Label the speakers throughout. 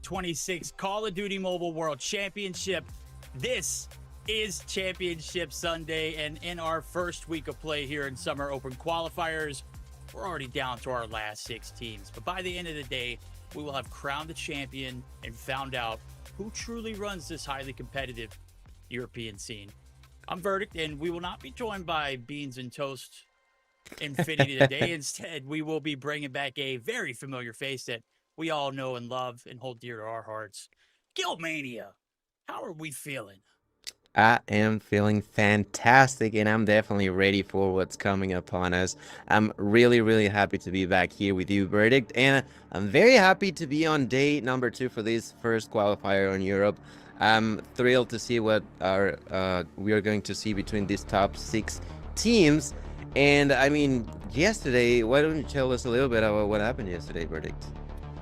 Speaker 1: 2026 Call of Duty Mobile World Championship. This is Championship Sunday, and in our first week of play here in Summer Open Qualifiers, we're already down to our last 6 teams. But by the end of the day, we will have crowned the champion and found out who truly runs this highly competitive European scene. I'm Verdict, and we will not be joined by Beans and Toast Nfinity today. Instead, we will be bringing back a very familiar face that we all know and love and hold dear to our hearts. Guildmania, how are we feeling?
Speaker 2: I am feeling fantastic, and I'm definitely ready for what's coming upon us. I'm really happy to be back here with you, Verdict, and I'm very happy to be on day number 2 for this first qualifier in Europe. I'm thrilled to see what we are going to see between these top 6 teams. And I mean, yesterday, why don't you tell us a little bit about what happened yesterday, Verdict?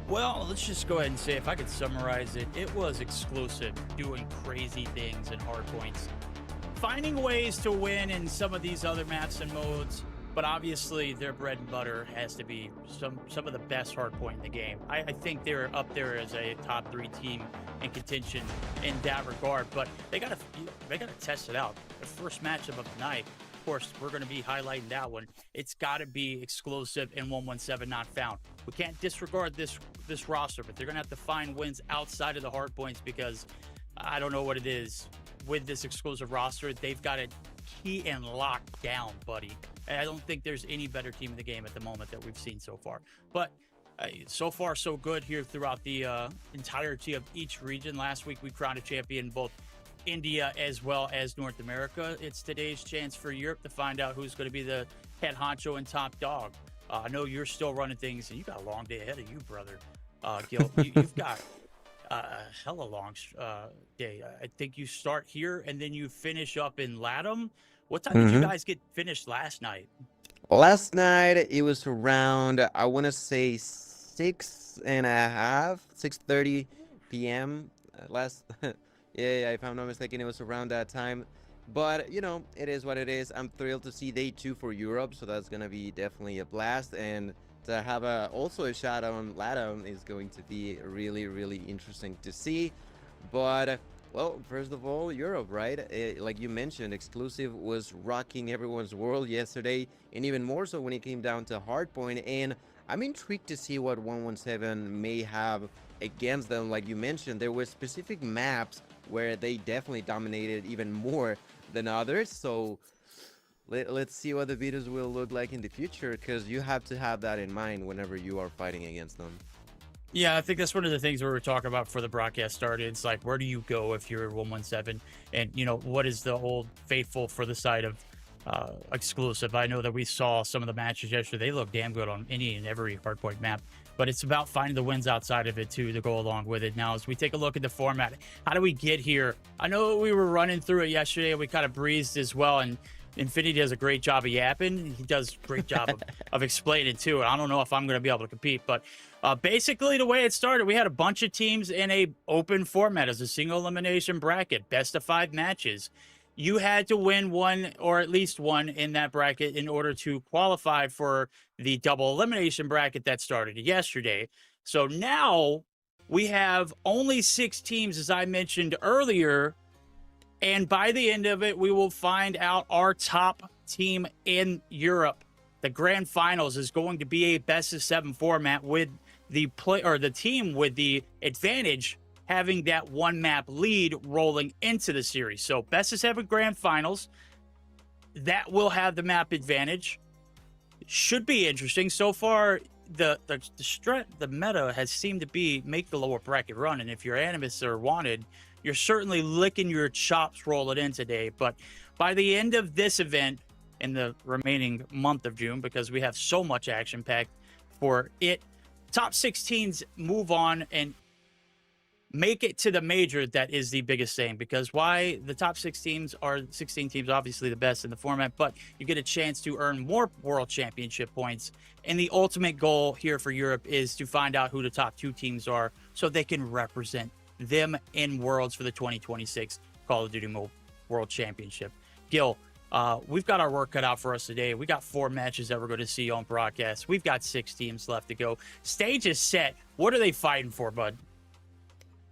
Speaker 1: Well, let's just go ahead and say, if I could summarize it, it was exclusive, doing crazy things and hard points, finding ways to win in some of these other maps and modes, but obviously their bread and butter has to be some of the best hard point in the game. I think they're up there as a top 3 team in contention in that regard, but they gotta test it out. The first matchup of the night, of course, we're going to be highlighting that one. It's got to be exclusive and 117 not found. We can't disregard this roster, but they're going to have to find wins outside of the hard points, because I don't know what it is with this exclusive roster. They've got it key and locked down, buddy. And I don't think there's any better team in the game at the moment that we've seen so far. But so far, so good here throughout the entirety of each region. Last week, we crowned a champion both India as well as North America. It's today's chance for Europe to find out who's going to be the head honcho and top dog. I know you're still running things, and you got a long day ahead of you, brother. Gil, you've got a hella long day. I think you start here and then you finish up in LATAM. What time did you guys get finished last night?
Speaker 2: Last night, it was around, I want to say 6:30 p.m. Last Yeah, if I'm not mistaken, it was around that time. But, you know, it is what it is. I'm thrilled to see day 2 for Europe, so that's going to be definitely a blast. And to have also a shot on LATAM is going to be really interesting to see. But, well, first of all, Europe, right? Like you mentioned, exclusive was rocking everyone's world yesterday, and even more so when it came down to hardpoint. And I'm intrigued to see what 117 may have against them. Like you mentioned, there were specific maps where they definitely dominated even more than others. So let's see what the beaters will look like in the future, because you have to have that in mind whenever you are fighting against them.
Speaker 1: Yeah, I think that's one of the things we were talking about before the broadcast started. It's like, where do you go if you're 117? And, you know, what is the old faithful for the side of exclusive? I know that we saw some of the matches yesterday. They look damn good on any and every hardpoint map, but it's about finding the wins outside of it too to go along with it. Now, as we take a look at the format, how do we get here? I know we were running through it yesterday, and we kind of breezed as well, and Nfinity does a great job of yapping. He does a great job of explaining too. I don't know if I'm going to be able to compete, but basically the way it started, we had a bunch of teams in a open format as a single elimination bracket, best of 5 matches. You had to win one or at least one in that bracket in order to qualify for the double elimination bracket that started yesterday. So now we have only 6 teams, as I mentioned earlier. And by the end of it, we will find out our top team in Europe. The grand finals is going to be a best of 7 format with the team with the advantage having that 1 map lead rolling into the series. So best of 7 grand finals, that will have the map advantage. Should be interesting. So far, the meta has seemed to be make the lower bracket run. And if your animus are wanted, you're certainly licking your chops rolling in today. But by the end of this event, in the remaining month of June, because we have so much action packed for it, top 16s move on and make it to the major. That is the biggest thing, because why the top 6 teams are 16 teams, obviously the best in the format, but you get a chance to earn more world championship points. And the ultimate goal here for Europe is to find out who the top 2 teams are so they can represent them in Worlds for the 2026 Call of Duty Mobile World Championship. Gil, we've got our work cut out for us today. We got 4 matches that we're going to see on broadcast. We've got 6 teams left to go. Stage is set. What are they fighting for, bud?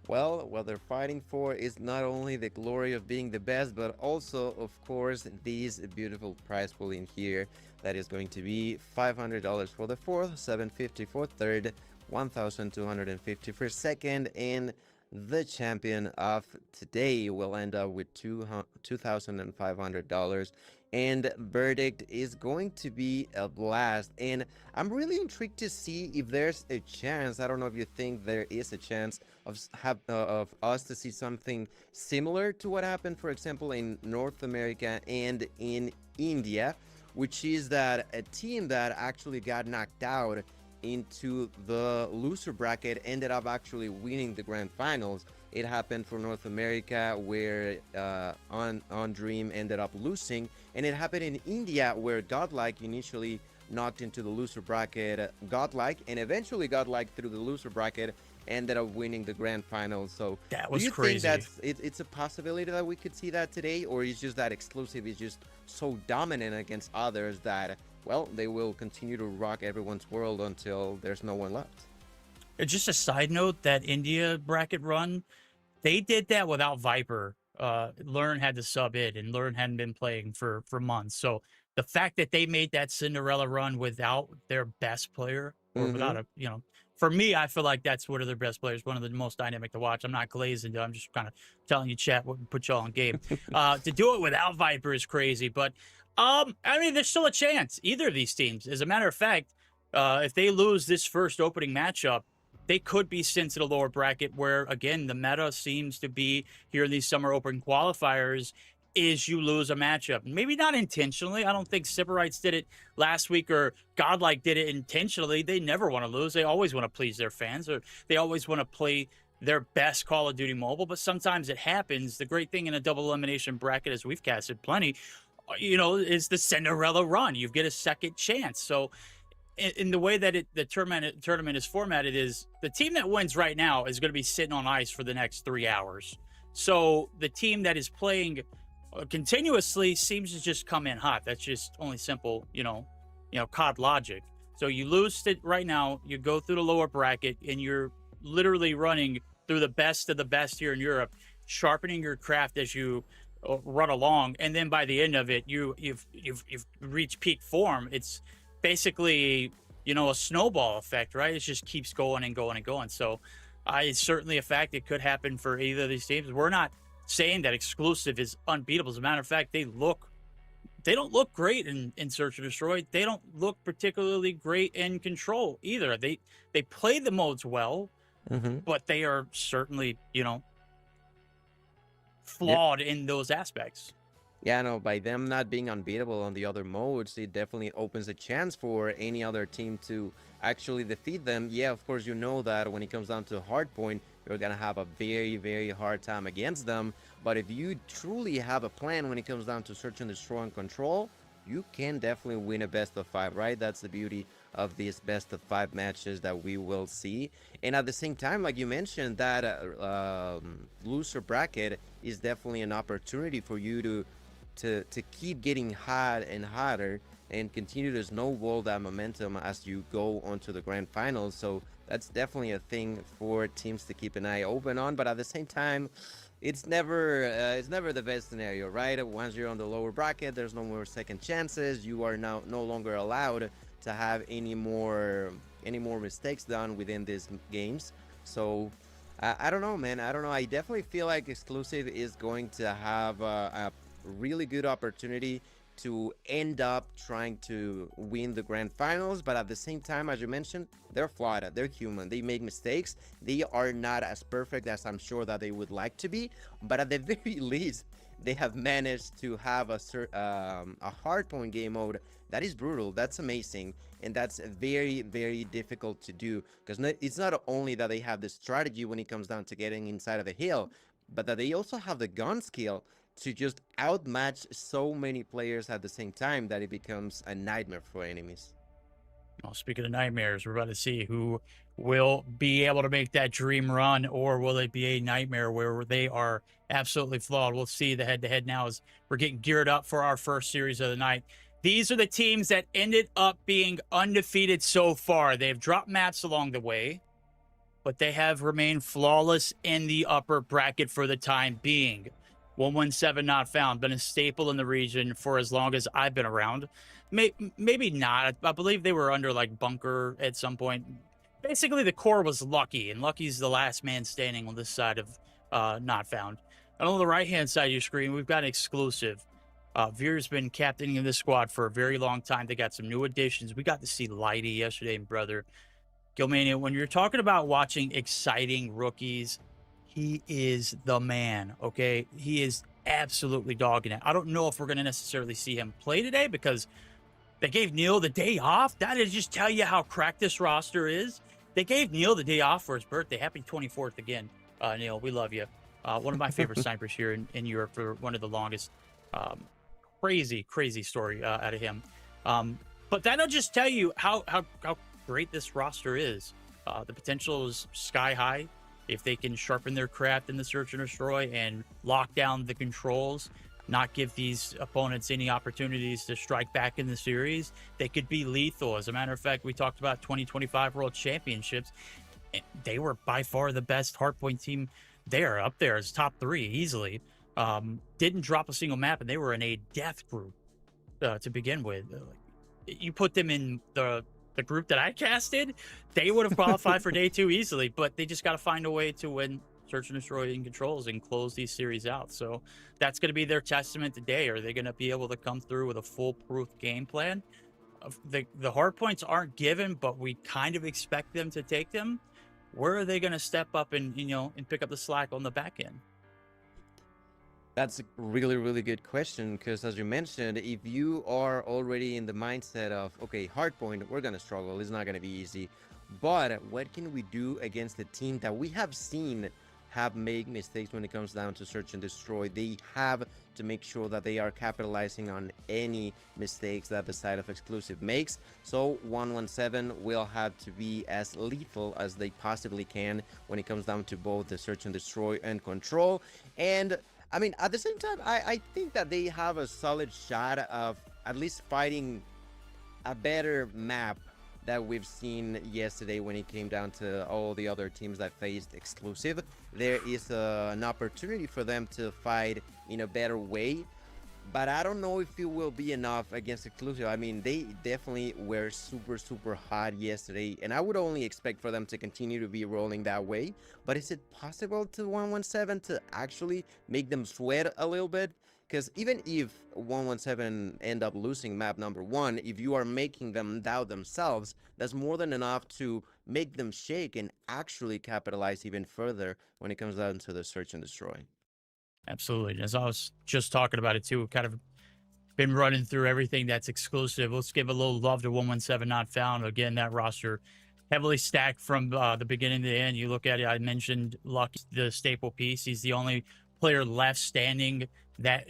Speaker 2: Well, what they're fighting for is not only the glory of being the best, but also, of course, this beautiful prize pool in here that is going to be $500 for the fourth, 750 for third, 1,250 for second, and the champion of today will end up with $2,500. And verdict is going to be a blast. And I'm really intrigued to see if there's a chance. I don't know if you think there is a chance of us to see something similar to what happened, for example, in North America and in India, which is that a team that actually got knocked out into the loser bracket ended up actually winning the grand finals. It happened for North America where on Dream ended up losing, and it happened in India where Godlike initially knocked into the loser bracket Godlike, and eventually Godlike through the loser bracket ended up winning the grand finals. So
Speaker 1: That
Speaker 2: do
Speaker 1: was
Speaker 2: you think
Speaker 1: crazy.
Speaker 2: it's a possibility that we could see that today, or is just that Exclusive is just so dominant against others that, well, they will continue to rock everyone's world until there's no one left?
Speaker 1: Just a side note, that India bracket run, they did that without Viper. Learn had to sub in, and Learn hadn't been playing for months. So the fact that they made that Cinderella run without their best player, or
Speaker 2: Mm-hmm.
Speaker 1: without a, for me, I feel like that's one of their best players, one of the most dynamic to watch. I'm not glazing, I'm just kind of telling you, chat, what put y'all on game. To do it without Viper is crazy, but I mean, there's still a chance. Either of these teams, as a matter of fact, if they lose this first opening matchup, they could be sent to the lower bracket where, again, the meta seems to be here in these summer open qualifiers is you lose a matchup. Maybe not intentionally. I don't think Sybarites did it last week or Godlike did it intentionally. They never want to lose. They always want to please their fans, or they always want to play their best Call of Duty Mobile, but sometimes it happens. The great thing in a double elimination bracket, as we've casted plenty, is the Cinderella run. You get a second chance. So in the way that the tournament is formatted, is the team that wins right now is going to be sitting on ice for the next 3 hours. So the team that is playing continuously seems to just come in hot. That's just only simple, COD logic. So you lose it right now, you go through the lower bracket, and you're literally running through the best of the best here in Europe, sharpening your craft as you run along, and then by the end of it, you've reached peak form. It's basically, a snowball effect, right? It just keeps going and going and going. So it's certainly a fact. It could happen for either of these teams. We're not saying that Exclusive is unbeatable. As a matter of fact, they don't look great in Search and Destroy. They don't look particularly great in Control either. They play the modes well,
Speaker 2: Mm-hmm.
Speaker 1: but they are certainly,
Speaker 2: Yep.
Speaker 1: flawed in those aspects.
Speaker 2: Yeah, no, by them not being unbeatable on the other modes, it definitely opens a chance for any other team to actually defeat them. Yeah, of course, you know that when it comes down to hardpoint, you're going to have a very, very hard time against them. But if you truly have a plan when it comes down to search and destroy and control, you can definitely win a best of 5, right? That's the beauty of these best of 5 matches that we will see. And at the same time, like you mentioned, that loser bracket is definitely an opportunity for you to keep getting hot and hotter and continue to snowball that momentum as you go onto the grand finals. So that's definitely a thing for teams to keep an eye open on. But at the same time, it's never the best scenario, right? Once you're on the lower bracket, there's no more second chances. You are now no longer allowed to have any more mistakes done within these games. So I don't know, man. I don't know. I definitely feel like Exclusive is going to have a really good opportunity to end up trying to win the grand finals, but at the same time, as you mentioned, they're flawed, they're human, they make mistakes, they are not as perfect as I'm sure that they would like to be, but at the very least, they have managed to have a hardpoint game mode that is brutal. That's amazing, and that's very, very difficult to do, because it's not only that they have the strategy when it comes down to getting inside of the hill, but that they also have the gun skill to just outmatch so many players at the same time that it becomes a nightmare for enemies.
Speaker 1: Well, speaking of nightmares, we're about to see who will be able to make that dream run, or will it be a nightmare where they are absolutely flawed? We'll see the head-to-head now as we're getting geared up for our first series of the night. These are the teams that ended up being undefeated so far. They've dropped maps along the way, but they have remained flawless in the upper bracket for the time being. 117 not found, been a staple in the region for as long as I've been around. Maybe not. I believe they were under like bunker at some point. Basically, the core was Lucky, and Lucky's the last man standing on this side of not found. And on the right hand side of your screen, we've got an exclusive. Veer's been captaining this squad for a very long time. They got some new additions. We got to see Lighty yesterday, and brother Gilmania. When you're talking about watching exciting rookies, he is the man. Okay, he is absolutely dogging it. I don't know if we're going to necessarily see him play today because they gave Neil the day off. That is just tell you how cracked this roster is. They gave Neil the day off for his birthday. Happy 24th again, Neil. We love you. One of my favorite snipers here in Europe for one of the longest. Crazy story out of him. But that'll just tell you how great this roster is. The potential is sky high if they can sharpen their craft in the search and destroy and lock down the controls, not give these opponents any opportunities to strike back in the series. They could be lethal. As a matter of fact, we talked about 2025 World Championships. They were by far the best hardpoint team there, up there as top 3 easily. Didn't drop a single map, and they were in a death group to begin with. You put them in the group that I casted, they would have qualified for day 2 easily, but they just got to find a way to win search and destroy and controls and close these series out. So that's going to be their testament today. Are they going to be able to come through with a foolproof game plan? The hard points aren't given, but we kind of expect them to take them. Where are they going to step up and pick up the slack on the back end?
Speaker 2: That's a really good question, because as you mentioned, if you are already in the mindset of, okay, hardpoint, we're going to struggle, it's not going to be easy, but what can we do against a team that we have seen have made mistakes when it comes down to search and destroy? They have to make sure that they are capitalizing on any mistakes that the side of exclusive makes. So 117 will have to be as lethal as they possibly can when it comes down to both the search and destroy and control. And I mean, at the same time, I think that they have a solid shot of at least fighting a better map that we've seen yesterday when it came down to all the other teams that faced exclusive. There is an opportunity for them to fight in a better way, but I don't know if it will be enough against exclusive. I mean, they definitely were super hot yesterday, and I would only expect for them to continue to be rolling that way. But is it possible to 117 to actually make them sweat a little bit? Because even if 117 end up losing map number 1, if you are making them doubt themselves, that's more than enough to make them shake and actually capitalize even further when it comes down to the search and destroy.
Speaker 1: Absolutely. As I was just talking about it too, kind of been running through everything that's exclusive. Let's give a little love to 117 not found. Again, that roster heavily stacked from the beginning to the end. You look at it, I mentioned Luck, the staple piece. He's the only player left standing that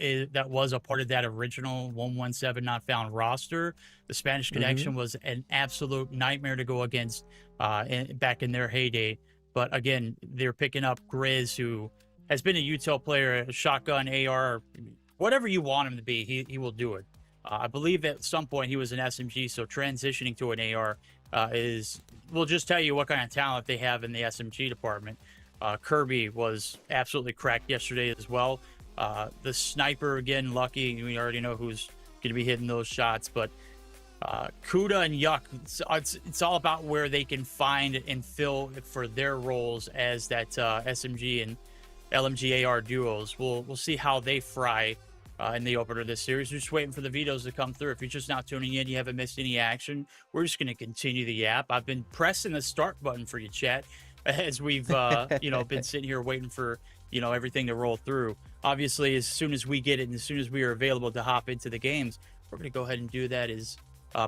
Speaker 1: was a part of that original 117 not found roster. The Spanish Connection was an absolute nightmare to go against back in their heyday. But again, they're picking up Grizz, who has been a util player, a shotgun, AR, whatever you want him to be, he will do it. I believe at some point he was an SMG, so transitioning to an AR will just tell you what kind of talent they have in the SMG department. Kirby was absolutely cracked yesterday as well. The sniper, again, Lucky, we already know who's going to be hitting those shots, but Kuda and Yuck, it's all about where they can find and fill for their roles as that SMG and LMG AR duos. We'll see how they fry in the opener of this series. We're just waiting for the vetoes to come through. If you're just not tuning in, you haven't missed any action, we're just going to continue the yap. I've been pressing the start button for you, chat, as we've been sitting here waiting for everything to roll through. Obviously, as soon as we get it and as soon as we are available to hop into the games, we're going to go ahead and do that is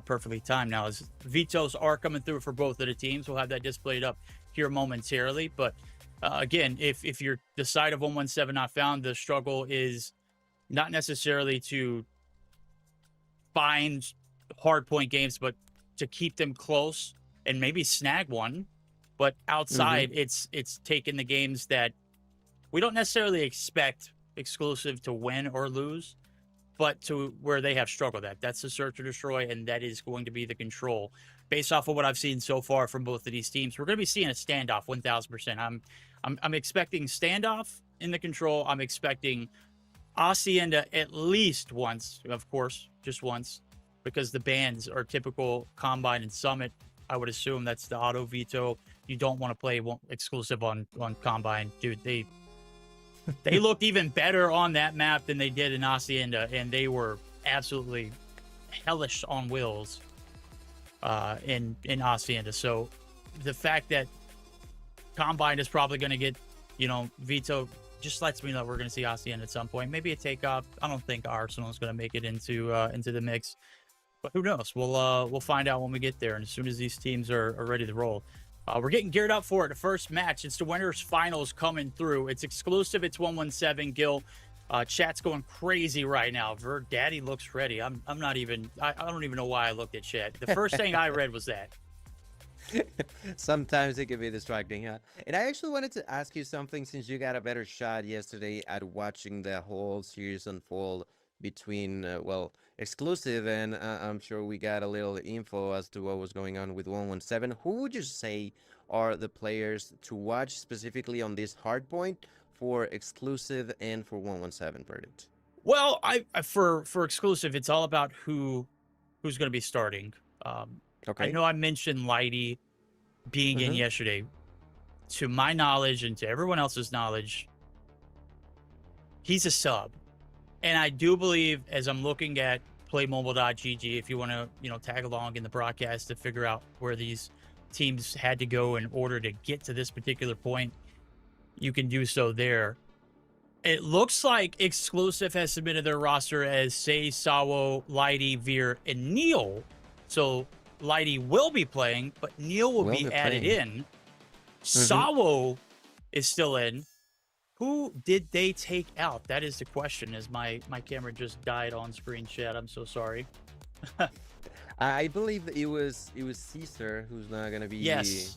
Speaker 1: perfectly timed. Now, as vetoes are coming through for both of the teams, we'll have that displayed up here momentarily. But again, if you're the side of 117 not found, the struggle is not necessarily to find hard point games, but to keep them close and maybe snag one. But outside, it's taking the games that we don't necessarily expect exclusive to win or lose, but to where they have struggled at. That's the search or destroy, and that is going to be the control. based off of what I've seen so far from both of these teams, we're going to be seeing a standoff 1000%. I'm expecting standoff in the control. I'm expecting Hacienda at least once, of course, just once, because the bans are typical Combine and Summit. I would assume that's the auto veto. You don't want to play exclusive on Combine, dude. They looked even better on that map than they did in Hacienda, and they were absolutely hellish on wheels in Hacienda. So the fact that Combine is probably going to get, veto just lets me know we're going to see Hacienda at some point. Maybe a takeoff. I don't think Arsenal is going to make it into the mix, but who knows? We'll find out when we get there. And as soon as these teams are ready to roll, we're getting geared up for it. The first match. It's the winners finals coming through. It's exclusive. It's 117. Gil, chat's going crazy right now. Verd Daddy looks ready. I'm not even. I don't even know why I looked at chat. The first thing I read was that.
Speaker 2: Sometimes it can be distracting, huh? And I actually wanted to ask you something since you got a better shot yesterday at watching the whole series unfold between, exclusive, and I'm sure we got a little info as to what was going on with 117. Who would you say are the players to watch specifically on this hard point for exclusive and for 117, Verdict?
Speaker 1: Well, I for exclusive, it's all about who's going to be starting. I
Speaker 2: Okay.
Speaker 1: know I mentioned Lighty being in yesterday. To my knowledge and to everyone else's knowledge, he's a sub. And I do believe, as I'm looking at playmobile.gg, if you want to, tag along in the broadcast to figure out where these teams had to go in order to get to this particular point, you can do so there. It looks like Exclusive has submitted their roster as Say, Sawo, Lighty, Veer, and Neil. So Lighty will be playing, but Neil will be added in. Sawo is still in. Who did they take out? That is the question, as my camera just died on screen, chat. I'm so sorry.
Speaker 2: I believe that it was Caesar who's not going to be...
Speaker 1: Yes.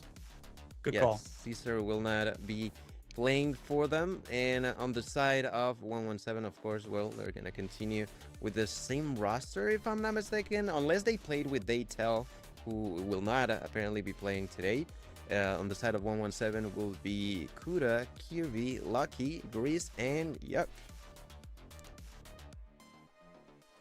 Speaker 1: Good call.
Speaker 2: Caesar will not be playing for them. And on the side of 117, of course, well, they're going to continue with the same roster, if I'm not mistaken, unless they played with Daytel, who will not apparently be playing today. On the side of 117 will be Kuda, QV, Lucky, Grease, and Yuck.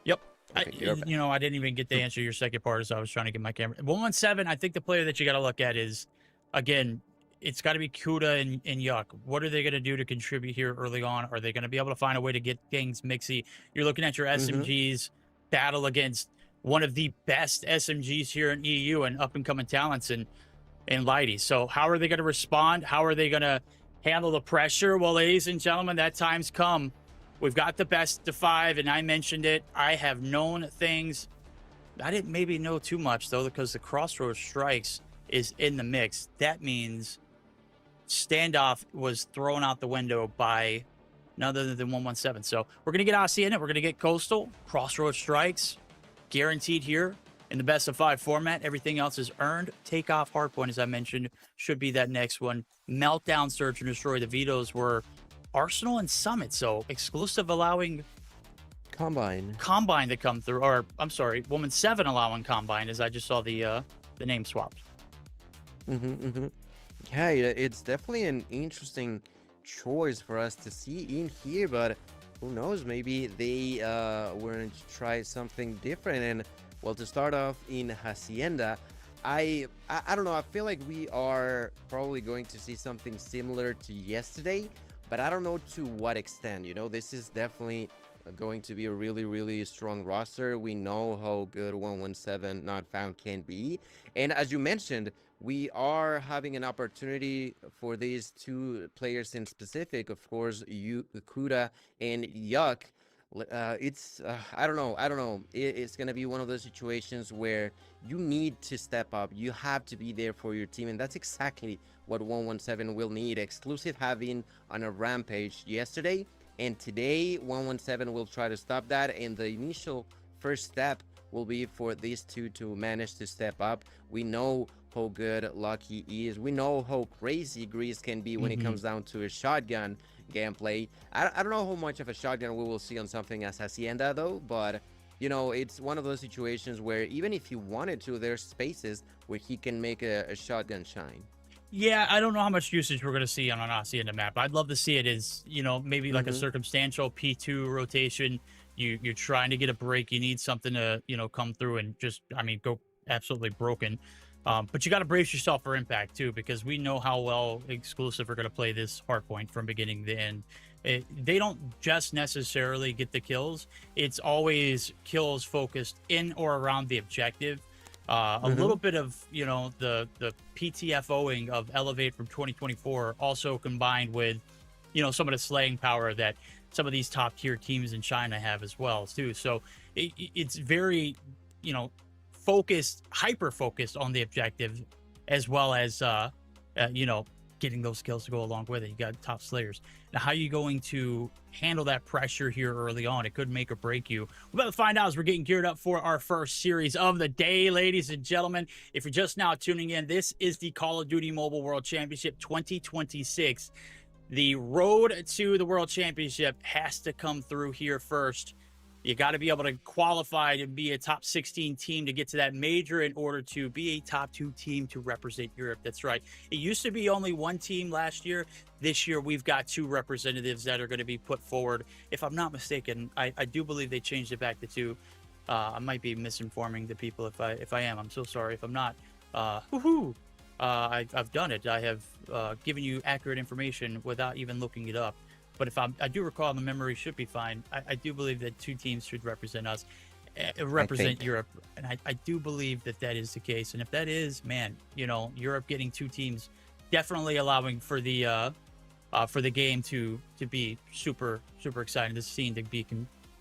Speaker 1: Yep.
Speaker 2: Okay,
Speaker 1: I didn't even get to answer your second part as I was trying to get my camera. 117, I think the player that you got to look at is, again, it's got to be Kuda and Yuck. What are they going to do to contribute here early on? Are they going to be able to find a way to get things mixy? You're looking at your SMGs battle against one of the best SMGs here in EU and up-and-coming talents and Lighty. So how are they going to respond? How are they going to handle the pressure? Well, ladies and gentlemen, that time's come. We've got the best of 5, and I mentioned it. I have known things. I didn't maybe know too much, though, because the Crossroads Strikes is in the mix. That means Standoff was thrown out the window by none other than 117. So we're going to get Aussie in it. We're going to get Coastal. Crossroads Strikes guaranteed here in the best of 5 format. Everything else is earned. Takeoff Hardpoint, as I mentioned, should be that next one. Meltdown, Search, and Destroy. The vetoes were Arsenal and Summit. So exclusive allowing
Speaker 2: Combine
Speaker 1: to come through. Or, I'm sorry, 117 allowing Combine, as I just saw the name swapped.
Speaker 2: Yeah, it's definitely an interesting choice for us to see in here, but who knows, maybe they were going to try something different. And well, to start off in Hacienda, I don't know, I feel like we are probably going to see something similar to yesterday, but I don't know to what extent. This is definitely going to be a really, really strong roster. We know how good 117 Not Found can be, and as you mentioned, we are having an opportunity for these 2 players in specific, of course, Kuda and Yuck. It's I don't know. It's gonna be one of those situations where you need to step up. You have to be there for your team, and that's exactly what 117 will need. Exclusive having on a rampage yesterday, and today 117 will try to stop that. And the initial first step will be for these 2 to manage to step up. We know how good Lucky is. We know how crazy Grease can be when it comes down to a shotgun gameplay. I don't know how much of a shotgun we will see on something as Hacienda, though, but you know, it's one of those situations where even if he wanted to, there's spaces where he can make a shotgun shine.
Speaker 1: Yeah, I don't know how much usage we're going to see on an Hacienda map. I'd love to see it as, maybe like a
Speaker 2: Mm-hmm.
Speaker 1: circumstantial P2 rotation. You're trying to get a break. You need something to, come through and just, I mean, go absolutely broken. But you got to brace yourself for impact too, because we know how well exclusive are going to play this hardpoint from beginning to end. They don't just necessarily get the kills. It's always kills focused in or around the objective. A
Speaker 2: Mm-hmm.
Speaker 1: little bit of the PTFOing of Elevate from 2024, also combined with some of the slaying power that some of these top tier teams in China have as well too. So it's very focused, hyper focused on the objective, as well as getting those skills to go along with it. You got top slayers. Now, how are you going to handle that pressure here early on? It could make or break you. We're about to find out as we're getting geared up for our first series of the day, ladies and gentlemen. If you're just now tuning in, this is the Call of Duty Mobile World Championship 2026. The road to the World Championship has to come through here first. You got to be able to qualify to be a top 16 team to get to that major in order to be a top 2 team to represent Europe. That's right. It used to be only one team last year. This year, we've got 2 representatives that are going to be put forward. If I'm not mistaken, I do believe they changed it back to 2. I might be misinforming the people if I am. I'm so sorry if I'm not. I've done it. I have given you accurate information without even looking it up. But if I do recall, the memory should be fine. I do believe that 2 teams should represent us, represent Europe, and I do believe that that is the case. And if that is, man, Europe getting 2 teams, definitely allowing for the game to be super exciting. This scene to be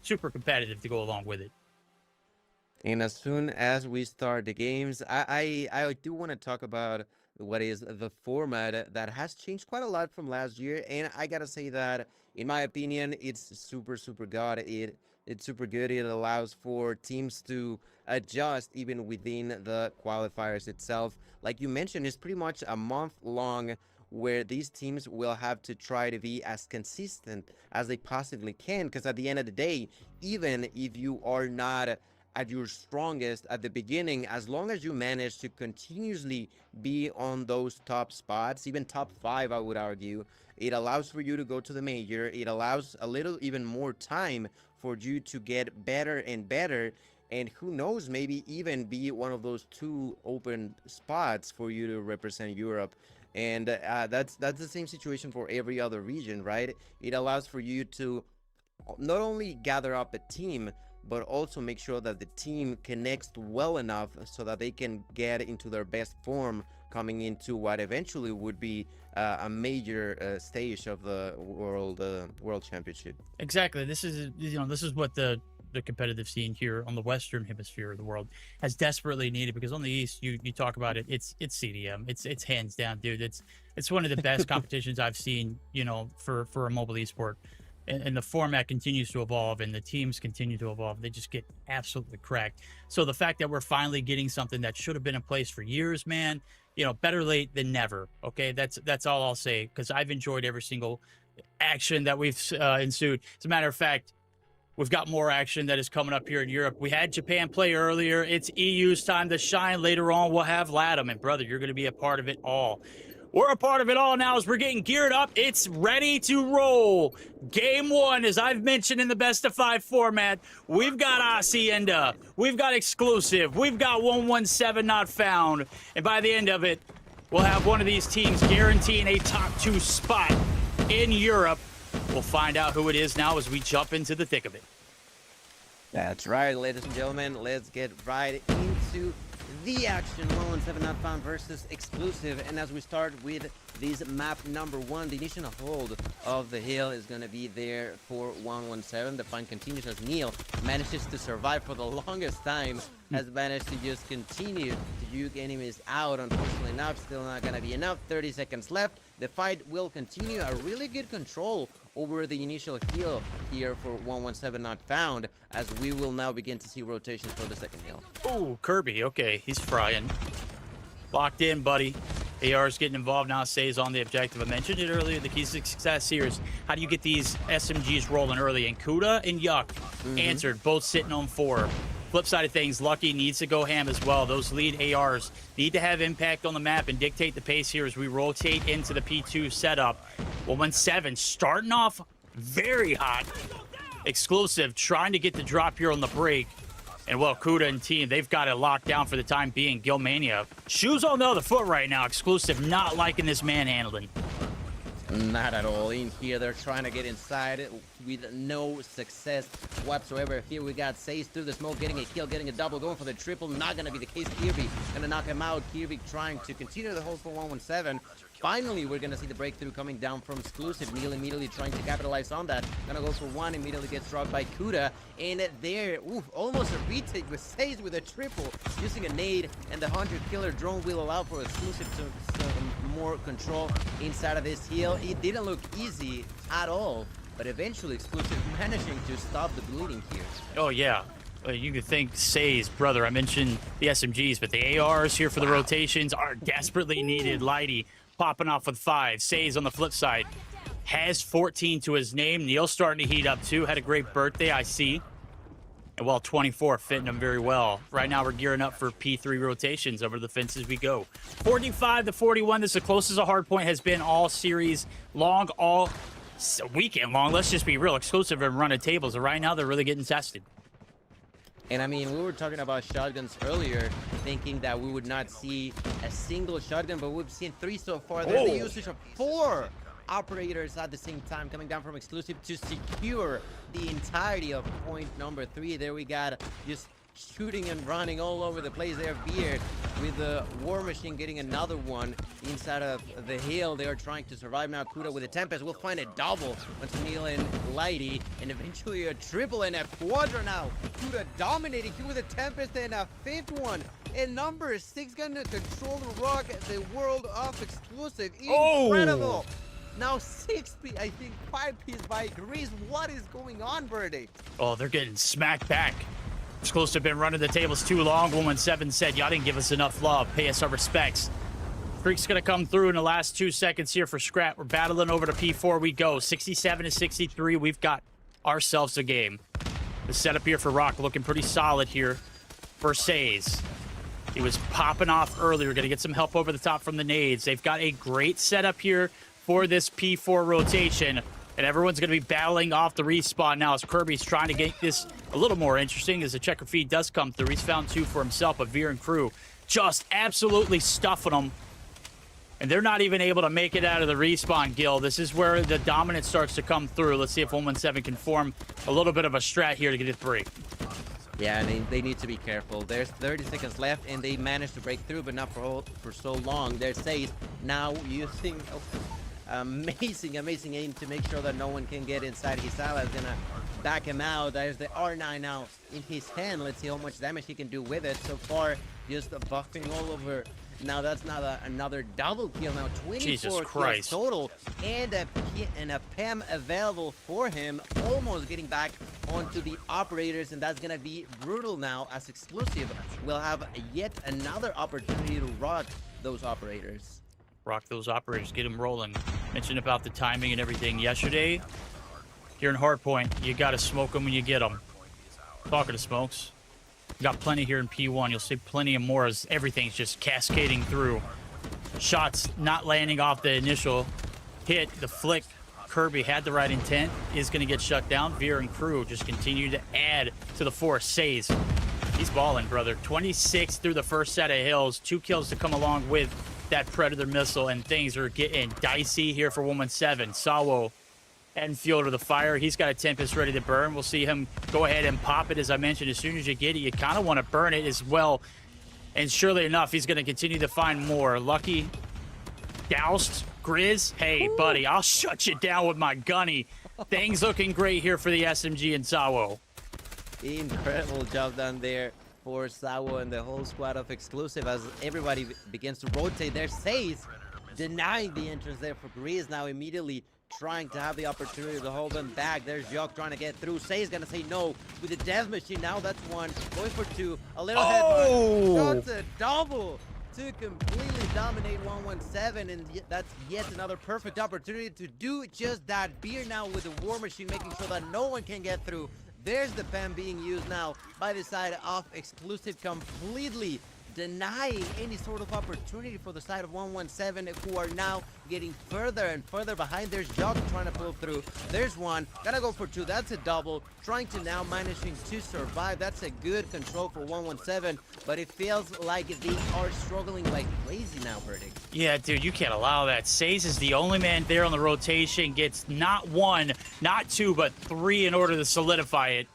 Speaker 1: super competitive to go along with it.
Speaker 2: And as soon as we start the games, I do want to talk about what is the format that has changed quite a lot from last year. And I gotta say that, in my opinion, it's super good. It's super good. It allows for teams to adjust even within the qualifiers itself. Like you mentioned, it's pretty much a month long where these teams will have to try to be as consistent as they possibly can. Because at the end of the day, even if you are not at your strongest at the beginning, as long as you manage to continuously be on those top spots, even top 5, I would argue, it allows for you to go to the major. It allows a little even more time for you to get better and better, and who knows, maybe even be one of those 2 open spots for you to represent Europe. And that's the same situation for every other region, right? It allows for you to not only gather up a team, but also make sure that the team connects well enough so that they can get into their best form coming into what eventually would be a major stage of the world championship.
Speaker 1: Exactly. This is what the competitive scene here on the Western Hemisphere of the world has desperately needed, because on the East, you talk about it, it's CDM, it's hands down, dude. It's one of the best competitions I've seen, for a mobile esport. And the format continues to evolve and the teams continue to evolve. They just get absolutely cracked. So the fact that we're finally getting something that should have been in place for years, man, better late than never. Okay, that's all I'll say, because I've enjoyed every single action that we've ensued. As a matter of fact, we've got more action that is coming up here in Europe. We had Japan play earlier. It's EU's time to shine. Later on, we'll have LATAM. And brother, you're going to be a part of it all. We're a part of it all now as we're getting geared up. It's ready to roll. Game 1, as I've mentioned in the best of 5 format, we've got Hacienda, we've got Exclusive, we've got 117 Not Found. And by the end of it, we'll have one of these teams guaranteeing a top 2 spot in Europe. We'll find out who it is now as we jump into the thick of it.
Speaker 2: That's right, ladies and gentlemen. Let's get right into the action. 117 Not Found versus Exclusive. And as we start with this map number 1, the initial hold of the hill is going to be there for 117. The fight continues as Neil manages to survive for the longest time, has managed to just continue to juke enemies out. Unfortunately enough, still not going to be enough. 30 seconds left. The fight will continue. A really good control over the initial hill here for 117 Not Found, as we will now begin to see rotations for the second hill.
Speaker 1: Oh, Kirby. Okay, he's frying. Locked in, buddy. AR's getting involved now. Say's on the objective. I mentioned it earlier. The key to success here is how do you get these SMGs rolling early? And Kuda and Yuck answered, both sitting on 4. Flip side of things, Lucky needs to go ham as well. Those lead ARs need to have impact on the map and dictate the pace here as we rotate into the P2 setup. 117 starting off very hot. Exclusive trying to get the drop here on the break. And well, Kuda and team, they've got it locked down for the time being. Gilmania, shoes on the other foot right now. Exclusive not liking this manhandling.
Speaker 2: Not at all. In here, they're trying to get inside it with no success whatsoever. Here we got Sace through the smoke, getting a kill, getting a double, going for the triple. Not going to be the case. Kirby going to knock him out. Kirby trying to continue the hold for 117. Finally, we're going to see the breakthrough coming down from Exclusive. Neil immediately trying to capitalize on that. Going to go for 1, immediately gets struck by Kuda. And there, almost a retake with Sace with a triple. Using a nade, and the 100-killer drone will allow for Exclusive to more control inside of this hill. It didn't look easy at all, but eventually Exclusive managing to stop the bleeding here.
Speaker 1: Oh, yeah. You could think Say's brother. I mentioned the SMGs, but the ARs here for the rotations are desperately needed. Lighty popping off with 5. Say's on the flip side has 14 to his name. Neil's starting to heat up too. Had a great birthday, I see. And well, 24 fitting him very well. Right now, we're gearing up for P3 rotations. Over the fences we go. 45 to 41. This is the closest a hard point has been all series long, all weekend long. Let's just be real. Exclusive and running tables. And right now, they're really getting tested.
Speaker 2: And I mean, we were talking about shotguns earlier, thinking that we would not see a single shotgun, but we've seen 3 so far. There's the usage of 4 operators at the same time coming down from Exclusive to secure the entirety of point number 3. There we got just shooting and running all over the place there. Beard with the War Machine getting another one inside of the hill. They are trying to survive now. Kuda with a Tempest will find a double onto Neil and Lighty, and eventually a triple and a quadra now. Kuda dominating here with a Tempest and a 5th one. And number 6 gonna control the rock, the world of Exclusive. Incredible. Now 6-piece, I think 5-piece by Grease. What is going on, Birdie?
Speaker 1: Oh, they're getting smacked back. Exclusive been running the tables too long. 117 said, y'all didn't give us enough love. Pay us our respects. Freak's going to come through in the last 2 seconds here for Scrap. We're battling over to P4 we go. 67 to 63. We've got ourselves a game. The setup here for Rock looking pretty solid here for Says. He was popping off earlier. Going to get some help over the top from the nades. They've got a great setup here for this P4 rotation. And everyone's going to be battling off the respawn now as Kirby's trying to get this a little more interesting as the checker feed does come through. He's found 2 for himself, but Veer and crew just absolutely stuffing them. And they're not even able to make it out of the respawn, Gil. This is where the dominance starts to come through. Let's see if 117 can form a little bit of a strat here to get it break.
Speaker 2: Yeah, they need to be careful. There's 30 seconds left, and they managed to break through, but not for so long. There's Sace now using... amazing aim to make sure that no one can get inside. Hisala is gonna back him out. There's the R9 now in his hand. Let's see how much damage he can do with it. So far, just buffing all over. Now that's not another double kill. Now 24 kills total, and a PEM available for him. Almost getting back onto the operators, and that's gonna be brutal now as Exclusive will have yet another opportunity to rock those operators.
Speaker 1: Rock those operators, get them rolling. Mentioned about the timing and everything yesterday. Here in Hardpoint, you got to smoke them when you get them. Talking to Smokes. Got plenty here in P1. You'll see plenty of more as everything's just cascading through. Shots not landing off the initial hit. The flick, Kirby had the right intent, is going to get shut down. Veer and crew just continue to add to the force. Says, he's balling, brother. 26 through the first set of hills. 2 kills to come along with that Predator missile, and things are getting dicey here for 117. Sawo adding fuel to the fire. He's got a Tempest ready to burn. We'll see him go ahead and pop it. As I mentioned, as soon as you get it, you kind of want to burn it as well. And surely enough, he's going to continue to find more. Lucky doused. Grizz, hey, buddy, I'll shut you down with my gunny. Things looking great here for the SMG and Sawo.
Speaker 2: Incredible job done there for Sawo and the whole squad of Exclusive as everybody begins to rotate. There Says denying the entrance there for Grease, now immediately trying to have the opportunity to hold them back. There's Jock trying to get through. Says gonna say no with the death machine. Now that's 1, going for 2, a little headbutt. That's a double. to completely dominate 117, and that's yet another perfect opportunity to do just that. Beer now with the War Machine, making sure that no one can get through. There's the pen being used now by the side of Exclusive, completely denying any sort of opportunity for the side of 117, who are now getting further and further behind. There's Jock trying to pull through. There's one. Gotta go for two. That's a double. Trying to now managing to survive. That's a good control for 117, but it feels like they are struggling like crazy now, Verdict.
Speaker 1: Yeah, dude, you can't allow that. Saze is the only man there on the rotation. Gets not one, not two, but three in order to solidify it.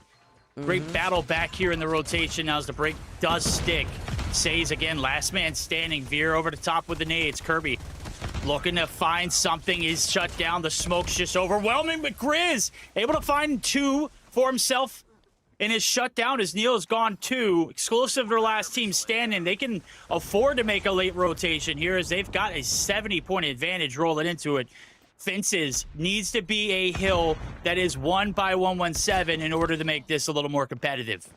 Speaker 1: Great battle back here in the rotation now as the break does stick. Saze again, last man standing. Veer over the top with the nades. Kirby looking to find something. He's shut down. The smoke's just overwhelming, but Grizz able to find two for himself in his shutdown as Neil's gone two. Exclusive to their last team standing. They can afford to make a late rotation here as they've got a 70-point advantage rolling into it. Fences needs to be a hill that is won by 117 in order to make this a little more competitive.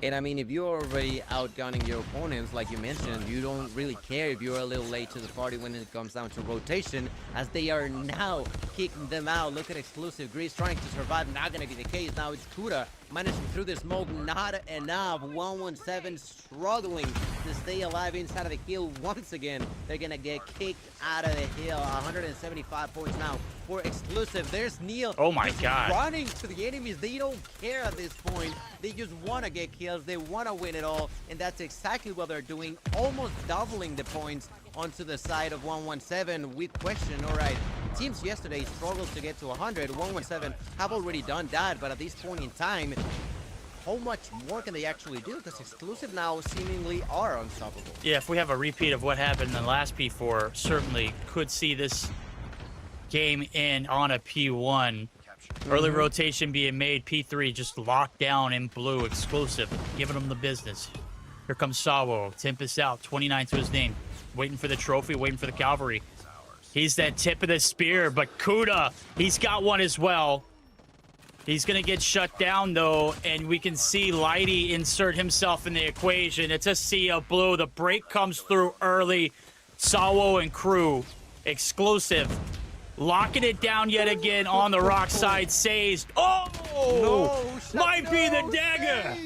Speaker 2: And I mean, if you're already outgunning your opponents, like you mentioned, you don't really care if you're a little late to the party when it comes down to rotation, as they are now kicking them out. Look at Exclusive. Grease trying to survive. Not going to be the case. Now it's Kuda managing through the smoke. Not enough. 117 struggling to stay alive inside of the hill once again. They're going to get kicked out of the hill. 175 points now for Exclusive. There's Neil.
Speaker 1: Oh my God.
Speaker 2: Running to the enemies. They don't care at this point. They just want to get kills. They want to win it all. And that's exactly what they're doing. Almost doubling the points onto the side of 117. We question, all right, teams yesterday struggled to get to 100. 117 have already done that. But at this point in time, how much more can they actually do? Because Exclusive now seemingly are unstoppable.
Speaker 1: Yeah, if we have a repeat of what happened in the last P4, certainly could see this game in on a P1. Early rotation being made. P3 just locked down in blue. Exclusive, giving them the business. Here comes Sawo. Tempest out. 29 to his name. Waiting for the trophy, waiting for the cavalry. He's that tip of the spear, but Kuda, he's got one as well. He's going to get shut down, though, and we can see Lighty insert himself in the equation. It's a sea of blue. The break comes through early. Sawo and crew. Exclusive. Locking it down yet again on the rock side. Saze. Oh!
Speaker 2: No,
Speaker 1: might be the dagger.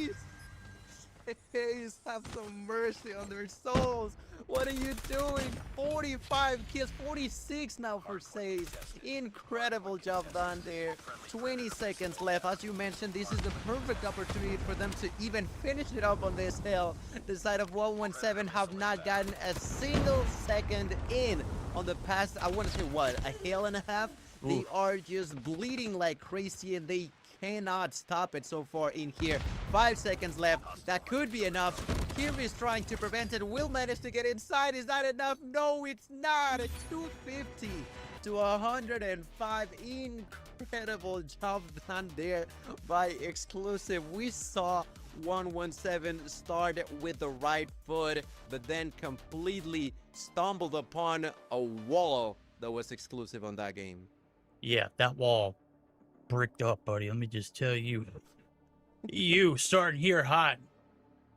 Speaker 2: Saze, have some mercy on their souls. What are you doing? 45 kills, 46 now for Saze. Incredible job done there. 20 seconds left. As you mentioned, this is the perfect opportunity for them to even finish it up on this hill. The side of 117 have not gotten a single second in on the past, I want to say, what, a hill and a half? Ooh. They are just bleeding like crazy, and they cannot stop it so far in here. 5 seconds left. That could be enough. Kirby is trying to prevent it. Will manage to get inside. Is that enough? No, it's not. 250 to 105. Incredible job done there by Exclusive. We saw 117 start with the right foot, but then completely stumbled upon a wall that was Exclusive on that game.
Speaker 1: Yeah, that wall bricked up, buddy. Let me just tell you. You starting here hot.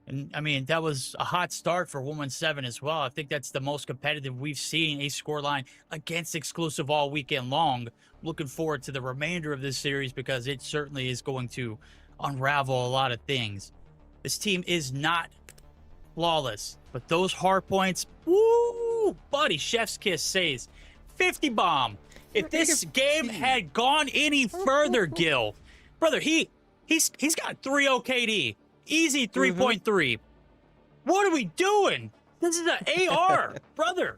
Speaker 1: And, I mean, that was a hot start for 117 as well. I think that's the most competitive we've seen a scoreline against Exclusive all weekend long. Looking forward to the remainder of this series because it certainly is going to unravel a lot of things. This team is not flawless, but those hard points, woo, buddy, chef's kiss says 50 bomb. If this game had gone any further, Gil, brother, he's got 3 OKD. Easy 3.3. What are we doing? This is an AR, brother.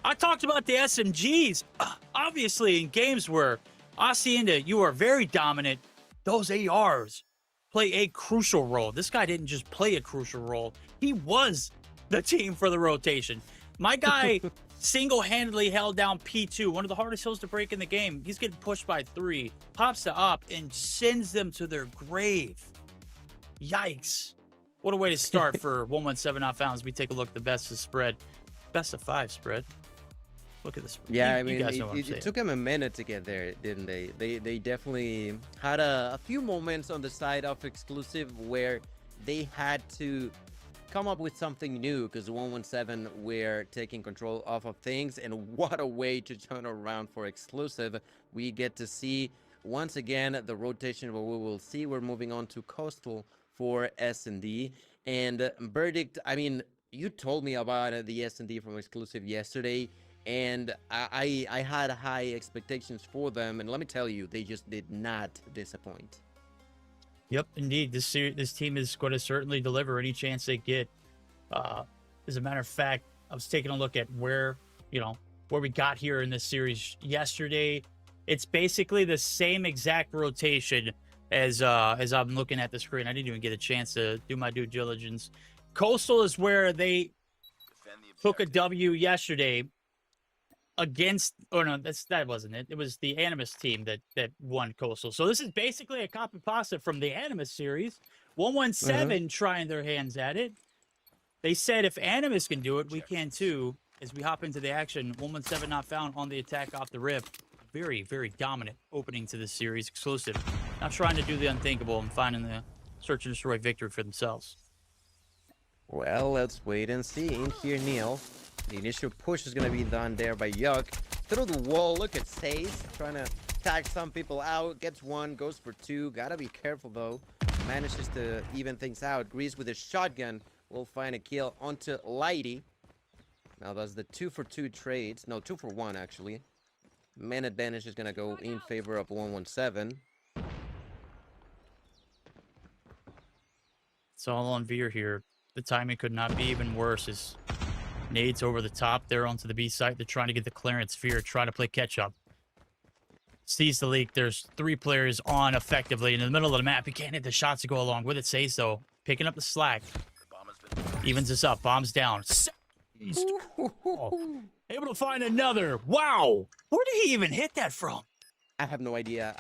Speaker 1: I talked about the SMGs. Obviously, in games where Hacienda, you are very dominant, those ARs play a crucial role. This guy didn't just play a crucial role. He was the team for the rotation. My guy single-handedly held down P2, one of the hardest hills to break in the game. He's getting pushed by 3, pops to up, and sends them to their grave. Yikes. What a way to start for 117 Not Found as we take a look at the best of spread. Best of 5 spread. Look at this.
Speaker 2: Yeah,
Speaker 1: you guys know what I'm saying.
Speaker 2: It took them a minute to get there, didn't they? They definitely had a few moments on the side of Exclusive where they had to come up with something new because 117 we're taking control off of things, and what a way to turn around for exclusive. We get to see once again the rotation where we will see we're moving on to Coastal for S&D. And verdict, I mean, you told me about the S&D from exclusive yesterday, and I had high expectations for them, and let me tell you, they just did not disappoint.
Speaker 1: Yep, indeed. This team is going to certainly deliver any chance they get. As a matter of fact, I was taking a look at where we got here in this series yesterday. It's basically the same exact rotation as I'm looking at the screen. I didn't even get a chance to do my due diligence. Coastal is where they took a W yesterday against, oh no, that wasn't it. It was the Animus team that won Coastal. So this is basically a copy pasta from the Animus series. 117 trying their hands at it. They said if Animus can do it, we can too. As we hop into the action, 117 not found on the attack off the rip. Very, very dominant opening to this series. Exclusive. Not trying to do the unthinkable and finding the search and destroy victory for themselves.
Speaker 2: Well, let's wait and see. In here, Neil. The initial push is going to be done there by Yuck. Through the wall, look at Sace trying to tag some people out. Gets one, goes for two. Gotta be careful, though. Manages to even things out. Grease with his shotgun will find a kill onto Lighty. Now, that's the 2-for-2 trades. No, 2-for-1, actually. Man advantage is going to go in favor of 117.
Speaker 1: It's all on Veer here. The timing could not be even worse as nades over the top there onto the B site. They're trying to get the clearance. Veer trying to play catch up. Sees the leak. There's 3 players on effectively in the middle of the map. He can't hit the shots to go along with it. Says so. Picking up the slack. Evens us up. Bombs down. Oh, able to find another. Wow. Where did he even hit that from?
Speaker 2: I have no idea.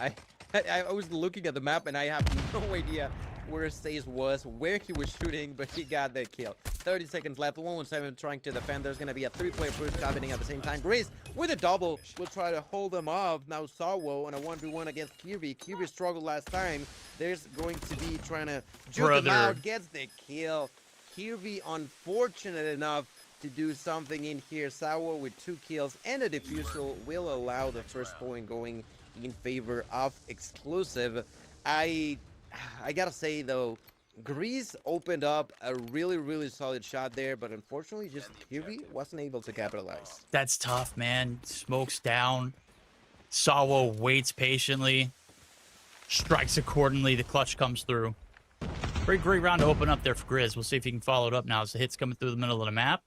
Speaker 2: I was looking at the map and I have no idea where Stace was, where he was shooting, but he got the kill. 30 seconds left. 117 trying to defend. There's going to be a 3-player push happening at the same time. Grace with a double will try to hold them off. Now Sawo on a 1v1 against Kirby. Kirby struggled last time. There's going to be trying to juke him out. Gets the kill. Kirby unfortunate enough to do something in here. Sawo with 2 kills and a defusal will allow the first point going in favor of exclusive. I gotta say though, Grease opened up a really, really solid shot there, but unfortunately just Kirby wasn't able to capitalize.
Speaker 1: That's tough, man. Smokes down. Sawo waits patiently. Strikes accordingly. The clutch comes through. Great round to open up there for Grizz. We'll see if he can follow it up now as the hit's coming through the middle of the map.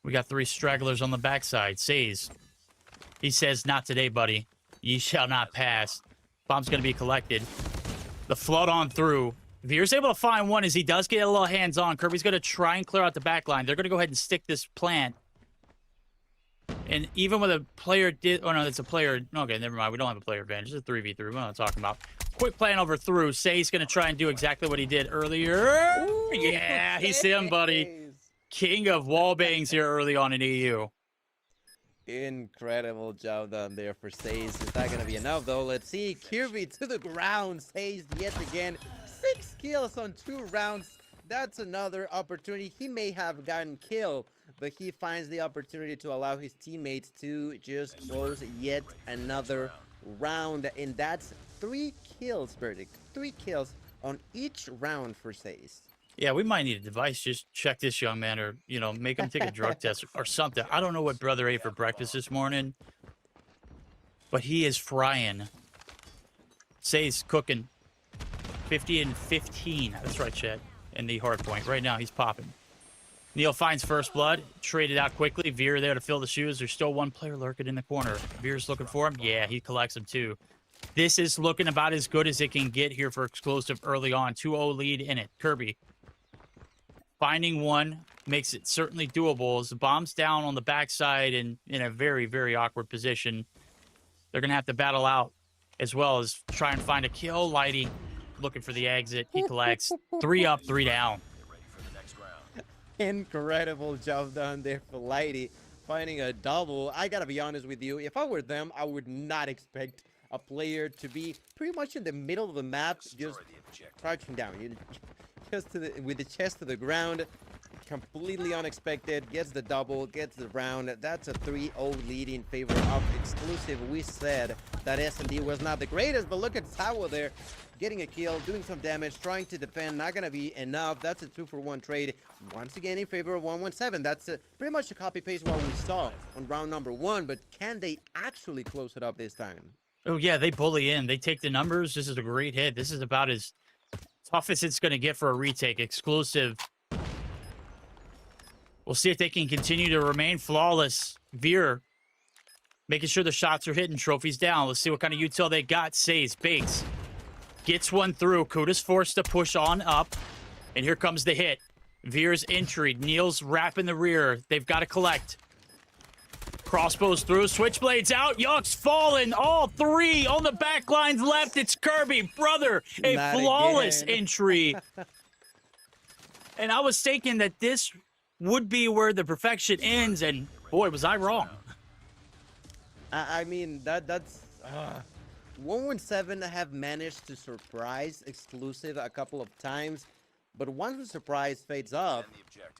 Speaker 1: We got 3 stragglers on the backside. Says. He says, not today, buddy. Ye shall not pass. Bomb's going to be collected. The flood on through. Veer's able to find one as he does get a little hands-on. Kirby's going to try and clear out the back line. They're going to go ahead and stick this plant. And even with a player oh no, it's a player. Okay, never mind. We don't have a player advantage. It's a 3v3. We're not talking about. Quick plan over through. Say's going to try and do exactly what he did earlier. Ooh, yeah, he's him, buddy. King of wall bangs here early on in EU.
Speaker 2: Incredible job done there for Saze. Is that going to be enough, though? Let's see. Kirby to the ground. Saze yet again. 6 kills on 2 rounds. That's another opportunity. He may have gotten killed, but he finds the opportunity to allow his teammates to just close yet another round. And that's 3 kills, Verdict. 3 kills on each round for Saze.
Speaker 1: Yeah, we might need a device. Just check this young man or, make him take a drug test or something. I don't know what brother ate for breakfast this morning, but he is frying. Say's cooking 50 and 15. That's right, Chad. In the hard point. Right now, he's popping. Neil finds first blood. Traded out quickly. Veer there to fill the shoes. There's still 1 player lurking in the corner. Veer's looking for him. Yeah, he collects him too. This is looking about as good as it can get here for exclusive early on. 2-0 lead in it. Kirby finding one makes it certainly doable as the bomb's down on the backside and in a very, very awkward position. They're going to have to battle out as well as try and find a kill. Lighty looking for the exit. He collects. 3 up, 3 down.
Speaker 2: Incredible job done there for Lighty. Finding a double. I got to be honest with you. If I were them, I would not expect a player to be pretty much in the middle of the map just crouching down. You with the chest to the ground. Completely unexpected, gets the double, gets the round. That's a 3-0 lead in favor of Exclusive. We said that S&D was not the greatest, but look at Sawo there, getting a kill, doing some damage, trying to defend, not gonna be enough. That's a 2-for-1 trade, once again in favor of 117. That's pretty much a copy-paste what we saw on round number 1, but can they actually close it up this time?
Speaker 1: Oh, yeah, they bully in. They take the numbers. This is a great hit. This is about as tough as it's going to get for a retake. Exclusive. We'll see if they can continue to remain flawless. Veer making sure the shots are hitting. Trophies down. Let's see what kind of util they got. Says, Bates gets one through. Kuda's forced to push on up. And here comes the hit. Veer's entry. Neil's wrapping the rear. They've got to collect. Crossbows through. Switchblades out. Yuck's fallen. All three on the back lines left. It's Kirby. Brother, a
Speaker 2: Not
Speaker 1: flawless
Speaker 2: again.
Speaker 1: entry. And I was thinking that this would be where the perfection ends, and boy, was I wrong.
Speaker 2: I mean, that's 117 have managed to surprise Exclusive a couple of times, but once the surprise fades off,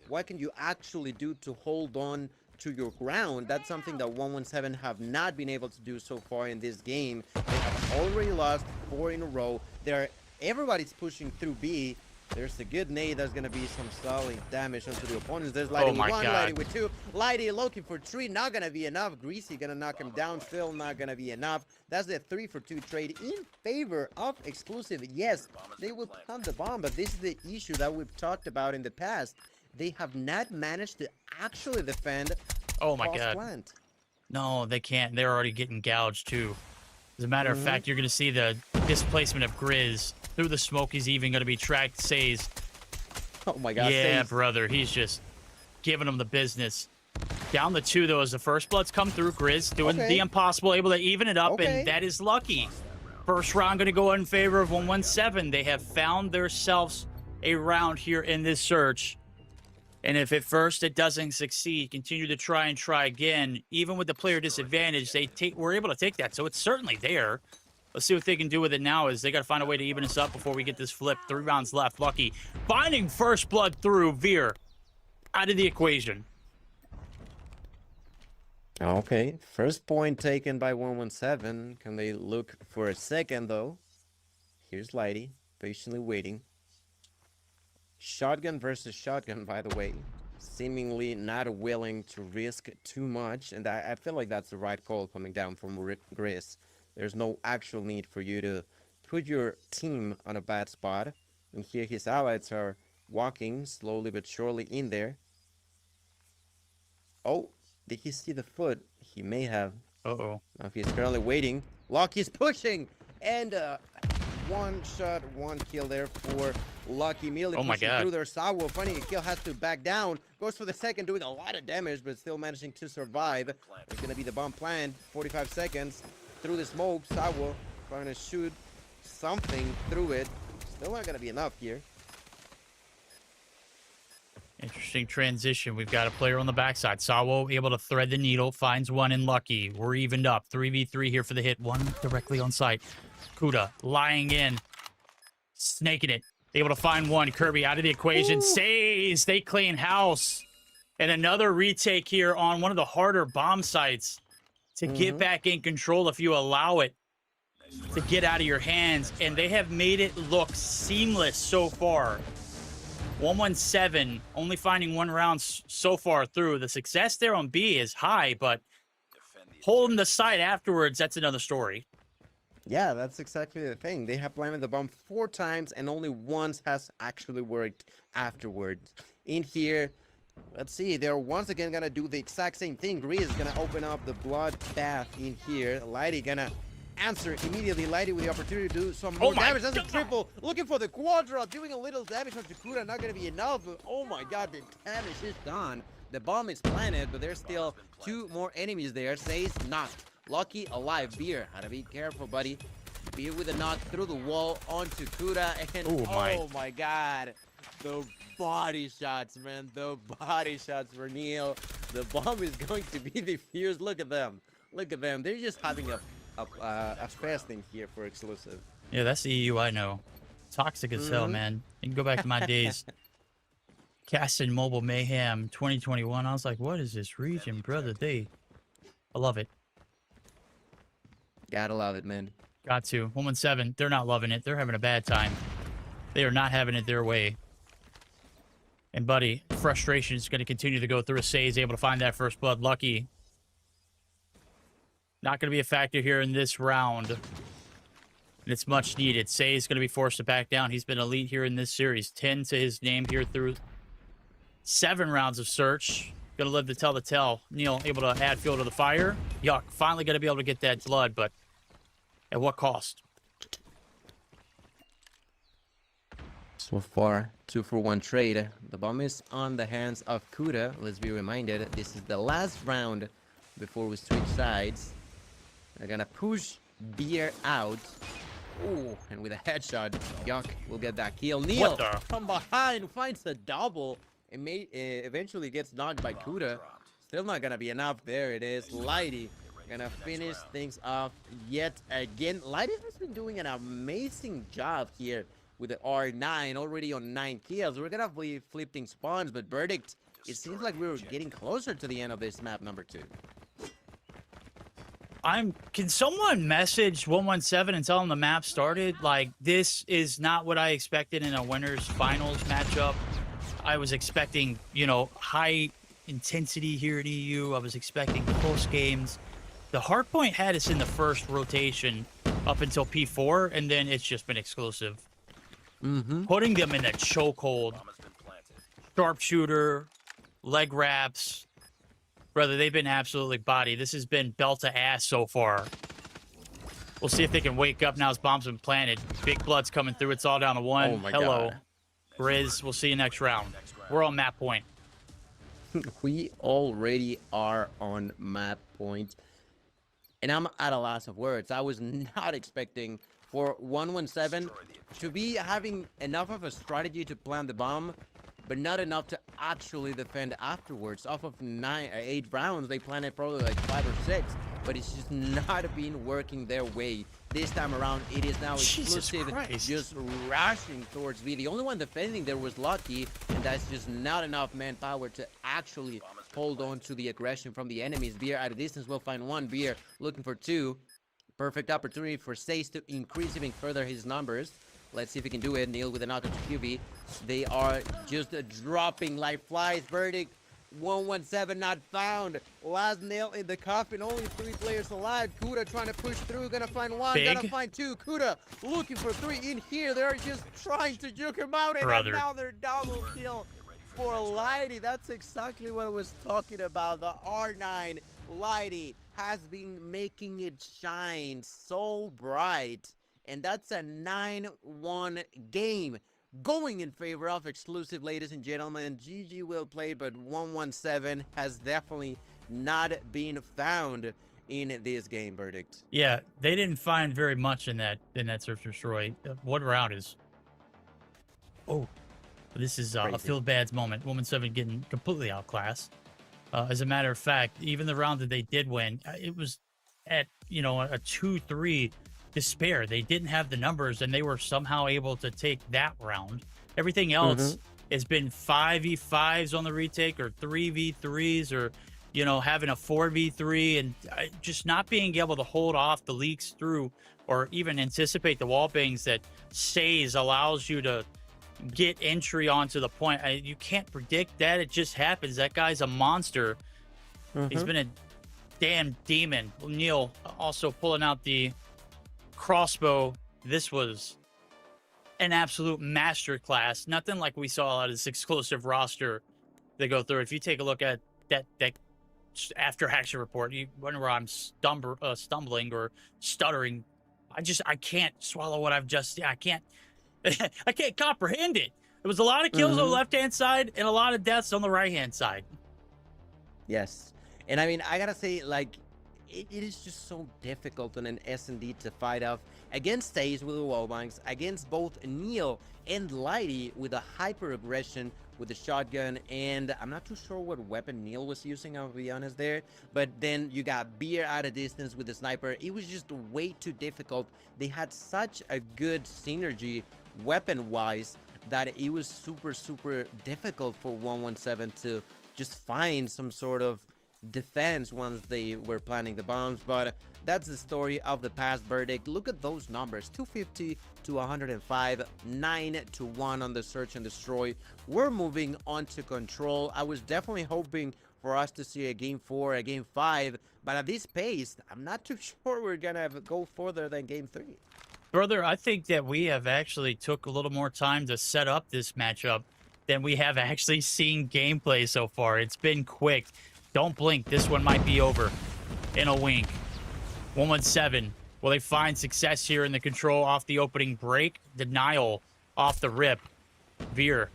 Speaker 2: what can you actually do to hold on to your ground? That's something that 117 have not been able to do so far in this game. They have already lost 4 in a row. Everybody's pushing through B. There's a good nade that's going to be some solid damage onto the opponents. There's Lighty with 1, Lighty with 2. Lighty looking for 3, not going to be enough. Greasy going to knock him down, still not going to be enough. That's the 3-for-2 trade in favor of Exclusive. Yes, they will plant the bomb, but this is the issue that we've talked about in the past. They have not managed to actually defend.
Speaker 1: Oh my god.
Speaker 2: Plant.
Speaker 1: No, they can't. They're already getting gouged too. As a matter of fact, you're going to see the displacement of Grizz through the smoke. He's even going to be tracked. Says,
Speaker 2: Oh my god.
Speaker 1: yeah,
Speaker 2: Says.
Speaker 1: brother. He's just giving them the business. Down the 2, though, as the first bloods come through. Grizz doing the impossible, able to even it up, and that is lucky. First round going to go in favor of 117. They have found themselves a round here in this search. And if at first it doesn't succeed, continue to try and try again. Even with the player disadvantage, we're able to take that. So it's certainly there. Let's see what they can do with it now. Is they got to find a way to even us up before we get this flip. 3 rounds left. Lucky finding first blood through. Veer out of the equation.
Speaker 2: Okay, first point taken by 117. Can they look for a second, though? Here's Lighty, patiently waiting. Shotgun versus shotgun, by the way. Seemingly not willing to risk too much, and I feel like that's the right call coming down from Grizz. There's no actual need for you to put your team on a bad spot. And here his allies are walking slowly but surely in there. Oh, did he see the foot? He may have.
Speaker 1: Uh-oh.
Speaker 2: Now he's currently waiting. Lucky's pushing! And 1 shot, 1 kill there for Lucky. Immediately pushing through there. Sawo finding a kill, has to back down. Goes for the second, doing a lot of damage, but still managing to survive. It's going to be the bomb planned. 45 seconds. Through the smoke, Sawo trying to shoot something through it. Still not going to be enough here.
Speaker 1: Interesting transition. We've got a player on the backside. Sawo able to thread the needle, finds one in Lucky. We're evened up. 3v3 here for the hit. One directly on site. Kuda lying in, snaking it. Able to find one. Kirby out of the equation. Says they clean house. And another retake here on one of the harder bomb sites to get back in control if you allow it to get out of your hands. And they have made it look seamless so far. 117 only finding 1 round so far through. The success there on B is high, but holding the site afterwards, that's another story.
Speaker 2: Yeah, that's exactly the thing. They have planted the bomb 4 times and only once has actually worked afterwards. In here, let's see, they're once again gonna do the exact same thing. Grease is gonna open up the blood bath in here. Lighty gonna answer immediately. Lighty with the opportunity to do some more damage. That's a triple. Looking for the quadra, doing a little damage on Kuda. Not gonna be enough, but oh my god, the damage is done. The bomb is planted, but there's still 2 more enemies there. Says knocked. Lucky alive. Beer, had to be careful, buddy. Beer with a knock through the wall onto Kuda, and oh my god, the body shots, man. The body shots for Neil. The bomb is going to be defused. Look at them. Look at them. They're just having a fest in here for Exclusive.
Speaker 1: Yeah, that's the EU I know. Toxic as hell, man. You can go back to my days. Casting Mobile Mayhem 2021. I was like, what is this region, brother? I love it.
Speaker 2: Gotta love it, man.
Speaker 1: Got to. 117, they're not loving it. They're having a bad time. They are not having it their way. And, buddy, frustration is going to continue to go through. Say is able to find that first blood. Lucky. Not going to be a factor here in this round. And it's much needed. Say is going to be forced to back down. He's been elite here in this series. 10 to his name here through 7 rounds of search. Going to live to tell the tale. Neil able to add fuel to the fire. Yuck. Finally going to be able to get that blood, but at what cost?
Speaker 2: So far, 2-for-1 trade. The bomb is on the hands of Kuda. Let's be reminded, this is the last round before we switch sides. They're gonna push Beer out. Ooh, and with a headshot, Yuck will get that kill. Neil from behind finds a double and eventually gets knocked by Kuda. Still not gonna be enough. There it is. Lighty gonna finish things off yet again. Lighty has been doing an amazing job here with the R9, already on 9 kills. We're gonna be flipping spawns, but Verdict, it seems like we were getting closer to the end of this map number 2.
Speaker 1: Can someone message 117 and tell them the map started? Like, this is not what I expected in a winners finals matchup. I was expecting, you know, high intensity here at EU. I was expecting close games. The hardpoint had us in the first rotation up until P4, and then it's just been exclusive. Putting them in a chokehold, sharpshooter, leg wraps. Brother, they've been absolutely body. This has been belt to ass so far. We'll see if they can wake up now as bombs have been planted. Big Blood's coming through. It's all down to 1.
Speaker 2: Oh my
Speaker 1: Hello.
Speaker 2: God.
Speaker 1: Grizz, we'll see you next round. We're on map point.
Speaker 2: We already are on map point. And I'm at a loss of words. I was not expecting for 117 to be having enough of a strategy to plant the bomb, but not enough to actually defend afterwards. Off of 8 rounds, they planted probably like 5 or 6, but it's just not been working their way. This time around, it is now exclusive, just rushing towards B. The only one defending there was Lucky, and that's just not enough manpower to actually hold on to the aggression from the enemies. Beer at a distance will find 1. Beer looking for 2. Perfect opportunity for Sace to increase even further his numbers. Let's see if he can do it. Neil with a knockout to QB. They are just dropping like flies. Verdict 117 not found. Last nail in the coffin. Only 3 players alive. Kuda trying to push through. Gonna find 1. Gonna find 2. Kuda looking for 3 in here. They're just trying to juke him out. And now they're double kill for Lighty. That's exactly what I was talking about. The R9 Lighty has been making it shine so bright. And that's a 9-1 game going in favor of exclusive, ladies and gentlemen. GG will play, but 117 has definitely not been found in this game. Verdict.
Speaker 1: Yeah, they didn't find very much in that search and destroy. What round is? Oh, this is a feel bad's moment. 117 getting completely outclassed. As a matter of fact, even the round that they did win, it was at, you know, a 2-3 despair. They didn't have the numbers, and they were somehow able to take that round. Everything else has been 5v5s on the retake, or 3v3s, or, you know, having a 4v3, and just not being able to hold off the leaks through, or even anticipate the wall bangs that Says allows you to get entry onto the point. You can't predict that. It just happens. That guy's a monster. He's been a damn demon. Neil also pulling out the crossbow. This was an absolute masterclass. Nothing like we saw out of this exclusive roster they go through. If you take a look at that after action report, you wonder where I'm stumbling or stuttering. I can't swallow what I've just. I can't comprehend it. There was a lot of kills on the left-hand side and a lot of deaths on the right-hand side.
Speaker 2: Yes. And I mean, I gotta say, like, it is just so difficult on an S&D to fight off against Stays with the wallbangs, against both Neil and Lighty with a hyper aggression with the shotgun, and I'm not too sure what weapon Neil was using, I'll be honest there. But then you got Beer at a distance with the sniper. It was just way too difficult. They had such a good synergy weapon-wise that it was super difficult for 117 to just find some sort of defense once they were planting the bombs. But that's the story of the past verdict. Look at those numbers: 250 to 105, 9 to 1 on the search and destroy. We're moving on to control. I was definitely hoping for us to see a game 4, a game 5, but at this pace, I'm not too sure we're gonna go further than game 3.
Speaker 1: Brother, I think that we have actually took a little more time to set up this matchup than we have actually seen gameplay so far. It's been quick. Don't blink. This one might be over in a wink. 117. Will they find success here in the control off the opening break? Denial off the rip. Veer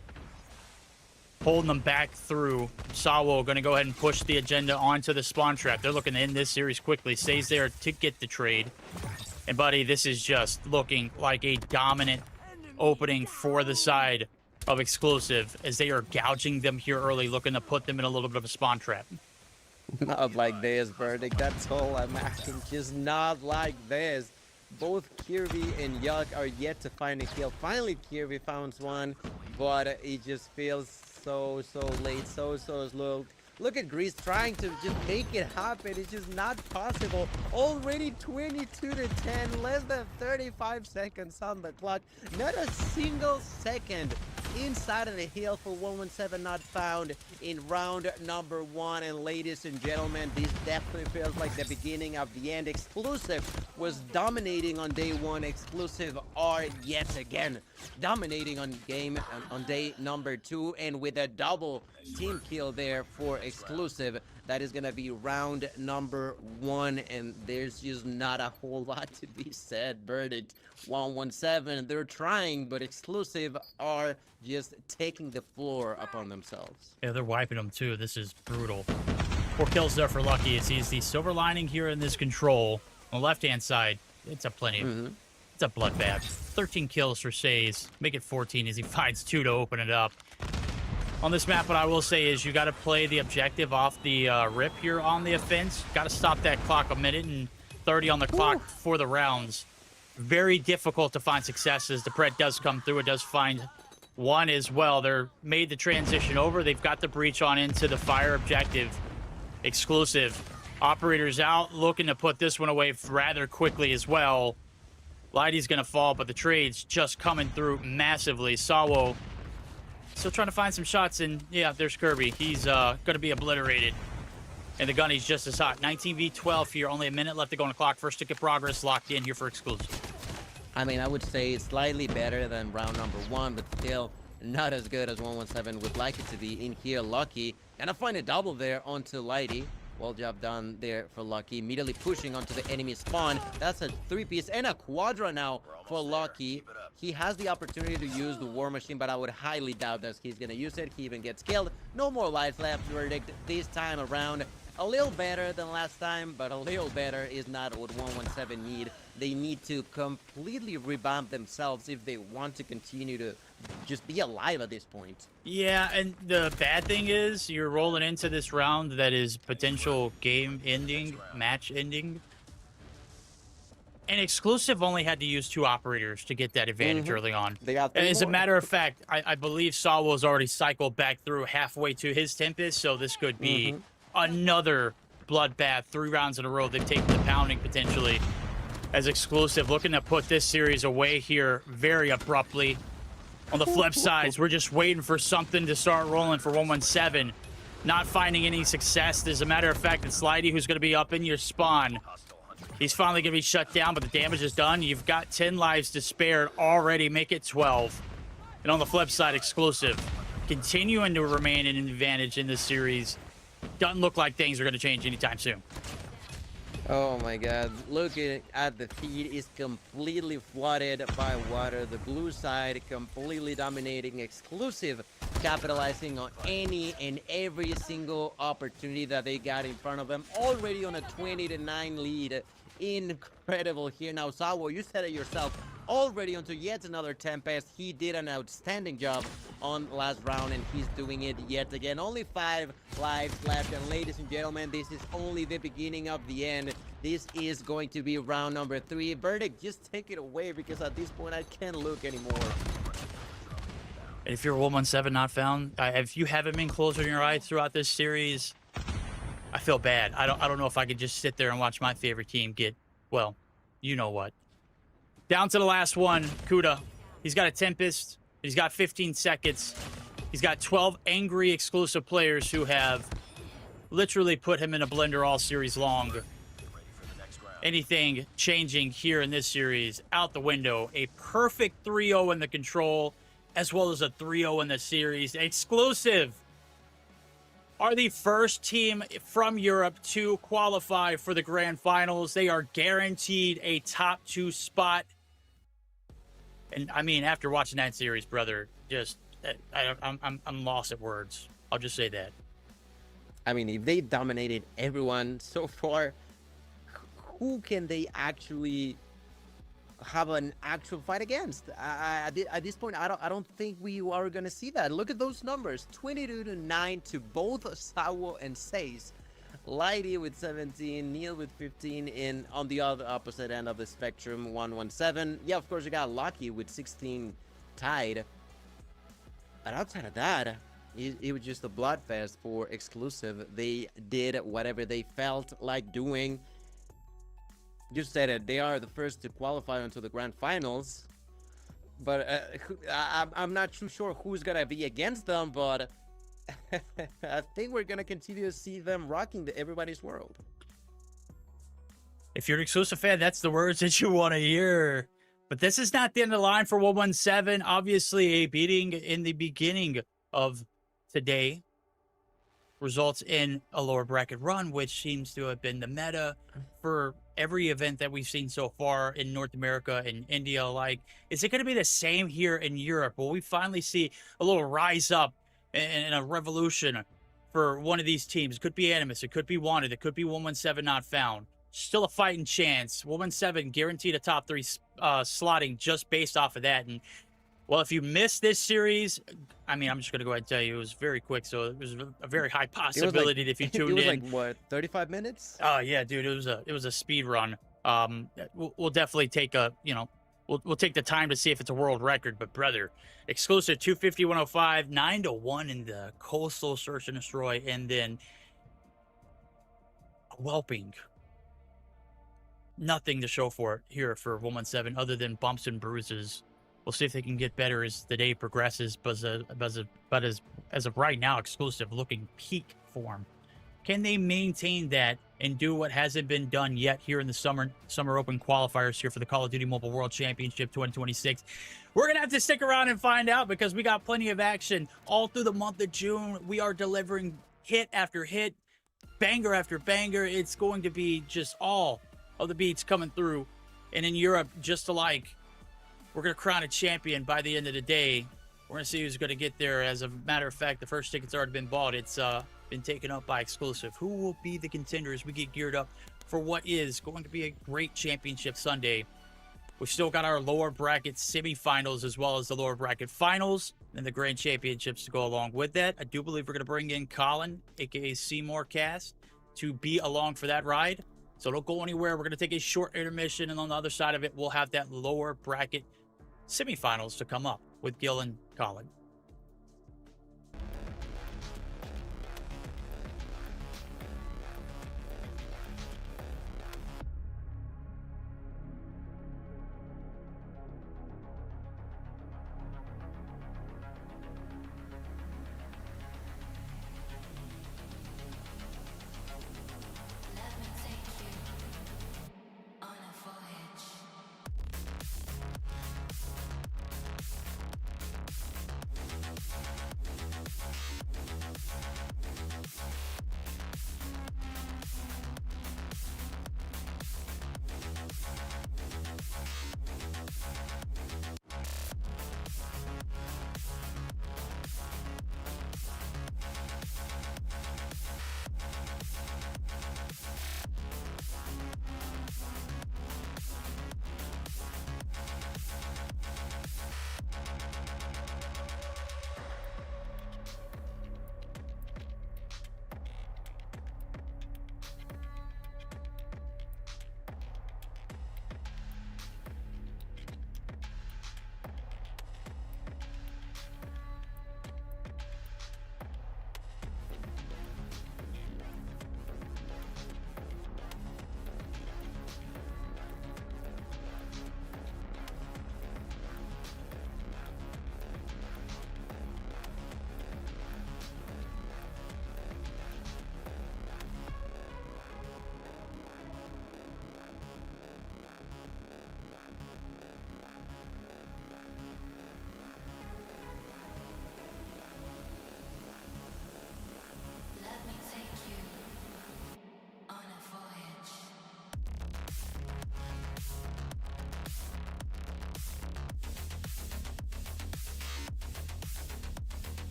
Speaker 1: holding them back through. Sawo going to go ahead and push the agenda onto the spawn trap. They're looking to end this series quickly. Stays there to get the trade. And, buddy, this is just looking like a dominant opening for the side of Exclusive as they are gouging them here early, looking to put them in a little bit of a spawn trap.
Speaker 2: Not like this, Verdict. That's all I'm asking. Just not like this. Both Kirby and Yuck are yet to find a kill. Finally, Kirby found one, but it just feels so late, so slow. Look at Grease trying to just make it happen. It's just not possible. Already 22 to 10, less than 35 seconds on the clock. Not a single second inside of the hill for 117 not found in round number 1. And ladies and gentlemen, this definitely feels like the beginning of the end. Exclusive was dominating on day 1. Exclusive are yet again dominating on day number 2, and with a double team kill there for Exclusive. That is gonna be round number 1, and there's just not a whole lot to be said. Verdict: 117. They're trying, but Exclusive are just taking the floor upon themselves.
Speaker 1: Yeah, they're wiping them too. This is brutal. 4 kills there for Lucky. It sees the silver lining here in this control. On the left-hand side, it's a plenty. It's a bloodbath. 13 kills for Says. Make it 14 as he finds 2 to open it up. On this map, what I will say is you got to play the objective off the rip here on the offense. Got to stop that clock. 1:30 on the clock for the rounds. Very difficult to find successes. The Pret does come through. It does find one as well. They're made the transition over. They've got the breach on into the fire objective. Exclusive. Operators out, looking to put this one away rather quickly as well. Lighty's going to fall, but the trade's just coming through massively. Sawo still trying to find some shots, and yeah, there's Kirby. He's going to be obliterated. And the gunny's just as hot. 19v12 here, only a minute left to go on the clock. First ticket progress locked in here for Exclusive.
Speaker 2: I mean, I would say it's slightly better than round number 1, but still not as good as 117 would like it to be. In here, Lucky gonna find a double there onto Lighty. Well job done there for Lucky. Immediately pushing onto the enemy spawn. That's a 3-piece and a quadra now for Lucky. He has the opportunity to use the War Machine, but I would highly doubt that he's gonna use it. He even gets killed. No more lives left. Verdict this time around. A little better than last time, but a little better is not what 117 need. They need to completely revamp themselves if they want to continue to just be alive at this point.
Speaker 1: Yeah, and the bad thing is you're rolling into this round that is potential game ending, match ending. And Exclusive only had to use 2 operators to get that advantage early on.
Speaker 2: They got
Speaker 1: and
Speaker 2: 3
Speaker 1: as a
Speaker 2: more.
Speaker 1: matter of fact, I believe Sawo's already cycled back through halfway to his Tempest, so this could be another bloodbath. 3 rounds in a row. They've taken the pounding potentially. As Exclusive looking to put this series away here very abruptly. On the flip sides, we're just waiting for something to start rolling for 117. Not finding any success. As a matter of fact, it's Lighty who's going to be up in your spawn. He's finally going to be shut down, but the damage is done. You've got 10 lives to spare already. Make it 12. And on the flip side, Exclusive continuing to remain an advantage in this series. Doesn't look like things are going to change anytime soon.
Speaker 2: Oh my god, looking at the feed is completely flooded by water. The blue side completely dominating. Exclusive capitalizing on any and every single opportunity that they got in front of them. Already on a 20 to 9 lead incredible here. Now, Sawo, you said it yourself, already onto yet another Tempest. He did an outstanding job on last round, and he's doing it yet again. Only 5 lives left, and ladies and gentlemen, this is only the beginning of the end. This is going to be round number 3. Verdict, just take it away, because at this point I can't look anymore.
Speaker 1: And if you're 117 not found, if you haven't been closing your eyes throughout this series, I feel bad. I don't know if I could just sit there and watch my favorite team get, well, you know what. Down to the last one, Kuda. He's got a Tempest. He's got 15 seconds. He's got 12 angry exclusive players who have literally put him in a blender all series long. Anything changing here in this series, out the window. A perfect 3-0 in the control, as well as a 3-0 in the series. Exclusive are the first team from Europe to qualify for the grand finals. They are guaranteed a top 2 spot. And I mean, after watching that series, brother, just I'm lost at words. I'll just say that.
Speaker 2: I mean, if they dominated everyone so far, who can they actually have an actual fight against? At this point, I don't think we are gonna see that. Look at those numbers: 22-9 to both Sawo and Seis. Lighty with 17, Neil with 15, and on the other opposite end of the spectrum, 117. Yeah, of course, you got Lucky with 16 tied. But outside of that, it was just a bloodfest for exclusive. They did whatever they felt like doing. You said it, they are the first to qualify into the grand finals. But I'm not too sure who's gonna be against them, but I think we're gonna continue to see them rocking everybody's world.
Speaker 1: If you're an exclusive fan, that's the words that you want to hear. But this is not the end of the line for 117. Obviously, a beating in the beginning of today results in a lower bracket run, which seems to have been the meta for every event that we've seen so far in North America and India alike. Is it going to be the same here in Europe? Will we finally see a little rise up and a revolution for one of these teams? It could be Animus, it could be Wanted, it could be 117 not found. Still a fighting chance. 117 guaranteed a top 3 slotting just based off of that. And well, if you missed this series, I mean, I'm just going to go ahead and tell you, it was very quick. So it was a very high possibility that if you tuned in.
Speaker 2: It was like, what, 35 minutes?
Speaker 1: Oh, yeah, dude. It was a speed run. We'll definitely take a, we'll take the time to see if it's a world record. But, brother, exclusive 250-105, 9-1 in the Coastal Search and Destroy. And then a whelping. Nothing to show for it here for 117 other than bumps and bruises. We'll see if they can get better as the day progresses, but as of right now, exclusive looking peak form. Can they maintain that and do what hasn't been done yet here in the Summer Open qualifiers here for the Call of Duty Mobile World Championship 2026? We're going to have to stick around and find out, because we got plenty of action all through the month of June. We are delivering hit after hit, banger after banger. It's going to be just all of the beats coming through. And in Europe, just alike, we're going to crown a champion by the end of the day. We're going to see who's going to get there. As a matter of fact, the first ticket's already been bought. It's been taken up by exclusive. Who will be the contender as we get geared up for what is going to be a great championship Sunday? We've still got our lower bracket semifinals as well as the lower bracket finals and the grand championships to go along with that. I do believe we're going to bring in Colin, aka Cmoore Cast, to be along for that ride. So don't go anywhere. We're going to take a short intermission, and on the other side of it, we'll have that lower bracket semifinals to come up with Gil and Colin.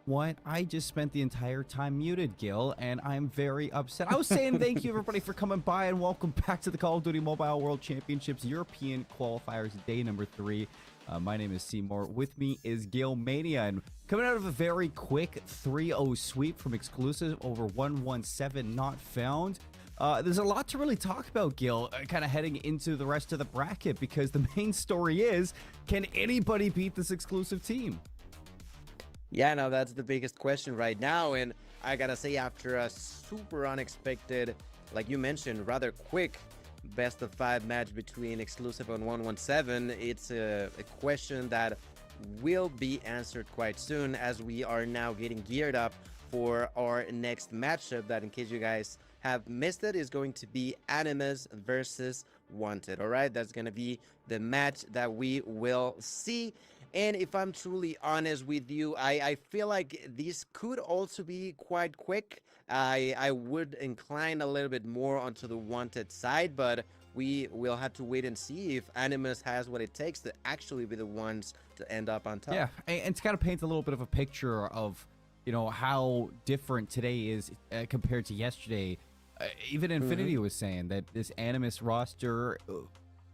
Speaker 3: what? I just spent the entire time muted, Gil, and I'm very upset. I was saying thank you, everybody, for coming by, and welcome back to the Call of Duty Mobile World Championships European Qualifiers, day number 3. My name is Cmoore. With me is Gil Mania, and coming out of a very quick 3-0 sweep from exclusive over 117 not found. There's a lot to really talk about, Gil, kind of heading into the rest of the bracket, because the main story is, can anybody beat this exclusive team?
Speaker 2: Yeah, no, that's the biggest question right now. And I gotta say, after a super unexpected, like you mentioned, rather quick best of 5 match between exclusive and 117, it's a question that will be answered quite soon, as we are now getting geared up for our next matchup that, in case you guys have missed it, is going to be Animus versus Wanted. All right, that's gonna be the match that we will see. And if I'm truly honest with you, I feel like this could also be quite quick. I would incline a little bit more onto the Wanted side, but we will have to wait and see if Animus has what it takes to actually be the ones to end up on top.
Speaker 3: Yeah, and to kind of paint a little bit of a picture of, you know, how different today is compared to yesterday. Even Nfinity was saying that this Animus roster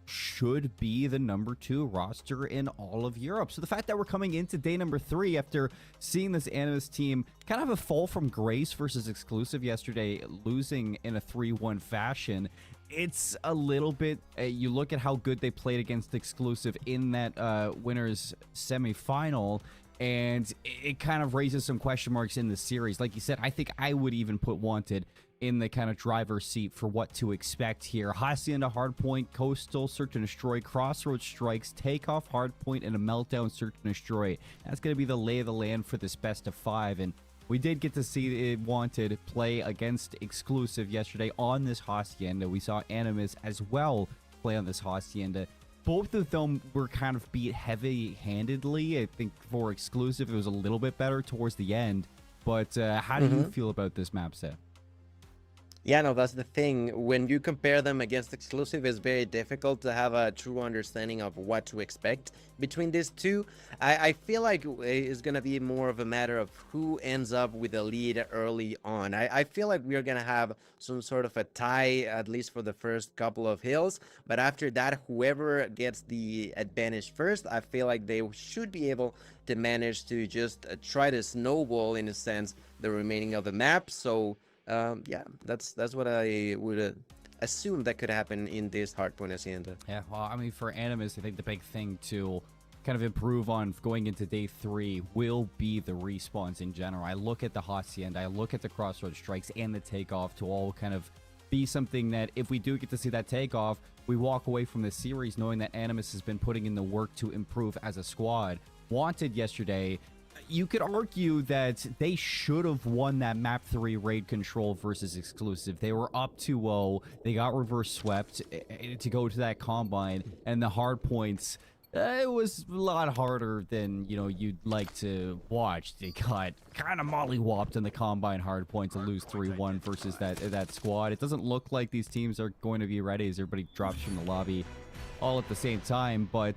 Speaker 3: should be the number 2 roster in all of Europe. So the fact that we're coming into day number 3 after seeing this Animus team kind of a fall from grace versus exclusive yesterday, losing in a 3-1 fashion, it's a little bit, you look at how good they played against exclusive in that winners semifinal, and it kind of raises some question marks in the series. Like you said, I think I would even put Wanted in the kind of driver's seat for what to expect here. Hacienda, Hardpoint, Coastal, Search and Destroy, Crossroads Strikes, Takeoff, Hardpoint, and a Meltdown, Search and Destroy. That's going to be the lay of the land for this best of 5. And we did get to see Wanted play against exclusive yesterday on this Hacienda. We saw Animus as well play on this Hacienda. Both of them were kind of beat heavy-handedly. I think for exclusive, it was a little bit better towards the end. But how do you feel about this map set?
Speaker 2: Yeah, no, that's the thing. When you compare them against exclusive, it's very difficult to have a true understanding of what to expect between these two. I feel like it's going to be more of a matter of who ends up with the lead early on. I feel like we're going to have some sort of a tie, at least for the first couple of hills. But after that, whoever gets the advantage first, I feel like they should be able to manage to just try to snowball, in a sense, the remaining of the map. So yeah, that's what I would assume that could happen in this Hardpoint Hacienda.
Speaker 3: Yeah, well, I mean, for Animus, I think the big thing to kind of improve on going into day 3 will be the respawns in general. I look at the Hacienda, I look at the Crossroads Strikes and the Takeoff to all kind of be something that if we do get to see that Takeoff, we walk away from this series knowing that Animus has been putting in the work to improve as a squad. Wanted yesterday, you could argue that they should have won that map 3 raid control versus exclusive. They were up 2-0. They got reverse swept to go to that combine, and the hard points, it was a lot harder than, you know, you'd like to watch. They got kind of mollywopped in the combine hard point to lose 3-1 versus that squad. It doesn't look like these teams are going to be ready as everybody drops from the lobby all at the same time, but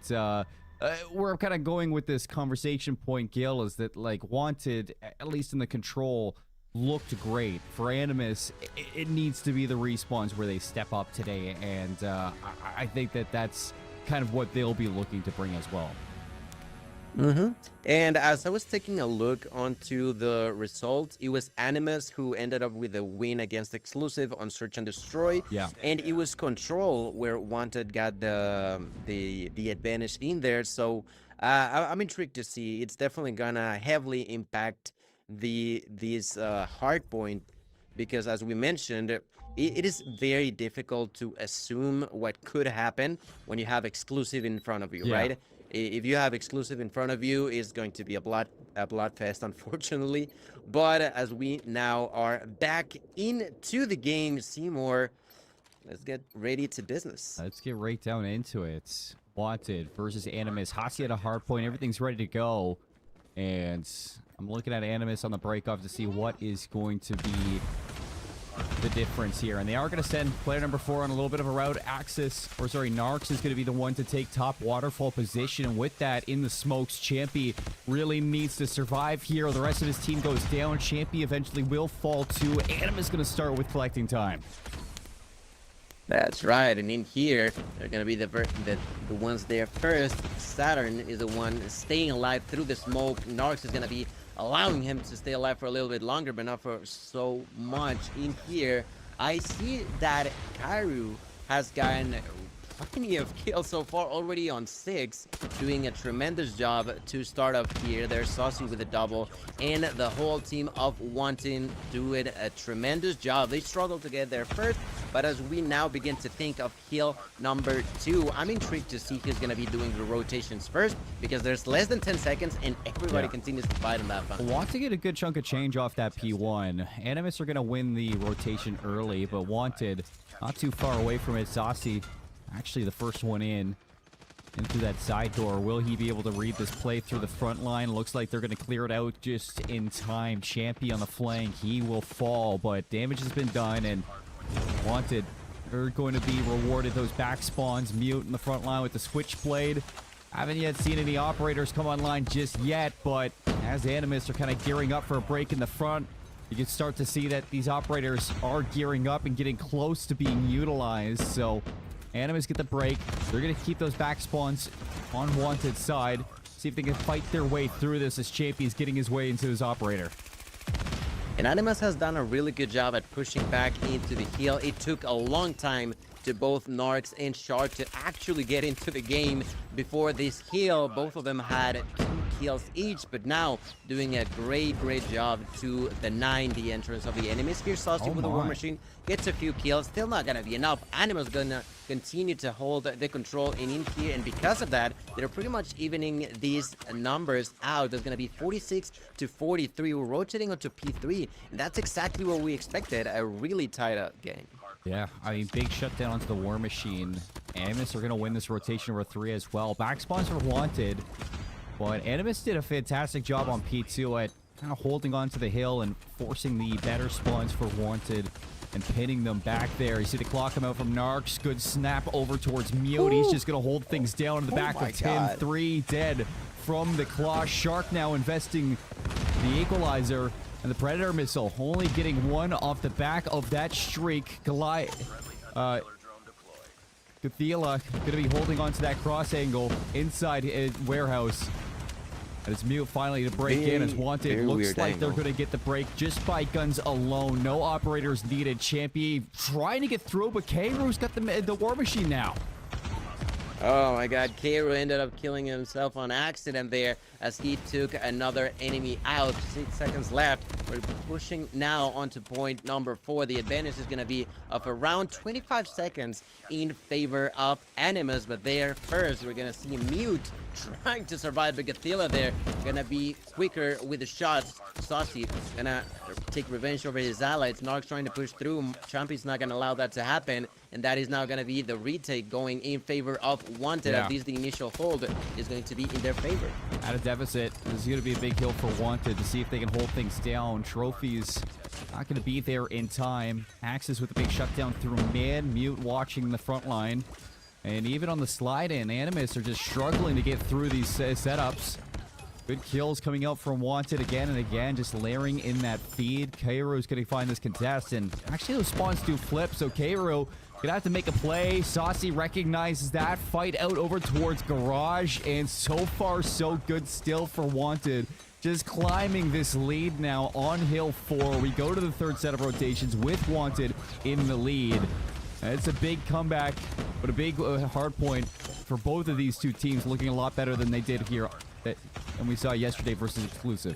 Speaker 3: where I'm kind of going with this conversation point, Gil, is that, like, Wanted, at least in the control, looked great. For Animus, it needs to be the respawns where they step up today, and I think that that's kind of what they'll be looking to bring as well.
Speaker 2: And as I was taking a look onto the results, it was Animus who ended up with a win against exclusive on Search and Destroy.
Speaker 3: Yeah.
Speaker 2: And it was Control where Wanted got the advantage in there. So I'm intrigued to see. It's definitely gonna heavily impact this hard point, because as we mentioned, it is very difficult to assume what could happen when you have exclusive in front of you, right? If you have exclusive in front of you, it's going to be a bloodfest, unfortunately. But as we now are back into the game, Cmoore, let's get ready to business.
Speaker 3: Let's get right down into it. Wanted versus Animus. Hacienda hardpoint. Everything's ready to go. And I'm looking at Animus on the breakoff to see what is going to be the difference here. And they are going to send player number 4 on a little bit of a route. Narcs is going to be the one to take top waterfall position. And with that, in the smokes, Champy really needs to survive here. The rest of his team goes down. Champy eventually will fall too. Animus is going to start with collecting time.
Speaker 2: That's right, and in here, they're going to be the ones there first. Saturn is the one staying alive through the smoke. Narcs is going to be allowing him to stay alive for a little bit longer, but not for so much. In here, I see that Kairu has gotten plenty of kills so far, already on 6, doing a tremendous job to start off here. There's Saucy with a double, and the whole team of Wanton doing a tremendous job. They struggled to get there first, but as we now begin to think of kill number 2, I'm intrigued to see who's going to be doing the rotations first, because there's less than 10 seconds, and everybody continues to fight on that front.
Speaker 3: Want to get a good chunk of change off that P1. Animus are going to win the rotation early, but Wanted not too far away from it. Saucy actually the first one in through that side door. Will he be able to read this play through the front line? Looks like they're going to clear it out just in time. Champy on the flank. He will fall, but damage has been done, and Wanted are going to be rewarded. Those back spawns. Mute in the front line with the switchblade. Haven't yet seen any operators come online just yet, but as Animus are kind of gearing up for a break in the front, you can start to see that these operators are gearing up and getting close to being utilized. So Animus get the break. They're going to keep those back spawns on Wanted side. See if they can fight their way through this as Champy is getting his way into his operator.
Speaker 2: And Animus has done a really good job at pushing back into the heal. It took a long time to both Narcs and Shark to actually get into the game before this heal. Both of them had 2 kills each, but now doing a great job to deny the entrance of the enemies. Here Saucy with the War Machine gets a few kills. Still not gonna be enough. Animus gonna continue to hold the control in here, and because of that, they're pretty much evening these numbers out. There's gonna be 46 to 43. We're rotating onto P3, and that's exactly what we expected. A really tight up game.
Speaker 3: Yeah, I mean, big shutdown onto the War Machine. Animus are going to win this rotation over 3 as well. Back spawns are Wanted, but Animus did a fantastic job on P2 at kind of holding on to the hill and forcing the better spawns for Wanted and pinning them back there. You see the clock come out from Narcs. Good snap over towards Mute. He's just going to hold things down in the back of 10-3. Dead from the claw. Shark now investing the equalizer. And the Predator missile only getting 1 off the back of that streak. Cathila going to be holding on to that cross angle inside warehouse. And it's Mute finally to break in as Wanted. Looks like they're going to get the break just by guns alone. No operators needed. Champy trying to get through, but Kairu's got the War Machine now.
Speaker 2: Oh my god, Kairu ended up killing himself on accident there as he took another enemy out. 6 seconds left. We're pushing now onto point number 4. The advantage is going to be of around 25 seconds in favor of Animus, but there first we're going to see Mute trying to survive, but Cathila there going to be quicker with the shots. Saucy going to take revenge over his allies. Narcs trying to push through. Champy's not going to allow that to happen, and that is now going to be the retake going in favor of Wanted. At least the initial hold is going to be in their favor.
Speaker 3: At a deficit, this is going to be a big hill for Wanted to see if they can hold things down. Trophies not going to be there in time. Axis with a big shutdown through mid. Mute watching the front line. And even on the slide in, Animus are just struggling to get through these setups. Good kills coming out from Wanted again and again, just layering in that feed. Kairu's going to find this contest, and actually those spawns do flip, so Kairu gonna have to make a play. Saucy recognizes that. Fight out over towards Garage, and so far so good still for Wanted. Just climbing this lead now on Hill 4. We go to the 3rd set of rotations with Wanted in the lead. It's a big comeback, but a big hard point for both of these 2 teams, looking a lot better than they did here and we saw yesterday versus Exclusive.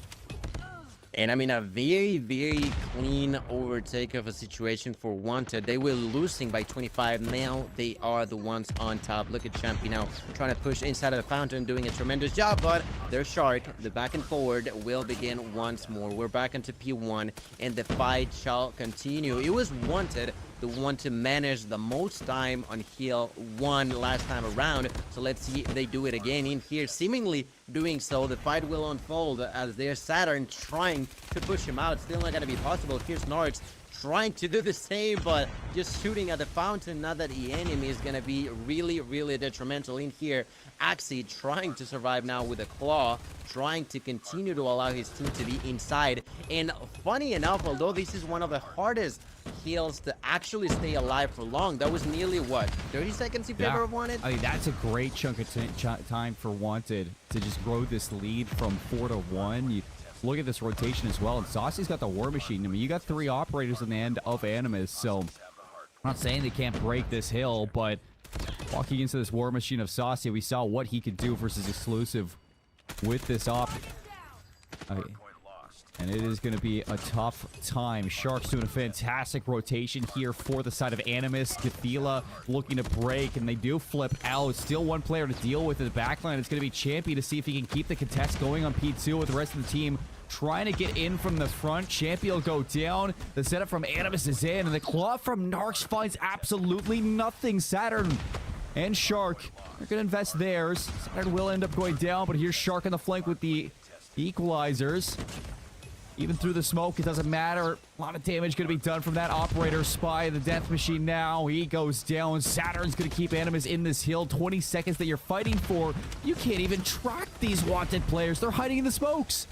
Speaker 2: And I mean, a very clean overtake of a situation for Wanted. They were losing by 25. Now they are the ones on top. Look at Champy now trying to push inside of the fountain, doing a tremendous job, but their Shark, the back and forward, will begin once more. We're back into P1, and the fight shall continue. It was Wanted the one to manage the most time on heal 1 last time around. So let's see if they do it again in here. Seemingly doing so, the fight will unfold as there's Saturn trying to push him out. Still not going to be possible. Here's Narks trying to do the same, but just shooting at the fountain. Not that the enemy is going to be really detrimental in here. Axie trying to survive now with a claw, trying to continue to allow his team to be inside. And funny enough, although this is one of the hardest heals to actually stay alive for long, that was nearly, what, 30 seconds in favor of Wanted?
Speaker 3: I mean, that's a great chunk of time for Wanted to just grow this lead from 4 to 1. You look at this rotation as well, and Saucy's got the War Machine. I mean, you got 3 operators in the end of Animus, so I'm not saying they can't break this hill, but walking into this War Machine of Saucy, we saw what he could do versus Exclusive with this op. Okay. And it is going to be a tough time. Sharks doing a fantastic rotation here for the side of Animus. Gathila looking to break, and they do flip out. Still one player to deal with in the backline. It's going to be Champy to see if he can keep the contest going on P2 with the rest of the team trying to get in from the front. Champy will go down. The setup from Animus is in, and the claw from Narcs finds absolutely nothing. Saturn and Shark are going to invest theirs. Saturn will end up going down, but here's Shark on the flank with the equalizers. Even through the smoke, it doesn't matter. A lot of damage going to be done from that operator. Spy the death machine now. He goes down. Saturn's going to keep Animus in this hill. 20 seconds that you're fighting for. You can't even track these Wanted players. They're hiding in the smokes.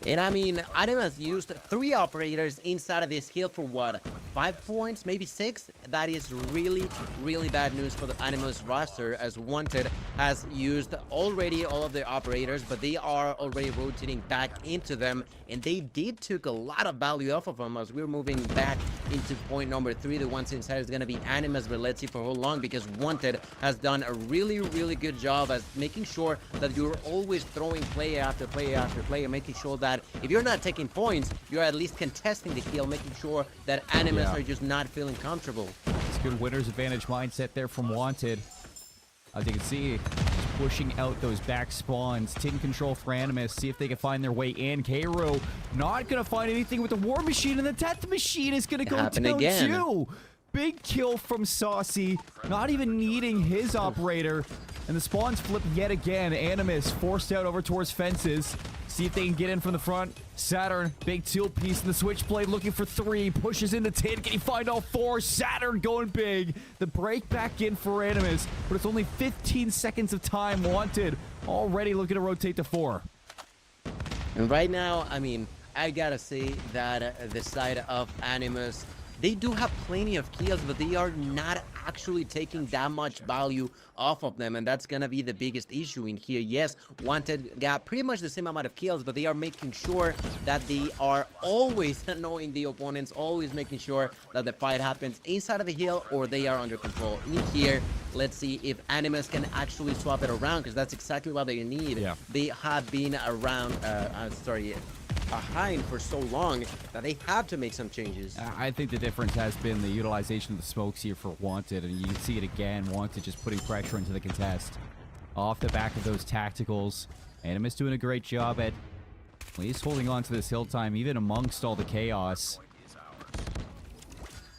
Speaker 2: And I mean, Animus used 3 operators inside of this hill for what, 5 points, maybe 6? That is really bad news for the Animus roster, as Wanted has used already all of their operators, but they are already rotating back into them, and they did took a lot of value off of them. As we're moving back into point number 3, the ones inside is going to be Animus, but let's see for how long, because Wanted has done a really good job as making sure that you're always throwing player after player after player, making sure that if you're not taking points, you're at least contesting the kill, making sure that Animus are just not feeling comfortable.
Speaker 3: It's good winner's advantage mindset there from Wanted. As you can see, just pushing out those back spawns. Taking control for Animus. See if they can find their way in. Cairo not going to find anything with the War Machine, and the Death Machine is going to go down
Speaker 2: again.
Speaker 3: too. Big kill from Saucy, not even needing his operator. And the spawns flip yet again. Animus forced out over towards fences. See if they can get in from the front. Saturn, big tilt piece in the switchblade, looking for 3. Pushes into 10. Can he find all 4? Saturn going big. The break back in for Animus, but it's only 15 seconds of time. Wanted already looking to rotate to 4.
Speaker 2: And right now, I mean, I gotta say that the side of Animus, they do have plenty of kills, but they are not actually taking that much value off of them, and that's gonna be the biggest issue in here. Yes, Wanted got pretty much the same amount of kills, but they are making sure that they are always knowing the opponents, always making sure that the fight happens inside of the hill or they are under control. In here, let's see if Animus can actually swap it around, because that's exactly what they need.
Speaker 3: Yeah.
Speaker 2: They have been around, behind for so long that they have to make some changes.
Speaker 3: I think the difference has been the utilization of the smokes here for Wanted, and you can see it again. Wanted just putting pressure into the contest off the back of those tacticals. Animus doing a great job at least holding on to this hill time, even amongst all the chaos.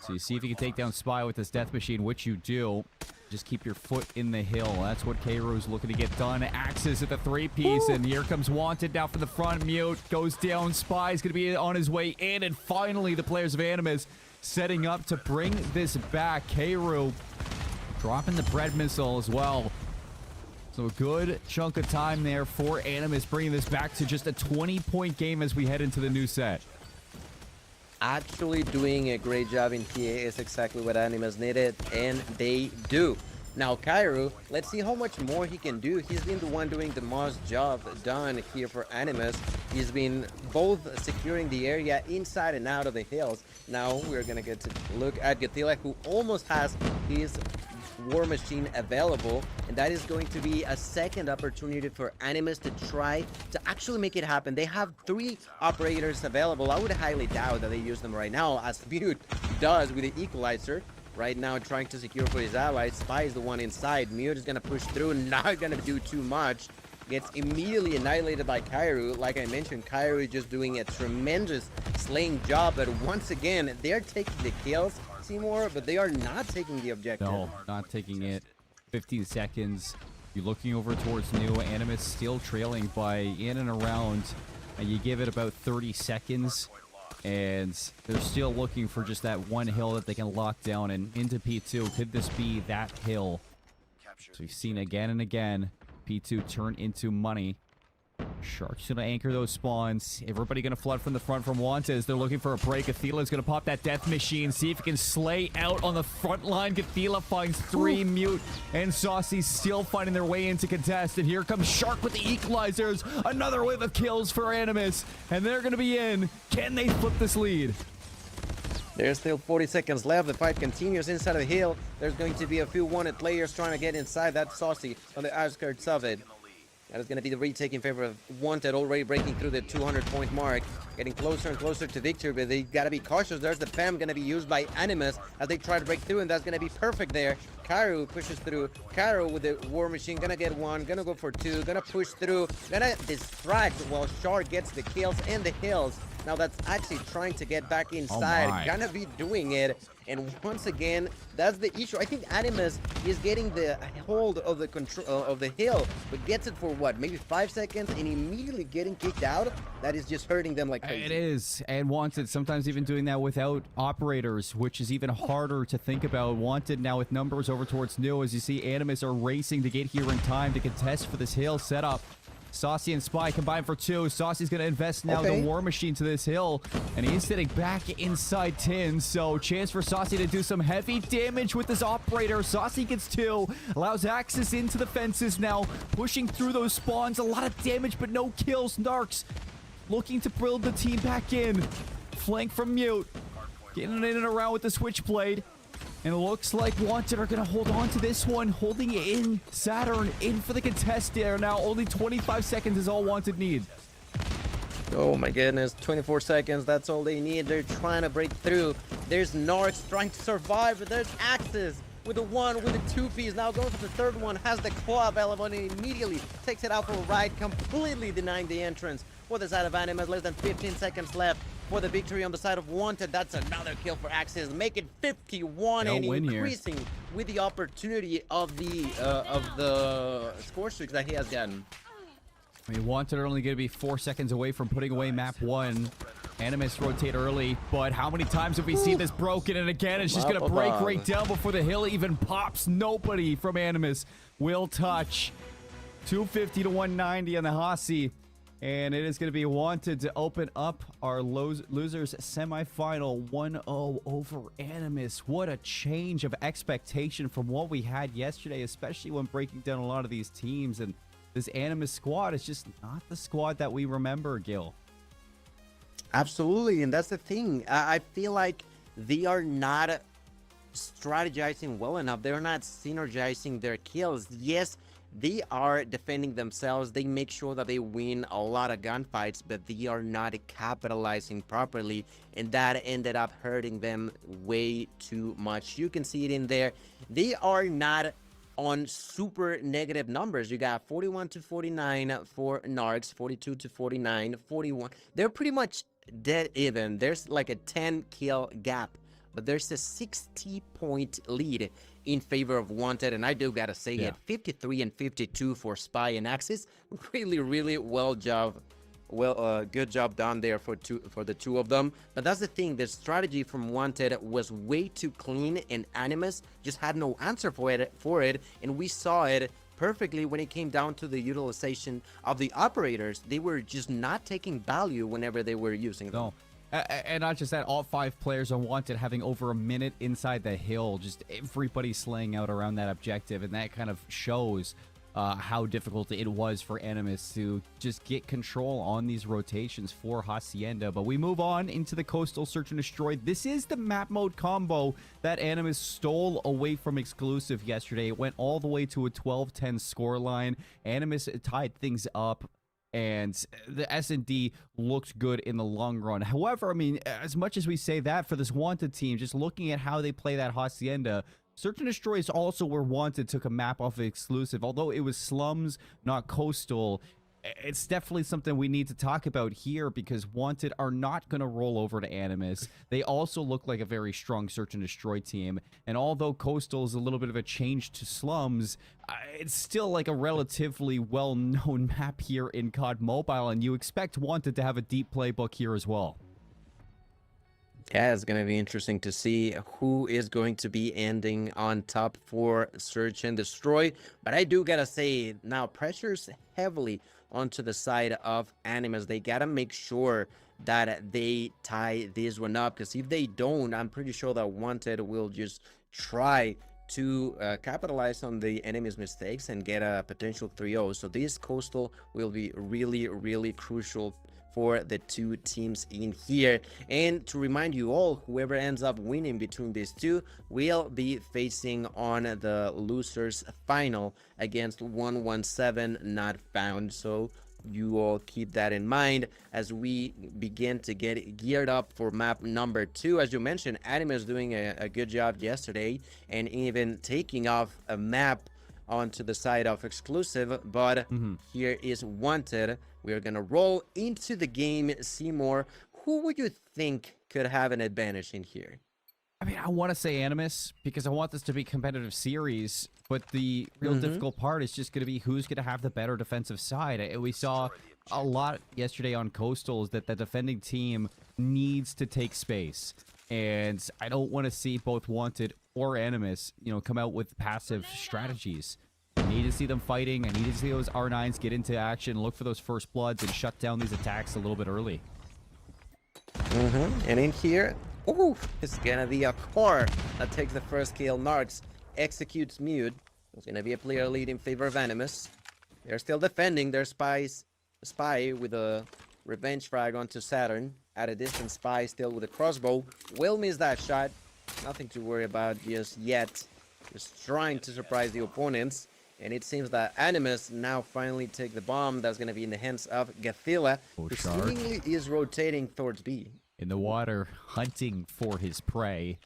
Speaker 3: So you see if you can take down Spy with this death machine, which you do. Just keep your foot in the hill. That's what Cairo's looking to get done. Axis at the 3-piece, and here comes Wanted now from the front. Mute goes down. Spy's going to be on his way in, and finally the players of Animus setting up to bring this back. Cairo dropping the bread missile as well. So a good chunk of time there for Animus, bringing this back to just a 20-point game as we head into the new set.
Speaker 2: Actually doing a great job in PA is exactly what Animus needed, and they do. Now Cairo, let's see how much more he can do. He's been the one doing the most job done here for Animus. He's been both securing the area inside and out of the hills. Now we're gonna get to look at Gathila, who almost has his War Machine available, and that is going to be a second opportunity for Animus to try to actually make it happen. They have 3 operators available. I would highly doubt that they use them right now, as Mute does with the equalizer. Right now trying to secure for his allies. Spy is the one inside. Mute is gonna push through, not gonna do too much. Gets immediately annihilated by Cairo. Like I mentioned, Cairo is just doing a tremendous slaying job, but once again, they're taking the kills. Cmoore, but they are not taking the objective.
Speaker 3: No, not taking it. 15 seconds. You're looking over towards New. Animus still trailing by in and around. And you give it about 30 seconds. And they're still looking for just that one hill that they can lock down and into P2. Could this be that hill? So we've seen again and again P2 turn into money. Sharks gonna anchor those spawns. Everybody gonna flood from the front from Wanted. They're looking for a break. Cathela's gonna pop that death machine. See if he can slay out on the front line. Cathela finds 3. Mute and Saucy still finding their way into contest. And here comes Shark with the equalizers. Another wave of kills for Animus. And they're gonna be in. Can they flip this lead?
Speaker 2: There's still 40 seconds left. The fight continues inside of the hill. There's going to be a few wanted players trying to get inside that Saucy on the outskirts of it. That is going to be the retake in favor of Wanted, already breaking through the 200-point mark. Getting closer and closer to victory, but they got to be cautious. There's the FAM going to be used by Animus as they try to break through, and that's going to be perfect there. Karu pushes through. Karu with the War Machine, going to get 1, going to go for 2, going to push through, going to distract while Shark gets the kills and the hills. Now that's actually trying to get back inside. Gonna be doing it. And once again, that's the issue. I think Animus is getting the hold of the control of the hill, but gets it for what, maybe 5 seconds, and immediately getting kicked out. That is just hurting them like crazy.
Speaker 3: It is, and Wanted sometimes even doing that without operators, which is even harder to think about. Wanted now with numbers over towards New, as you see Animus are racing to get here in time to contest for this hill setup. Saucy and Spy combined for 2. Saucy's going to invest now the War Machine to this hill, and he's sitting back inside Tin, so chance for Saucy to do some heavy damage with this operator. Saucy gets 2, allows access into the fences now, pushing through those spawns. A lot of damage, but no kills. Narcs looking to build the team back in. Flank from Mute, getting in and around with the Switchblade. And it looks like Wanted are going to hold on to this one, holding it in. Saturn in for the contest there. Now only 25 seconds is all Wanted need.
Speaker 2: Oh my goodness, 24 seconds, that's all they need. They're trying to break through. There's Narcs trying to survive, but there's Axis with the 1, with the 2-piece. Now goes for the 3rd one, has the claw available, and immediately takes it out for a ride, completely denying the entrance. For the side of Animus, less than 15 seconds left for the victory on the side of Wanted. That's another kill for Axis, make it 51 and increasing here with the opportunity of the score streaks that he has gotten.
Speaker 3: I mean, Wanted are only going to be 4 seconds away from putting away map 1. Animus rotate early, but how many times have we seen this broken? And again, it's just going to break right down before the hill even pops. Nobody from Animus will touch. 250 to 190 on the Hossie. And it is going to be Wanted to open up our losers semifinal 1-0 over Animus. What a change of expectation from what we had yesterday, especially when breaking down a lot of these teams. And this Animus squad is just not the squad that we remember, Gil.
Speaker 2: Absolutely, and that's the thing. I feel like they are not strategizing well enough. They're not synergizing their kills. Yes, they are defending themselves. They make sure that they win a lot of gunfights, but they are not capitalizing properly, and that ended up hurting them way too much. You can see it in there. They are not on super negative numbers. You got 41 to 49 for Narcs, 42 to 49, 41. They're pretty much dead even. There's like a 10 kill gap, but there's a 60-point lead in favor of Wanted, and I do gotta say it, 53 and 52 for Spy and Axis. Really well job. Good job done there for the 2 of them. But that's the thing, the strategy from Wanted was way too clean, and Animus just had no answer for it, and we saw it perfectly when it came down to the utilization of the operators. They were just not taking value whenever they were using them.
Speaker 3: No. And not just that, all 5 players on Wanted having over a minute inside the hill. Just everybody slaying out around that objective. And that kind of shows how difficult it was for Animus to just get control on these rotations for Hacienda. But we move on into the Coastal Search and Destroy. This is the map mode combo that Animus stole away from Exclusive yesterday. It went all the way to a 12-10 scoreline. Animus tied things up, and the S&D looked good in the long run. However, I mean, as much as we say that for this Wanted team, just looking at how they play that Hacienda, Search and Destroy is also where Wanted took a map off of Exclusive. Although it was slums, not coastal, it's definitely something we need to talk about here because Wanted are not going to roll over to Animus. They also look like a very strong search and destroy team. And although Coastal is a little bit of a change to Slums, it's still like a relatively well-known map here in COD Mobile, and you expect Wanted to have a deep playbook here as well.
Speaker 2: Yeah, it's gonna be interesting to see who is going to be ending on top for Search and Destroy. But I do gotta say, now pressure's heavily onto the side of Animus. They gotta make sure that they tie this one up, because if they don't, I'm pretty sure that Wanted will just try to capitalize on the enemy's mistakes and get a potential 3-0. So this Coastal will be really, really crucial for the two teams in here. And to remind you all, whoever ends up winning between these two will be facing on the losers final against 117 Not Found. So you all keep that in mind as we begin to get geared up for map number 2. As you mentioned, Animus doing a good job yesterday and even taking off a map onto the side of exclusive, but here is Wanted. We're gonna roll into the game. Cmoore, who would you think could have an advantage in here?
Speaker 3: I mean, I want to say Animus because I want this to be a competitive series, but the real difficult part is just going to be who's going to have the better defensive side. We saw a lot yesterday on Coastals that the defending team needs to take space, and I don't want to see both Wanted or Animus, you know, come out with passive strategies. I need to see them fighting. I need to see those R9s get into action, look for those first bloods, and shut down these attacks a little bit early.
Speaker 2: And in here, ooh, it's gonna be a core that takes the first kill. Narcs executes Mute. It's gonna be a player lead in favor of Animus. They're still defending their spy with a revenge frag onto Saturn. At a distance, Spy still with a crossbow. Will miss that shot. Nothing to worry about just yet. Just trying to surprise the opponents. And it seems that Animus now finally take the bomb that's going to be in the hands of Gathila, who seemingly is rotating towards B.
Speaker 3: In the water, hunting for his prey.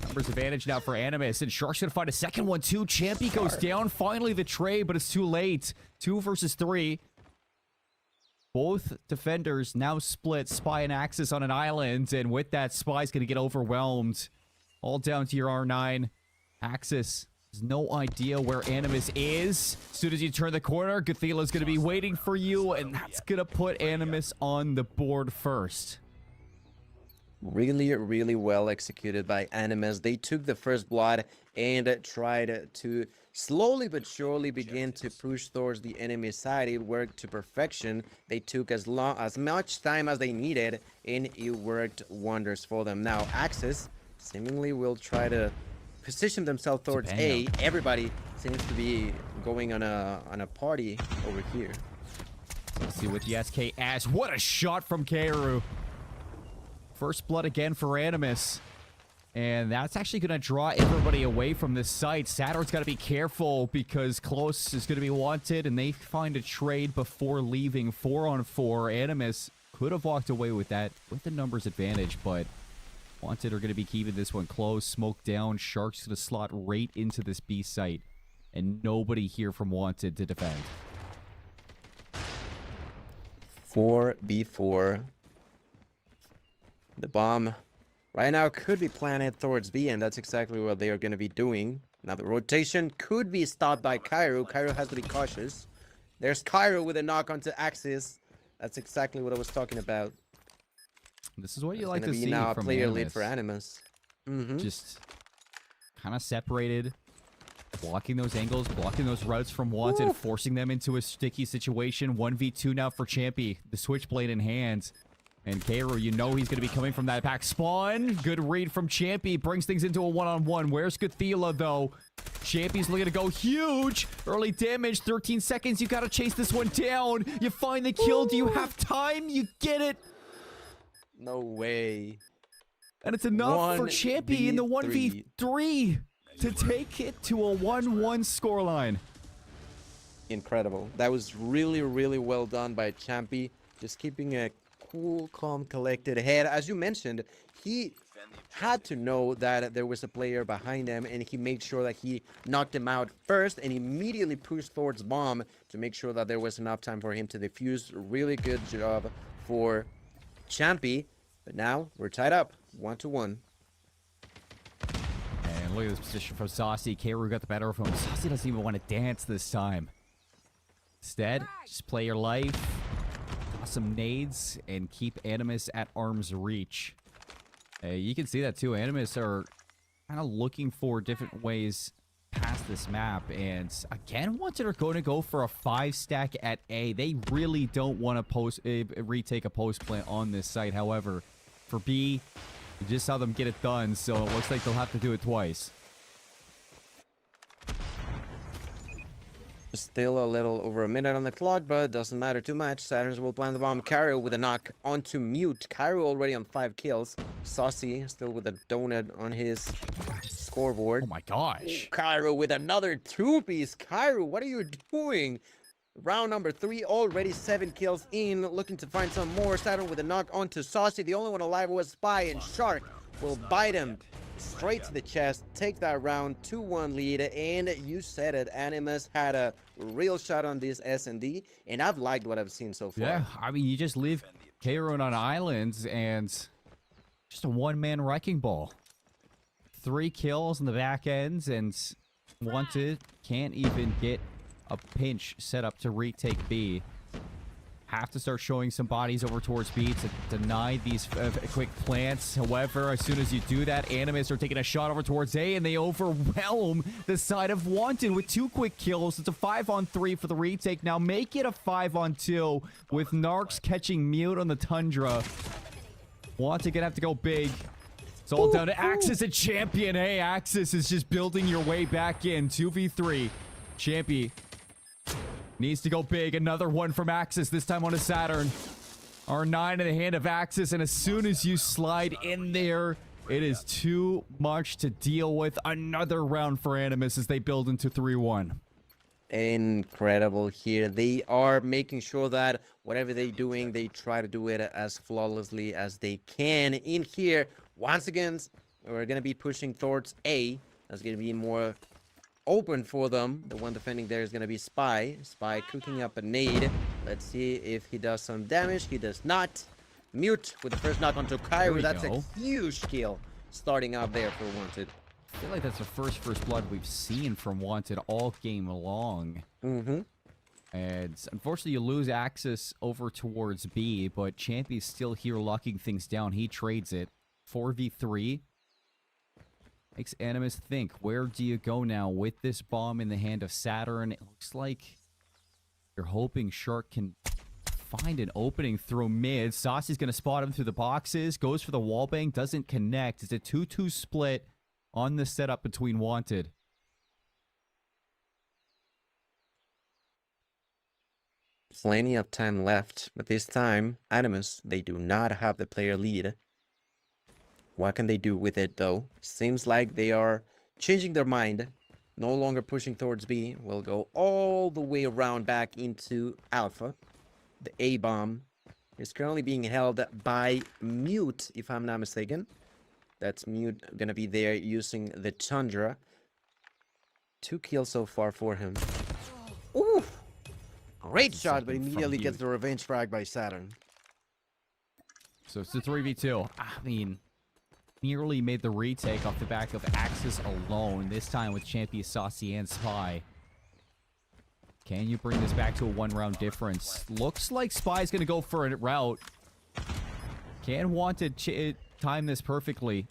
Speaker 3: Numbers advantage now for Animus, and Shark's going to find a second one too. Champy goes down, finally the trade, but it's too late. 2 versus 3. Both defenders now split, Spy and Axis on an island, and with that, Spy's going to get overwhelmed. All down to your R9. Axis has no idea where Animus is. As soon as you turn the corner, Gathila's going to be waiting for you, and that's going to put Animus on the board first.
Speaker 2: Really, really well executed by Animus. They took the first blood and tried to slowly but surely begin to push towards the enemy side. It worked to perfection. They took as much time as they needed, and it worked wonders for them. Now, Axis seemingly will try to position themselves towards A. Everybody seems to be going on a party over here.
Speaker 3: Let's see what the SK Ash. What a shot from Keiru. First blood again for Animus. And that's actually going to draw everybody away from this site. Saturn's got to be careful because Close is going to be wanted, and they find a trade before leaving 4-on-4. Animus could have walked away with that with the numbers advantage, but Wanted are going to be keeping this one close. Smoke down. Shark's going to slot right into this B site. And nobody here from Wanted to defend.
Speaker 2: 4v4. The bomb right now could be planted towards B, and that's exactly what they are going to be doing. Now the rotation could be stopped by Keiru. Keiru has to be cautious. There's Keiru with a knock onto Axis. That's exactly what I was talking about.
Speaker 3: This is what you like to see
Speaker 2: now
Speaker 3: from
Speaker 2: a player
Speaker 3: Animus.
Speaker 2: lead for Animus.
Speaker 3: Just kind of separated, blocking those angles, blocking those routes from Wanted, forcing them into a sticky situation. 1v2 now for Champy, the switchblade in hand. And Keiru, you know he's going to be coming from that back spawn. Good read from Champy, brings things into a one-on-one. Where's Gathila, though? Champy's looking to go huge. Early damage, 13 seconds. You got to chase this one down. You find the kill. Do you have time? You get it.
Speaker 2: No way.
Speaker 3: And it's enough for Champy in the 1v3 to take it to a 1-1 scoreline.
Speaker 2: Incredible. That was really, really well done by Champy. Just keeping a cool, calm, collected head. As you mentioned, he had to know that there was a player behind him, and he made sure that he knocked him out first and immediately pushed towards bomb to make sure that there was enough time for him to defuse. Really good job for Champy. But now we're tied up 1-1.
Speaker 3: And look at this position from Saucy. Keiru got the better of him. Saucy doesn't even want to dance this time. Instead, just play your life, toss some nades, and keep Animus at arm's reach. You can see that too. Animus are kind of looking for different ways past this map. And again, Wanted are going to go for a 5-stack at A. They really don't want to retake a post plant on this site. However, for B, you just saw them get it done, so it looks like they'll have to do it twice.
Speaker 2: Still a little over a minute on the clock, but it doesn't matter too much. Saturns will plant the bomb. Cairo with a knock onto mute. Cairo already on 5 kills. Saucy still with a donut on his scoreboard.
Speaker 3: Oh my gosh.
Speaker 2: Cairo with another 2-piece. Cairo, what are you doing? Round number 3, already 7 kills in. Looking to find some more. Saturn with a knock onto Saucy. The only one alive was Spy, and Shark will bite him straight to the chest, take that round, 2-1 lead, and you said it, Animus had a real shot on this S&D, and I've liked what I've seen so far.
Speaker 3: Yeah, I mean, you just leave Keiru on islands and just a one-man wrecking ball. 3 kills in the back ends, and Wanted can't even get a pinch set up to retake B. Have to start showing some bodies over towards B to deny these quick plants. However, as soon as you do that, Animus are taking a shot over towards A, and they overwhelm the side of Wanted with 2 quick kills. It's a 5-on-3 for the retake. Now make it a 5-on-2 with Narcs catching mute on the Tundra. Wanted gonna have to go big. It's all down to Axis and Champion A. Axis is just building your way back in. 2v3. Champy needs to go big. Another one from Axis, this time on a Saturn. R9 in the hand of Axis, and as soon as you slide in there, it is too much to deal with. Another round for Animus as they build into 3-1.
Speaker 2: Incredible here. They are making sure that whatever they're doing, they try to do it as flawlessly as they can. In here, once again, we're going to be pushing towards A. That's going to be more open for them. The one defending there is going to be Spy. Spy cooking up a nade. Let's see if he does some damage. He does not. Mute with the first knock onto Kairu. That's a huge kill starting out there for Wanted.
Speaker 3: I feel like that's the first blood we've seen from Wanted all game long. And unfortunately, you lose Axis over towards B, but Champy's still here locking things down. He trades it. 4v3. Makes Animus think, where do you go now with this bomb in the hand of Saturn? It looks like you're hoping Shark can find an opening through mid. Saucy's going to spot him through the boxes. Goes for the wallbang. Doesn't connect. It's a 2-2 split on the setup between Wanted.
Speaker 2: Plenty of time left, but this time, Animus, they do not have the player lead. What can they do with it, though? Seems like they are changing their mind. No longer pushing towards B. Will go all the way around back into Alpha. The A-bomb is currently being held by Mute, if I'm not mistaken. That's Mute gonna be there using the Tundra. 2 kills so far for him. Ooh! Great shot, but immediately gets the revenge frag by Saturn.
Speaker 3: So it's a 3v2. I mean, nearly made the retake off the back of Axis alone. This time with Champion, Saucy, and Spy. Can you bring this back to a 1-round difference? Looks like Spy's going to go for a route. Can Wanted time this perfectly.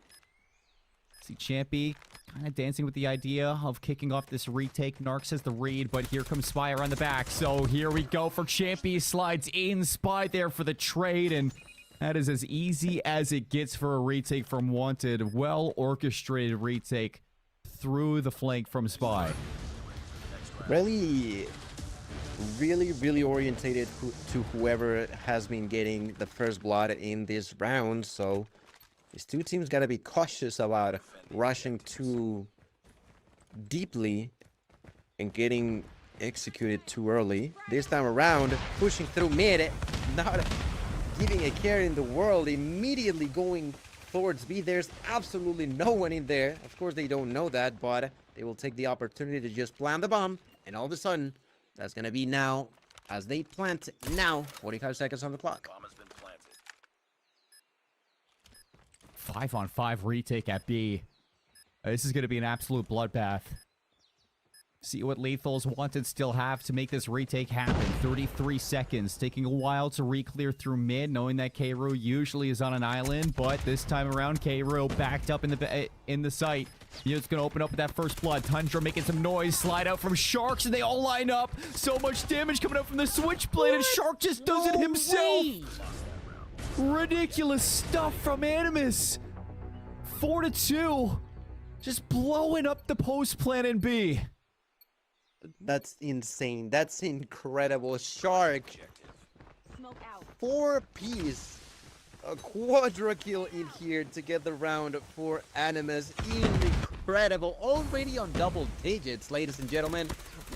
Speaker 3: See Champy kind of dancing with the idea of kicking off this retake. Narcs has the read, but here comes Spy around the back. So here we go for Champy. Slides in. Spy there for the trade, and that is as easy as it gets for a retake from Wanted. Well-orchestrated retake through the flank from Spy.
Speaker 2: Really orientated to whoever has been getting the first blood in this round. So these two teams got to be cautious about rushing too deeply and getting executed too early. This time around, pushing through mid, not giving a care in the world, immediately going towards B. There's absolutely no one in there. Of course, they don't know that, but they will take the opportunity to just plant the bomb. And all of a sudden, that's going to be now as they plant now. 45 seconds on the clock.
Speaker 3: 5-on-5 retake at B. This is going to be an absolute bloodbath. See what Lethal's Wanted still have to make this retake happen. 33 seconds, taking a while to re-clear through mid, knowing that K-Row usually is on an island, but this time around, K-Row backed up in the site. It's going to open up with that first blood. Tundra making some noise, slide out from Sharks, and they all line up. So much damage coming out from the Switchblade, and Shark just does it himself. Ridiculous stuff from Animus. 4-2. Just blowing up the post plan in B.
Speaker 2: That's insane. That's incredible. Shark. 4-piece. A quadra kill in here to get the round for Animus. Incredible. Already on double digits, ladies and gentlemen.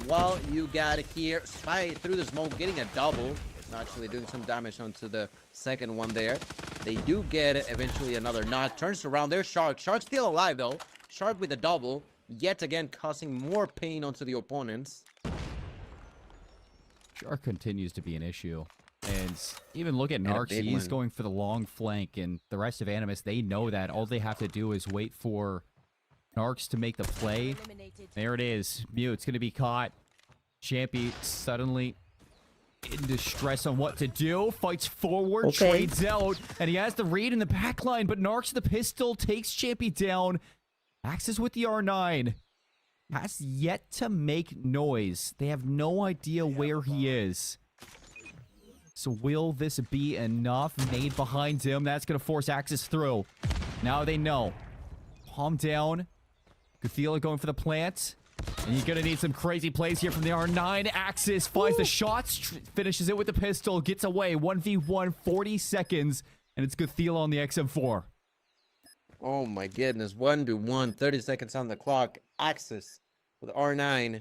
Speaker 2: While you got here, Spy through the smoke, getting a double. It's actually doing some damage onto the second one there. They do get eventually another knot. Turns around there. Shark. Shark's still alive, though. Shark with a double. Yet again, causing more pain onto the opponents.
Speaker 3: Shark continues to be an issue. And even look at Narx, he's going for the long flank, and the rest of Animus, they know that. All they have to do is wait for Narx to make the play. There it is. Mute's going to be caught. Champy suddenly in distress on what to do. Fights forward, trades out, and he has the read in the back line, but Narx the pistol takes Champy down. Axis with the R9 has yet to make noise. They have no idea where he is. So will this be enough? Nade behind him. That's going to force Axis through. Now they know. Palm down. Gothila going for the plant. And you're going to need some crazy plays here from the R9. Axis finds the shots. Finishes it with the pistol. Gets away. 1v1. 40 seconds. And it's Gothila on the XM4.
Speaker 2: Oh my goodness, 1v1, 30 seconds on the clock. Axis with R9.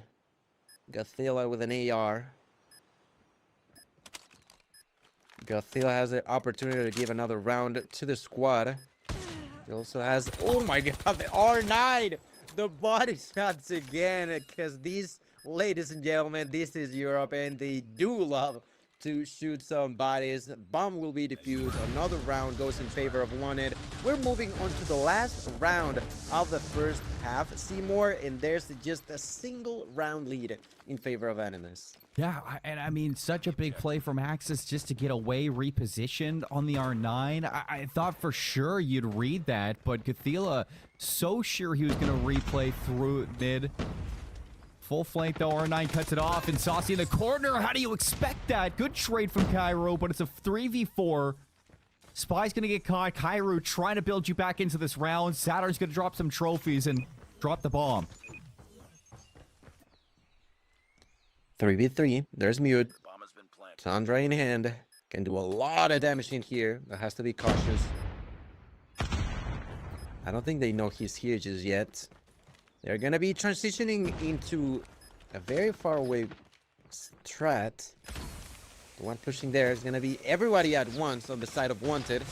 Speaker 2: Gothila with an AR. Gothila has the opportunity to give another round to the squad. He also has, oh my god, the R9! The body shots again, because these, ladies and gentlemen, this is Europe, and they do love to shoot some bodies. Bomb will be defused. Another round goes in favor of Wanted. We're moving on to the last round of the first half. Cmoore, and there's just a single round lead in favor of Animus.
Speaker 3: Yeah, and I mean, such a big play from Axis just to get away repositioned on the R9. I thought for sure you'd read that, but Gothila so sure he was going to replay through mid. Full flank though, R9 cuts it off, and Saucy in the corner. How do you expect that? Good trade from Cairo, but it's a 3v4. Spy's gonna get caught. Cairo trying to build you back into this round. Saturn's gonna drop some trophies and drop the bomb.
Speaker 2: 3v3. There's Mute. Tundra in hand. Can do a lot of damage in here, but has to be cautious. I don't think they know he's here just yet. They're gonna be transitioning into a very far away strat. The one pushing there is gonna be everybody at once on the side of Wanted.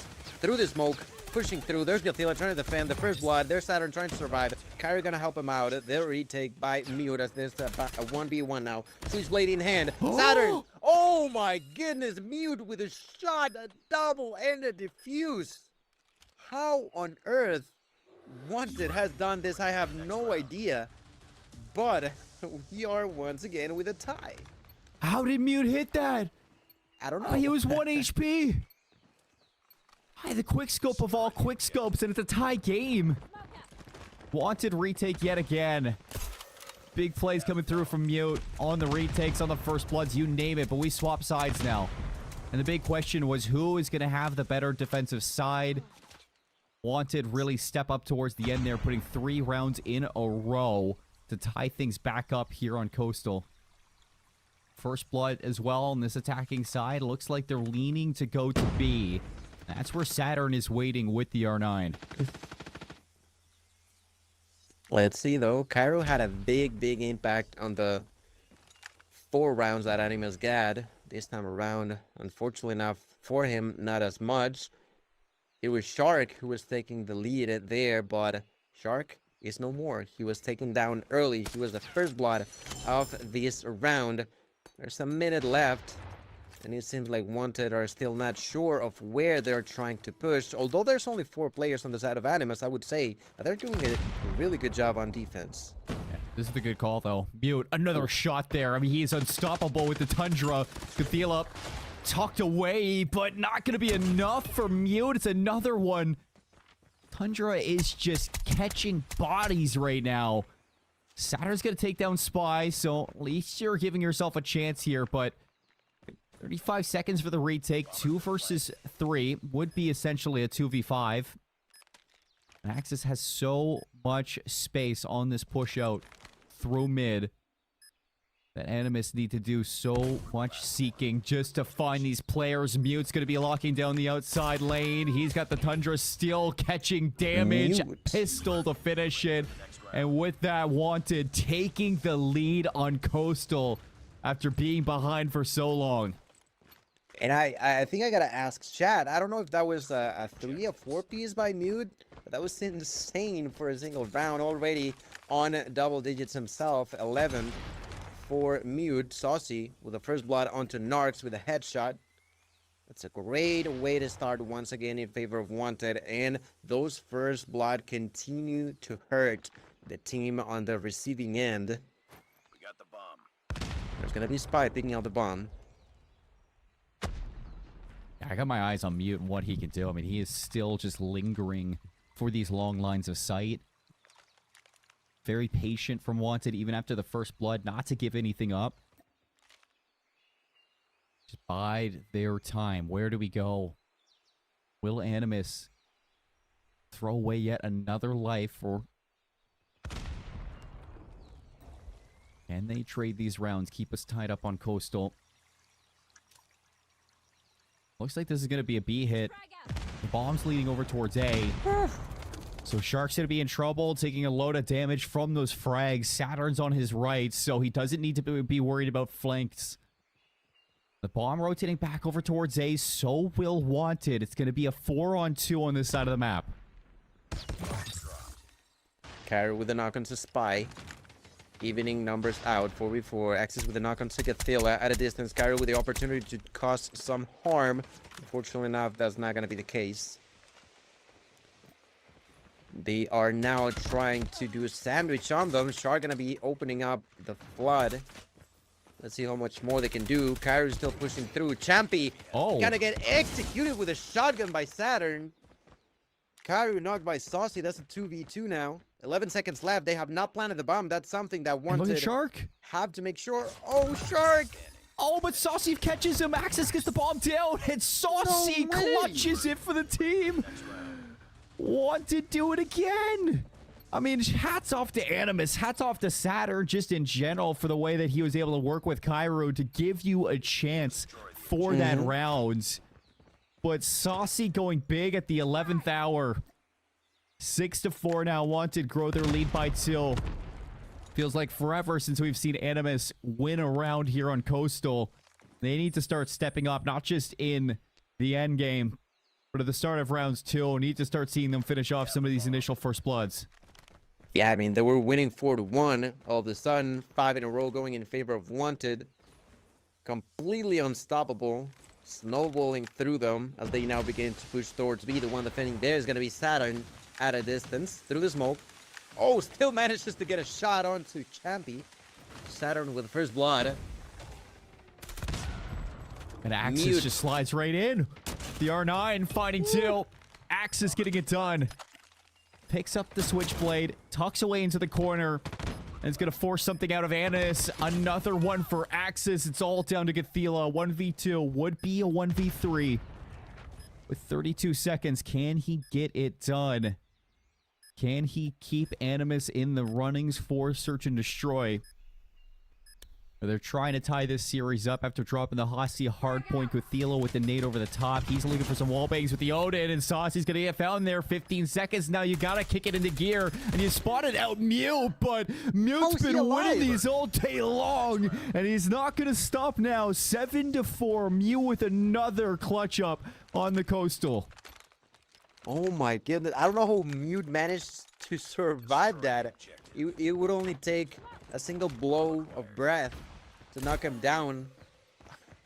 Speaker 2: Through the smoke, pushing through. There's Gothila trying to defend the first blood. There's Saturn trying to survive. Kyrie gonna help him out. They'll retake by Mute as there's a 1v1 now. Switchblade in hand. Saturn! Oh my goodness! Mute with a shot, a double, and a defuse. How on earth Wanted has done this, I have no idea. But we are once again with a tie.
Speaker 3: How did Mute hit that?
Speaker 2: I don't know.
Speaker 3: He was 1 HP. The quick scope of all quick scopes, and it's a tie game. Wanted retake yet again. Big plays coming through from Mute on the retakes, on the first bloods, you name it, but we swap sides now. And the big question was who is going to have the better defensive side. Wanted really step up towards the end there, putting 3 rounds in a row to tie things back up here on Coastal. First blood as well on this attacking side. Looks like they're leaning to go to B. That's where Saturn is waiting with the R9.
Speaker 2: Let's see though. Cairo had a big impact on the 4 rounds that Animus got. This time around, unfortunately enough for him, not as much. it was Shark who was taking the lead there, but Shark is no more. He was taken down early. He was the first blood of this round. There's a minute left, and it seems like Wanted are still not sure of where they're trying to push. Although there's only 4 players on the side of Animus, I would say that they're doing a really good job on defense.
Speaker 3: Yeah, this is the good call, though. Mute, another shot there. I mean, he is unstoppable with the Tundra. Cathela tucked away, but not going to be enough for Mute. It's another one. Tundra is just catching bodies right now. Saturn's going to take down Spy, so at least you're giving yourself a chance here, but 35 seconds for the retake. 2 versus 3 would be essentially a 2v5. Axis has so much space on this push out through mid that Animus need to do so much seeking just to find these players. Mute's going to be locking down the outside lane. He's got the Tundra still catching damage.
Speaker 2: Mute.
Speaker 3: Pistol to finish it. And with that, Wanted taking the lead on Coastal after being behind for so long.
Speaker 2: And I think I gotta ask Chad. I don't know if that was a 3 or 4 piece by Mute, but that was insane for a single round. Already on double digits himself. 11 for Mute. Saucy with the first blood onto Narcs with a headshot. That's a great way to start once again in favor of Wanted. And those first blood continue to hurt the team on the receiving end.
Speaker 4: We got the bomb.
Speaker 2: There's gonna be Spy picking out the bomb.
Speaker 3: I got my eyes on Mute and what he can do. I mean, he is still just lingering for these long lines of sight. Very patient from Wanted, even after the first blood, not to give anything up. Just bide their time. Where do we go? Will Animus throw away yet another life, or can they trade these rounds, keep us tied up on Coastal? Looks like this is going to be a B hit. The bomb's leading over towards A. So Shark's going to be in trouble, taking a load of damage from those frags. Saturn's on his right, so he doesn't need to be worried about flanks. The bomb rotating back over towards A, so will Wanted. It's going to be a 4-on-2 on this side of the map.
Speaker 2: Carry with the knock onto Spy. Evening numbers out. 4v4. Axis with the knock on Cathela at a distance. Carry with the opportunity to cause some harm. Unfortunately enough, that's not going to be the case. They are now trying to do a sandwich on them. Shark going to be opening up the flood. Let's see how much more they can do. Kyrie still pushing through. Champy gonna get executed with a shotgun by Saturn. Kyrie knocked by Saucy. That's a 2v2 now. 11 seconds left. They have not planted the bomb. That's something that Wanted
Speaker 3: Shark
Speaker 2: have to make sure. Oh, Shark!
Speaker 3: Oh, but Saucy catches him. Axis gets the bomb down, and Saucy clutches it for the team. Wanted do it again. I mean, hats off to Animus, hats off to Saturn just in general for the way that he was able to work with Cairo to give you a chance for that round. But Saucy going big at the 11th hour. 6-4 now. Wanted grow their lead by 2. Feels like forever since we've seen Animus win a round here on Coastal. They need to start stepping up, not just in the end game, but at the start of rounds 2. Need to start seeing them finish off some of these initial first bloods.
Speaker 2: Yeah, I mean, they were winning 4-1. All of a sudden, 5 in a row going in favor of Wanted. Completely unstoppable. Snowballing through them as they now begin to push towards B. The one defending there is going to be Saturn at a distance through the smoke. Oh, still manages to get a shot onto Champy. Saturn with first blood.
Speaker 3: And Axis just slides right in. The R9 fighting 2. Axis getting it done. Picks up the switchblade, tucks away into the corner, and it's going to force something out of Anis. Another one for Axis. It's all down to Gathela. 1v2 would be a 1v3. With 32 seconds, can he get it done? Can he keep Animus in the runnings for Search and Destroy? They're trying to tie this series up after dropping the Hostia hardpoint. Gathela with the nade over the top. He's looking for some wall bangs with the Odin, and Saucy's gonna get found there. 15 seconds now. You gotta kick it into gear, and you spotted out Mute, but Mute's been winning these all day long, and he's not gonna stop now. 7-4. Mute with another clutch up on the Coastal.
Speaker 2: Oh my goodness. I don't know how Mute managed to survive that. It would only take a single blow of breath to knock him down.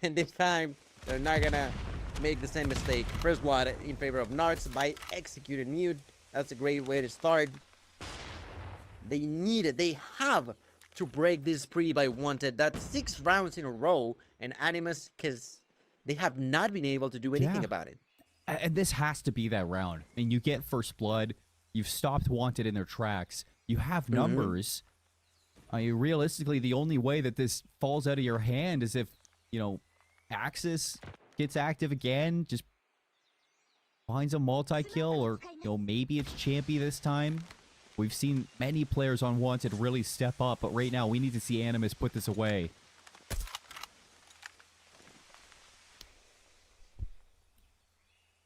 Speaker 2: And this time, they're not gonna make the same mistake. First blood in favor of Narcs by executing Mute. That's a great way to start. They need it. They have to break this spree by Wanted. That's 6 rounds in a row. And Animus, because they have not been able to do anything
Speaker 3: Yeah.
Speaker 2: about it.
Speaker 3: And this has to be that round. I mean, you get first blood. You've stopped Wanted in their tracks. You have numbers. I mean, realistically, the only way that this falls out of your hand is if, you know, Axis gets active again, just finds a multi-kill, or, you know, maybe it's Champy this time. We've seen many players on Wanted really step up, but right now we need to see Animus put this away.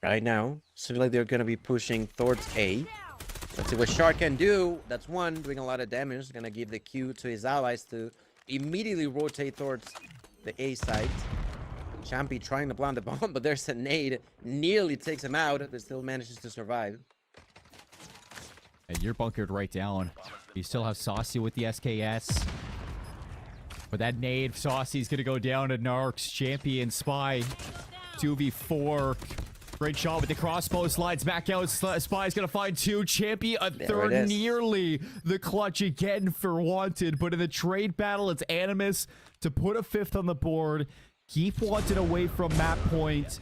Speaker 2: Right now, seems like they're gonna be pushing towards A. Let's see what Shark can do. That's one, doing a lot of damage. Gonna give the Q to his allies to immediately rotate towards the A side. Champy trying to plant the bomb, but there's a nade. Nearly takes him out, but still manages to survive.
Speaker 3: And you're bunkered right down. You still have Saucy with the SKS. But that nade, Saucy's gonna go down to Narcs, Champion, Spy. 2v4. Great shot with the crossbow, slides back out. Spy's gonna find 2. Champy, a
Speaker 2: There
Speaker 3: third,
Speaker 2: it is.
Speaker 3: nearly the clutch again for Wanted. But in the trade battle, it's Animus to put a 5th on the board. Keep Wanted away from map point.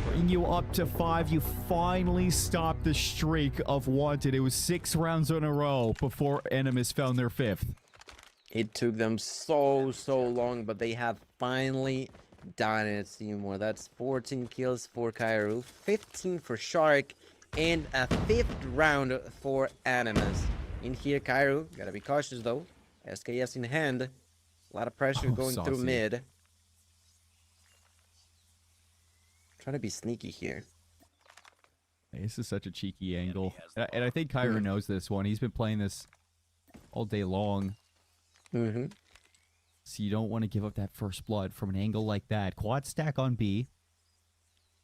Speaker 3: Bring you up to 5. You finally stopped the streak of Wanted. It was 6 rounds in a row before Animus found their 5th.
Speaker 2: It took them so long, but they have finally done it, Cmoore. That's 14 kills for Kairu, 15 for Shark, and a 5th round for Animus. In here, Kairu, gotta be cautious though. SKS in hand. A lot of pressure going through
Speaker 3: Saucy.
Speaker 2: mid. Trying to be sneaky here.
Speaker 3: This is such a cheeky angle. And I think Kyra knows this one. He's been playing this all day long. So you don't want to give up that first blood from an angle like that. Quad stack on B.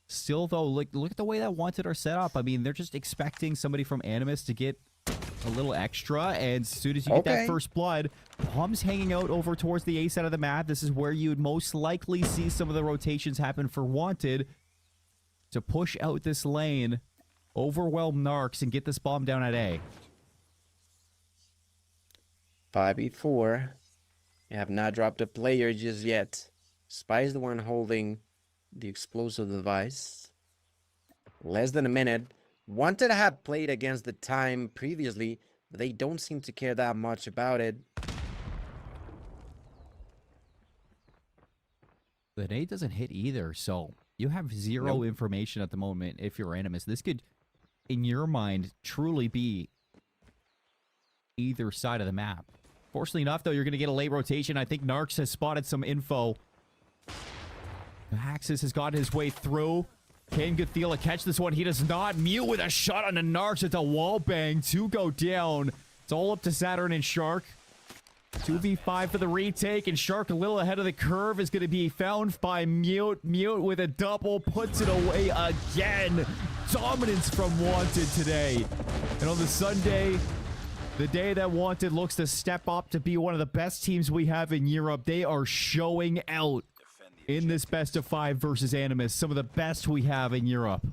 Speaker 3: Still, though, look at the way that Wanted are set up. I mean, they're just expecting somebody from Animus to get a little extra. And as soon as you get that first blood, bombs hanging out over towards the A side of the map. This is where you'd most likely see some of the rotations happen for Wanted to push out this lane, overwhelm Narcs, and get this bomb down at A.
Speaker 2: 5v4. You have not dropped a player just yet. Spy's the one holding the explosive device. Less than a minute. Wanted to have played against the time previously, but they don't seem to care that much about it.
Speaker 3: The nade doesn't hit either, so you have zero information at the moment if you're Animus. This could, in your mind, truly be either side of the map. Fortunately enough, though, you're going to get a late rotation. I think Narcs has spotted some info. Axis has got his way through. Can Gothila catch this one? He does not. Mute with a shot on the Narcs. It's a wall bang. 2 go down. It's all up to Saturn and Shark. 2v5 for the retake, and Shark a little ahead of the curve is going to be found by Mute. Mute with a double, puts it away again. Dominance from Wanted today. And on the Sunday, the day that Wanted looks to step up to be one of the best teams we have in Europe, they are showing out in this best of 5 versus Animus. Some of the best we have in Europe.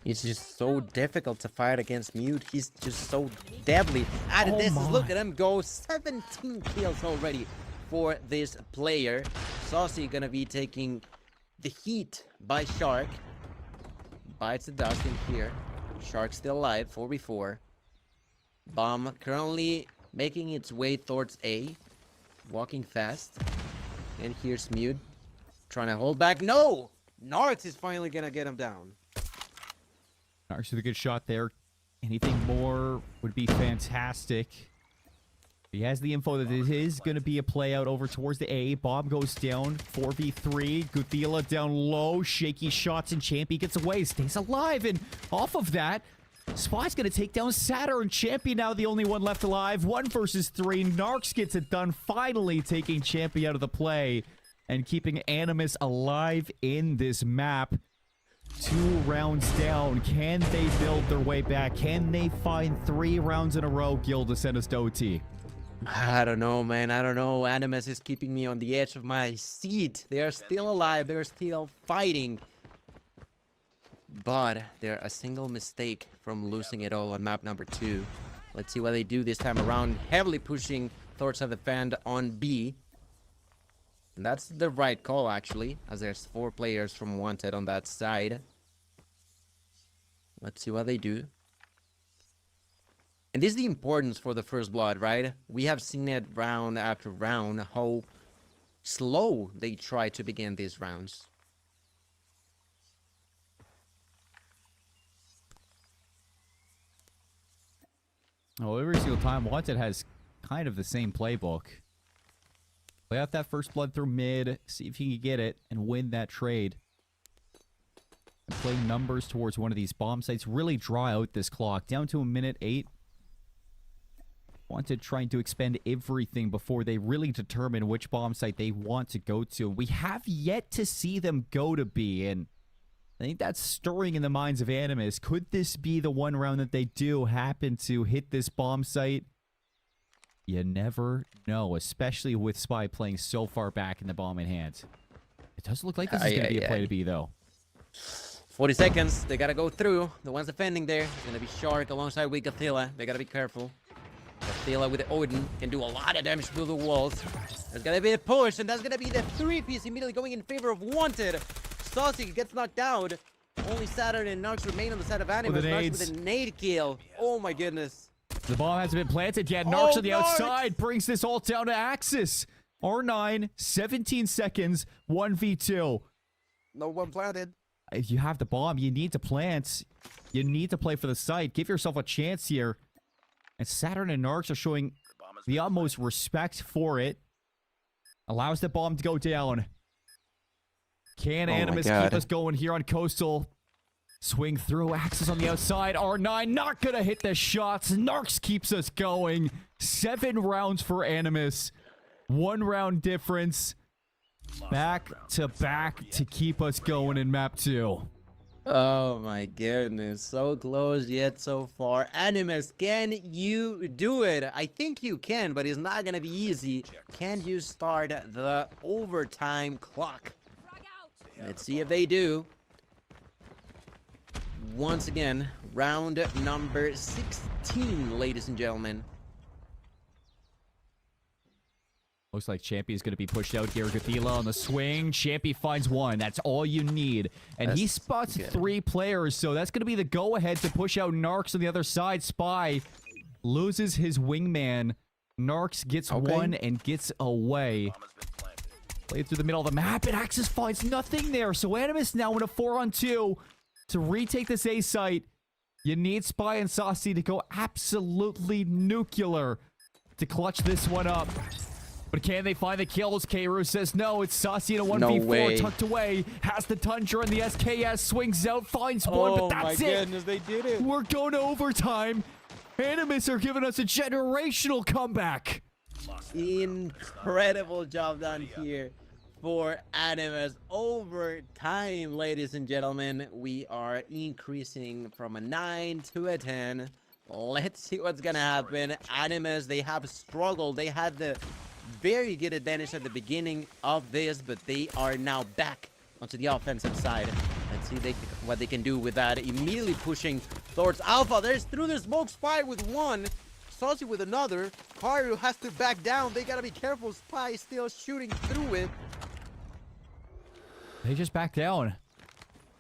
Speaker 2: It's just so difficult to fight against Mute. He's just so deadly. And this is, look at him go. 17 kills already for this player. Saucy gonna be taking the heat by Shark. Bites the dust in here. Shark still alive, 4v4. Bomb currently making its way towards A. Walking fast. And here's Mute. Trying to hold back. No! Narcs is finally gonna get him down.
Speaker 3: Narcs with a good shot there. Anything more would be fantastic. He has the info that it is going to be a play out over towards the A. Bomb goes down. 4v3. Gothila down low. Shaky shots, and Champy gets away. Stays alive, and off of that, Spy's going to take down Saturn. Champy now the only one left alive. 1 versus 3. Narcs gets it done, finally taking Champy out of the play and keeping Animus alive in this map. 2 rounds down. Can they build their way back? Can they find 3 rounds in a row, Gil, to send us to OT?
Speaker 2: I don't know, man. I don't know. Animus is keeping me on the edge of my seat. They are still alive. They're still fighting. But they're a single mistake from losing it all on map number 2. Let's see what they do this time around. Heavily pushing Thoughts of the Fan on B. And that's the right call, actually, as there's 4 players from Wanted on that side. Let's see what they do. And this is the importance for the first blood, right? We have seen it round after round, how slow they try to begin these rounds.
Speaker 3: Oh, every single time, Wanted has kind of the same playbook. Play out that first blood through mid, see if you can get it, and win that trade. And play numbers towards one of these bomb sites. Really draw out this clock. Down to a minute 8. Wanted trying to expend everything before they really determine which bomb site they want to go to. We have yet to see them go to B, and I think that's stirring in the minds of Animus. Could this be the one round that they do happen to hit this bomb site? You never know, especially with Spy playing so far back in the bomb in hand. It does look like this is going to be a play to B, though.
Speaker 2: 40 seconds. They got to go through. The ones defending there is going to be Shark alongside with Gathila. They got to be careful. Gathila with the Odin can do a lot of damage to the walls. There's going to be a push, and that's going to be the 3-piece immediately going in favor of Wanted. Saucy gets knocked out. Only Saturn and Nox remain on the side of Animus. Nox with a nade kill. Oh my goodness.
Speaker 3: The bomb hasn't been planted yet. Narcs on the outside brings this all down to Axis. R9, 17 seconds, 1v2.
Speaker 2: No one planted.
Speaker 3: If you have the bomb, you need to plant. You need to play for the site. Give yourself a chance here. And Saturn and Narcs are showing the utmost respect for it. Allows the bomb to go down. Can Animus keep us going here on Coastal? Swing through, Axis on the outside. R9 not gonna hit the shots. Narcs keeps us going. 7 rounds for Animus. 1 round difference. Back to back to keep us going in map 2.
Speaker 2: Oh my goodness. So close yet so far. Animus, can you do it? I think you can, but it's not gonna be easy. Can you start the overtime clock? Let's see if they do. Once again, round number 16, ladies and gentlemen.
Speaker 3: Looks like Champy is going to be pushed out here. Gathila on the swing. Champy finds 1. That's all you need. And he spots 3 players, so that's going to be the go-ahead to push out Narcs on the other side. Spy loses his wingman. Narcs gets 1 and gets away. Played through the middle of the map, and Axis finds nothing there. So Animus now in a 4-on-2 to retake this A site. You need Spy and Saucy to go absolutely nuclear to clutch this one up. But can they find the kills? Kru says no. It's Saucy in a 1v4 tucked away. Has the Tundra and the SKS. Swings out, finds 1, but that's it. Oh my goodness,
Speaker 2: they did it.
Speaker 3: We're going to overtime. Animus are giving us a generational comeback.
Speaker 2: Incredible job done here for Animus. Overtime, ladies and gentlemen. We are increasing from a 9 to a 10. Let's see what's gonna happen. Animus, they have struggled. They had the very good advantage at the beginning of this, but they are now back onto the offensive side. Let's see what they can do with that. Immediately pushing towards Alpha. There's through the smoke. Spy with 1. Saucy with another. Karu has to back down. They gotta be careful. Spy still shooting through it.
Speaker 3: They just back down.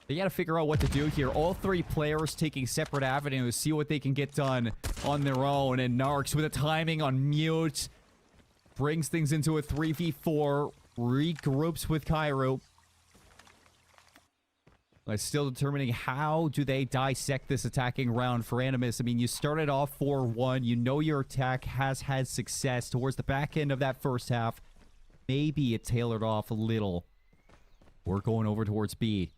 Speaker 3: They gotta figure out what to do here. All 3 players taking separate avenues, see what they can get done on their own. And Narcs with a timing on mute. Brings things into a 3v4. Regroups with Kairo. Still determining how do they dissect this attacking round for Animus. I mean, you started off 4-1. You know your attack has had success towards the back end of that first half. Maybe it tailored off a little. We're going over towards B.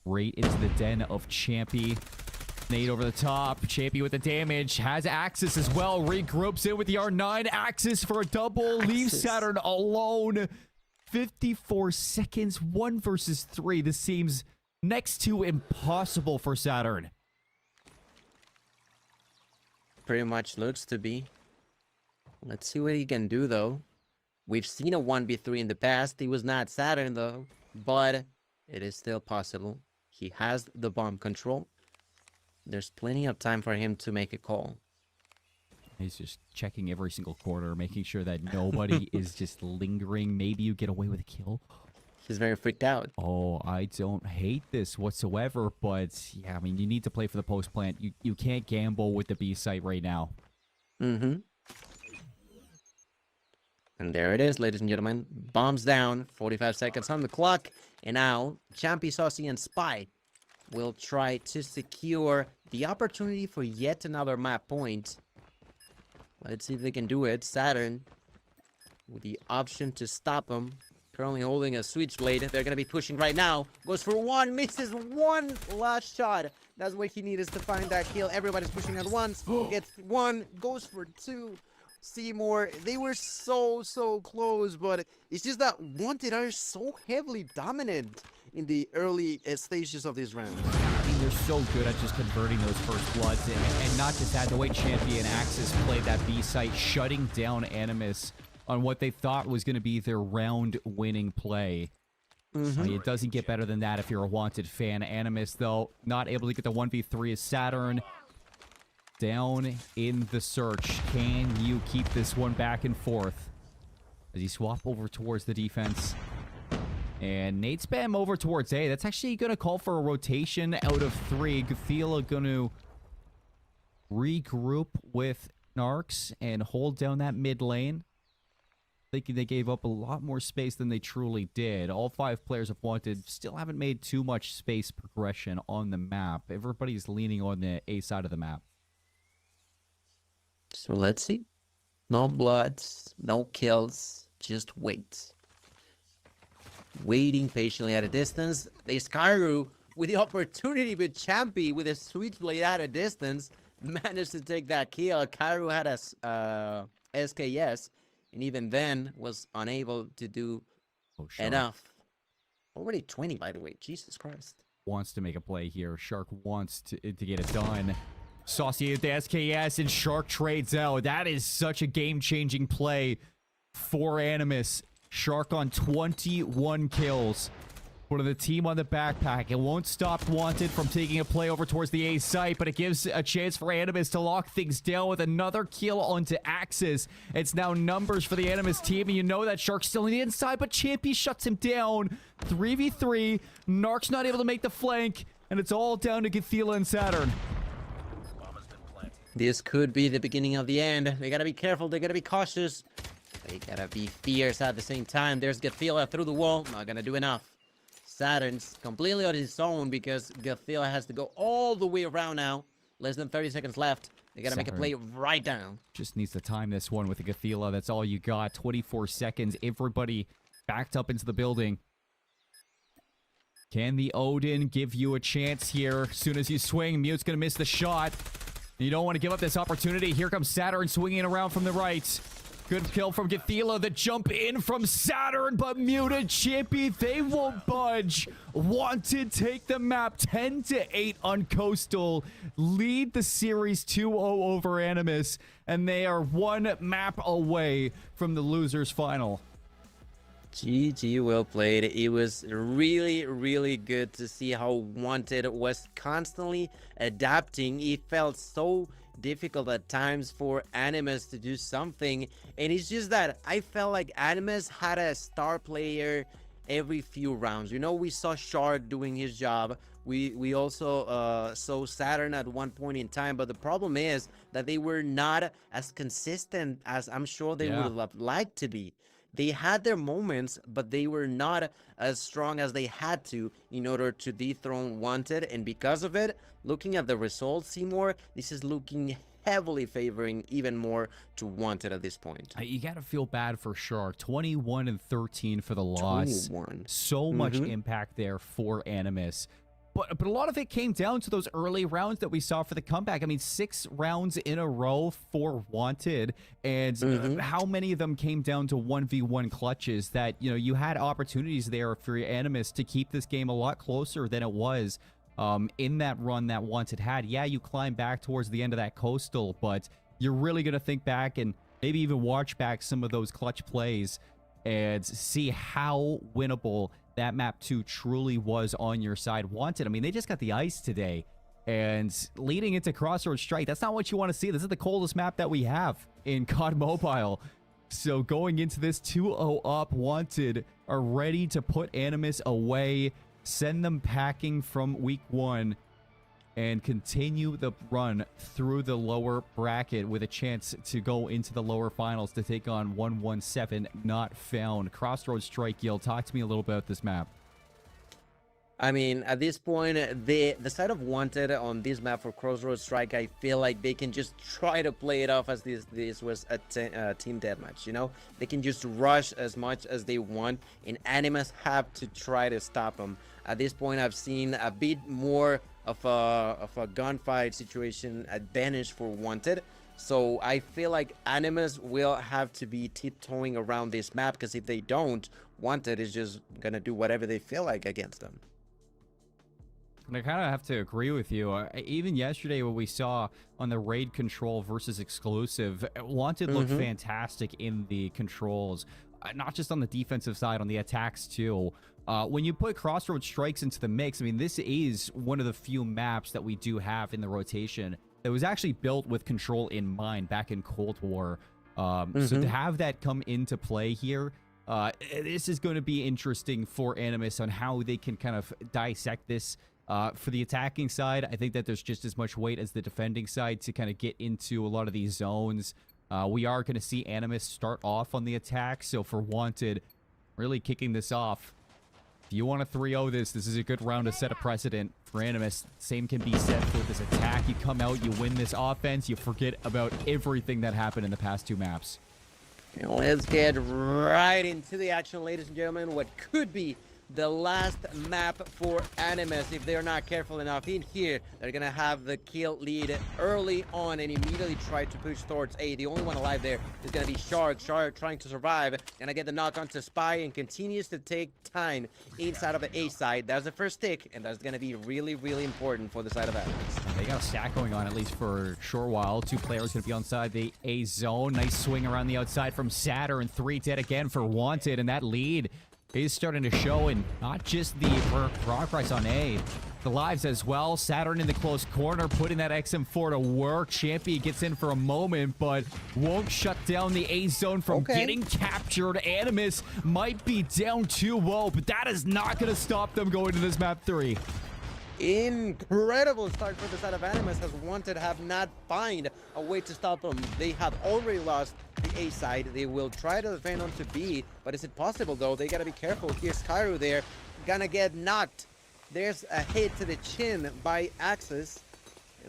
Speaker 3: Right into the den of Champy. Nade over the top. Champy with the damage. Has Axis as well. Regroups in with the R9. Axis for a double. Leaves Saturn alone. 54 seconds. 1 versus 3. This seems next to impossible for Saturn.
Speaker 2: Pretty much looks to be. Let's see what he can do, though. We've seen a 1v3 in the past. He was not Saturn, though. But it is still possible. He has the bomb control. There's plenty of time for him to make a call.
Speaker 3: He's just checking every single corner, making sure that nobody is just lingering. Maybe you get away with a kill.
Speaker 2: He's very freaked out.
Speaker 3: Oh, I don't hate this whatsoever, but yeah, I mean, you need to play for the post plant. You can't gamble with the B site right now.
Speaker 2: Mm-hmm. And there it is, ladies and gentlemen. Bombs down. 45 seconds on the clock. And now, Champy, Saucy, and Spy will try to secure the opportunity for yet another map point. Let's see if they can do it. Saturn, with the option to stop him. Currently holding a switchblade. They're going to be pushing right now. Goes for one, misses one last shot. That's what he needs to find that kill. Everybody's pushing at once. Gets one, goes for two. Cmoore, they were so close, but it's just that Wanted are so heavily dominant in the early stages of this round.
Speaker 3: I mean, they're so good at just converting those first bloods, and not just that, the way Champion Axis played that B site, shutting down Animus on what they thought was going to be their round-winning play. It doesn't get better than that if you're a Wanted fan. Animus, though, not able to get the 1v3 as Saturn down in the search. Can you keep this one back and forth? As you swap over towards the defense. And Nate spam over towards A. That's actually going to call for a rotation out of 3. Gothila going to regroup with Narcs and hold down that mid lane. Thinking they gave up a lot more space than they truly did. All 5 players of Wanted still haven't made too much space progression on the map. Everybody's leaning on the A side of the map.
Speaker 2: So let's see. No bloods, no kills, just wait. Waiting patiently at a distance. They Skyru with the opportunity, but Champy with a switchblade at a distance managed to take that kill. Kairu had a SKS, and even then was unable to do enough. Already 20, by the way. Jesus Christ.
Speaker 3: Wants to make a play here. Shark wants to get it done. Saucy with the SKS, and Shark trades out. That is such a game-changing play for Animus. Shark on 21 kills. One of the team on the backpack. It won't stop Wanted from taking a play over towards the A site, but it gives a chance for Animus to lock things down with another kill onto Axis. It's now numbers for the Animus team, and you know that Shark's still on the inside, but Champy shuts him down. 3v3. Narc's not able to make the flank, and it's all down to Gothila and Saturn.
Speaker 2: This could be the beginning of the end. They gotta be careful. They gotta be cautious. They gotta be fierce at the same time. There's Gothila through the wall. Not gonna do enough. Saturn's completely on his own because Gothila has to go all the way around now. Less than 30 seconds left. They gotta make a play right down.
Speaker 3: Just needs to time this one with the Gothila. That's all you got. 24 seconds. Everybody backed up into the building. Can the Odin give you a chance here? As soon as you swing, Mute's gonna miss the shot. You don't want to give up this opportunity. Here comes Saturn swinging around from the right. Good kill from Gothila. The jump in from Saturn, but muted Chippy. They won't budge. Wanted take the map 10-8 on Coastal. Lead the series 2-0 over Animus, and they are one map away from the losers final.
Speaker 2: GG, well played. It was really good to see how Wanted was constantly adapting. It felt so difficult at times for Animus to do something, and it's just that I felt like Animus had a star player every few rounds. You know, we saw Shard doing his job. We also saw Saturn at one point in time, but the problem is that they were not as consistent as I'm sure they would have liked to be. They had their moments, but they were not as strong as they had to in order to dethrone Wanted. And because of it, looking at the results, Cmoore, this is looking heavily favoring even more to Wanted at this point.
Speaker 3: You got to feel bad for Shark. 21-13 for the loss.
Speaker 2: 21.
Speaker 3: So much impact there for Animus. But a lot of it came down to those early rounds that we saw for the comeback. I mean, 6 rounds in a row for Wanted, and how many of them came down to 1v1 clutches that, you know, you had opportunities there for your Animus to keep this game a lot closer than it was in that run that Wanted had. Yeah, you climb back towards the end of that coastal, but you're really going to think back and maybe even watch back some of those clutch plays and see how winnable that map 2 truly was on your side. Wanted, I mean, they just got the ice today, and leading into Crossroads Strike, that's not what you want to see. This is the coldest map that we have in COD Mobile. So going into this 2-0 up, Wanted are ready to put Animus away, send them packing from week 1, and continue the run through the lower bracket with a chance to go into the lower finals to take on 117 Not Found. Crossroads Strike, Yield, talk to me a little bit about this map.
Speaker 2: I mean, at this point, the side of Wanted on this map for Crossroads Strike, I feel like they can just try to play it off as this was a team deathmatch, you know? They can just rush as much as they want, and Animus have to try to stop them. At this point, I've seen a bit more of a gunfight situation advantage for Wanted. So I feel like Animus will have to be tiptoeing around this map, because if they don't, Wanted is just gonna do whatever they feel like against them.
Speaker 3: And I kind of have to agree with you. Even yesterday, what we saw on the raid control versus exclusive, Wanted looked fantastic in the controls, not just on the defensive side, on the attacks too. When you put Crossroads Strikes into the mix, I mean, this is one of the few maps that we do have in the rotation that was actually built with control in mind back in Cold War. So to have that come into play here, this is going to be interesting for Animus on how they can kind of dissect this. For the attacking side, I think that there's just as much weight as the defending side to kind of get into a lot of these zones. We are going to see Animus start off on the attack, so for Wanted, really kicking this off. If you want to 3-0 this is a good round to set a precedent for Animus. Same can be said for this attack. You come out, you win this offense, you forget about everything that happened in the past 2 maps.
Speaker 2: And let's get right into the action, ladies and gentlemen. What could be the last map for Animus if they're not careful enough. In here, they're gonna have the kill lead early on and immediately try to push towards A. The only one alive there is gonna be Shark. Shark trying to survive, gonna get the knock onto Spy and continues to take time inside of the A side. That's the first tick, and that's gonna be really, really important for the side of Animus.
Speaker 3: They got a stack going on, at least for a short while. 2 players gonna be onside the A zone. Nice swing around the outside from Saturn. 3 dead again for Wanted, and that lead is starting to show, and not just the progress on A, the lives as well. Saturn in the close corner, putting that XM4 to work. Champion gets in for a moment, but won't shut down the A zone from getting captured. Animus might be down 2-0, but that is not going to stop them going to this map 3.
Speaker 2: Incredible start for the side of Animus, as Wanted have not find a way to stop them. They have already lost the A side. They will try to defend onto B, but is it possible though? They gotta be careful. Here's Cairo there, gonna get knocked. There's a hit to the chin by Axis.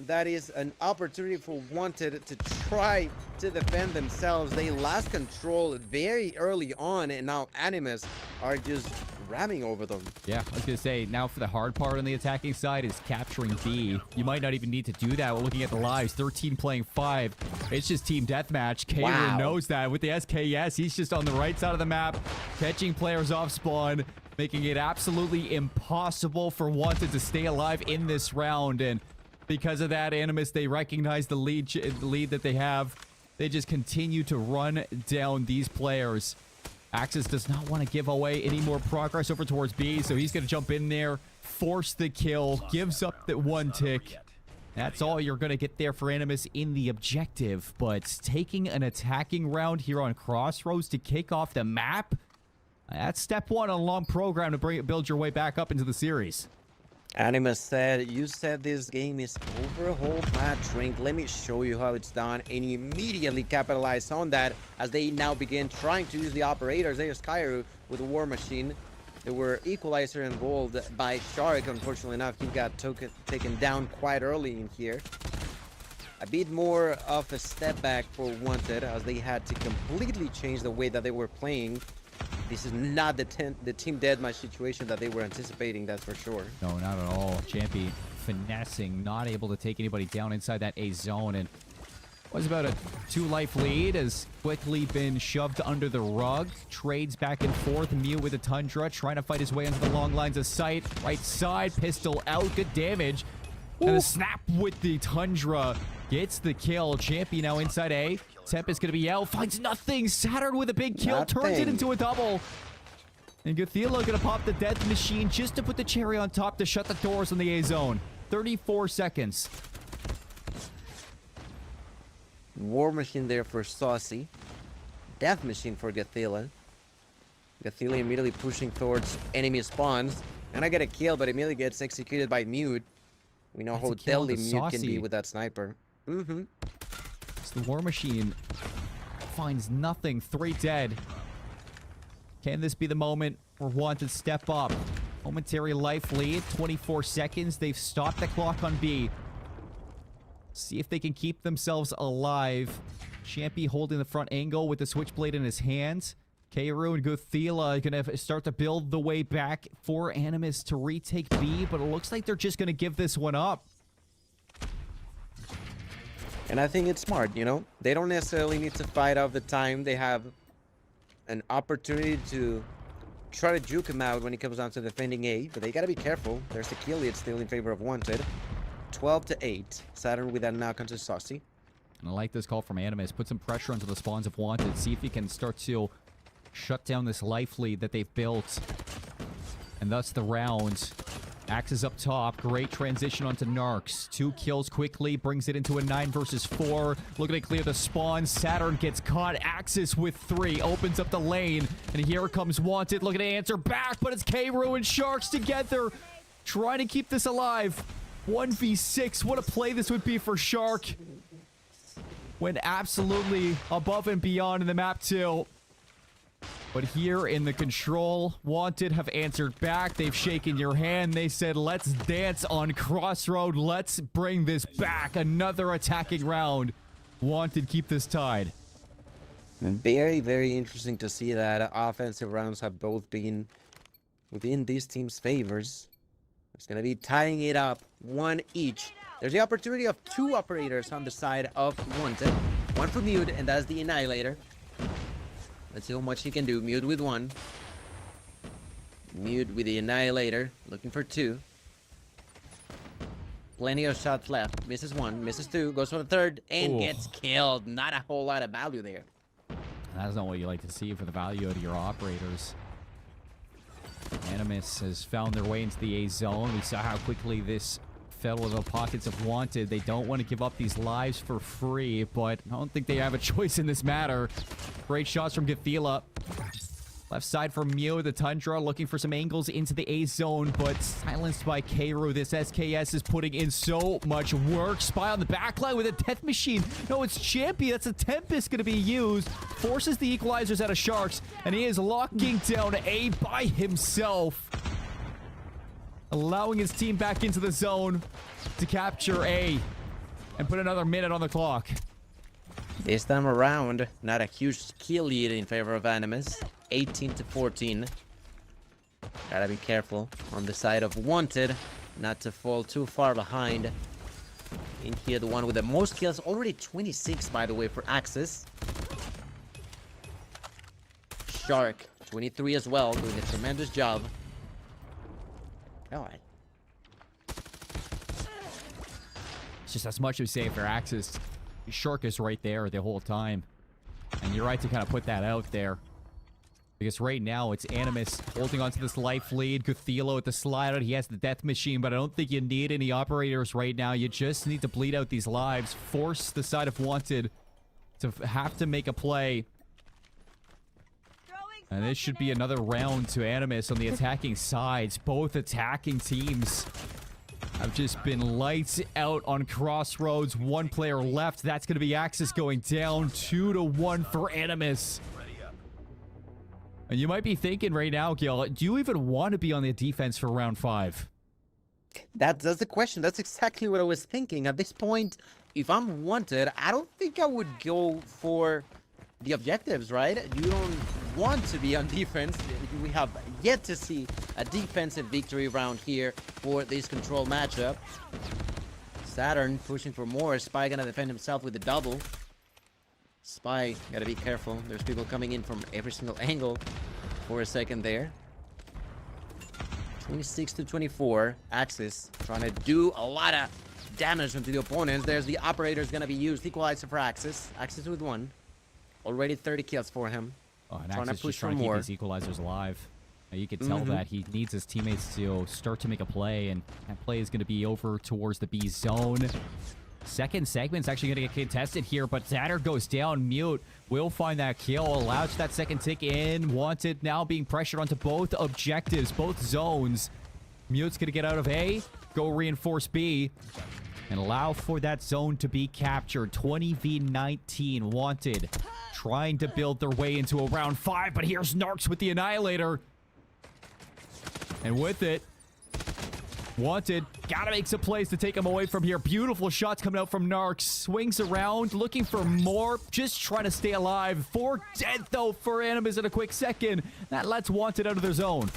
Speaker 2: That is an opportunity for Wanted to try to defend themselves. They lost control very early on, and now Animus are just ramming over them.
Speaker 3: Yeah, I was going to say, now for the hard part on the attacking side is capturing B. You might not even need to do that. We're looking at the lives, 13 playing 5. It's just team deathmatch. Kaylin knows that. With the SKS, he's just on the right side of the map, catching players off spawn, making it absolutely impossible for Wanted to stay alive in this round. And because of that, Animus, they recognize the lead that they have. They just continue to run down these players. Axis does not want to give away any more progress over towards B, so he's going to jump in there, force the kill, gives up the 1 tick. That's all you're going to get there for Animus in the objective, but taking an attacking round here on Crossroads to kick off the map, that's step 1 on a long program to build your way back up into the series.
Speaker 2: Animus said, you said this game is overhauled, Matt Drink. Let me show you how it's done. And he immediately capitalized on that as they now begin trying to use the operators. There's Cairo with a War Machine. There were Equalizer involved by Shark. Unfortunately enough, he got taken down quite early in here. A bit more of a step back for Wanted as they had to completely change the way that they were playing. This is not the team deathmatch situation that they were anticipating, that's for sure.
Speaker 3: No, not at all. Champy finessing, not able to take anybody down inside that A zone, and was about a 2-life lead, has quickly been shoved under the rug. Trades back and forth. Mew with a Tundra, trying to fight his way into the long lines of sight. Right side, pistol out, good damage. Ooh. And the snap with the Tundra gets the kill. Champy now inside A. Tempest gonna be out, finds nothing. Saturn with a big kill, turns it into a double. And Gothila gonna pop the death machine just to put the cherry on top to shut the doors on the A zone. 34 seconds.
Speaker 2: War Machine there for Saucy. Death Machine for Gothila. Gothila immediately pushing towards enemy spawns. And I get a kill, but immediately gets executed by Mute. We know how deadly Mute can be with that sniper. So
Speaker 3: the War Machine finds nothing. 3 dead. Can this be the moment where Wanted step up? Momentary life lead. 24 seconds. They've stopped the clock on B. See if they can keep themselves alive. Champy holding the front angle with the switchblade in his hands. Kairu and Gothila are going to start to build the way back for Animus to retake B, but it looks like they're just going to give this one up.
Speaker 2: And I think it's smart, you know? They don't necessarily need to fight off the time. They have an opportunity to try to juke him out when it comes down to defending A, but they got to be careful. There's the kill lead still in favor of Wanted. 12-8. Saturn with that knock onto Saucy.
Speaker 3: And I like this call from Animus. Put some pressure onto the spawns of Wanted. See if he can start to shut down this life lead that they've built. And thus the round. Axes up top. Great transition onto Narcs. 2 kills quickly. Brings it into a 9 versus 4. Looking to clear the spawn. Saturn gets caught. Axis with 3. Opens up the lane. And here comes Wanted. Looking to answer back. But it's Kairu and Sharks together. Trying to keep this alive. 1v6. What a play this would be for Shark. Went absolutely above and beyond in the map too. But here in the control, Wanted have answered back. They've shaken your hand. They said, let's dance on Crossroad. Let's bring this back. Another attacking round. Wanted keep this tied.
Speaker 2: Very, very interesting to see that offensive rounds have both been within these teams' favors. It's going to be tying it up 1 each. There's the opportunity of 2 operators on the side of Wanted. 1 for Mute, and that's the Annihilator. Let's see how much he can do. Mute with 1. Mute with the Annihilator. Looking for 2. Plenty of shots left. Misses 1, misses 2, goes for the 3rd, and gets killed. Not a whole lot of value there.
Speaker 3: That's not what you like to see for the value of your operators. Animus has found their way into the A zone. We saw how quickly this fell into the pockets of Wanted. They don't want to give up these lives for free, but I don't think they have a choice in this matter. Great shots from Gothila. Left side from Mew, the Tundra, looking for some angles into the A zone, but silenced by Kairu. This SKS is putting in so much work. Spy on the backline with a death machine. No, it's Champy. That's a Tempest going to be used. Forces the equalizers out of Sharks, and he is locking down A by himself. Allowing his team back into the zone to capture A and put another minute on the clock.
Speaker 2: This time around, not a huge kill lead in favor of Animus. 18-14. Gotta be careful on the side of Wanted, not to fall too far behind. In here, the one with the most kills, already 26, by the way, for Axis. Shark, 23 as well, doing a tremendous job. Alright.
Speaker 3: It's just as much as say for Axis. Shark is right there the whole time. And you're right to kind of put that out there. Because right now, it's Animus holding onto this life lead. Gothila with the slide out. He has the death machine, but I don't think you need any operators right now. You just need to bleed out these lives. Force the side of Wanted to have to make a play. And this should be another round to Animus on the attacking sides. Both attacking teams have just been lights out on Crossroads. 1 player left. That's going to be Axis going down. 2-1 for Animus. And you might be thinking right now, Gil, do you even want to be on the defense for round 5?
Speaker 2: That's the question. That's exactly what I was thinking. At this point, if I'm Wanted, I don't think I would go for the objectives, right? You don't want to be on defense. We have yet to see a defensive victory round here for this control matchup. Saturn pushing for more. Spy gonna defend himself with the double. Spy, gotta be careful. There's people coming in from every single angle for a second there. 26 to 24. Axis trying to do a lot of damage onto the opponents. There's the operator's gonna be used. Equalizer for Axis. Axis with 1. Already 30 kills for him.
Speaker 3: Oh, and
Speaker 2: Trying to
Speaker 3: Axis
Speaker 2: push
Speaker 3: just trying
Speaker 2: for
Speaker 3: to keep
Speaker 2: more.
Speaker 3: these equalizers alive. You can tell that he needs his teammates to start to make a play, and that play is going to be over towards the B zone. Second segment's actually going to get contested here, but Saturn goes down. Mute will find that kill, allows that second tick in. Wanted now being pressured onto both objectives, both zones. Mute's going to get out of A, go reinforce B, and allow for that zone to be captured. 20v19. Wanted trying to build their way into a round 5, but here's Narcs with the Annihilator. And with it, Wanted gotta make some plays to take him away from here. Beautiful shots coming out from Narcs. Swings around, looking for more, just trying to stay alive. 4 dead though for Animus in a quick second. That lets Wanted out of their zone.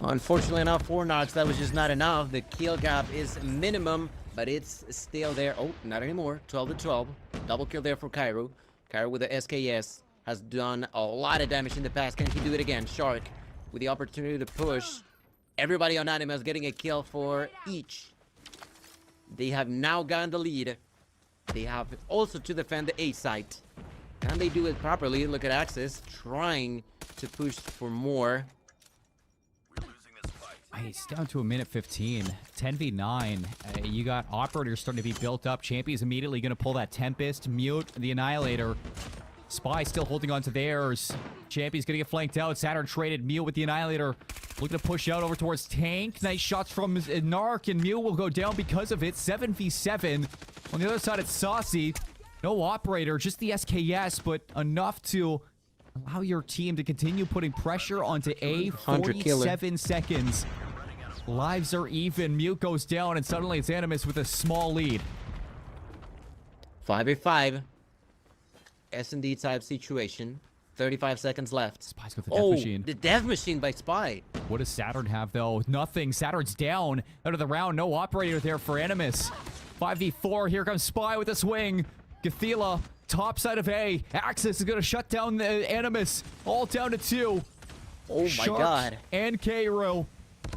Speaker 2: Unfortunately enough for Narcs, that was just not enough. The kill gap is minimum, but it's still there. Oh, not anymore. 12 to 12. Double kill there for Cairo. Cairo with the SKS has done a lot of damage in the past. Can he do it again? Shark with the opportunity to push. Everybody on Animus getting a kill for each. They have now gotten the lead. They have also to defend the A site. Can they do it properly? Look at Axis trying to push for more.
Speaker 4: We're losing this fight.
Speaker 3: It's down to a minute 15. 10v9. You got operators starting to be built up. Champy's immediately going to pull that Tempest, Mute, the Annihilator. Spy still holding on to theirs. Champy's going to get flanked out. Saturn traded. Mute with the Annihilator. Looking to push out over towards Tank. Nice shots from Narc, and Mute will go down because of it. 7v7. On the other side, it's Saucy. No operator, just the SKS, but enough to allow your team to continue putting pressure onto A. 47 seconds. Lives are even. Mute goes down, and suddenly it's Animus with a small lead.
Speaker 2: 5v5. S&D type situation. 35 seconds left.
Speaker 3: Spy's got the death machine.
Speaker 2: The death machine by Spy.
Speaker 3: What does Saturn have, though? Nothing. Saturn's down out of the round. No operator there for Animus. 5v4. Here comes Spy with a swing. Gathila, top side of A. Axis is going to shut down the Animus. All down to 2.
Speaker 2: Oh my
Speaker 3: Shark
Speaker 2: god.
Speaker 3: And Cairo.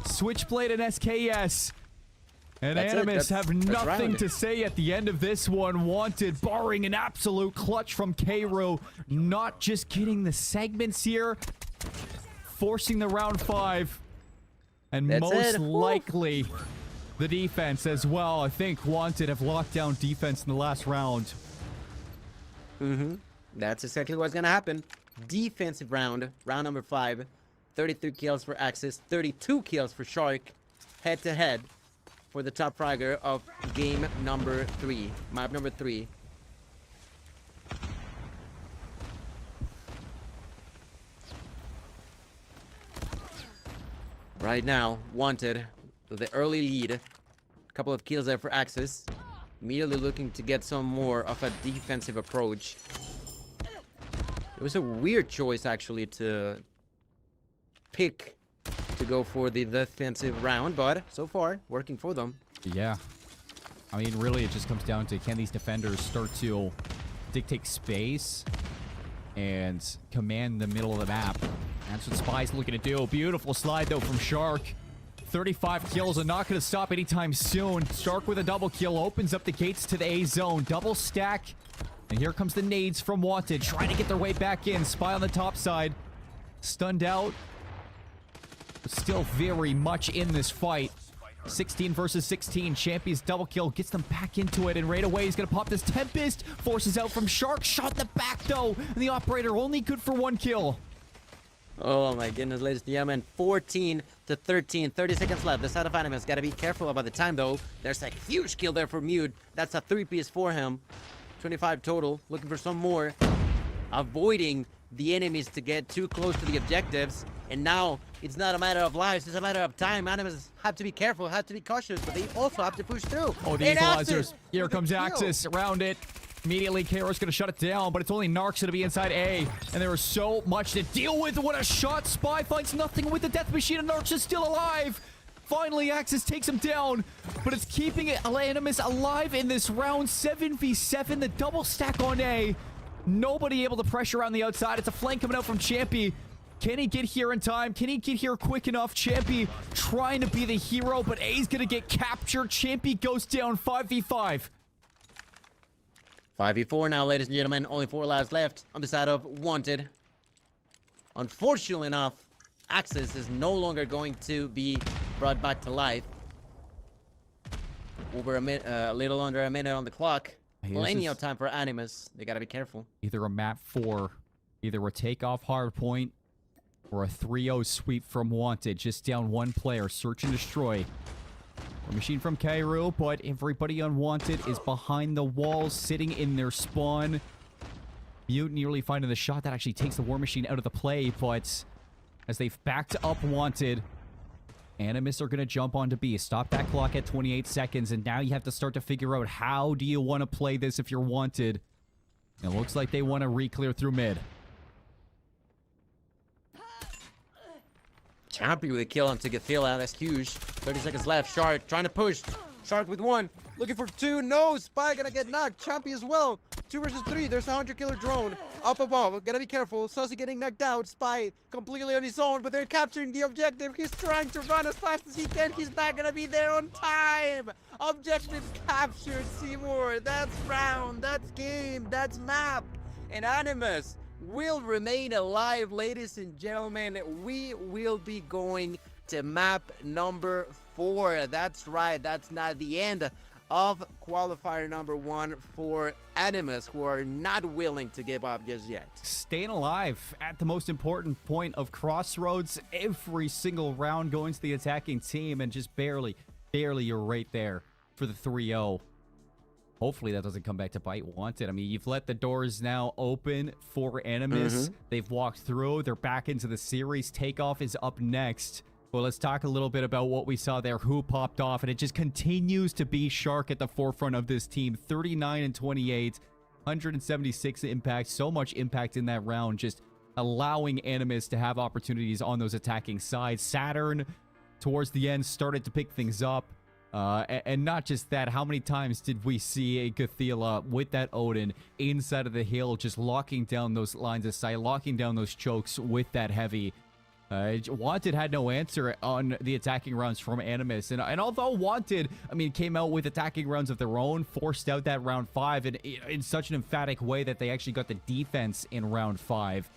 Speaker 3: Switchblade and SKS. And
Speaker 2: That's it.
Speaker 3: Animus have
Speaker 2: That's
Speaker 3: nothing
Speaker 2: round.
Speaker 3: to say at the end of this one. Wanted, barring an absolute clutch from Cairo. Not just getting the segments here, forcing the round 5. And
Speaker 2: That's
Speaker 3: most
Speaker 2: it. Woo.
Speaker 3: likely the defense as well. I think Wanted have locked down defense in the last round.
Speaker 2: That's exactly what's gonna happen. Defensive round. Round number 5. 33 kills for Axis. 32 kills for Shark. Head to head. For the top fragger of game number 3. Map number 3. Right now, Wanted with the early lead. A couple of kills there for Axis. Immediately looking to get some more of a defensive approach. It was a weird choice actually to pick to go for the defensive round, but so far working for them.
Speaker 3: Yeah. I mean, really, it just comes down to can these defenders start to dictate space and command the middle of the map. That's what Spy's looking to do. Beautiful slide, though, from Shark. 35 kills are not going to stop anytime soon. Shark with a double kill opens up the gates to the A zone. Double stack. And here comes the nades from Wanted, trying to get their way back in. Spy on the top side. Stunned out. But still very much in this fight. 16 versus 16. Champy's double kill gets them back into it, and right away he's gonna pop this Tempest. Forces out from Shark. Shot in the back though, and the operator only good for 1 kill.
Speaker 2: Oh my goodness, ladies and gentlemen. 14 to 13. 30 seconds left. The side of Animus gotta be careful about the time though. There's a huge kill there for Mute. That's a 3-piece for him. 25 total. Looking for some more. Avoiding the enemies to get too close to the objectives. And now it's not a matter of lives, it's a matter of time. Animus have to be careful, have to be cautious, but they also have to push through.
Speaker 3: Oh, the
Speaker 2: And
Speaker 3: equalizers.
Speaker 2: Axis
Speaker 3: Here
Speaker 2: with the
Speaker 3: comes
Speaker 2: kill.
Speaker 3: Axis around it. Immediately, KR's going to shut it down, but it's only Narc's going to be inside A. And there is so much to deal with. What a shot. Spy finds nothing with the death machine, and Narc is still alive. Finally, Axis takes him down, but it's keeping Animus alive in this round. 7v7, the double stack on A. Nobody able to pressure on the outside. It's a flank coming out from Champy. Can he get here in time? Can he get here quick enough? Champy trying to be the hero, but A's going to get captured. Champy goes down 5v5.
Speaker 2: 5v4 now, ladies and gentlemen. Only 4 lives left on the side of Wanted. Unfortunately enough, Axis is no longer going to be brought back to life. Over a little under a minute on the clock. Plenty of time for Animus. They gotta be careful.
Speaker 3: Either a map 4, either a takeoff hard point, or a 3-0 sweep from Wanted. Just down one player. Search and destroy. A machine from Cairo, but everybody on Wanted is behind the walls, sitting in their spawn. Mute nearly finding the shot that actually takes the War Machine out of the play, but as they've backed up Wanted, Animus are going to jump onto B. Stop that clock at 28 seconds, and now you have to start to figure out how do you want to play this if you're Wanted. It looks like they want to re-clear through mid.
Speaker 2: Champy with a kill on Tigathila. That's huge. 30 seconds left. Shark trying to push. Shark with 1. Looking for 2. No. Spy gonna get knocked. Champy as well. 2 versus 3. There's a 100-killer drone. Up above. Gotta be careful. Sussy getting knocked out. Spy completely on his own, but they're capturing the objective. He's trying to run as fast as he can. He's not gonna be there on time. Objective captured. Cmoore. That's round. That's game. That's map. And Animus will remain alive, ladies and gentlemen. We will be going to map number 4. That's right, that's not the end of qualifier number 1 for Animus, who are not willing to give up just yet.
Speaker 3: Staying alive at the most important point of crossroads. Every single round going to the attacking team, and just barely you're right there for the 3-0. Hopefully that doesn't come back to bite Wanted. I mean, you've let the doors now open for Animus. They've walked through. They're back into the series. Takeoff is up next. Well, let's talk a little bit about what we saw there. Who popped off? And it just continues to be Shark at the forefront of this team. 39 and 28. 176 impact. So much impact in that round. Just allowing Animus to have opportunities on those attacking sides. Saturn, towards the end, started to pick things up. And not just that, how many times did we see a Cathila with that Odin inside of the hill, just locking down those lines of sight, locking down those chokes with that heavy? Wanted had no answer on the attacking rounds from Animus. And although Wanted, I mean, came out with attacking rounds of their own, forced out that round 5 in such an emphatic way that they actually got the defense in round 5.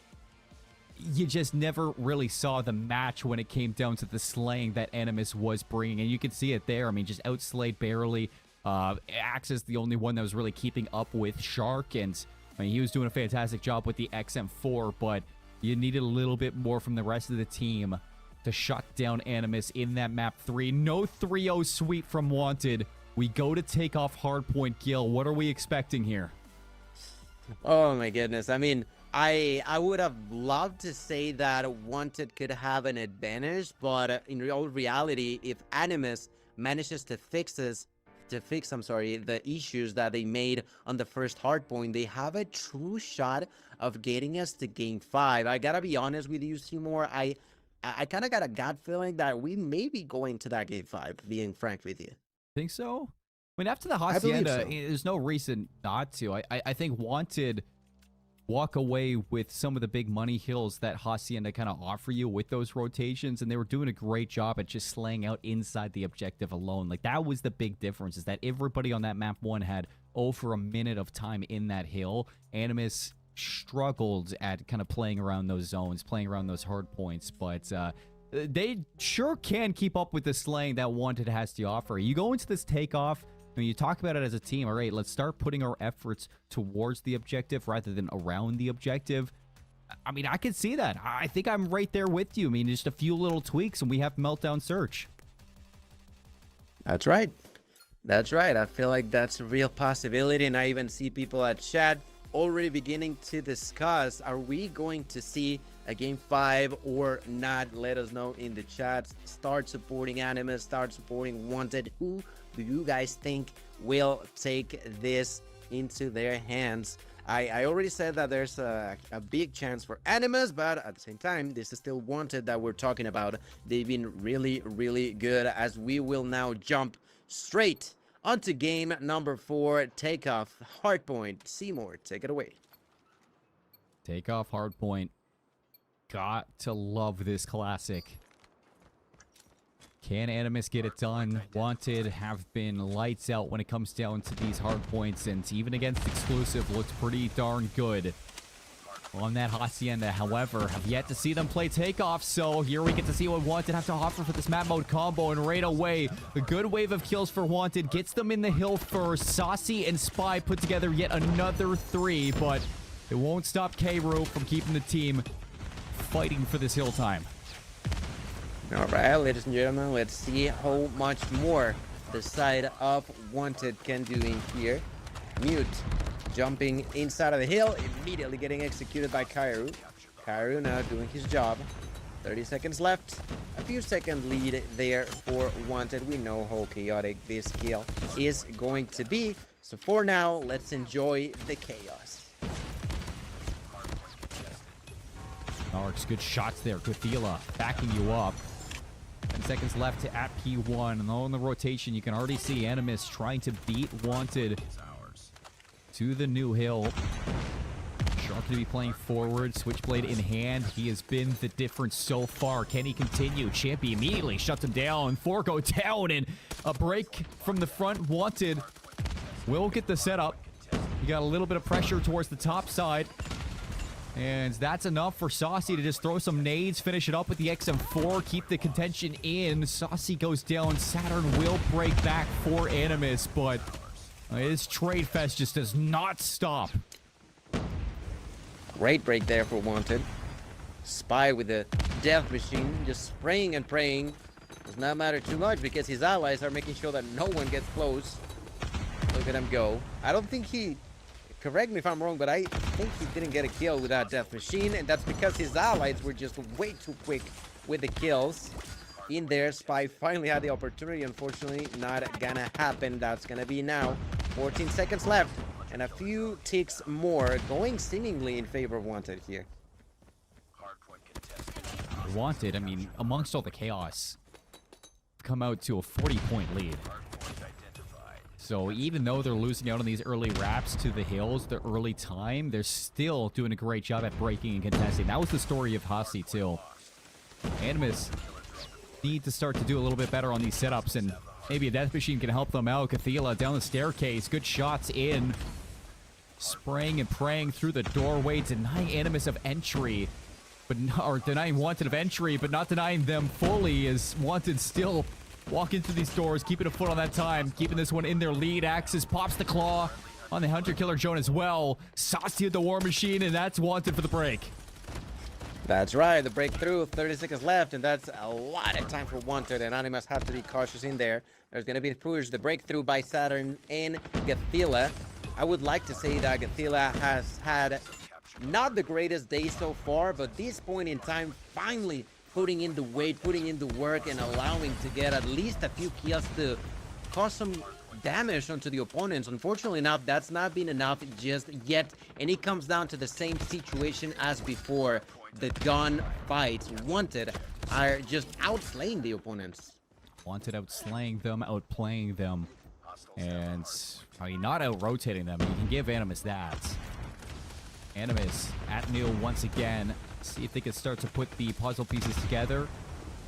Speaker 3: You just never really saw the match when it came down to the slaying that Animus was bringing. And you can see it there. I mean, just outslayed barely. Axis, the only one that was really keeping up with Shark. And I mean, he was doing a fantastic job with the XM4, but you needed a little bit more from the rest of the team to shut down Animus in that map 3. No 3-0 sweep from Wanted. We go to take off hardpoint Gil. What are we expecting here?
Speaker 2: Oh my goodness. I mean, I would have loved to say that Wanted could have an advantage, but in real reality, if Animus manages to fix the issues that they made on the first hardpoint, they have a true shot of getting us to game 5. I gotta be honest with you, Cmoore. I kind of got a gut feeling that we may be going to that game 5, being frank with you.
Speaker 3: Think so? I mean, after the Hacienda, there's no reason not to. I think Wanted walk away with some of the big money hills that Hacienda kind of offer you with those rotations, and they were doing a great job at just slaying out inside the objective alone. Like, that was the big difference, is that everybody on that map 1 had over a minute of time in that hill. Animus struggled at kind of playing around those zones, playing around those hard points, but they sure can keep up with the slaying that Wanted has to offer. You go into this takeoff, when you talk about it as a team, all right, let's start putting our efforts towards the objective rather than around the objective. I mean, I can see that. I think I'm right there with you. I mean, just a few little tweaks and we have Meltdown Search.
Speaker 2: That's right. That's right. I feel like that's a real possibility, and I even see people at chat already beginning to discuss, are we going to see a game 5 or not? Let us know in the chat. Start supporting Animus, start supporting Wanted. Who do you guys think will take this into their hands. I already said that there's a big chance for Animus, but at the same time, this is still Wanted that we're talking about. They've been really, really good, as we will now jump straight onto game number 4, Takeoff Hardpoint. Cmoore, take it away.
Speaker 3: Takeoff Hardpoint. Got to love this classic. Can Animus get it done? Wanted have been lights out when it comes down to these hard points, and even against exclusive looks pretty darn good on that Hacienda. However, have yet to see them play Takeoff, so here we get to see what Wanted have to offer for this map mode combo, and right away, a good wave of kills for Wanted gets them in the hill first. Saucy and Spy put together yet another 3, but it won't stop K-Roo from keeping the team fighting for this hill time.
Speaker 2: All right, ladies and gentlemen, let's see how much more the side of Wanted can do in here. Mute jumping inside of the hill, immediately getting executed by Kairu. Kairu now doing his job. 30 seconds left. A few second lead there for Wanted. We know how chaotic this kill is going to be. So for now, let's enjoy the chaos.
Speaker 3: Narks, good shots there. Gothila backing you up. 10 seconds left to at P1. And on the rotation, you can already see Animus trying to beat Wanted to the new hill. Shark going to be playing forward, Switchblade in hand. He has been the difference so far. Can he continue? Champy immediately shuts him down. 4 go down, and a break from the front. Wanted will get the setup. You got a little bit of pressure towards the top side. And that's enough for Saucy to just throw some nades, finish it up with the XM4, keep the contention in. Saucy goes down. Saturn will break back for Animus, but his trade fest just does not stop.
Speaker 2: Great break there for Wanted. Spy with the death machine, just spraying and praying. Does not matter too much because his allies are making sure that no one gets close. Look at him go. I don't think he... Correct me if I'm wrong, but I think he didn't get a kill with that death machine, and that's because his allies were just way too quick with the kills. In there, Spy finally had the opportunity. Unfortunately, not gonna happen. That's gonna be now 14 seconds left, and a few ticks more, going seemingly in favor of Wanted here.
Speaker 3: Wanted, I mean, amongst all the chaos, come out to a 40-point lead. So even though they're losing out on these early wraps to the hills, the early time, they're still doing a great job at breaking and contesting. That was the story of Hasi too. Animus need to start to do a little bit better on these setups, and maybe a death machine can help them out. Cathila down the staircase, good shots in. Spraying and praying through the doorway, denying Animus of entry. Or denying Wanted of entry, but not denying them fully, as Wanted still walking through these doors, keeping a foot on that time, keeping this one in their lead. Axis pops the claw on the Hunter Killer Drone as well. Saucy with the War Machine, and that's Wanted for the break.
Speaker 2: That's right, the breakthrough, 30 seconds left, and that's a lot of time for Wanted, and Animus have to be cautious in there. There's going to be the breakthrough by Saturn and Gathila. I would like to say that Gathila has had not the greatest day so far, but this point in time, finally putting in the weight, putting in the work, and allowing to get at least a few kills to cause some damage onto the opponents. Unfortunately enough, that's not been enough just yet, and it comes down to the same situation as before. The gun fights. Wanted are just outplaying the opponents.
Speaker 3: Wanted outslaying them, outplaying them, and I mean, not out-rotating them. You can give Animus that. Animus at Neil once again. See if they can start to put the puzzle pieces together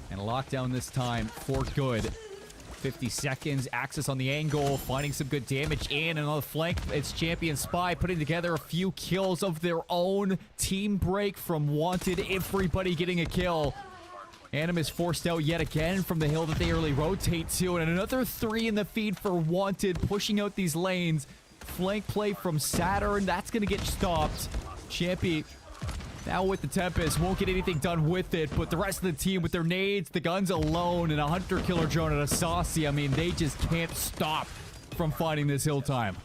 Speaker 3: and lock down this time for good. 50 seconds. Axis on the angle, finding some good damage in, and on the flank, it's Champion Spy putting together a few kills of their own. Team break from Wanted. Everybody getting a kill. Animus forced out yet again from the hill that they early rotate to, and another 3 in the feed for Wanted, pushing out these lanes. Flank play from Saturn. That's going to get stopped. Champy now with the Tempest, won't get anything done with it, but the rest of the team with their nades, the guns alone, and a Hunter Killer Drone and a Saucy, I mean, they just can't stop from fighting this hill time.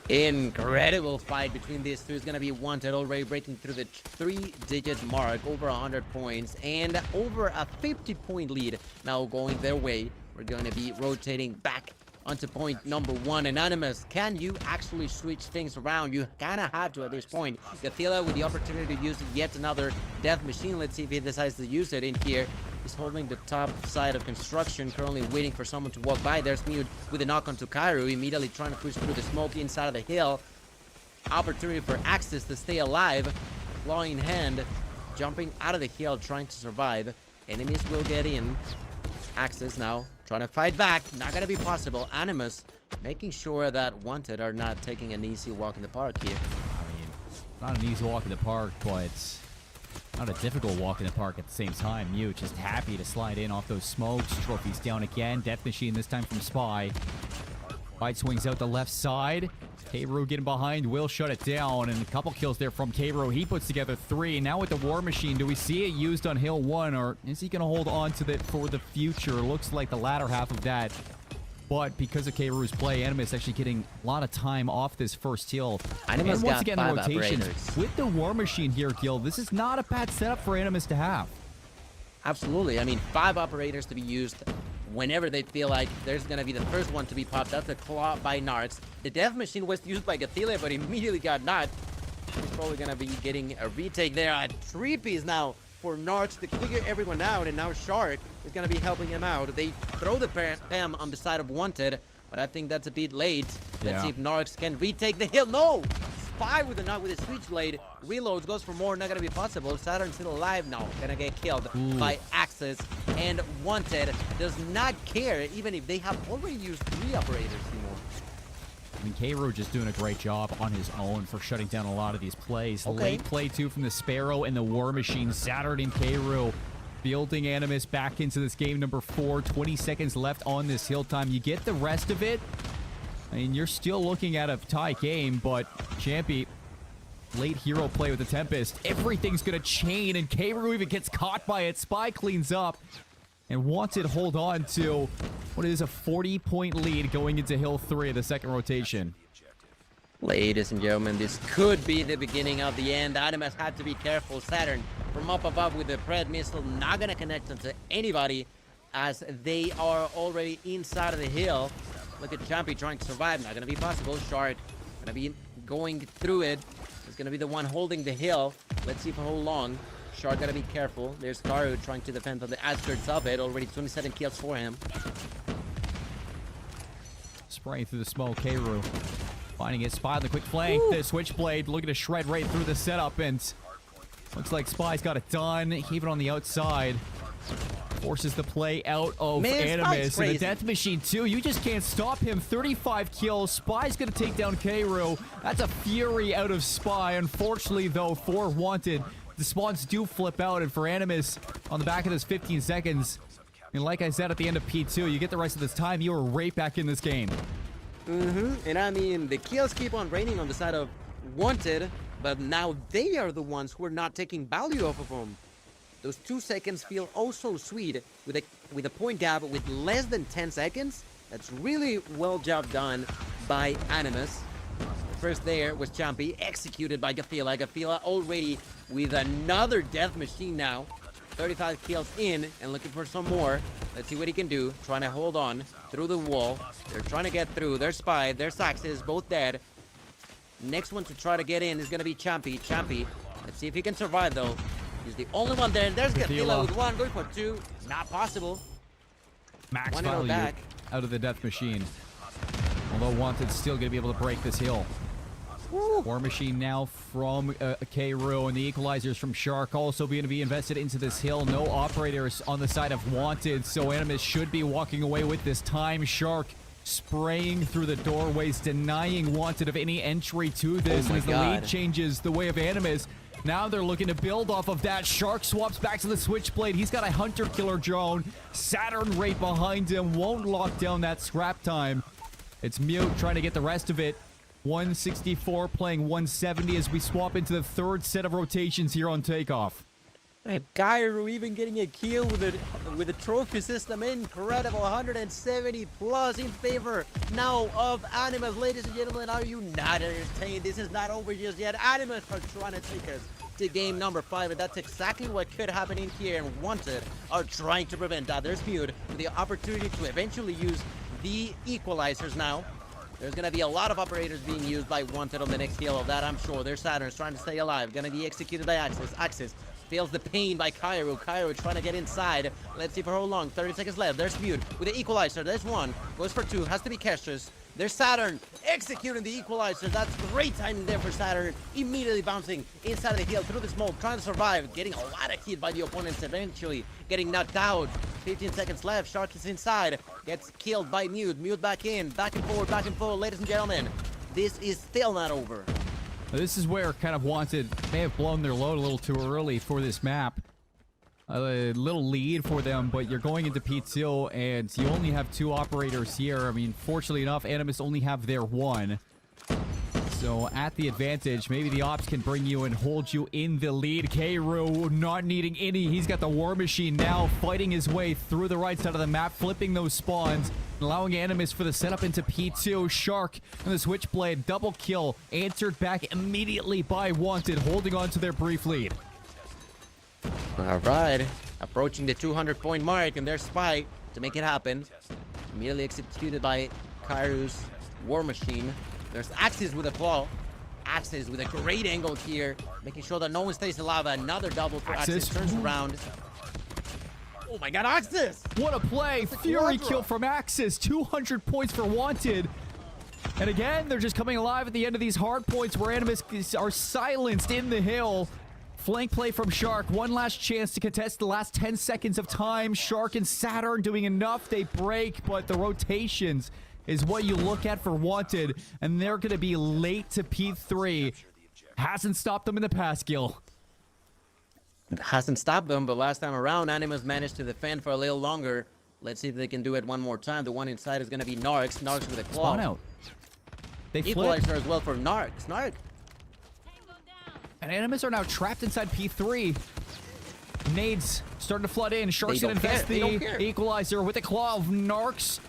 Speaker 2: Incredible fight between these two. Is going to be Wanted already breaking through the 3-digit mark, over 100 points, and over a 50-point lead now going their way. We're going to be rotating back onto point number 1. And Animus, can you actually switch things around? You kind of have to at this point. Godzilla with the opportunity to use yet another death machine. Let's see if he decides to use it in here. He's holding the top side of construction, currently waiting for someone to walk by. There's Mute with a knock onto Kairu, immediately trying to push through the smoke inside of the hill. Opportunity for Axis to stay alive. Claw in hand, jumping out of the hill, trying to survive. Enemies will get in. Axis now trying to fight back. Not gonna be possible. Animus making sure that Wanted are not taking an easy walk in the park here.
Speaker 3: I mean, not an easy walk in the park, but not a difficult walk in the park at the same time. Mute just happy to slide in off those smokes. Trophies down again. Death Machine this time from Spy. Wide swings out the left side. K-Ro getting behind, will shut it down, and a couple kills there from K-Ro. He puts together 3. Now with the War Machine, do we see it used on Hill 1, or is he going to hold on to it for the future? Looks like the latter half of that. But because of K-Ro's play, Animus actually getting a lot of time off this first hill.
Speaker 2: Animus
Speaker 3: and once
Speaker 2: got
Speaker 3: again,
Speaker 2: 5
Speaker 3: the rotations.
Speaker 2: operators.
Speaker 3: With the War Machine here, Gil, this is not a bad setup for Animus to have.
Speaker 2: Absolutely. I mean, 5 operators to be used whenever they feel like there's going to be the first one to be popped. That's a claw by Narcs. The Death Machine was used by Godzilla, but immediately got knocked. He's probably going to be getting a retake there. A 3-piece now for Narcs to figure everyone out, and now Shark is going to be helping him out. They throw the PAM on the side of Wanted, but I think that's a bit late. Let's see if Narcs can retake the hill. No! Spy with a knock with a switchblade. Reloads, goes for more, not gonna be possible. Saturn's still alive now, gonna get killed by Axis. And Wanted does not care, even if they have already used 3 operators, Cmoore.
Speaker 3: I mean, K-Ro just doing a great job on his own for shutting down a lot of these plays.
Speaker 2: Okay.
Speaker 3: Late play, too, from the Sparrow and the War Machine. Saturn and K-Ro building Animus back into this game number 4. 20 seconds left on this hill time. You get the rest of it. I mean, you're still looking at a tie game, but Champy, late hero play with the Tempest. Everything's going to chain, and K-Ro even gets caught by it. Spy cleans up, and Wanted hold on to what is a 40-point lead going into Hill 3 of the second rotation.
Speaker 2: Ladies and gentlemen, this could be the beginning of the end. Animus had to be careful. Saturn from up above with the Pred missile, not going to connect onto anybody as they are already inside of the hill. Look at Champy trying to survive. Not going to be possible. Shark going to be going through it. He's going to be the one holding the hill. Let's see for how long. Shark got to be careful. There's Karu trying to defend on the outskirts of it. Already 27 kills for him.
Speaker 3: Spraying through the smoke, K-Ro finding his Spy on the quick flank. The Switchblade looking to shred right through the setup, and looks like Spy's got it done. Even on the outside. Forces the play out of Animus. And the Death Machine, too. You just can't stop him. 35 kills. Spy's going to take down K-Ro. That's a fury out of Spy. Unfortunately, though, for Wanted, the spawns do flip out. And for Animus, on the back of this 15 seconds, and like I said at the end of P2, you get the rest of this time, you are right back in this game.
Speaker 2: And I mean, the kills keep on raining on the side of Wanted, but now they are the ones who are not taking value off of them. Those 2 seconds feel oh so sweet with a point gap with less than 10 seconds. That's really well job done by Animus. First there was Champy, executed by Godzilla. Godzilla already with another Death Machine now. 35 kills in and looking for some more. Let's see what he can do. Trying to hold on through the wall. They're trying to get through. There's Spy, there's Axis, both dead. Next one to try to get in is going to be Champy. Champy, let's see if he can survive though. He's the only one there. There's Godzilla with 1, going for 2. Not possible.
Speaker 3: Max
Speaker 2: One
Speaker 3: value
Speaker 2: back.
Speaker 3: out of the Death Machine. Although Wanted's still going to be able to break this hill.
Speaker 2: Woo.
Speaker 3: War Machine now from K-Ro, and the equalizers from Shark also going to be invested into this hill. No operators on the side of Wanted, so Animus should be walking away with this time. Shark spraying through the doorways, denying Wanted of any entry to this.
Speaker 2: Oh my
Speaker 3: and as the
Speaker 2: God.
Speaker 3: lead changes the way of Animus, now they're looking to build off of that. Shark swaps back to the Switchblade. He's got a Hunter-Killer drone. Saturn right behind him. Won't lock down that scrap time. It's Mute trying to get the rest of it. 164 playing 170 as we swap into the third set of rotations here on takeoff.
Speaker 2: And Kairu even getting a kill with a trophy system. Incredible. 170 plus in favor now of Animus. Ladies and gentlemen, are you not entertained? This is not over just yet. Animus are trying to take us to game number 5, and that's exactly what could happen in here, and Wanted are trying to prevent that. There's Mute with the opportunity to eventually use the equalizers now. There's going to be a lot of operators being used by Wanted on the next kill of that, I'm sure. There's Saturn's trying to stay alive. Going to be executed by Axis. Axis feels the pain by Cairo. Cairo trying to get inside. Let's see for how long. 30 seconds left. There's Mute with the equalizer. There's one. Goes for two. Has to be Kestrus. There's Saturn executing the equalizer. That's great timing there for Saturn. Immediately bouncing inside of the hill through the smoke, trying to survive. Getting a lot of hit by the opponents eventually. Getting knocked out. 15 seconds left. Shark is inside. Gets killed by Mute. Mute back in. Back and forward, back and forward. Ladies and gentlemen, this is still not over.
Speaker 3: This is where kind of Wanted may have blown their load a little too early for this map. A little lead for them, but you're going into P2 and you only have 2 operators here. I mean, fortunately enough, Animus only have their 1. So at the advantage, maybe the ops can bring you and hold you in the lead. K-Roo not needing any. He's got the War Machine now fighting his way through the right side of the map, flipping those spawns, allowing Animus for the setup into P2. Shark and the Switchblade double kill, answered back immediately by Wanted, holding on to their brief lead.
Speaker 2: All right, approaching the 200-point mark, and their spy to make it happen. Immediately executed by Kairu's War Machine. There's Axis with a claw. Axis with a great angle here, making sure that no one stays alive. Another double for Axis. Turns around. Oh my God, Axis!
Speaker 3: What a play! Fury kill from Axis. 200 points for Wanted. And again, they're just coming alive at the end of these hard points where Animus are silenced in the hill. Flank play from Shark. One last chance to contest the last 10 seconds of time. Shark and Saturn doing enough. They break, but the rotations is what you look at for Wanted. And they're going to be late to P3. Hasn't stopped them in the past, Gil.
Speaker 2: It hasn't stopped them, but last time around, Animus managed to defend for a little longer. Let's see if they can do it one more time. The one inside is going to be Narcs. Narcs with a claw.
Speaker 3: Spawn out. They
Speaker 2: Equalizer as well for Narcs. Narc.
Speaker 3: And Animus are now trapped inside P3. Nades starting to flood in. Shark's going to invest the equalizer with the claw of Narcs.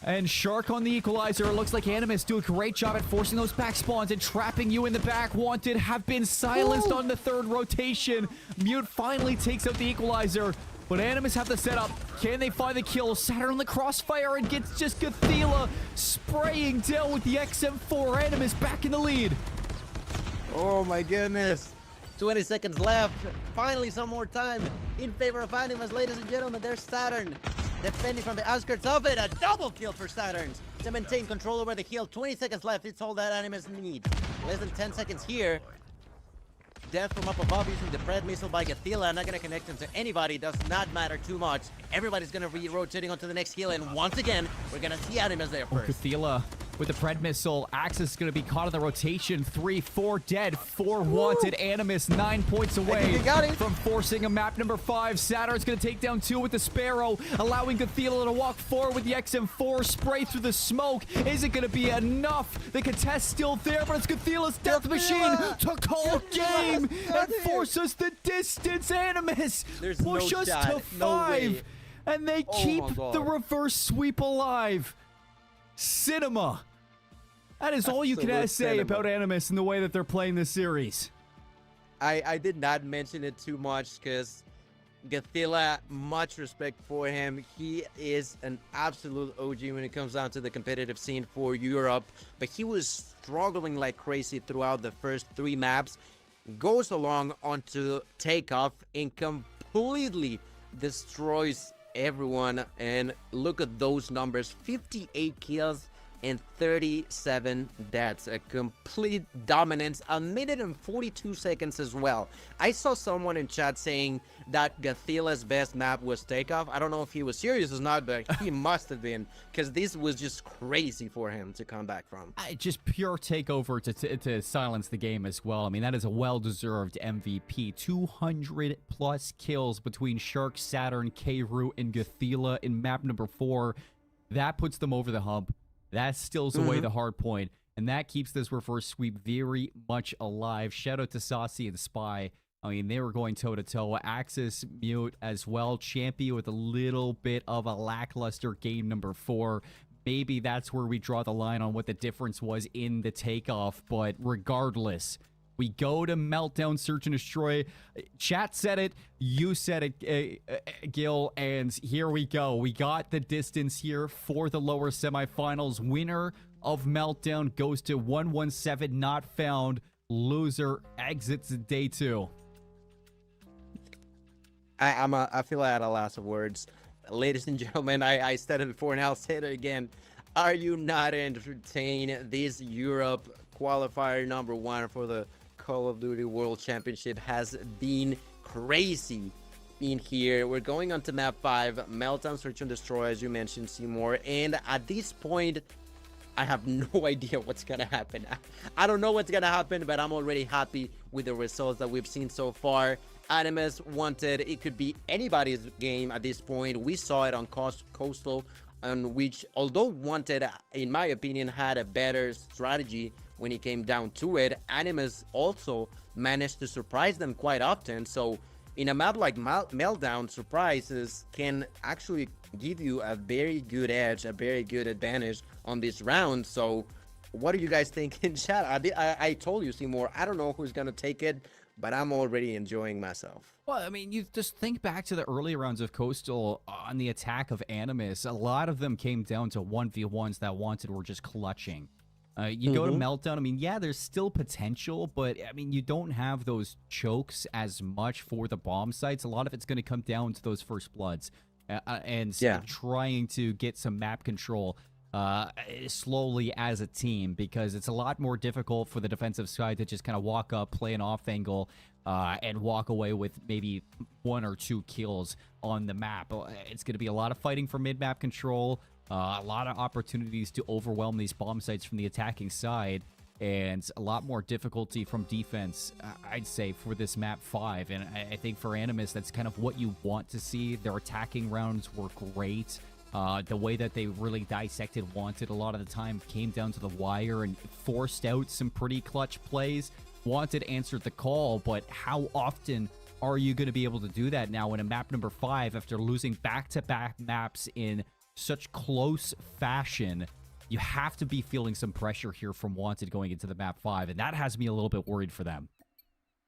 Speaker 3: And Shark on the equalizer. It looks like Animus do a great job at forcing those back spawns and trapping you in the back. Wanted have been silenced on the third rotation. Mute finally takes out the equalizer. But Animus have the setup. Can they find the kill? Saturn on the crossfire and gets just Gothila spraying down with the XM4. Animus back in the lead.
Speaker 2: Oh my goodness. 20 seconds left. Finally some more time in favor of Animus, ladies and gentlemen. There's Saturn defending from the outskirts of it. A double kill for Saturn to maintain control over the hill. 20 seconds left. It's all that Animus needs. Less than 10 seconds here. Death from up above using the Pred missile by Gothila. Not going to connect him to anybody. Does not matter too much. Everybody's going to be rotating onto the next hill. And once again, we're going to see Animus there first.
Speaker 3: Gothila with the Pred missile. Axis is going to be caught in the rotation. 3, 4 dead, 4 wanted. Animus 9 points away from forcing a map number 5. Saturn's going to take down 2 with the Sparrow, allowing Gothila to walk forward with the XM4. Spray through the smoke. Is it going to be enough? The contest still there, but it's Gothila's death machine to call game and force us the distance. Animus push us to 5, and they keep the reverse sweep alive. Cinema. That is all you can say about Animus and the way that they're playing this series.
Speaker 2: I did not mention it too much because Gothila, much respect for him. He is an absolute OG when it comes down to the competitive scene for Europe, but he was struggling like crazy throughout the first 3 maps. Goes along onto takeoff and completely destroys everyone. And look at those numbers: 58 kills and 37 deaths. A complete dominance, a minute and 42 seconds as well. I saw someone in chat saying that Gothila's best map was takeoff. I don't know if he was serious or not, but he must have been, because this was just crazy for him to come back from.
Speaker 3: Just pure takeover to silence the game as well. I mean, that is a well-deserved MVP. 200 plus kills between Shark, Saturn, K-Roo, and Gothila in map number 4. That puts them over the hump. That steals away the hard point, and that keeps this reverse sweep very much alive. Shout out to Saucy and Spy. I mean, they were going toe-to-toe. Axis, Mute as well. Champion with a little bit of a lackluster game number 4. Maybe that's where we draw the line on what the difference was in the takeoff, but regardless, We go to Meltdown, Search and Destroy. Chat said it. You said it, Gil. And here we go. We got the distance here for the lower semifinals. Winner of Meltdown goes to 117, not found. Loser exits day 2.
Speaker 2: I feel I had a loss of words. Ladies and gentlemen, I said it before and I'll say it again. Are you not entertained? This Europe qualifier number 1 for the Call of Duty World Championship has been crazy in here. We're going on to map 5, Meltdown, Search and Destroy, as you mentioned, Cmoore. And at this point, I have no idea what's gonna happen. I don't know what's gonna happen, but I'm already happy with the results that we've seen so far. Animus Wanted, it could be anybody's game at this point. We saw it on Coastal, on which, although Wanted, in my opinion, had a better strategy when it came down to it, Animus also managed to surprise them quite often. So in a map like Meltdown, surprises can actually give you a very good edge, a very good advantage on this round. So what do you guys think in chat? I told you, Cmoore, I don't know who's gonna take it, but I'm already enjoying myself.
Speaker 3: Well, I mean, you just think back to the early rounds of Coastal on the attack of Animus. A lot of them came down to 1v1s that Wanted were just clutching. You go to Meltdown, I mean, yeah, there's still potential, but, I mean, you don't have those chokes as much for the bomb sites. A lot of it's going to come down to those first bloods and trying to get some map control slowly as a team, because it's a lot more difficult for the defensive side to just kind of walk up, play an off angle, and walk away with maybe 1 or 2 kills on the map. It's going to be a lot of fighting for mid-map control, a lot of opportunities to overwhelm these bomb sites from the attacking side, and a lot more difficulty from defense, I'd say, for this map 5. And I think for Animus, that's kind of what you want to see. Their attacking rounds were great. The way that they really dissected Wanted a lot of the time came down to the wire and forced out some pretty clutch plays. Wanted answered the call, but how often are you going to be able to do that now in a map number 5 after losing back-to-back maps in such close fashion? You have to be feeling some pressure here from Wanted going into the map 5, and that has me a little bit worried for them.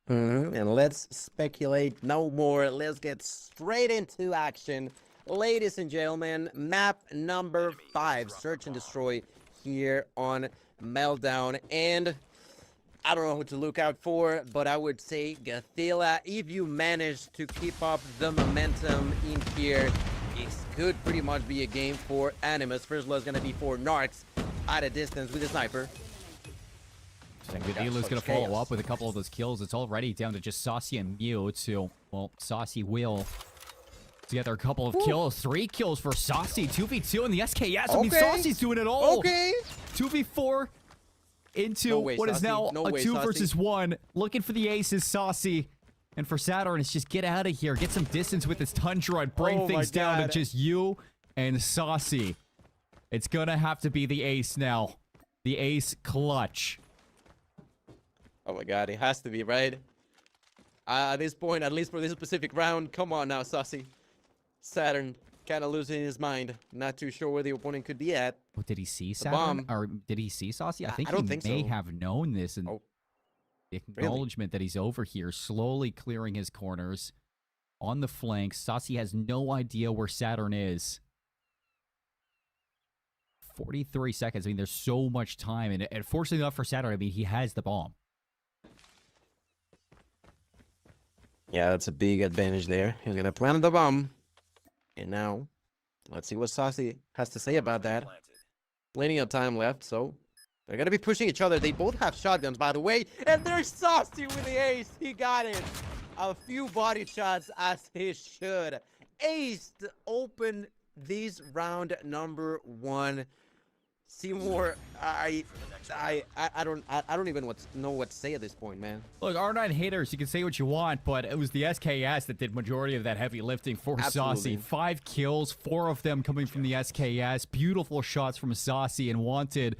Speaker 2: And let's speculate no more. Let's get straight into action. Ladies and gentlemen, map number 5, Search and Destroy here on Meltdown. And I don't know who to look out for, but I would say Gathila. If you manage to keep up the momentum in here, it could pretty much be a game for Animus. First blood is going to be for Narcs at a distance with a sniper.
Speaker 3: Gadila's going to follow up with a couple of those kills. It's already down to just Saucy and Mew to, well, Saucy will together a couple of kills. 3 kills for Saucy. 2v2 in the SKS. I mean, Saucy's doing it all. 2v4 into what is now a 2 versus 1. Looking for the aces, Saucy. And for Saturn, it's just get out of here. Get some distance with this Tundra and bring things down to just you and Saucy. It's going to have to be the ace now. The ace clutch.
Speaker 2: Oh my god, it has to be, right? At this point, at least for this specific round, come on now, Saucy. Saturn kind of losing his mind. Not too sure where the opponent could be at.
Speaker 3: Oh, did he see Saturn? Or did he see Saucy? I think he may have known this. And the acknowledgement that he's over here, slowly clearing his corners on the flanks. Saucy has no idea where Saturn is. 43 seconds. I mean, there's so much time. And fortunately enough for Saturn, I mean, he has the bomb.
Speaker 2: Yeah, that's a big advantage there. He's going to plant the bomb. And now, let's see what Saucy has to say about that. Plenty of time left, so they're going to be pushing each other. They both have shotguns, by the way. And there's Saucy with the ace. He got it. A few body shots as he should. Ace to open this round number 1. Cmoore, I don't even know what to say at this point, man.
Speaker 3: Look, R9 haters, you can say what you want, but it was the SKS that did majority of that heavy lifting for Saucy. 5 kills, 4 of them coming from the SKS. Beautiful shots from Saucy and Wanted.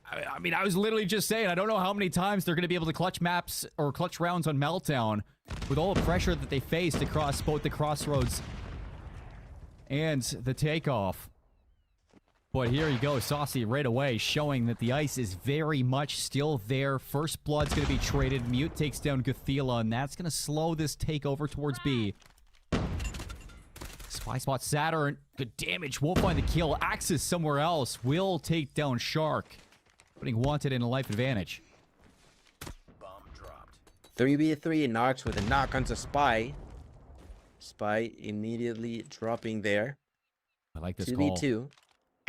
Speaker 3: I mean, I was literally just saying, I don't know how many times they're going to be able to clutch maps or clutch rounds on Meltdown with all the pressure that they faced across both the crossroads and the takeoff. But here you go, Saucy right away, showing that the ice is very much still there. First blood's going to be traded. Mute takes down Guthila, and that's going to slow this takeover towards B. Spy spot Saturn. Good damage. Won't find the kill. Axis somewhere else. Will take down Shark. Putting Wanted in a life advantage.
Speaker 4: Bomb dropped.
Speaker 2: 3v3 knocks with a knock onto Spy. Spy immediately dropping there.
Speaker 3: I like this call.
Speaker 2: 2v2.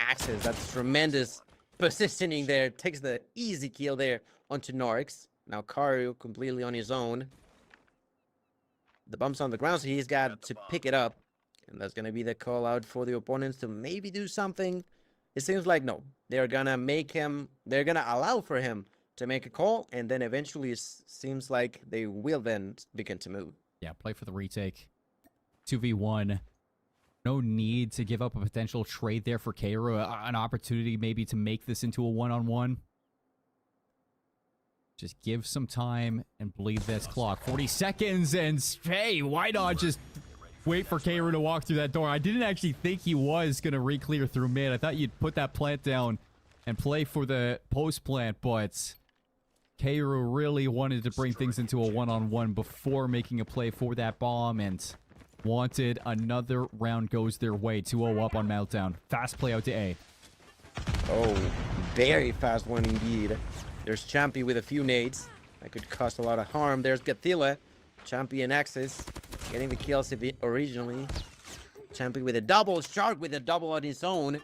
Speaker 2: Axis, that's tremendous positioning there. Takes the easy kill there onto Norix. Now Karu completely on his own. The bump's on the ground, so he's got to pick it up. And that's going to be the call out for the opponents to maybe do something. It seems like no. They're going to make him, they're going to allow for him to make a call. And then eventually it seems like they will then begin to move.
Speaker 3: Yeah, play for the retake. 2v1. No need to give up a potential trade there for Kairu. An opportunity maybe to make this into a one-on-one. Just give some time and bleed this clock. 40 seconds, and hey, why not just wait for Kairu to walk through that door? I didn't actually think he was going to re-clear through mid. I thought you'd put that plant down and play for the post-plant, but Kairu really wanted to bring things into a one-on-one before making a play for that bomb, and Wanted, another round goes their way. 2-0 up on Meltdown. Fast play out to A.
Speaker 2: Oh, very fast one indeed. There's Champy with a few nades. That could cause a lot of harm. There's Gathila. Champy and Axis getting the kills originally. Champy with a double. Shark with a double on his own.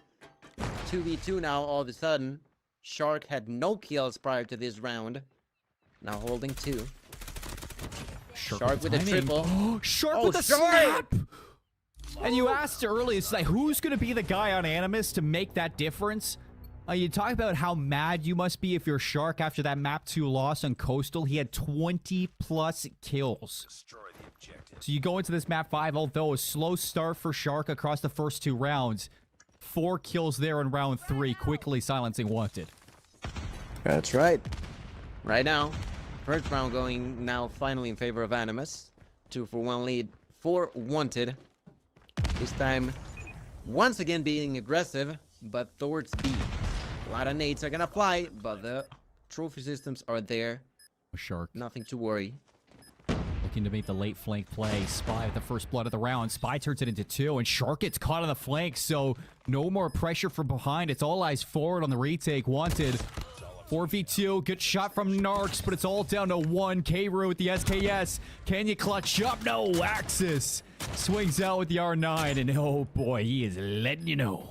Speaker 2: 2v2 now all of a sudden. Shark had no kills prior to this round. Now holding 2. Shark with a triple.
Speaker 3: Shark
Speaker 2: Oh,
Speaker 3: with a
Speaker 2: Shark!
Speaker 3: snap! And you asked earlier, it's like, who's going to be the guy on Animus to make that difference? You talk about how mad you must be if you're Shark after that map 2 loss on Coastal. He had 20+ kills.
Speaker 4: Destroy the objective.
Speaker 3: So you go into this map 5, although a slow start for Shark across the first 2 rounds. 4 kills there in round 3, quickly silencing Wanted.
Speaker 2: That's right. Right now, first round going now finally in favor of Animus. 2-for-1 lead for Wanted. This time, once again being aggressive, but towards B. A lot of nades are gonna fly, but the trophy systems are there.
Speaker 3: Shark
Speaker 2: Nothing to worry.
Speaker 3: looking to make the late flank play. Spy at the first blood of the round. Spy turns it into 2, and Shark gets caught on the flank, so no more pressure from behind. It's all eyes forward on the retake. Wanted 4v2, good shot from Narcs, but it's all down to 1. Kairu with the SKS. Can you clutch up? No, Axis swings out with the R9, and oh boy, he is letting you know.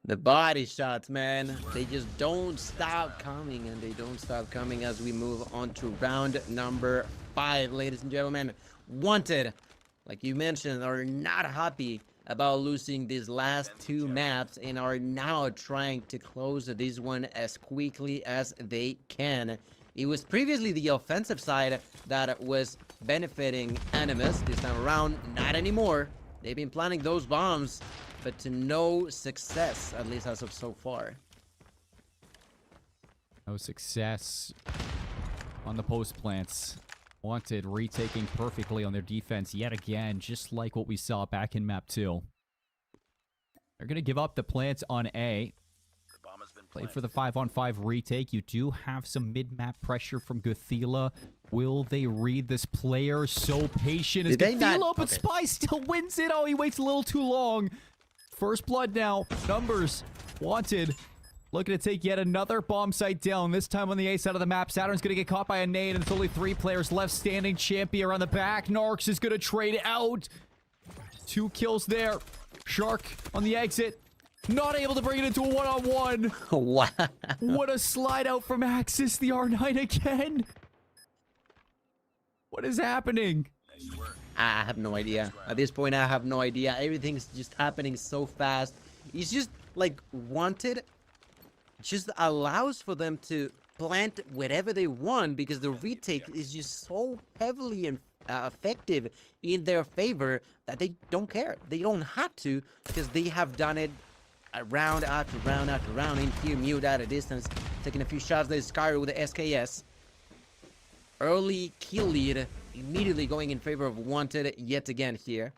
Speaker 2: The body shots, man, they just don't stop coming, and they don't stop coming as we move on to round number 5, ladies and gentlemen. Wanted, like you mentioned, are not happy about losing these last 2 maps and are now trying to close this one as quickly as they can. It was previously the offensive side that was benefiting Animus. This time around, not anymore. They've been planting those bombs, but to no success, at least as of so far.
Speaker 3: No success on the post plants. Wanted retaking perfectly on their defense yet again, just like what we saw back in map 2. They're going to give up the plants on A.
Speaker 4: The bomb has been
Speaker 3: Play
Speaker 4: planted.
Speaker 3: for the 5-on-5 retake. You do have some mid-map pressure from Guthila. Will they read this player? So patient is
Speaker 2: Did they
Speaker 3: Guthila,
Speaker 2: not-
Speaker 3: but
Speaker 2: okay.
Speaker 3: Spy still wins it. Oh, he waits a little too long. First blood now. Numbers. Wanted. Looking to take yet another bomb site down, this time on the A side of the map. Saturn's going to get caught by a nade, and it's only 3 players left standing. Champy around the back. Narcs is going to trade out. 2 kills there. Shark on the exit. Not able to bring it into a one-on-one.
Speaker 2: Wow.
Speaker 3: What a slide out from Axis, the R9 again. What is happening?
Speaker 4: Nice work.
Speaker 2: I have no idea. At this point, I have no idea. Everything's just happening so fast. It's just like Wanted just allows for them to plant whatever they want because the retake is just so heavily and effective in their favor that they don't care. They don't have to because they have done it round after round after round. In here, Mute at a distance, taking a few shots. There's Skyro with the SKS. Early kill lead, immediately going in favor of Wanted yet again here.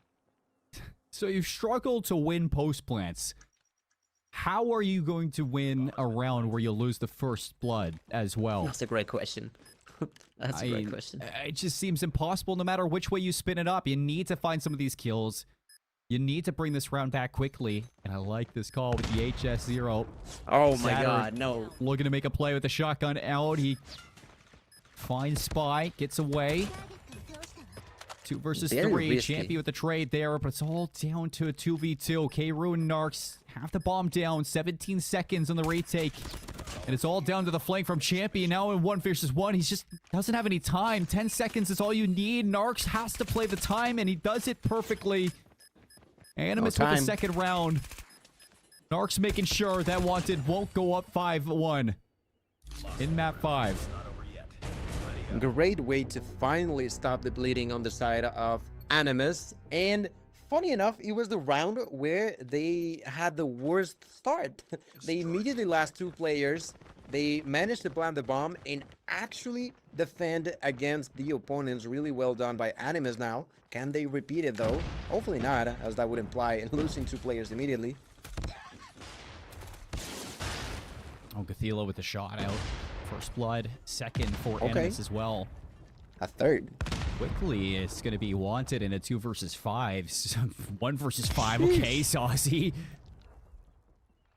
Speaker 3: So you've struggled to win post plants. How are you going to win a round where you'll lose the first blood as well?
Speaker 5: That's a great question. That's a great question.
Speaker 3: It just seems impossible no matter which way you spin it up. You need to find some of these kills. You need to bring this round back quickly. And I like this call with the HS0.
Speaker 5: Oh my
Speaker 3: Saturn
Speaker 5: god, no.
Speaker 3: looking to make a play with the shotgun out. He finds Spy, gets away. 2 versus
Speaker 5: Very
Speaker 3: 3.
Speaker 5: risky.
Speaker 3: Champion with the trade there, but it's all down to a 2v2. K-Roo and Narcs have the bomb down. 17 seconds on the retake. And it's all down to the flank from Champion. Now in 1 versus 1. He just doesn't have any time. 10 seconds is all you need. Narcs has to play the time, and he does it perfectly. Animus with the second round. Narcs making sure that Wanted won't go up 5-1 in map 5.
Speaker 2: Great way to finally stop the bleeding on the side of Animus. And funny enough, it was the round where they had the worst start. They immediately lost 2 players. They managed to plant the bomb and actually defend against the opponents. Really well done by Animus now. Can they repeat it though? Hopefully not, as that would imply losing 2 players immediately.
Speaker 3: Oh, Gathila with the shot out. First blood. Second for Animus as well.
Speaker 2: A third.
Speaker 3: Quickly, it's going to be Wanted in a 2 versus 5. 1 versus 5. Okay, Saucy.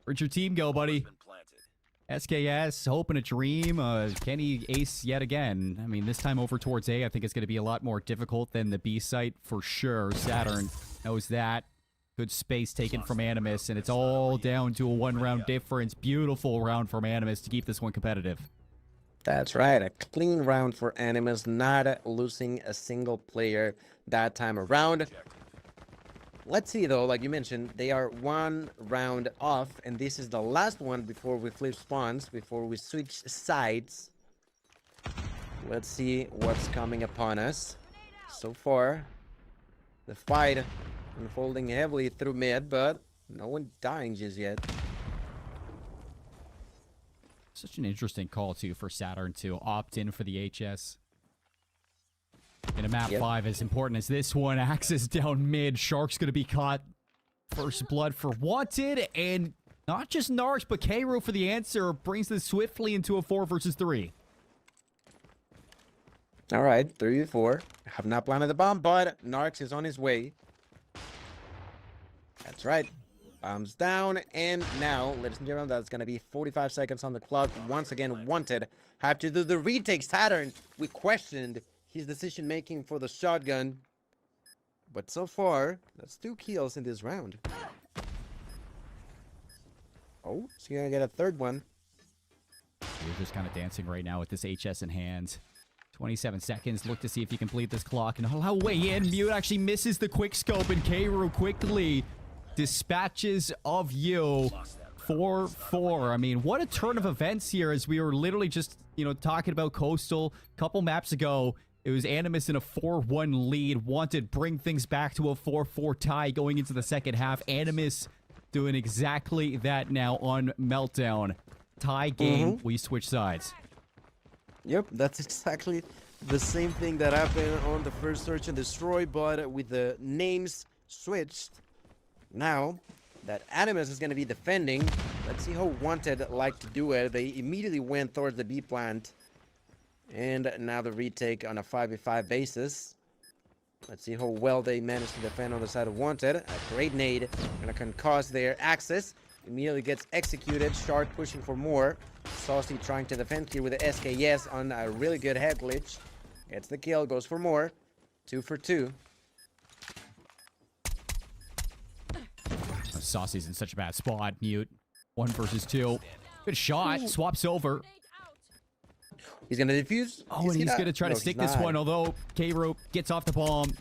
Speaker 3: Where'd your team go, buddy?
Speaker 4: Been planted.
Speaker 3: SKS, hoping a dream. Can he ace yet again? I mean, this time over towards A, I think it's going to be a lot more difficult than the B site for sure. Saturn knows that. Good space taken from Animus, and it's all down to a 1-round difference. Beautiful round from Animus to keep this one competitive.
Speaker 2: That's right, a clean round for Animus, not losing a single player that time around. Let's see though, like you mentioned, they are 1 round off, and this is the last one before we flip spawns, before we switch sides. Let's see what's coming upon us. So far, the fight unfolding heavily through mid, but no one dying just yet.
Speaker 3: Such an interesting call, too, for Saturn to opt in for the HS. In a map 5 as important as this one, Axis down mid. Shark's going to be caught. First blood for Wanted, and not just Narcs, but K-Roo for the answer brings this swiftly into a 4 versus 3.
Speaker 2: All right, 3v4. Have not planted the bomb, but Narcs is on his way. That's right. Bombs down, and now, ladies and gentlemen, that's going to be 45 seconds on the clock. Once again, Wanted have to do the retake. Saturn, we questioned his decision-making for the shotgun. But so far, that's 2 kills in this round. Oh, is he going to get a third one?
Speaker 3: You're just kind of dancing right now with this HS in hand. 27 seconds. Look to see if you can bleed this clock and allow way in. Mute actually misses the quick scope, and K-Roo quickly dispatches of you. 4-4. I mean, what a turn of events here, as we were literally just, talking about Coastal a couple maps ago. It was Animus in a 4-1 lead. Wanted bring things back to a 4-4 tie going into the second half. Animus doing exactly that now on Meltdown. Tie game. We switch sides.
Speaker 2: Yep, that's exactly the same thing that happened on the first search and destroy, but with the names switched. Now that Animus is going to be defending, let's see how Wanted like to do it. They immediately went towards the B plant, and now the retake on a 5v5 basis. Let's see how well they managed to defend on the side of Wanted. A great nade and a concuss there. Axis immediately gets executed. Shark pushing for more. Saucy trying to defend here with the SKS on a really good head glitch. Gets the kill, goes for more. 2 for 2.
Speaker 3: Saucy's in such a bad spot. Mute. 1 versus 2. Good shot. Swaps over.
Speaker 2: He's going to defuse.
Speaker 3: Oh, and he's going to try to stick this one, although K-Roo gets off the bomb.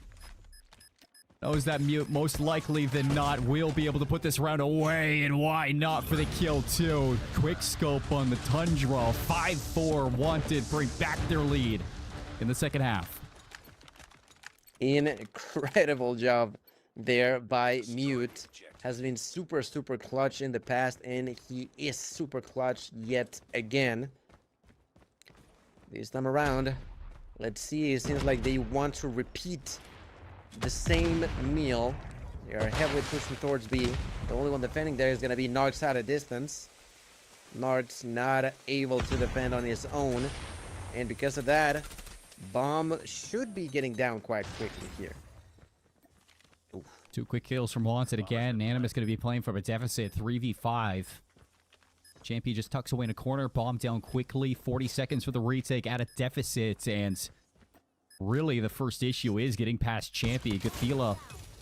Speaker 3: Knows that Mute most likely than not will be able to put this round away, and why not for the kill too. Quick scope on the Tundra. 5-4 Wanted bring back their lead in the second half.
Speaker 2: Incredible job there by Mute. Has been super clutch in the past, and he is super clutch yet again. This time around, let's see. It seems like they want to repeat the same meal They are heavily pushing towards B. The only one defending there is going to be Narcs at a distance. Narcs not able to defend on his own. And because of that, Bomb should be getting down quite quickly here. Oof.
Speaker 3: 2 quick kills from Wanted again. Animus going to be playing from a deficit, 3v5. Champy just tucks away in a corner. Bomb down quickly. 40 seconds for the retake at a deficit. And really the first issue is getting past Champy. Gothila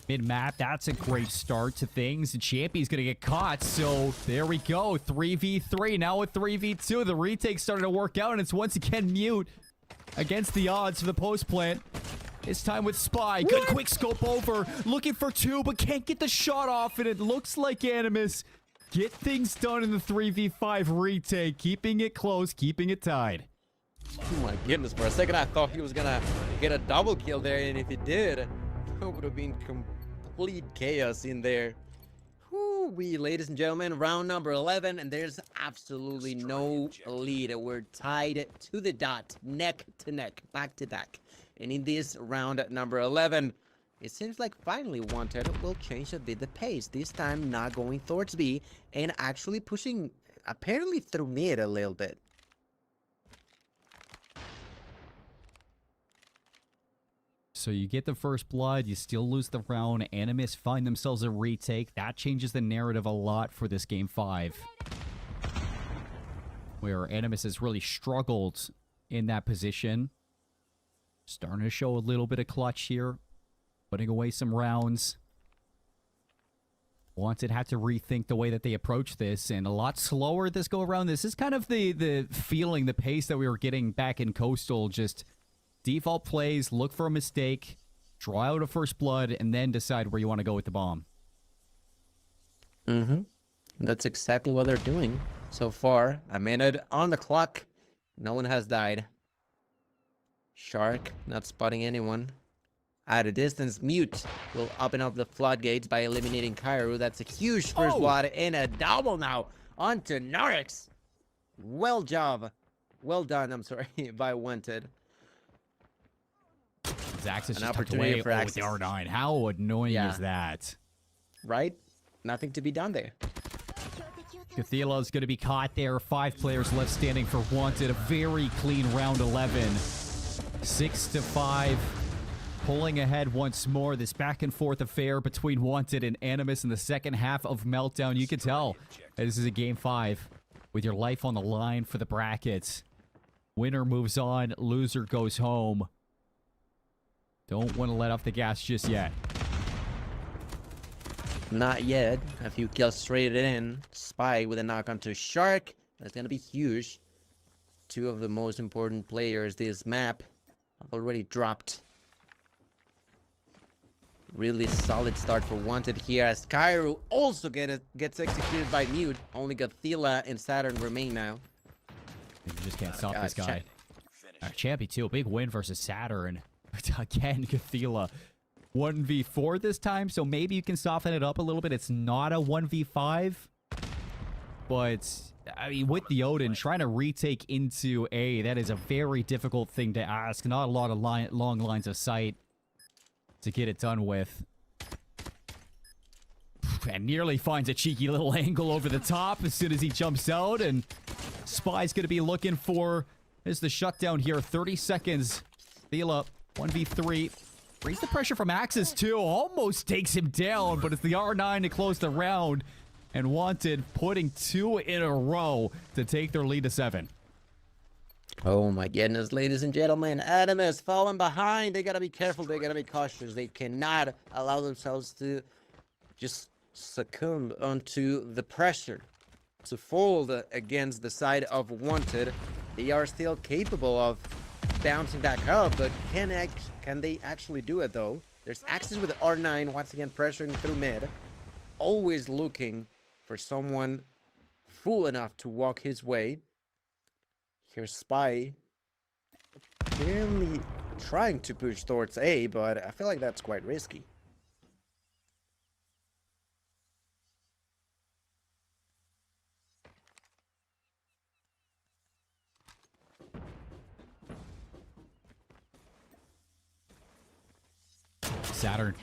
Speaker 3: mid-map. That's a great start to things. And Champy's going to get caught. So there we go. 3v3. Now with 3v2. The retake starting to work out. And it's once again Mute against the odds for the post plant. This time with Spy. Good quick scope over. Looking for 2, but can't get the shot off. And it looks like Animus get things done in the 3v5 retake. Keeping it close. Keeping it tied.
Speaker 2: Oh my goodness. For a second, I thought he was going to get a double kill there. And if he did, it would have been complete chaos in there. Whoo-wee, ladies and gentlemen. Round number 11. And there's absolutely no lead. We're tied to the dot. Neck to neck. Back to back. And in this round number 11, it seems like finally Wanted will change a bit the pace. This time not going towards B and actually pushing apparently through mid a little bit.
Speaker 3: So you get the first blood, you still lose the round. Animus find themselves a retake. That changes the narrative a lot for this game 5. Where Animus has really struggled in that position. Starting to show a little bit of clutch here. Putting away some rounds. Wanted had to rethink the way that they approach this, and a lot slower this go around. This is kind of the feeling, the pace that we were getting back in Coastal. Just default plays, look for a mistake, draw out a first blood, and then decide where you want to go with the bomb.
Speaker 2: That's exactly what they're doing so far. A minute on the clock. No one has died. Shark not spotting anyone. At a distance, Mute will open up the floodgates by eliminating Kairu. That's a huge first blood and a double now onto Narix. Well done, I'm sorry, by Wanted.
Speaker 3: Axis
Speaker 2: An
Speaker 3: just tucked
Speaker 2: opportunity
Speaker 3: away
Speaker 2: for
Speaker 3: with the
Speaker 2: Axis.
Speaker 3: R9. How annoying
Speaker 2: Yeah.
Speaker 3: is that?
Speaker 2: Right? Nothing to be done there.
Speaker 3: Cathila's going to be caught there. 5 players left standing for Wanted. A very clean round 11. 6-5. Pulling ahead once more. This back and forth affair between Wanted and Animus in the second half of Meltdown. You can tell this is a game 5 with your life on the line for the brackets. Winner moves on. Loser goes home. Don't want to let off the gas just yet.
Speaker 2: Not yet. A few kills straight in. Spy with a knock onto Shark. That's going to be huge. 2 of the most important players this map have already dropped. Really solid start for Wanted here as Kairu also gets executed by Mute. Only Gothila and Saturn remain now.
Speaker 3: You just can't stop this guy.
Speaker 4: Finish.
Speaker 3: Champy too. A big win versus Saturn. Again, Gothila. 1v4 this time, so maybe you can soften it up a little bit. It's not a 1v5. But, I mean, with the Odin, trying to retake into A, that is a very difficult thing to ask. Not a lot of long lines of sight to get it done with. And nearly finds a cheeky little angle over the top as soon as he jumps out. And Spy's going to be looking for... There's the shutdown here. 30 seconds. Thela, 1v3. Raise the pressure from Axis too. Almost takes him down, but it's the R9 to close the round. And Wanted putting 2 in a row to take their lead to 7.
Speaker 2: Oh my goodness, ladies and gentlemen. Animus falling behind. They gotta be careful. They gotta be cautious. They cannot allow themselves to just succumb onto the pressure. To fold against the side of Wanted. They are still capable of bouncing back up, but can they actually do it though? There's Axis with the R9 once again pressuring through mid, always looking for someone fool enough to walk his way. Here's Spy apparently trying to push towards A, but I feel like that's quite risky.
Speaker 3: Saturn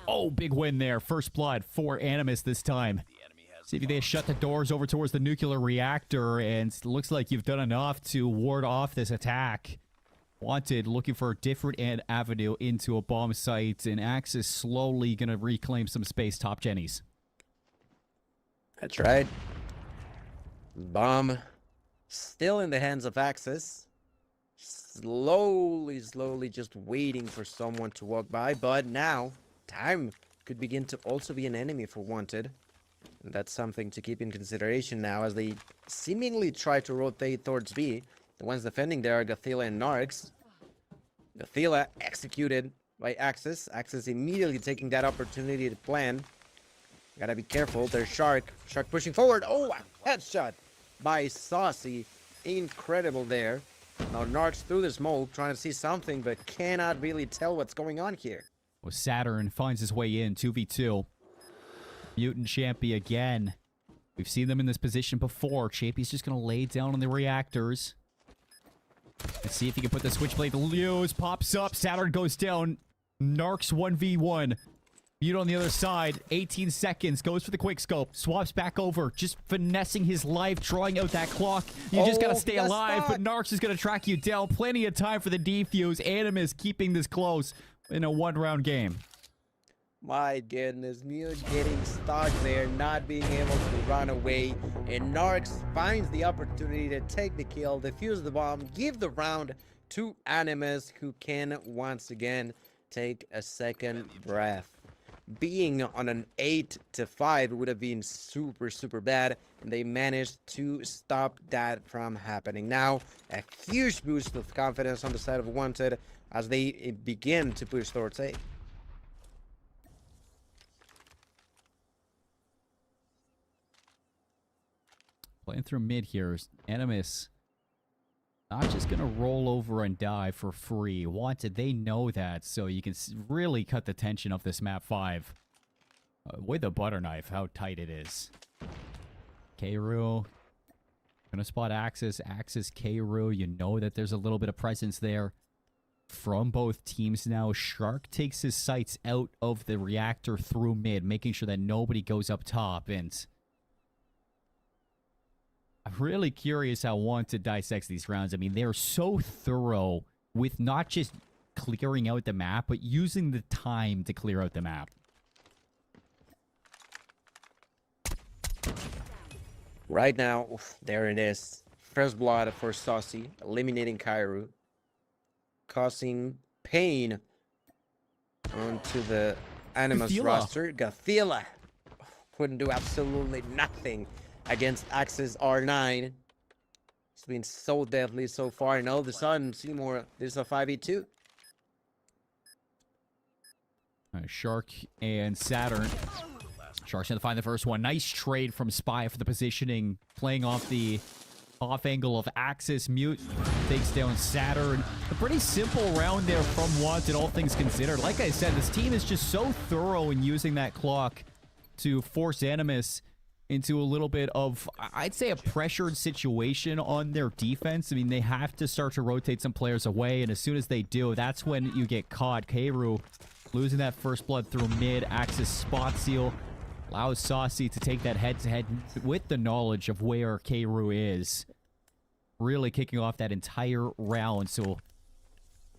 Speaker 3: Oh, big win there. First blood for Animus this time.
Speaker 4: The enemy has
Speaker 3: See if they shut the doors over towards the nuclear reactor, and it looks like you've done enough to ward off this attack. Wanted looking for a different avenue into a bomb site, and Axis slowly going to reclaim some space top Jennies.
Speaker 2: That's right. Bomb still in the hands of Axis. Slowly just waiting for someone to walk by, but now time could begin to also be an enemy for Wanted. And that's something to keep in consideration now as they seemingly try to rotate towards B. The ones defending there are Gothila and Narx. Gothila executed by Axis. Axis immediately taking that opportunity to plan. Gotta be careful. There's Shark. Shark pushing forward. Oh, a headshot by Saucy. Incredible there. Now Narx through the smoke, trying to see something, but cannot really tell what's going on here.
Speaker 3: Well, Saturn finds his way in, 2v2. Mutant Champy again. We've seen them in this position before. Champy's just going to lay down on the reactors. Let's see if he can put the switchblade loose. Pops up. Saturn goes down. Narcs 1v1. Mute on the other side. 18 seconds. Goes for the quick scope. Swaps back over. Just finessing his life. Drawing out that clock. You just got to stay alive. But Narcs is going to track you down. Plenty of time for the defuse. Animus keeping this close in a one-round game.
Speaker 2: My goodness, Mute getting stuck there, not being able to run away, and Narx finds the opportunity to take the kill, defuse the bomb, give the round to Animus, who can once again take a second breath. Being on an 8-5 would have been super bad, and they managed to stop that from happening. Now, a huge boost of confidence on the side of Wanted as they begin to push towards A.
Speaker 3: Playing through mid here, Animus not just going to roll over and die for free. Wanted, they know that, so you can really cut the tension of this map 5. With the butter knife, how tight it is. Kru going to spot Axis. Axis, Kru, you know that there's a little bit of presence there from both teams now. Shark takes his sights out of the reactor through mid, making sure that nobody goes up top, and I'm really curious how Wanted dissects these rounds. I mean, they're so thorough with not just clearing out the map, but using the time to clear out the map.
Speaker 2: Right now, there it is. First blood for Saucy, eliminating Kru, causing pain onto the Animus
Speaker 3: Gothila
Speaker 2: roster. Gothila couldn't do absolutely nothing against Axis R9. It's been so deadly so far, and all of a sudden, Cmoore, there's a 5v2.
Speaker 3: Shark and Saturn. Shark's going to find the first one. Nice trade from Spy for the positioning, playing off the off angle of Axis. Mute takes down Saturn. A pretty simple round there from Wanted, all things considered. Like I said, this team is just so thorough in using that clock to force Animus into a little bit of, I'd say, a pressured situation on their defense. I mean, they have to start to rotate some players away, and as soon as they do, that's when you get caught. Kru losing that first blood through mid. Axis spot seal allows Saucy to take that head-to-head with the knowledge of where Kru is. Really kicking off that entire round, so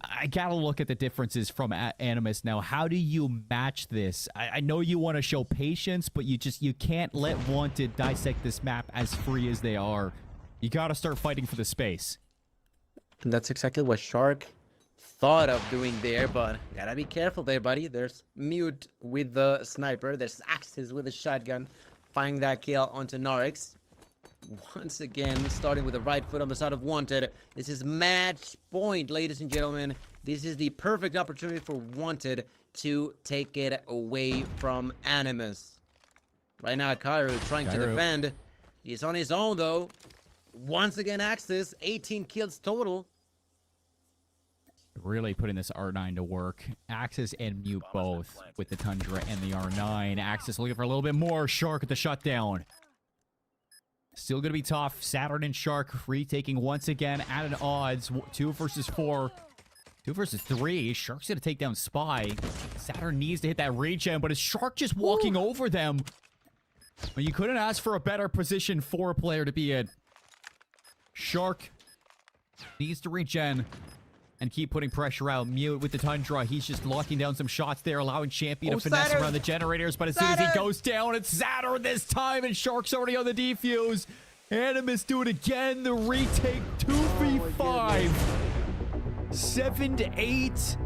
Speaker 3: I gotta look at the differences from Animus now. How do you match this? I know you want to show patience, but you can't let Wanted dissect this map as free as they are. You gotta start fighting for the space.
Speaker 2: And that's exactly what Shark thought of doing there, but gotta be careful there, buddy. There's Mute with the sniper. There's Axis with the shotgun. Finding that kill onto Narx. Once again, starting with the right foot on the side of Wanted. This is match point, ladies and gentlemen. This is the perfect opportunity for Wanted to take it away from Animus. Right now, Kru trying to defend. He's on his own, though. Once again, Axis, 18 kills total.
Speaker 3: Really putting this R9 to work. Axis and Mute both with the Tundra and the R9. Axis looking for a little bit more. Shark at the shutdown. Still going to be tough. Saturn and Shark retaking once again at an odds. 2 versus 4. 2 versus 3. Shark's gonna take down Spy. Saturn needs to hit that regen, but is Shark just walking over them? Well, you couldn't ask for a better position for a player to be in. Shark needs to regen and keep putting pressure out. Mute with the Tundra. He's just locking down some shots there, allowing Champion to finesse
Speaker 2: Saturn!
Speaker 3: around the generators. But as soon as he
Speaker 2: Saturn!
Speaker 3: goes down, it's Saturn this time, and Shark's already on the defuse. Animus do it again. The retake 2v5. 7 to 8.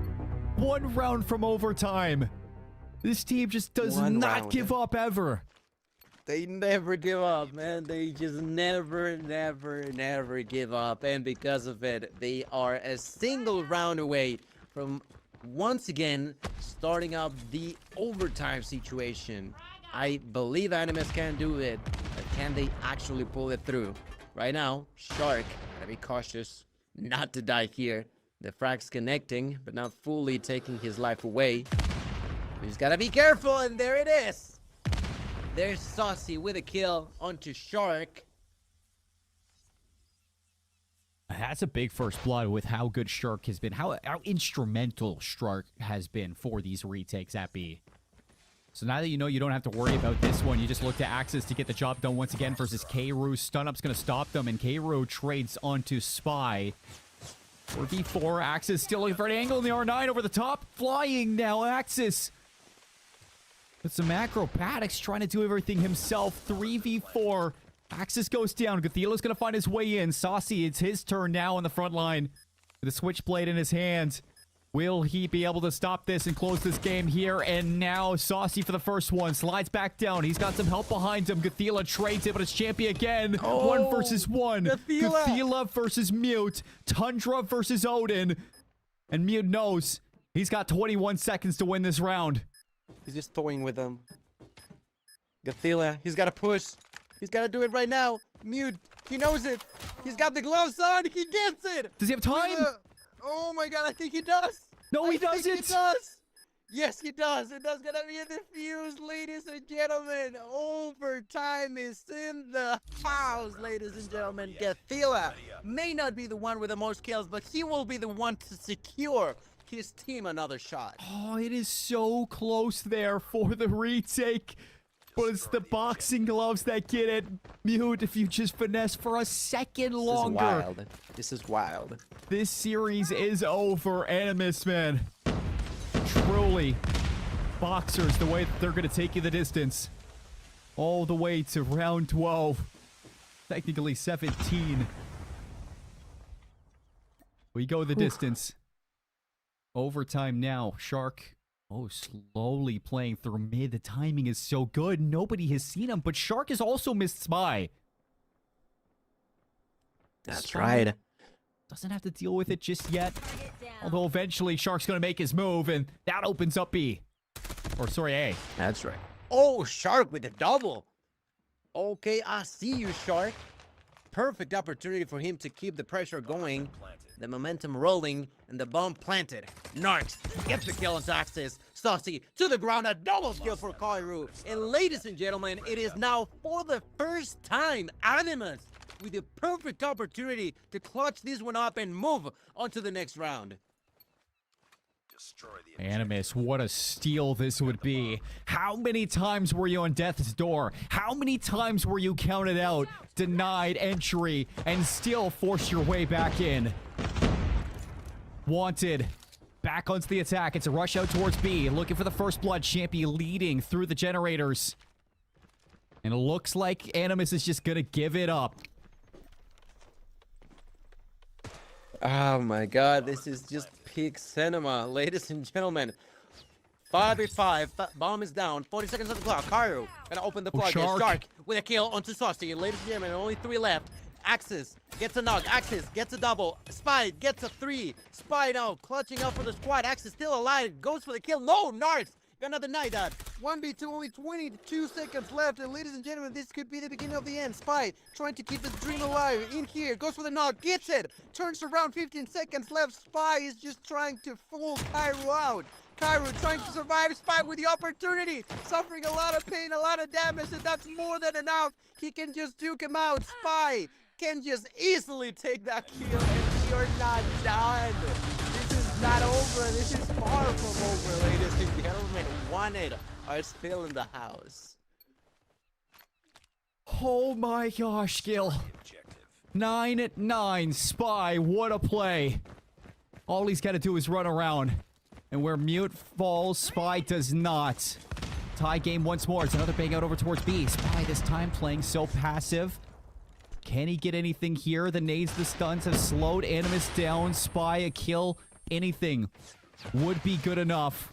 Speaker 3: 1 round from overtime. This team just does
Speaker 2: One
Speaker 3: not
Speaker 2: round.
Speaker 3: give up ever.
Speaker 2: They never give up, man. They just never give up. And because of it, they are a single round away from once again starting up the overtime situation. I believe Animus can do it, but can they actually pull it through? Right now, Shark, gotta be cautious not to die here. The frag's connecting, but not fully taking his life away. He's gotta be careful, and there it is. There's Saucy with a kill onto Shark.
Speaker 3: That's a big first blood with how good Shark has been. How instrumental Shark has been for these retakes at B. So now that you know you don't have to worry about this one, you just look to Axis to get the job done once again versus K-Roo. Stun up's going to stop them, and K-Roo trades onto Spy. 4v4, Axis still looking for an angle in the R9 over the top. Flying now, Axis. With some acrobatics, trying to do everything himself. 3v4. Axis goes down. Gathila's going to find his way in. Saucy, it's his turn now on the front line. With a switchblade in his hand. Will he be able to stop this and close this game here? And now Saucy for the first one. Slides back down. He's got some help behind him. Gathila trades it, but it's Champion again. 1 versus 1. Gathila versus Mute. Tundra versus Odin. And Mute knows he's got 21 seconds to win this round.
Speaker 2: He's just toying with them. Gathila, he's got to push. He's got to do it right now. Mute, he knows it. He's got the gloves on. He gets it.
Speaker 3: Does he have time?
Speaker 2: Oh my god, I think he does.
Speaker 3: No, he
Speaker 2: I think
Speaker 3: doesn't.
Speaker 2: He does. Yes, he does. And that's gonna be a defuse, ladies and gentlemen. Overtime is in the house, ladies and gentlemen. Gathila may not be the one with the most kills, but he will be the one to secure his team another shot.
Speaker 3: Oh, it is so close there for the retake. But it's the boxing gloves that get it. Mute, if you just finesse for a second longer.
Speaker 2: This is wild.
Speaker 3: This series is over. Animus, man. Truly. Boxers, the way that they're going to take you the distance. All the way to round 12. Technically 17. We go the distance. Overtime now. Shark. Oh, slowly playing through mid. The timing is so good. Nobody has seen him, but Shark has also missed Spy.
Speaker 2: That's
Speaker 3: Spy
Speaker 2: right.
Speaker 3: doesn't have to deal with it just yet. Although eventually Shark's going to make his move, and that opens up B. Or, sorry, A.
Speaker 2: That's right. Oh, Shark with a double. Okay, I see you, Shark. Perfect opportunity for him to keep the pressure going. The momentum rolling, and the bomb planted. Narcs gets the kill on Axis. Saucy to the ground, a double kill for Kairu. And ladies and gentlemen, it is now for the first time Animus with the perfect opportunity to clutch this one up and move on to the next round.
Speaker 4: Destroy the
Speaker 3: Animus, what a steal this would be. How many times were you on death's door? How many times were you counted out, denied entry, and still forced your way back in? Wanted. Back onto the attack. It's a rush out towards B. Looking for the first blood. Champion leading through the generators. And it looks like Animus is just going to give it up.
Speaker 2: Oh my god, this is just peak cinema, ladies and gentlemen. 5v5, bomb is down, 40 seconds on the clock. Karu gonna open the floodgates. Shark with a kill onto Saucy. Ladies and gentlemen, only 3 left. Axis gets a knock. Axis gets a double. Spy gets a 3. Spy now clutching up for the squad. Axis still alive. Goes for the kill. No, Narcs gonna deny that. 1v2, only 22 seconds left. And ladies and gentlemen, this could be the beginning of the end. Spy trying to keep his dream alive. In here, goes for the knock. Gets it. Turns around, 15 seconds left. Spy is just trying to fool Cairo out. Cairo trying to survive. Spy with the opportunity. Suffering a lot of pain, a lot of damage. And that's more than enough. He can just duke him out. Spy can just easily take that kill, and we are not done. This is not over. This is far from over, ladies and gentlemen. Wanted are still in the house.
Speaker 3: Oh my gosh, Gil.
Speaker 4: Objective.
Speaker 3: 9-9. Spy, what a play. All he's got to do is run around. And where Mute falls, Spy does not. Tie game once more. It's another bang out over towards B. Spy this time playing so passive. Can he get anything here? The nades, the stuns have slowed Animus down. Spy, a kill, anything would be good enough.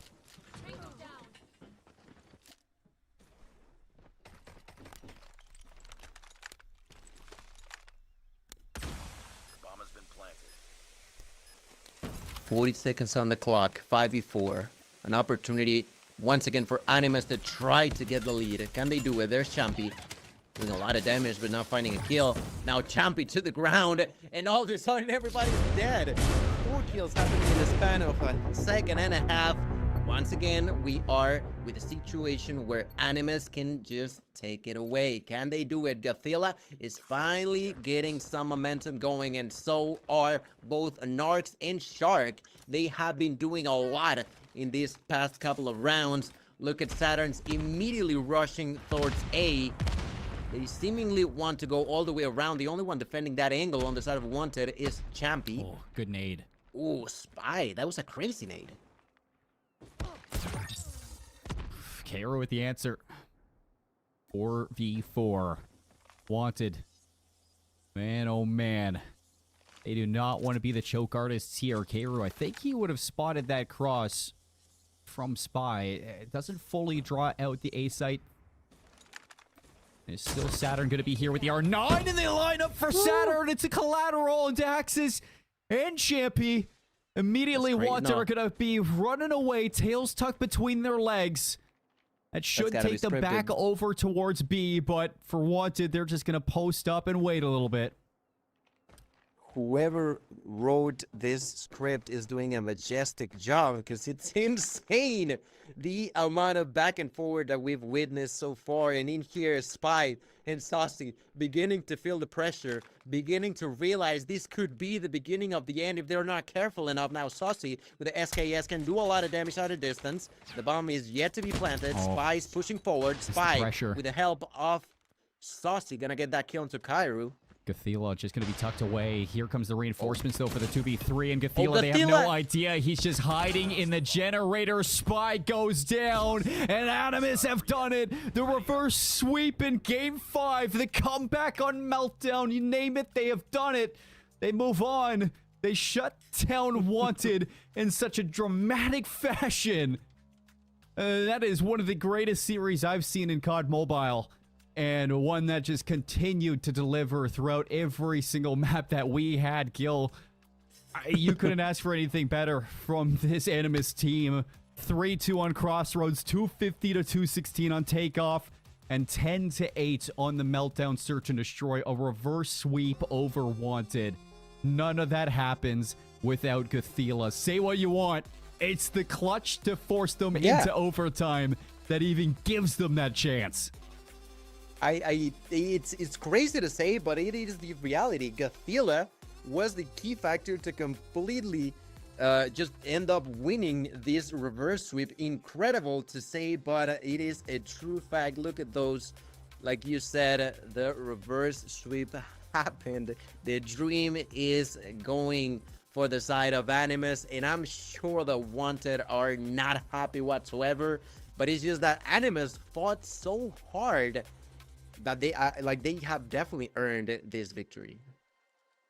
Speaker 4: Bomb has been planted.
Speaker 5: 40 seconds on the clock. 5v4. An opportunity once again for Animus to try to get the lead. Can they do it? There's Champy doing a lot of damage but not finding a kill. Now Champy to the ground, and all of a sudden everybody's dead. 4 kills happening in the span of a second and a half. Once again, we are with a situation where Animus can just take it away. Can they do it? Gothilla is finally getting some momentum going, and so are both Narcs and Shark. They have been doing a lot in these past couple of rounds. Look at Saturn's immediately rushing towards A. They seemingly want to go all the way around. The only one defending that angle on the side of Wanted is Champy.
Speaker 3: Oh, good nade.
Speaker 5: Ooh, Spy. That was a crazy nade.
Speaker 3: Kara with the answer. 4v4. Wanted. Man, oh man. They do not want to be the choke artists here. Karu, I think he would have spotted that cross from Spy. It doesn't fully draw out the A site. Is still Saturn going to be here with the R9, and they line up for Saturn. It's a collateral, and Daxis and Champy immediately Wanted are going to be running away, tails tucked between their legs. That should take them back over towards B, but for Wanted, they're just going to post up and wait a little bit.
Speaker 2: Whoever wrote this script is doing a majestic job, because it's insane the amount of back and forward that we've witnessed so far. And in here, Spy and Saucy beginning to feel the pressure, beginning to realize this could be the beginning of the end if they're not careful enough. Now Saucy with the SKS can do a lot of damage at a distance. The bomb is yet to be planted. Spy's pushing forward. Spy with the help of Saucy gonna get that kill into Kairu.
Speaker 3: Gothilla just going to be tucked away. Here comes the reinforcements, though, for the 2v3. And Gothilla, they have no idea. He's just hiding in the generator. Spy goes down. And Animus have done it. The reverse sweep in Game 5. The comeback on Meltdown. You name it, they have done it. They move on. They shut down Wanted in such a dramatic fashion. That is one of the greatest series I've seen in COD Mobile. And one that just continued to deliver throughout every single map that we had, Gil. You couldn't ask for anything better from this Animus team. 3-2 on Crossroads, 250 to 216 on Takeoff, and 10-8 on the Meltdown Search and Destroy. A reverse sweep over Wanted. None of that happens without Gothilla. Say what you want. It's the clutch to force them into overtime that even gives them that chance.
Speaker 2: It's crazy to say, but it is the reality. Gothilla was the key factor to completely just end up winning this reverse sweep. Incredible to say, but it is a true fact. Look at those. Like you said, the reverse sweep happened. The dream is going for the side of Animus, and I'm sure the Wanted are not happy whatsoever. But it's just that Animus fought so hard that they have definitely earned this victory.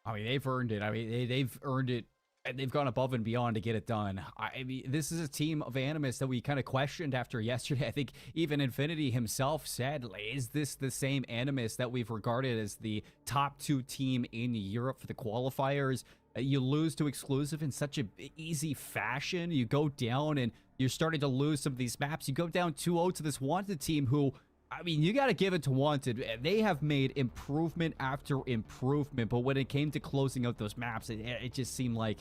Speaker 3: I mean, they've earned it. I mean, they've earned it, and they've gone above and beyond to get it done. I mean, this is a team of Animus that we kind of questioned after yesterday. I think even Nfinity himself said, is this the same Animus that we've regarded as the top 2 team in Europe for the qualifiers? You lose to Exclusive in such an easy fashion. You go down, and you're starting to lose some of these maps. You go down 2-0 to this Wanted team who, I mean, you got to give it to Wanted. They have made improvement after improvement, but when it came to closing out those maps, it just seemed like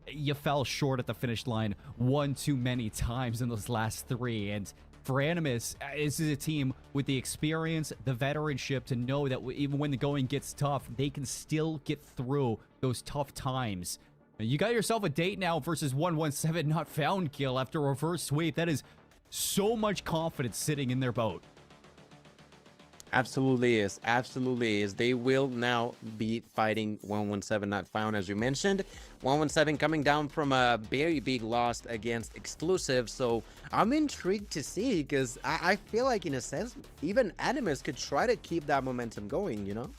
Speaker 3: you fell short at the finish line one too many times in those last 3. And for Animus, this is a team with the experience, the veteranship to know that even when the going gets tough, they can still get through those tough times. You got yourself a date now versus 117 not found kill after a reverse sweep. That is so much confidence sitting in their boat.
Speaker 2: Absolutely is. Absolutely is. They will now be fighting 117 not found, as you mentioned. 117 coming down from a very big loss against Exclusive. So I'm intrigued to see, because I feel like, in a sense, even Animus could try to keep that momentum going, you know?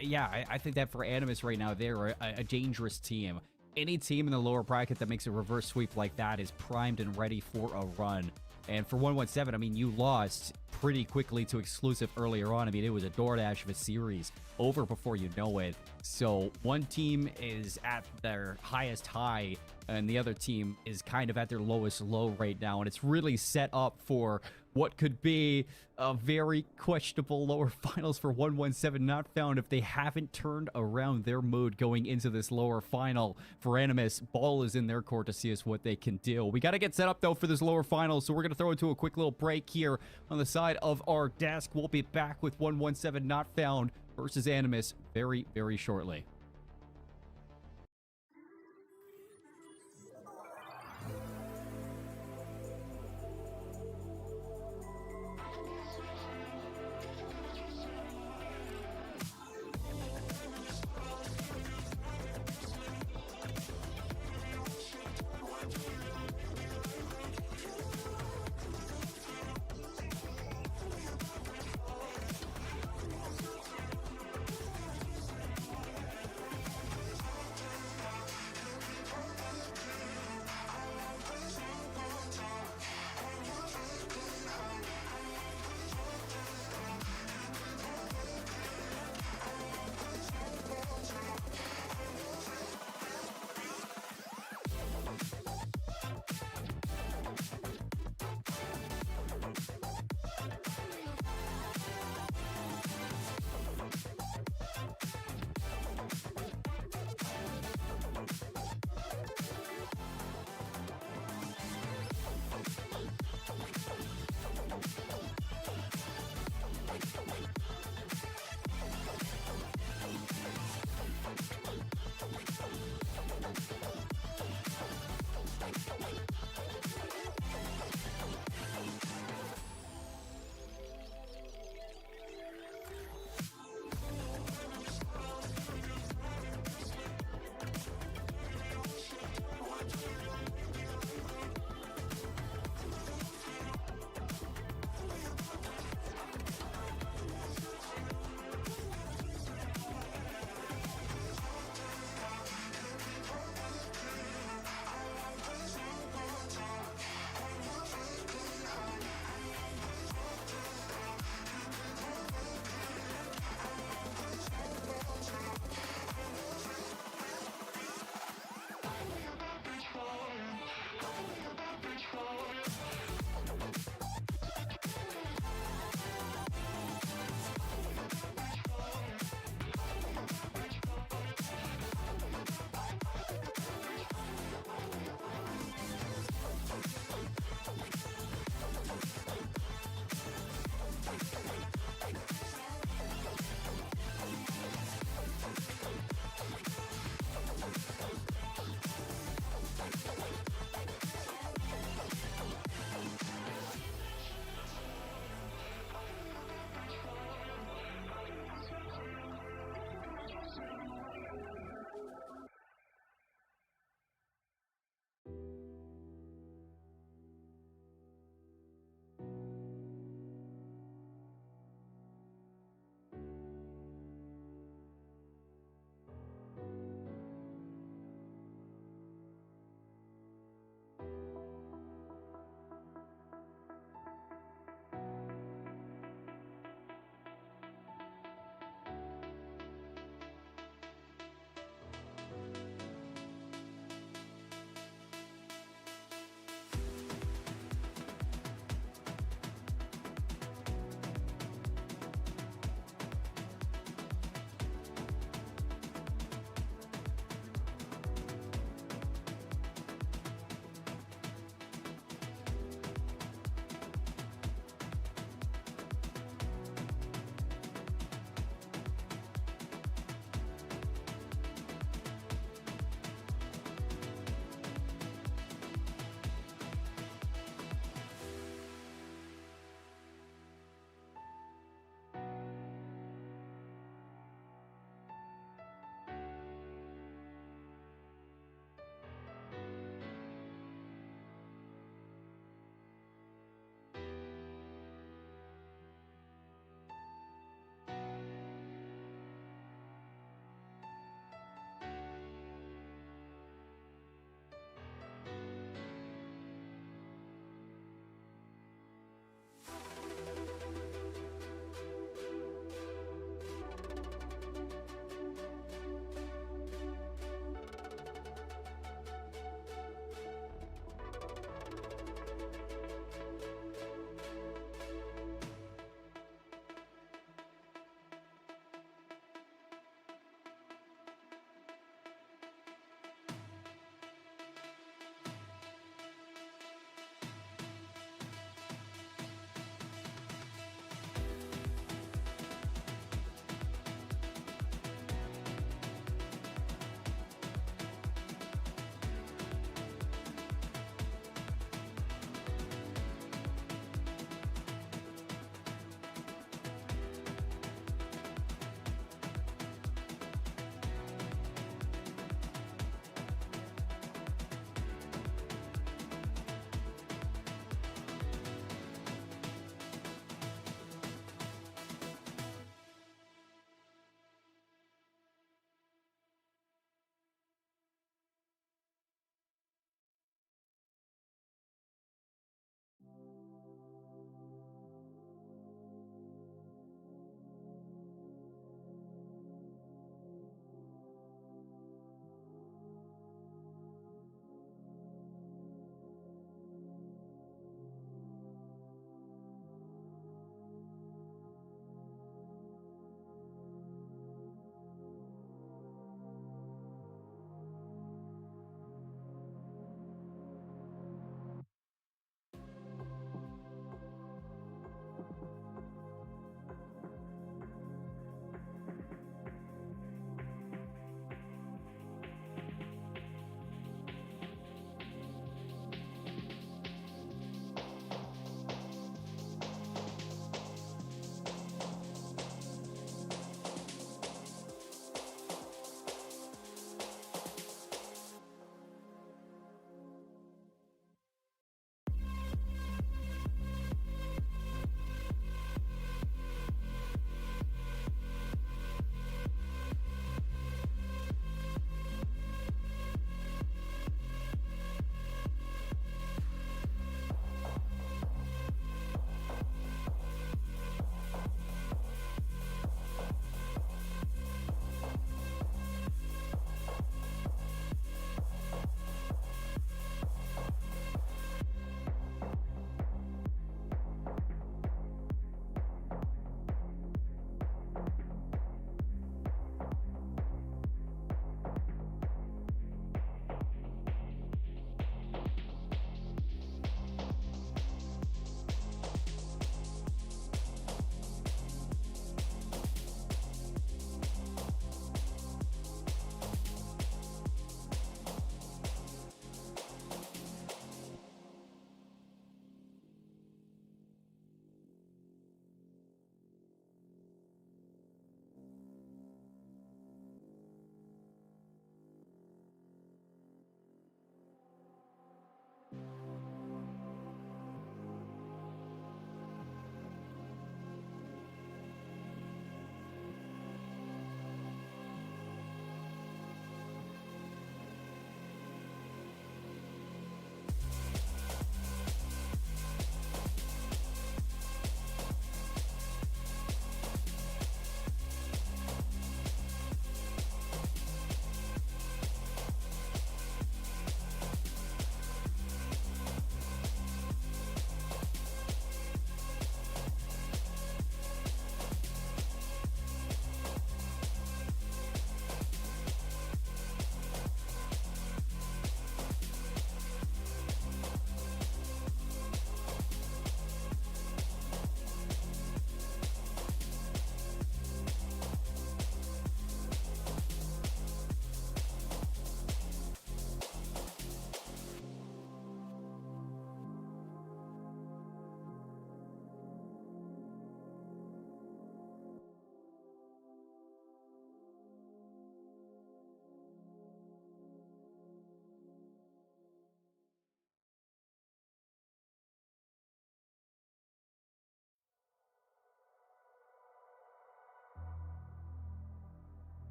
Speaker 3: Yeah, I think that for Animus right now, they're a dangerous team. Any team in the lower bracket that makes a reverse sweep like that is primed and ready for a run. And for 117, I mean, you lost pretty quickly to Exclusive earlier on. I mean, it was a DoorDash of a series, over before you know it. So one team is at their highest high, and the other team is kind of at their lowest low right now. And it's really set up for what could be a very questionable lower finals for 117 not found if they haven't turned around their mood going into this lower final. For Animus, ball is in their court to see us what they can do. We got to get set up, though, for this lower final, so we're going to throw into a quick little break here on the side of our desk. We'll be back with 117 not found versus Animus very, very shortly.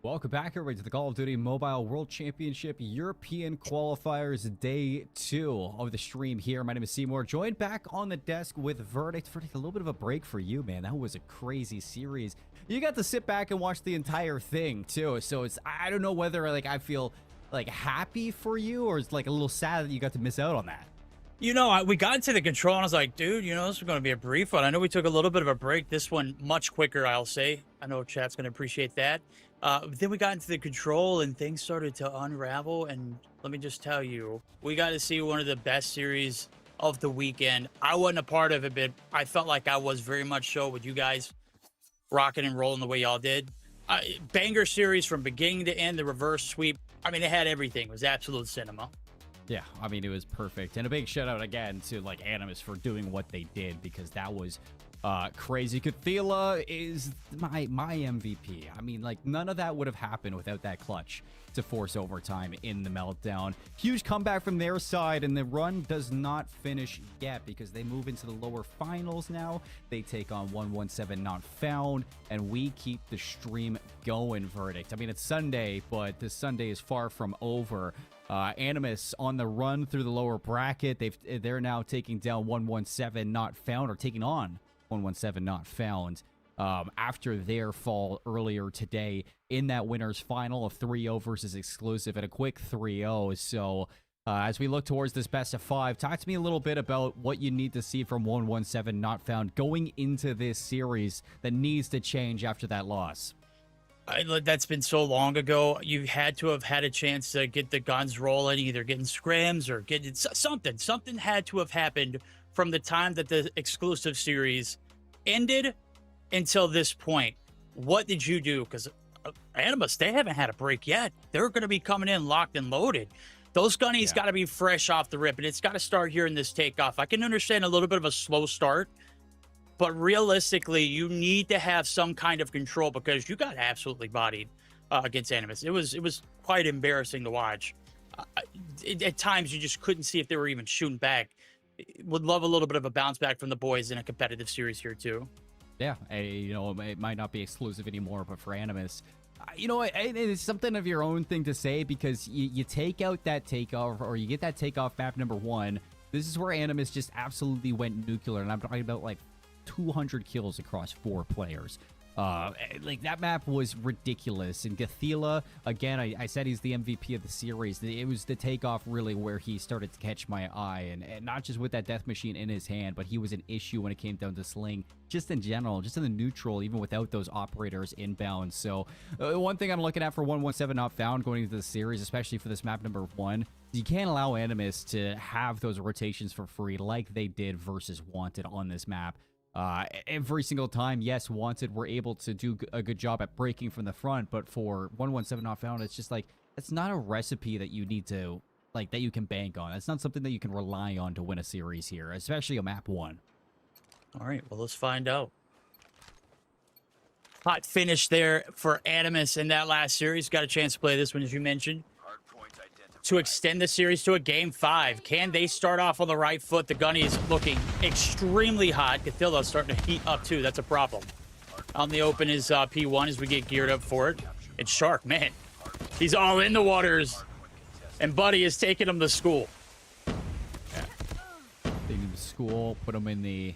Speaker 3: Welcome back, everybody, to the Call of Duty Mobile World Championship European Qualifiers Day 2 of the stream here. My name is Cmoore, joined back on the desk with Verdict. Verdict, a little bit of a break for you, man. That was a crazy series. You got to sit back and watch the entire thing, too. So it's, I don't know whether, like, I feel, like, happy for you or it's, like, a little sad that you got to miss out on that.
Speaker 1: You know, we got into the control and I was like, dude, you know, this is going to be a brief one. I know we took a little bit of a break. This one much quicker, I'll say. I know chat's going to appreciate that. But then we got into the control and things started to unravel. And let me just tell you, we got to see one of the best series of the weekend. I wasn't a part of it, but I felt like I was very much so with you guys rocking and rolling the way y'all did. Banger series from beginning to end, the reverse sweep. I mean, it had everything. It was absolute cinema.
Speaker 3: Yeah, I mean, it was perfect. And a big shout out again to, like, Animus for doing what they did, because that was crazy. Cathila is my MVP. I mean, like, none of that would have happened without that clutch to force overtime in the meltdown. Huge comeback from their side, and the run does not finish yet because they move into the lower finals now. They take on 117 Not Found, and we keep the stream going, Verdict. I mean, it's Sunday, but this Sunday is far from over. Animus on the run through the lower bracket. They're now taking down 117 Not Found, or taking on 117 Not Found, after their fall earlier today in that winners final of 3-0 versus Exclusive, and a quick 3-0. So as we look towards this best of 5, talk to me a little bit about what you need to see from 117 Not Found going into this series that needs to change after that loss.
Speaker 1: That's been so long ago. You had to have had a chance to get the guns rolling, either getting scrims or getting something. Something had to have happened from the time that the exclusive series ended until this point. What did you do? Because Animus, they haven't had a break yet. They're going to be coming in locked and loaded. Those gunnies got to be fresh off the rip, and it's got to start here in this takeoff. I can understand a little bit of a slow start, but realistically, you need to have some kind of control because you got absolutely bodied against Animus. It was quite embarrassing to watch. At times, you just couldn't see if they were even shooting back. Would love a little bit of a bounce back from the boys in a competitive series here, too.
Speaker 3: Yeah, you know, it might not be exclusive anymore, but for Animus, you know, it's something of your own thing to say, because you take out that takeoff, or you get that takeoff map number 1. This is where Animus just absolutely went nuclear, and I'm talking about, like, 200 kills across 4 players. Like, that map was ridiculous. And Gathila, again, I said he's the MVP of the series. It was the takeoff really where he started to catch my eye, and not just with that death machine in his hand, but he was an issue when it came down to sling, just in general, just in the neutral, even without those operators inbound. So one thing I'm looking at for 117 Not Found going into the series, especially for this map number 1, you can't allow Animus to have those rotations for free like they did versus Wanted on this map. Every single time, yes, Wanted were able to do a good job at breaking from the front, but for 117 Not Found, it's just like, it's not a recipe that you need to, like, that you can bank on. It's not something that you can rely on to win a series here, especially a map 1.
Speaker 1: All right, well, let's find out. Hot finish there for Animus in that last series. Got a chance to play this one, as you mentioned, to extend the series to a game 5. Can they start off on the right foot? The gunnies looking extremely hot. Cathilla starting to heat up too. That's a problem. Out in the open is P1 as we get geared up for it. And Shark, man, he's all in the waters. And Buddy is taking him to school.
Speaker 3: Yeah. Taking him to school, put him in the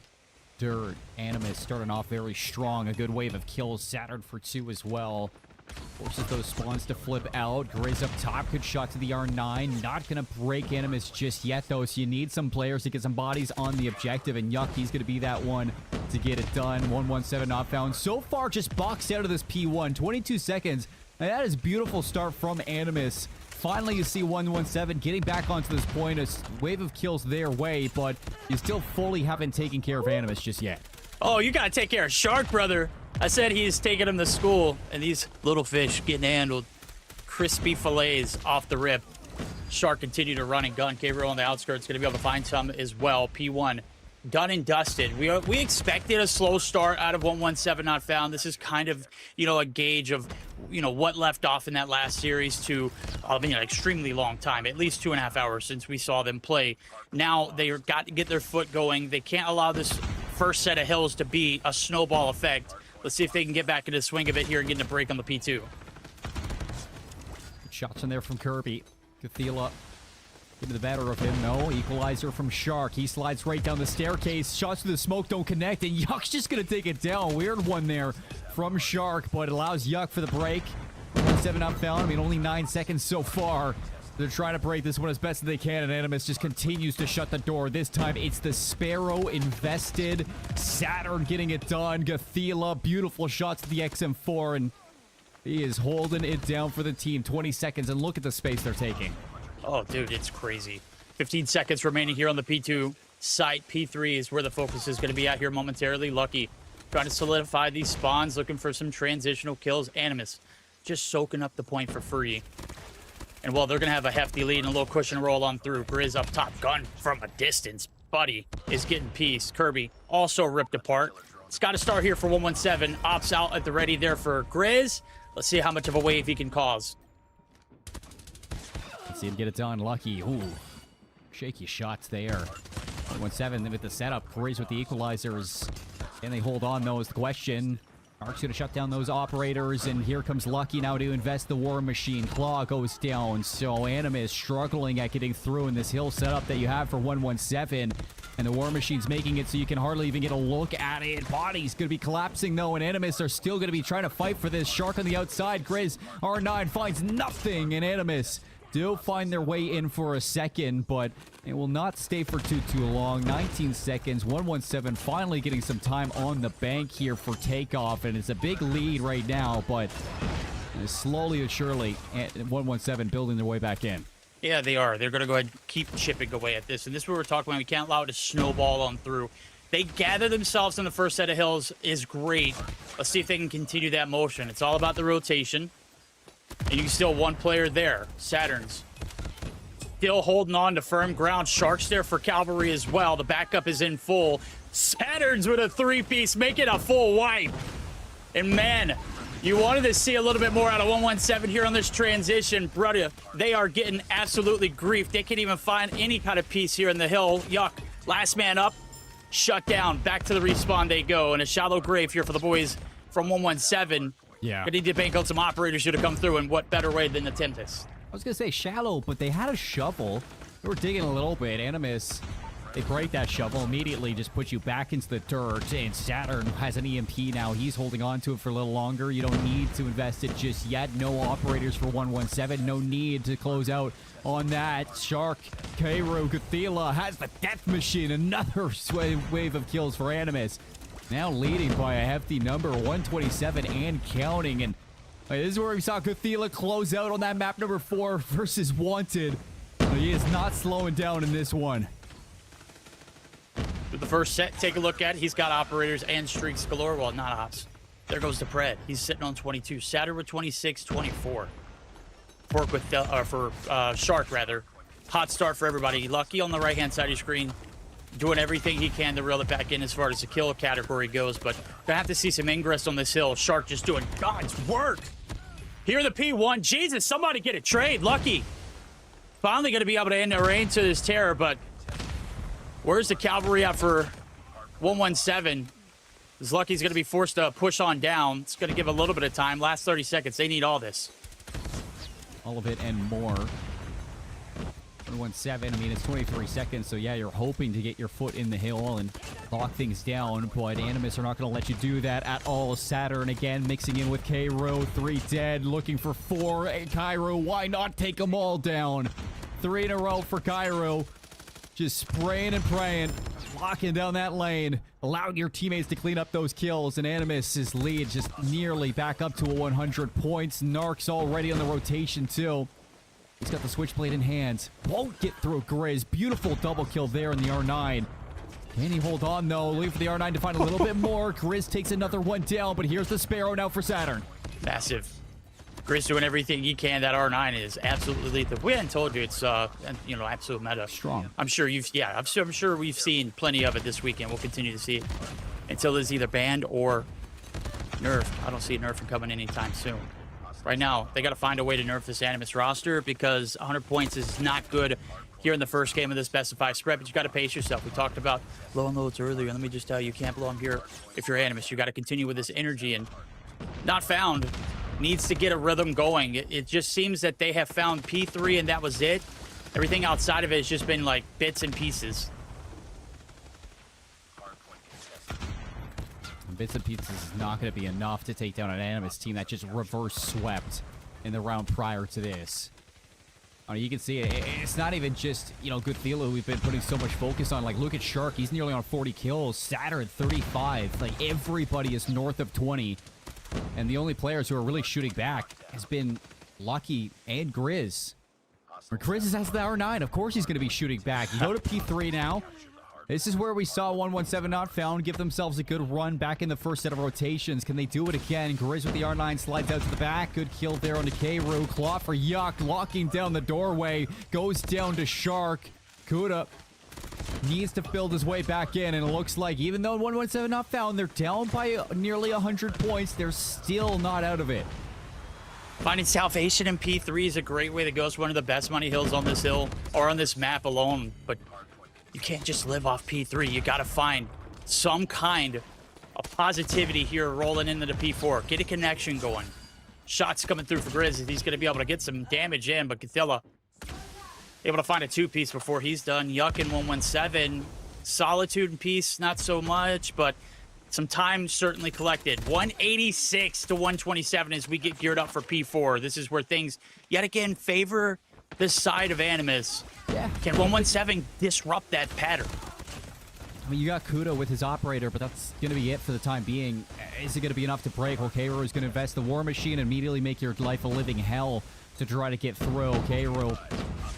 Speaker 3: dirt. Animus starting off very strong. A good wave of kills. Saturn for 2 as well. Forces those spawns to flip out. Grizz up top. Good shot to the R9. Not going to break Animus just yet, though. So you need some players to get some bodies on the objective. And Yuck, he's going to be that one to get it done. 117 Not Found. So far, just boxed out of this P1. 22 seconds. And that is a beautiful start from Animus. Finally, you see 117 getting back onto this point. A wave of kills their way, but you still fully haven't taken care of Animus just yet.
Speaker 1: Oh, you got to take care of Shark, brother. I said he's taking him to school, and these little fish getting handled. Crispy fillets off the rip. Shark continue to run and gun. Gabriel on the outskirts going to be able to find some as well. P1 done and dusted. We expected a slow start out of 117 Not Found. This is kind of, you know, a gauge of, you know, what left off in that last series to, I mean, an extremely long time, at least 2.5 hours since we saw them play. Now they got to get their foot going. They can't allow this first set of hills to be a snowball effect. Let's see if they can get back into the swing of it here and get a break on the P2.
Speaker 3: Shots in there from Kirby. Gothila getting the better of him. No, equalizer from Shark. He slides right down the staircase. Shots through the smoke don't connect, and Yuck's just going to take it down. Weird one there from Shark, but it allows Yuck for the break. 7 up found. I mean, only 9 seconds so far. They're trying to break this one as best as they can, and Animus just continues to shut the door. This time, it's the Sparrow invested. Saturn getting it done. Gothila, beautiful shots to the XM4, and he is holding it down for the team. 20 seconds, and look at the space they're taking.
Speaker 1: Oh, dude, it's crazy. 15 seconds remaining here on the P2 site. P3 is where the focus is going to be out here momentarily. Lucky trying to solidify these spawns, looking for some transitional kills. Animus just soaking up the point for free. And well, they're going to have a hefty lead and a little cushion roll on through. Grizz up top, gun from a distance. Buddy is getting pieced. Kirby also ripped apart. It's got to start here for 117. Ops out at the ready there for Grizz. Let's see how much of a wave he can cause.
Speaker 3: Let's see him get it done. Lucky. Ooh, shaky shots there. 117 with the setup. Grizz with the equalizers. Can they hold on, though, is the question. Ark's going to shut down those operators, and here comes Lucky now to invest the War Machine. Claw goes down, so Animus struggling at getting through in this hill setup that you have for 117. And the War Machine's making it so you can hardly even get a look at it. Body's going to be collapsing, though, and Animus are still going to be trying to fight for this. Shark on the outside. Grizz, R9 finds nothing, and Animus do find their way in for a second, but it will not stay for too long. 19 seconds. 117 finally getting some time on the bank here for takeoff, and it's a big lead right now, but slowly and surely 117 building their way back in.
Speaker 1: Yeah, they are. They're going to go ahead and keep chipping away at this, and this is what we're talking about. We can't allow it to snowball on through. They gather themselves in the first set of hills is great. Let's see if they can continue that motion. It's all about the rotation. And you can still one player there. Saturn's still holding on to firm ground. Shark's there for Cavalry as well. The backup is in full. Saturn's with a 3-piece, making a full wipe. And man, you wanted to see a little bit more out of 117 here on this transition. Brother, they are getting absolutely griefed. They can't even find any kind of piece here in the hill. Yuck. Last man up. Shut down. Back to the respawn they go. And a shallow grave here for the boys from 117.
Speaker 3: Yeah.
Speaker 1: Gonna need to bank on some operators here to come through, and what better way than the Tempest?
Speaker 3: I was going to say shallow, but they had a shovel. They were digging a little bit. Animus, they break that shovel, immediately just put you back into the dirt, and Saturn has an EMP now. He's holding on to it for a little longer. You don't need to invest it just yet. No operators for 117. No need to close out on that. Shark, Cairo, Gothila has the death machine. Another wave of kills for Animus. Now leading by a hefty number, 127 and counting. And this is where we saw Gothila close out on that map number 4 versus Wanted. But he is not slowing down in this one.
Speaker 1: With the first set, take a look at it. He's got operators and streaks galore. Well, not ops. There goes the Pred. He's sitting on 22. Saturn with 26, 24. Fork with for Shark, rather. Hot start for everybody. Lucky on the right-hand side of your screen. Doing everything he can to reel it back in as far as the kill category goes, but gonna have to see some ingress on this hill. Shark just doing God's work. Here the P1. Jesus, somebody get a trade. Lucky. Finally gonna be able to end the reign to this terror, but where's the Cavalry at for 117? This Lucky's gonna be forced to push on down. It's gonna give a little bit of time. Last 30 seconds. They need all this.
Speaker 3: All of it and more. 117, I mean, it's 23 seconds, so yeah, you're hoping to get your foot in the hill and lock things down, but Animus are not going to let you do that at all. Saturn again mixing in with Cairo, 3 dead, looking for 4. And Cairo, why not take them all down? 3 in a row for Cairo. Just spraying and praying, locking down that lane, allowing your teammates to clean up those kills, and Animus' lead just nearly back up to 100 points. Narc's already on the rotation, too. He's got the switchblade in hand. Won't get through Grizz. Beautiful double kill there in the R9. Can he hold on, though? Leave for the R9 to find a little bit more. Grizz takes another one down, but here's the Sparrow now for Saturn.
Speaker 1: Massive. Grizz doing everything he can. That R9 is absolutely lethal. We hadn't told you it's, absolute meta.
Speaker 3: Strong.
Speaker 1: I'm sure I'm sure we've seen plenty of it this weekend. We'll continue to see it until it's either banned or nerfed. I don't see nerfing coming anytime soon. Right now, they got to find a way to nerf this Animus roster because 100 points is not good here in the first game of the specified spread, but you got to pace yourself. We talked about low and loads earlier, and let me just tell you, you can't blow them here if you're Animus. You got to continue with this energy, and not found. needs to get a rhythm going. It just seems that they have found P3 and that was it. Everything outside of it has just been like bits and pieces.
Speaker 3: Bits and pieces is not going to be enough to take down an Animus team that just reverse swept in the round prior to this. I mean, you can see it's not even just, you know, Goodthilo we've been putting so much focus on. Like, look at Shark. He's nearly on 40 kills. Saturn, 35. Like, everybody is north of 20. And the only players who are really shooting back has been Lucky and Grizz. Or Grizz has the R9. Of course he's going to be shooting back. You go to P3 now. This is where we saw 117 not found give themselves a good run back in the first set of rotations. Can they do it again? Grizz with the R9 slides out to the back. Good kill there on the K-Roo. Claw for Yuck, locking down the doorway. Goes down to Shark. Kuda needs to build his way back in, and it looks like even though 117 not found, they're down by nearly 100 points. They're still not out of it.
Speaker 1: Finding salvation in P3 is a great way to go. It's one of the best money hills on this hill, or on this map alone, but you can't just live off P3. You got to find some kind of positivity here rolling into the P4. Get a connection going. Shots coming through for Grizz. He's going to be able to get some damage in, but Goodthilo able to find a 2-piece before he's done. Yuck and 117. Solitude and Peace, not so much, but some time certainly collected. 186 to 127 as we get geared up for P4. This is where things, yet again, favor the side of Animus.
Speaker 3: Yeah.
Speaker 1: Can 117 disrupt that pattern?
Speaker 3: I mean, you got Kuda with his operator, but that's going to be it for the time being. Is it going to be enough to break? Well, K-Roo is going to invest the War Machine and immediately make your life a living hell to try to get through. K-Roo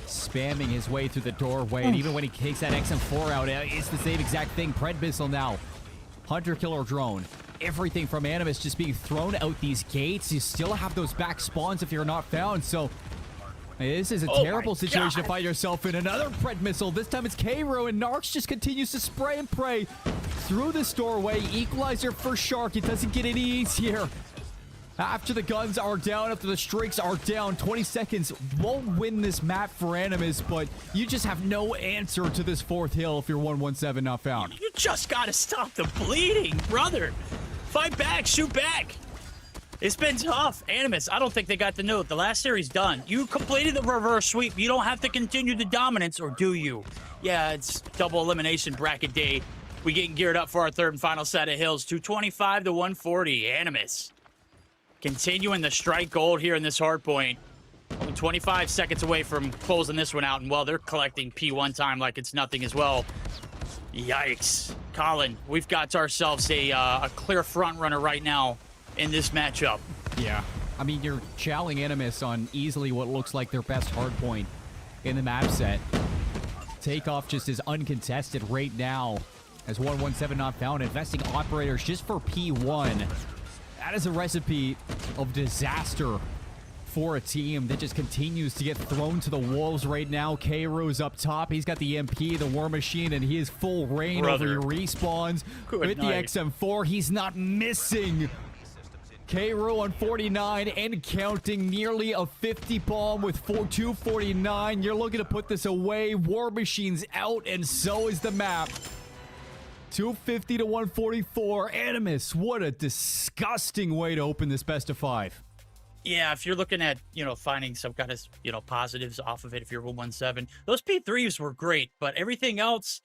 Speaker 3: spamming his way through the doorway, and even when he takes that XM4 out, it's the same exact thing. Pred missile now. Hunter killer drone. Everything from Animus just being thrown out these gates. You still have those back spawns if you're not found, so this is a terrible situation to find yourself in. Another Pred missile. This time it's K-Roo, and Narcs just continues to spray and pray through this doorway. Equalizer for Shark. It doesn't get any easier. After the guns are down, after the streaks are down, 20 seconds won't win this map for Animus, but you just have no answer to this fourth hill if you're 117 not found.
Speaker 1: You just got to stop the bleeding, brother. Fight back, shoot back. It's been tough. Animus, I don't think they got the note. The last series done. You completed the reverse sweep. You don't have to continue the dominance, or do you? Yeah, it's double elimination bracket day. We getting geared up for our third and final set of hills. 225 to 140. Animus continuing the strike gold here in this hard point. Only 25 seconds away from closing this one out, and well, they're collecting P1 time like it's nothing as well. Yikes. Colin, we've got ourselves a clear front runner right now in this matchup.
Speaker 3: Yeah. I mean, you're chowing Animus on easily what looks like their best hard point in the map set. Takeoff just is uncontested right now as 117 not found. Investing operators just for P1. That is a recipe of disaster for a team that just continues to get thrown to the wolves right now. K-Roo's up top. He's got the MP, the War Machine, and he is full reign over your respawns. With the XM4, he's not missing. K-Roo on 49 and counting, nearly a 50 bomb with 249. You're looking to put this away. War Machine's out, and so is the map. 250 to 144. Animus, what a disgusting way to open this best of 5.
Speaker 1: Yeah, if you're looking at, finding some kind of, positives off of it, if you're 117, those P3s were great, but everything else,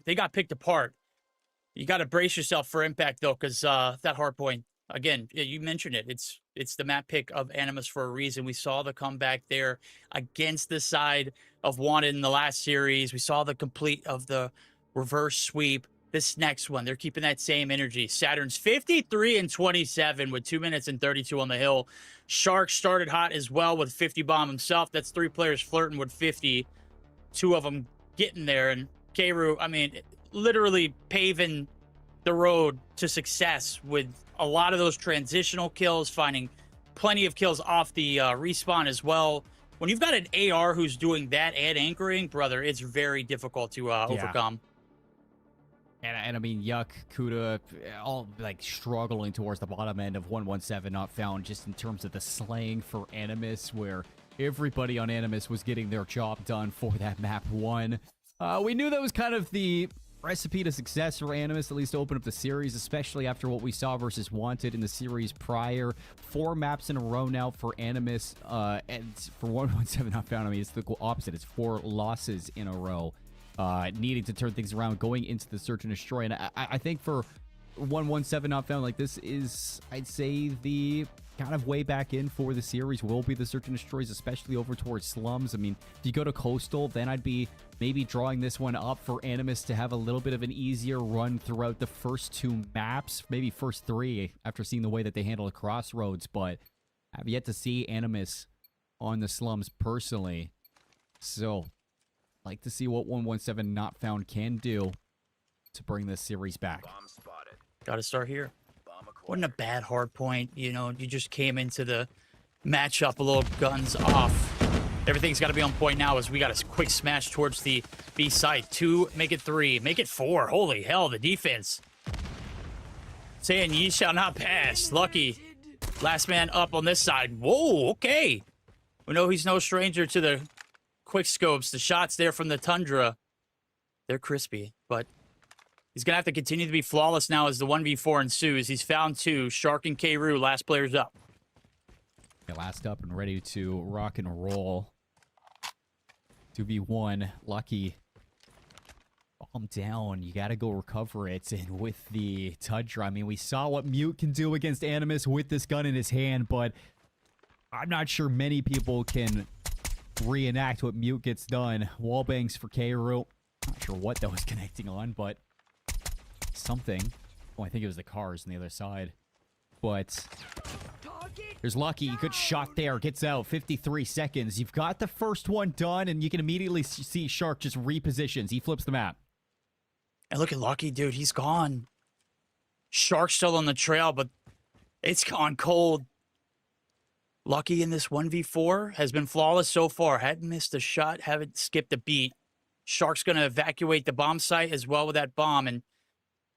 Speaker 1: they got picked apart. You got to brace yourself for impact, though, because that hard point, again, you mentioned it. It's the map pick of Animus for a reason. We saw the comeback there against the side of Wanted in the last series. We saw the complete of the reverse sweep. This next one, they're keeping that same energy. Saturn's 53 and 27 with 2 minutes and 32 on the hill. Shark started hot as well with 50 bomb himself. That's 3 players flirting with 50. 2 of them getting there. And K-Roo, I mean, literally paving the road to success with a lot of those transitional kills, finding plenty of kills off the respawn as well. When you've got an AR who's doing that and anchoring, brother, it's very difficult to overcome.
Speaker 3: And I mean, Yuck, Kuda, all like struggling towards the bottom end of 117 not found, just in terms of the slaying for Animus, where everybody on Animus was getting their job done for that map 1. We knew that was kind of the recipe to success for Animus, at least to open up the series, especially after what we saw versus Wanted in the series prior. 4 maps in a row now for Animus, and for 117 Not Found. I mean, it's the opposite. It's 4 losses in a row, needing to turn things around, going into the Search and Destroy. And I think for 117 Not Found, like, this is, I'd say, the kind of way back in for the series will be the Search and Destroys, especially over towards Slums. I mean, if you go to Coastal, then I'd be maybe drawing this one up for Animus to have a little bit of an easier run throughout the first 2 maps, maybe first 3, after seeing the way that they handle the Crossroads, but I've yet to see Animus on the Slums personally. So, like to see what 117 Not Found can do to bring this series back.
Speaker 4: Bomb spotted.
Speaker 1: Got to start here.
Speaker 4: Bomb acquired.
Speaker 1: Wasn't a bad hard point. You know, you just came into the matchup a little guns off. Everything's got to be on point now as we got a quick smash towards the B side. 2, make it 3, make it 4. Holy hell, the defense. Saying ye shall not pass. Lucky. Last man up on this side. Whoa, okay. We know he's no stranger to the quick scopes. The shots there from the Tundra. They're crispy, but he's going to have to continue to be flawless now as the 1v4 ensues. He's found 2. Shark and K-Roo, last players up.
Speaker 3: Yeah, last up and ready to rock and roll. 2v1, Lucky. Bomb down, you gotta go recover it. And with the Tundra, I mean, we saw what Mute can do against Animus with this gun in his hand, but I'm not sure many people can reenact what Mute gets done. Wallbangs for K-Roo. Not sure what that was connecting on, but something. Oh, I think it was the cars on the other side. But there's Lucky. Good shot there. Gets out. 53 seconds. You've got the first one done, and you can immediately see Shark just repositions. He flips the map.
Speaker 1: And look at Lucky, dude. He's gone. Shark's still on the trail, but it's gone cold. Lucky in this 1v4 has been flawless so far. Hadn't missed a shot. Haven't skipped a beat. Shark's going to evacuate the bomb site as well with that bomb. And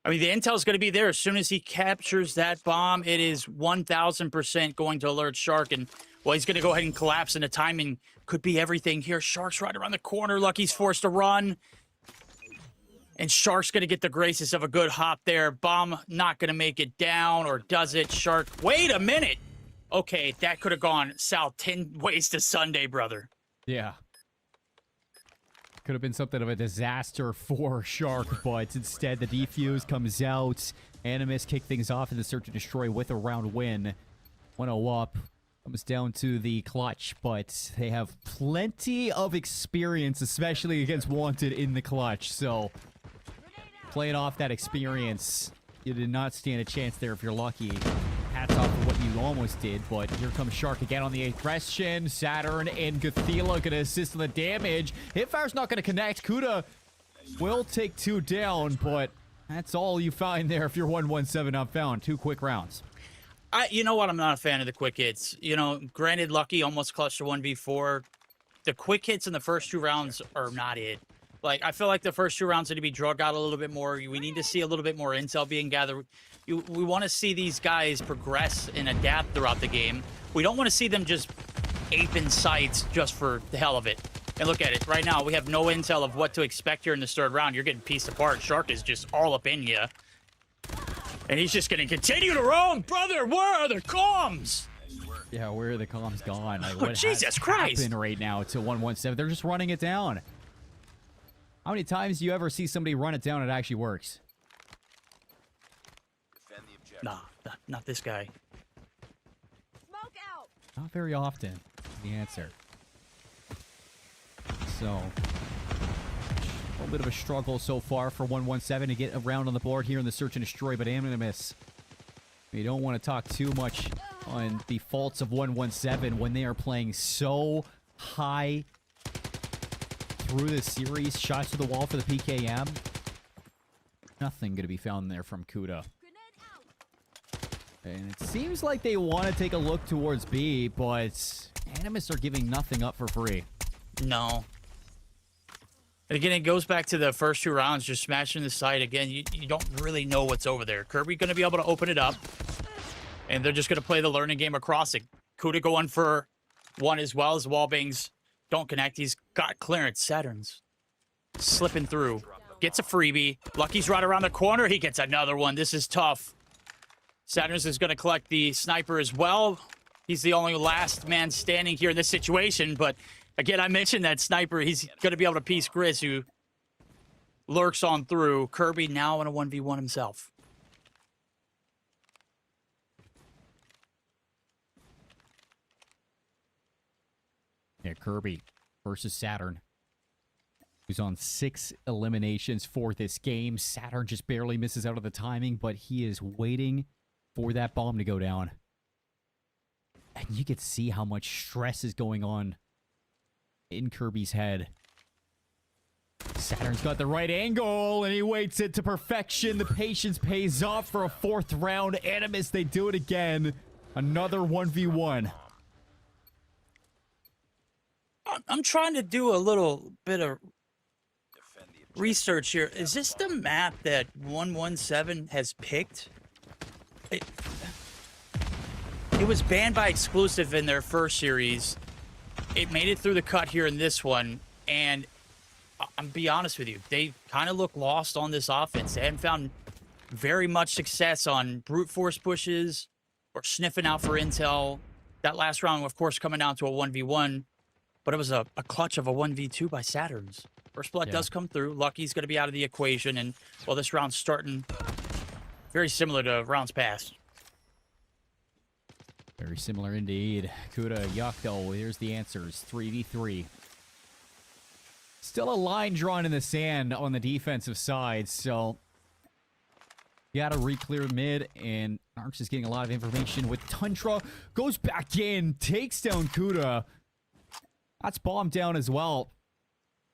Speaker 1: I mean, the intel's going to be there as soon as he captures that bomb. It is 1,000% going to alert Shark. And, well, he's going to go ahead and collapse, and the timing could be everything here. Shark's right around the corner. Lucky's forced to run. And Shark's going to get the graces of a good hop there. Bomb not going to make it down, or does it? Shark, wait a minute. Okay, that could have gone south 10 ways to Sunday, brother.
Speaker 3: Yeah. Could have been something of a disaster for Shark, but instead the defuse comes out. Animus kick things off in the Search and Destroy with a round win. 1-0 up. Comes down to the clutch, but they have plenty of experience, especially against Wanted in the clutch. So, playing off that experience, you did not stand a chance there if you're lucky. Hats off for what you almost did, but here comes Shark again on the aggression. Saturn and Gothila gonna assist on the damage. Hitfire's not gonna connect. Kuda will take 2 down, but that's all you find there if you're 117 Not Found. 2 quick rounds.
Speaker 1: You know what? I'm not a fan of the quick hits. You know, granted, Lucky almost clutched a 1v4. The quick hits in the first 2 rounds are not it. Like, I feel like the first 2 rounds need to be drug out a little bit more. We need to see a little bit more intel being gathered. We want to see these guys progress and adapt throughout the game. We don't want to see them just aping sites just for the hell of it. And look at it. Right now, we have no intel of what to expect here in this 3rd round. You're getting pieced apart. Shark is just all up in you. And he's just going to continue to roam. Brother, where are the comms?
Speaker 3: Yeah, where are the comms gone? Like, what
Speaker 1: Jesus
Speaker 3: has
Speaker 1: Christ.
Speaker 3: happened right now to 117? They're just running it down. How many times do you ever see somebody run it down and it actually works?
Speaker 4: Defend the objective.
Speaker 1: Nah, not this guy.
Speaker 6: Smoke out.
Speaker 3: Not very often, is the answer. So, a little bit of a struggle so far for 117 to get around on the board here in the Search and Destroy, but Animus, we don't want to talk too much on the faults of 117 when they are playing so high through this series. Shots to the wall for the PKM. Nothing going to be found there from Kuda. And it seems like they want to take a look towards B, but Animus are giving nothing up for free.
Speaker 1: No. And again, it goes back to the first 2 rounds, just smashing the site. Again, you don't really know what's over there. Kirby going to be able to open it up, and they're just going to play the learning game across it. Kuda going for 1 as well as Wallbangs don't connect. He's got clearance. Saturn's slipping through.
Speaker 4: Drop the
Speaker 1: Gets a freebie. Lucky's right around the corner. He gets another one. This is tough. Saturn's is going to collect the sniper as well. He's the only last man standing here in this situation. But again, I mentioned that sniper. He's going to be able to piece Grizz, who lurks on through. Kirby now in a 1v1 himself.
Speaker 3: Yeah, Kirby versus Saturn, who's on 6 eliminations for this game. Saturn just barely misses out of the timing, but he is waiting for that bomb to go down. And you can see how much stress is going on in Kirby's head. Saturn's got the right angle, and he waits it to perfection. The patience pays off for a 4th round. Animus, they do it again. Another 1v1.
Speaker 1: I'm trying to do a little bit of research here. Is this the map that 117 has picked? It was banned by exclusive in their first series. It made it through the cut here in this one, and I'm be honest with you, they kind of look lost on this offense. They hadn't found very much success on brute force pushes or sniffing out for intel. That last round, of course, coming down to a 1v1. But it was a clutch of a 1v2 by Saturns. First blood does come through. Lucky's going to be out of the equation. And, well, this round's starting very similar to rounds past.
Speaker 3: Very similar indeed. Kuda, Yuck, though. Here's the answers. 3v3. Still a line drawn in the sand on the defensive side, so you gotta re-clear mid, and Narcs is getting a lot of information with Tundra. Goes back in, takes down Kuda. That's bombed down as well.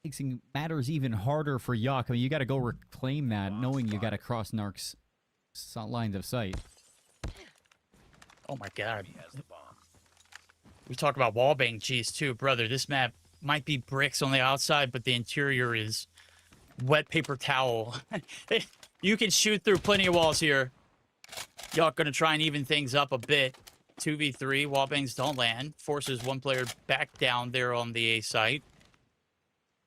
Speaker 3: Makes matters even harder for Yuck. I mean, you got to go reclaim that, knowing you got to cross Narc's lines of sight.
Speaker 1: Oh my god. We talk about wallbang cheese too, brother. This map might be bricks on the outside, but the interior is wet paper towel. You can shoot through plenty of walls here. Yuck gonna try and even things up a bit. 2v3, wallbangs don't land. Forces one player back down there on the A site.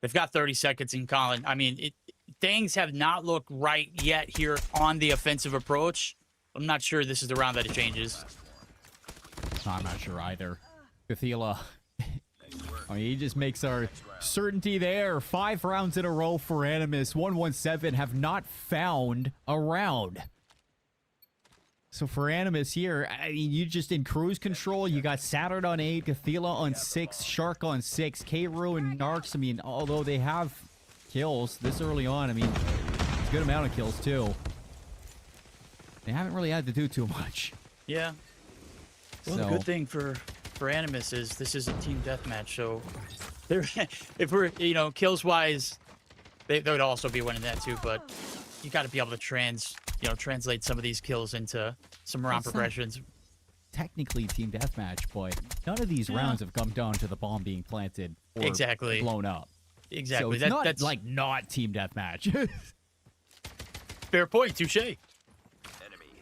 Speaker 1: They've got 30 seconds in Colin. I mean, things have not looked right yet here on the offensive approach. I'm not sure this is the round that it changes.
Speaker 3: I'm not sure either. Gothila. I mean, he just makes our certainty there. 5 rounds in a row for Animus. 117 have not found a round. So for Animus here, I mean, you just in cruise control. You got Saturn on 8, Gothila on 6, Shark on 6, K-Roo and Narcs. I mean, although they have kills this early on, I mean, it's a good amount of kills too. They haven't really had to do too much.
Speaker 1: Yeah. Well, the good thing for Animus is this is a team deathmatch, so they're, if we're, you know, kills wise, they would also be winning that too. But you got to be able to translate some of these kills into some round progressions.
Speaker 3: Technically team deathmatch, but none of these rounds have come down to the bomb being planted or
Speaker 1: exactly
Speaker 3: blown up.
Speaker 1: Exactly.
Speaker 3: So it's that's like not team deathmatch.
Speaker 1: Fair point, touche.
Speaker 4: Enemy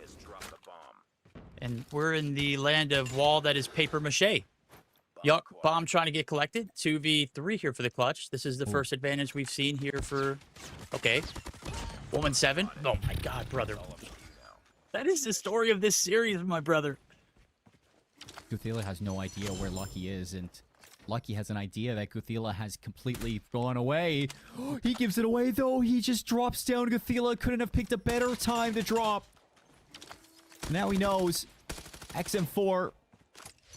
Speaker 4: has dropped the bomb.
Speaker 1: And we're in the land of wall that is paper mache. Yuck, bomb trying to get collected. 2v3 here for the clutch. This is the first advantage we've seen here for... Okay. 117. Oh my god, brother. That is the story of this series, my brother.
Speaker 3: Gothila has no idea where Lucky is, and Lucky has an idea that Gothila has completely gone away. He gives it away, though. He just drops down. Gothila couldn't have picked a better time to drop. Now he knows. XM4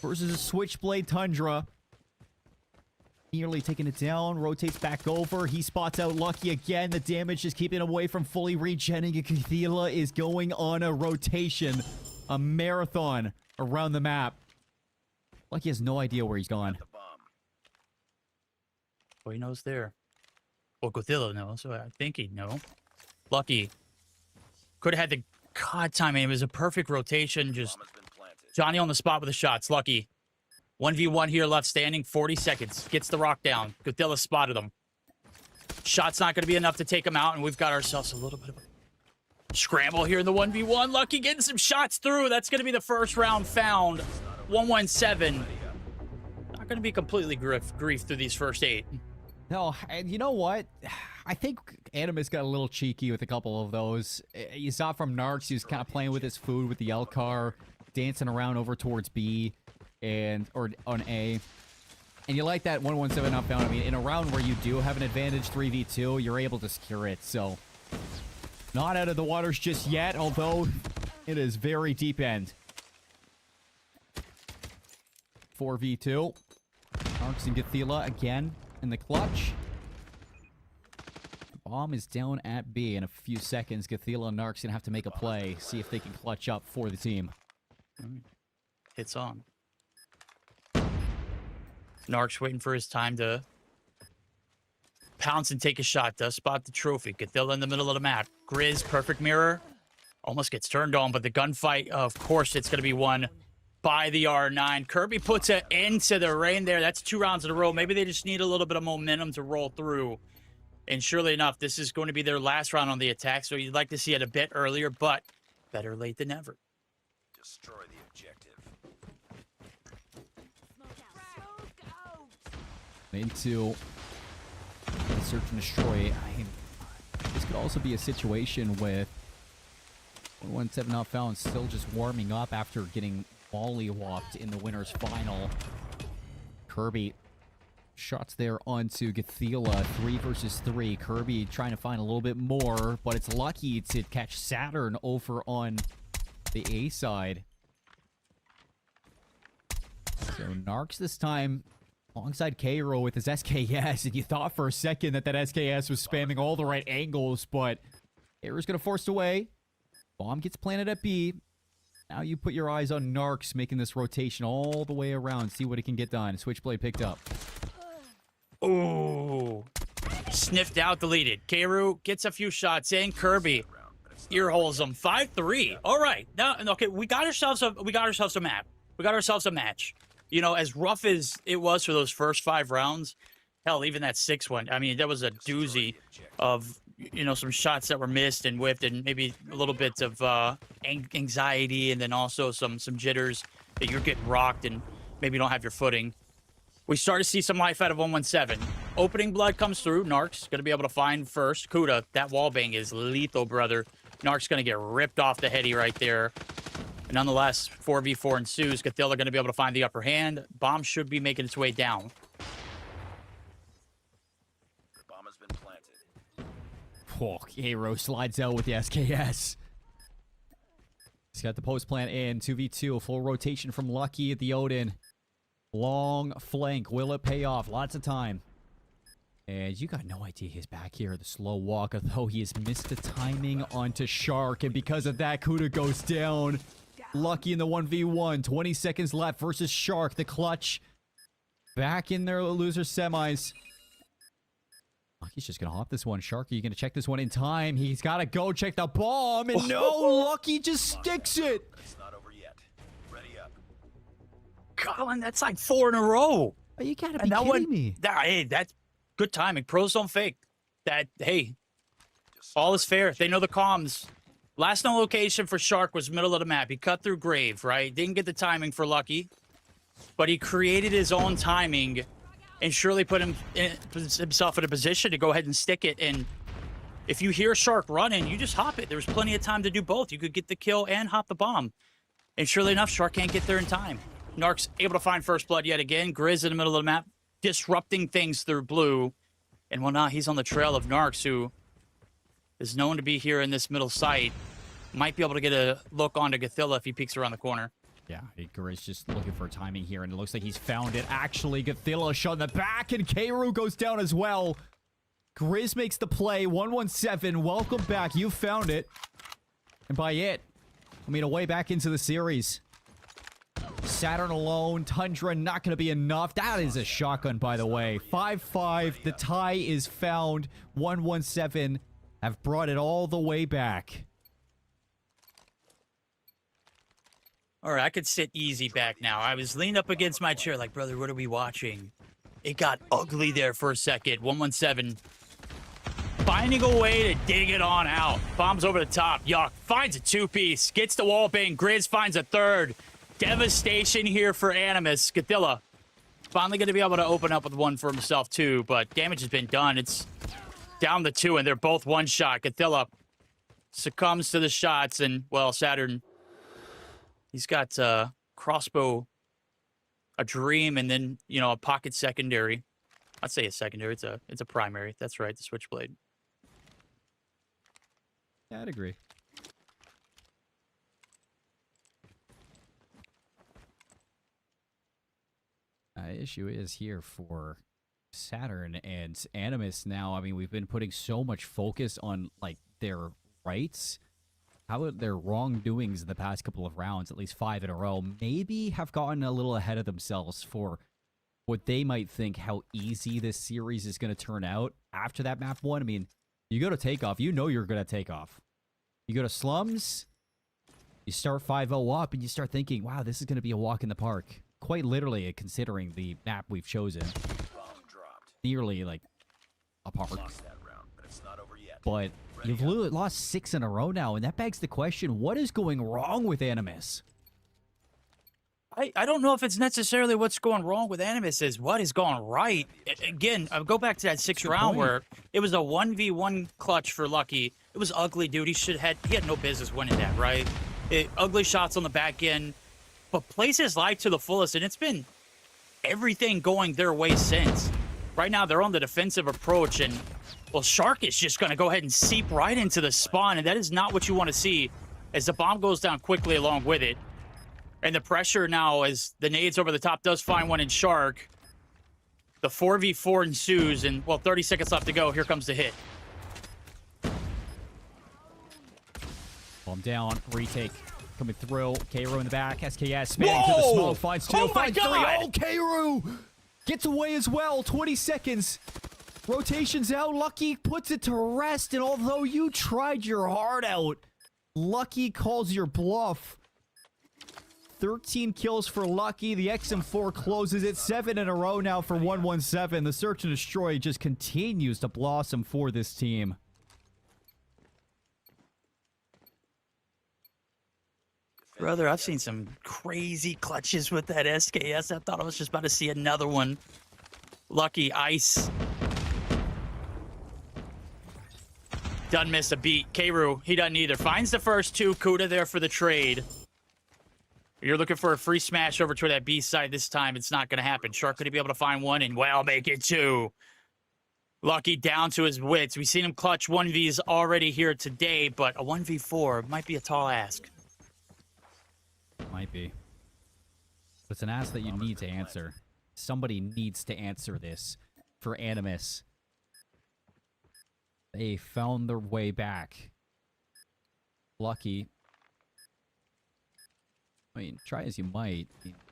Speaker 3: versus a Switchblade Tundra. Nearly taking it down. Rotates back over. He spots out Lucky again. The damage is keeping him away from fully regenning. Gothila is going on a rotation. A marathon around the map. Lucky has no idea where he's gone.
Speaker 1: Well, he knows there. Well, Gothila knows, so I think he'd know. Lucky could have had the god timing. It was a perfect rotation. Just Johnny on the spot with the shots. Lucky. 1v1 here left standing. 40 seconds. Gets the rock down. Gothila spotted him. Shot's not going to be enough to take him out, and we've got ourselves a little bit of a scramble here in the 1v1. Lucky getting some shots through. That's going to be the first round found. 117. Not going to be completely grief through these first 8.
Speaker 3: No, and you know what? I think Animus got a little cheeky with a couple of those. You saw from Narcs, he was kind of playing with his food with the L car, dancing around over towards B or on A. And you like that 117 outbound. I mean, in a round where you do have an advantage 3v2, you're able to secure it. So, not out of the waters just yet, although it is very deep end. 4v2. Narcs and Gathila again in the clutch. Bomb is down at B in a few seconds. Gathila and Narcs gonna have to make a play, see if they can clutch up for the team.
Speaker 1: Hits on. Narcs waiting for his time to pounce and take a shot. Does spot the trophy. Gathila in the middle of the map. Grizz, perfect mirror. Almost gets turned on, but the gunfight, of course, it's going to be won by the R9. Kirby puts it into the rain there. That's 2 rounds in a row. Maybe they just need a little bit of momentum to roll through. And surely enough, this is going to be their last round on the attack, so you'd like to see it a bit earlier, but better late than never.
Speaker 4: Destroy the objective.
Speaker 3: Into search and destroy. I mean, this could also be a situation with 117 not found, still just warming up after getting mollywopped in the winner's final. Kirby shots there onto Gathila, 3 versus 3. Kirby trying to find a little bit more, but it's lucky to catch Saturn over on the A side. So Narcs this time alongside Cairo with his SKS, and you thought for a second that SKS was spamming all the right angles, but Cairo's gonna force away. Bomb gets planted at B. Now you put your eyes on Narcs making this rotation all the way around, see what he can get done. Switchblade picked up.
Speaker 1: Ooh. Sniffed out, deleted. Cairo gets a few shots in. Kirby ear holes him. 5-3. All right. Now, okay, we got ourselves a map. We got ourselves a match. You know, as rough as it was for those first 5 rounds, hell, even that 6th one. I mean, that was a doozy of, you know, some shots that were missed and whiffed, and maybe a little bit of anxiety, and then also some jitters that you're getting rocked and maybe you don't have your footing. We start to see some life out of 117. Opening blood comes through. Narcs going to be able to find first. Kuda, that wallbang is lethal, brother. Narcs going to get ripped off the heady right there. And nonetheless, 4v4 ensues. Gathila going to be able to find the upper hand. Bomb should be making its way down.
Speaker 4: The bomb has been planted.
Speaker 3: Oh, Cairo slides out with the SKS. He's got the post plant in. 2v2. Full rotation from Lucky at the Odin. Long flank. Will it pay off? Lots of time. And you got no idea he's back here. The slow walk, although he has missed the timing onto Shark. And because of that, Kuda goes down. Lucky in the 1v1. 20 seconds left versus Shark. The clutch. Back in their loser semis. Lucky's just going to hop this one. Shark, are you going to check this one in time? He's got to go check the bomb. And no, Lucky just sticks it.
Speaker 4: It's not over yet. Ready up.
Speaker 1: Colin, that's like 4 in a row.
Speaker 3: Oh, you got to be
Speaker 1: And that
Speaker 3: kidding
Speaker 1: one,
Speaker 3: me.
Speaker 1: hey, that's good timing. Pros don't fake. That, hey, all is fair. They know the comms. Last known location for Shark was middle of the map. He cut through Grave, right? Didn't get the timing for Lucky, but he created his own timing and surely put himself in a position to go ahead and stick it. And if you hear Shark running, you just hop it. There was plenty of time to do both. You could get the kill and hop the bomb. And surely enough, Shark can't get there in time. Narc's able to find first blood yet again. Grizz in the middle of the map, disrupting things through blue. And well, now he's on the trail of Narcs, who is known to be here in this middle site. Might be able to get a look onto Gathila if he peeks around the corner.
Speaker 3: Yeah, Grizz just looking for timing here, and it looks like he's found it. Actually, Gathila shot in the back, and Keiru goes down as well. Grizz makes the play. 117, welcome back. You found it. And by it, I mean a way back into the series. Saturn alone, Tundra not going to be enough. That is a shotgun, by the way. 5-5, the tie is found. 117 have brought it all the way back.
Speaker 1: All right, I could sit easy back now. I was leaned up against my chair like, brother, what are we watching? It got ugly there for a second. 117 finding a way to dig it on out. Bombs over the top. Yuck finds a 2-piece. Gets the wall bang. Grizz finds a 3rd. Devastation here for Animus. Gathila finally going to be able to open up with one for himself, too. But damage has been done. It's down to 2, and they're both one-shot. Cathilla succumbs to the shots, and, well, Saturn, he's got crossbow, a dream, and then, you know, a pocket secondary. I'd say a secondary. It's a primary. That's right, the Switchblade.
Speaker 3: Yeah, I'd agree. Issue is here for Saturn and Animus now. I mean, we've been putting so much focus on, like, their rights. How about their wrongdoings in the past couple of rounds, at least 5 in a row, maybe have gotten a little ahead of themselves for what they might think how easy this series is going to turn out after that map 1. I mean, you go to takeoff, you know you're going to take off. You go to slums, you start 5-0 up, and you start thinking, wow, this is going to be a walk in the park. Quite literally, considering the map we've chosen.
Speaker 4: Bomb dropped.
Speaker 3: Nearly, like, a park.
Speaker 4: Lost that round, but it's not over yet.
Speaker 3: But you've lost 6 in a row now, and that begs the question, what is going wrong with Animus?
Speaker 1: I don't know if it's necessarily what's going wrong with Animus, is what is going right. Again, I'll go back to that 6th round where it was a 1v1 clutch for Lucky. It was ugly, dude. He had no business winning that, right? Ugly shots on the back end, but plays his life to the fullest, and it's been everything going their way since. Right now, they're on the defensive approach, and, well, Shark is just going to go ahead and seep right into the spawn, and that is not what you want to see as the bomb goes down quickly along with it. And the pressure now, as the nades over the top does find one in Shark, the 4v4 ensues, and, well, 30 seconds left to go. Here comes the hit.
Speaker 3: Bomb down, retake. Coming through, Keiru in the back, SKS spanning to the smoke, finds 2, finds 3, oh, Keiru gets away as well, 20 seconds, rotations out, Lucky puts it to rest, and although you tried your heart out, Lucky calls your bluff. 13 kills for Lucky, the XM4 closes it, 7 in a row now for 117, the search and destroy just continues to blossom for this team.
Speaker 1: Brother, I've seen some crazy clutches with that SKS. I thought I was just about to see another one. Lucky ice. Doesn't miss a beat. Keiru, he doesn't either. Finds the first 2. Kuda there for the trade. You're looking for a free smash over to that B side this time. It's not going to happen. Shark could be able to find 1 and, well, make it 2. Lucky down to his wits. We've seen him clutch 1Vs already here today, but a 1v4 might be a tall ask.
Speaker 3: Might be. But it's an ask that you need to answer. Somebody needs to answer this for Animus. They found their way back. Lucky. I mean, try as you might.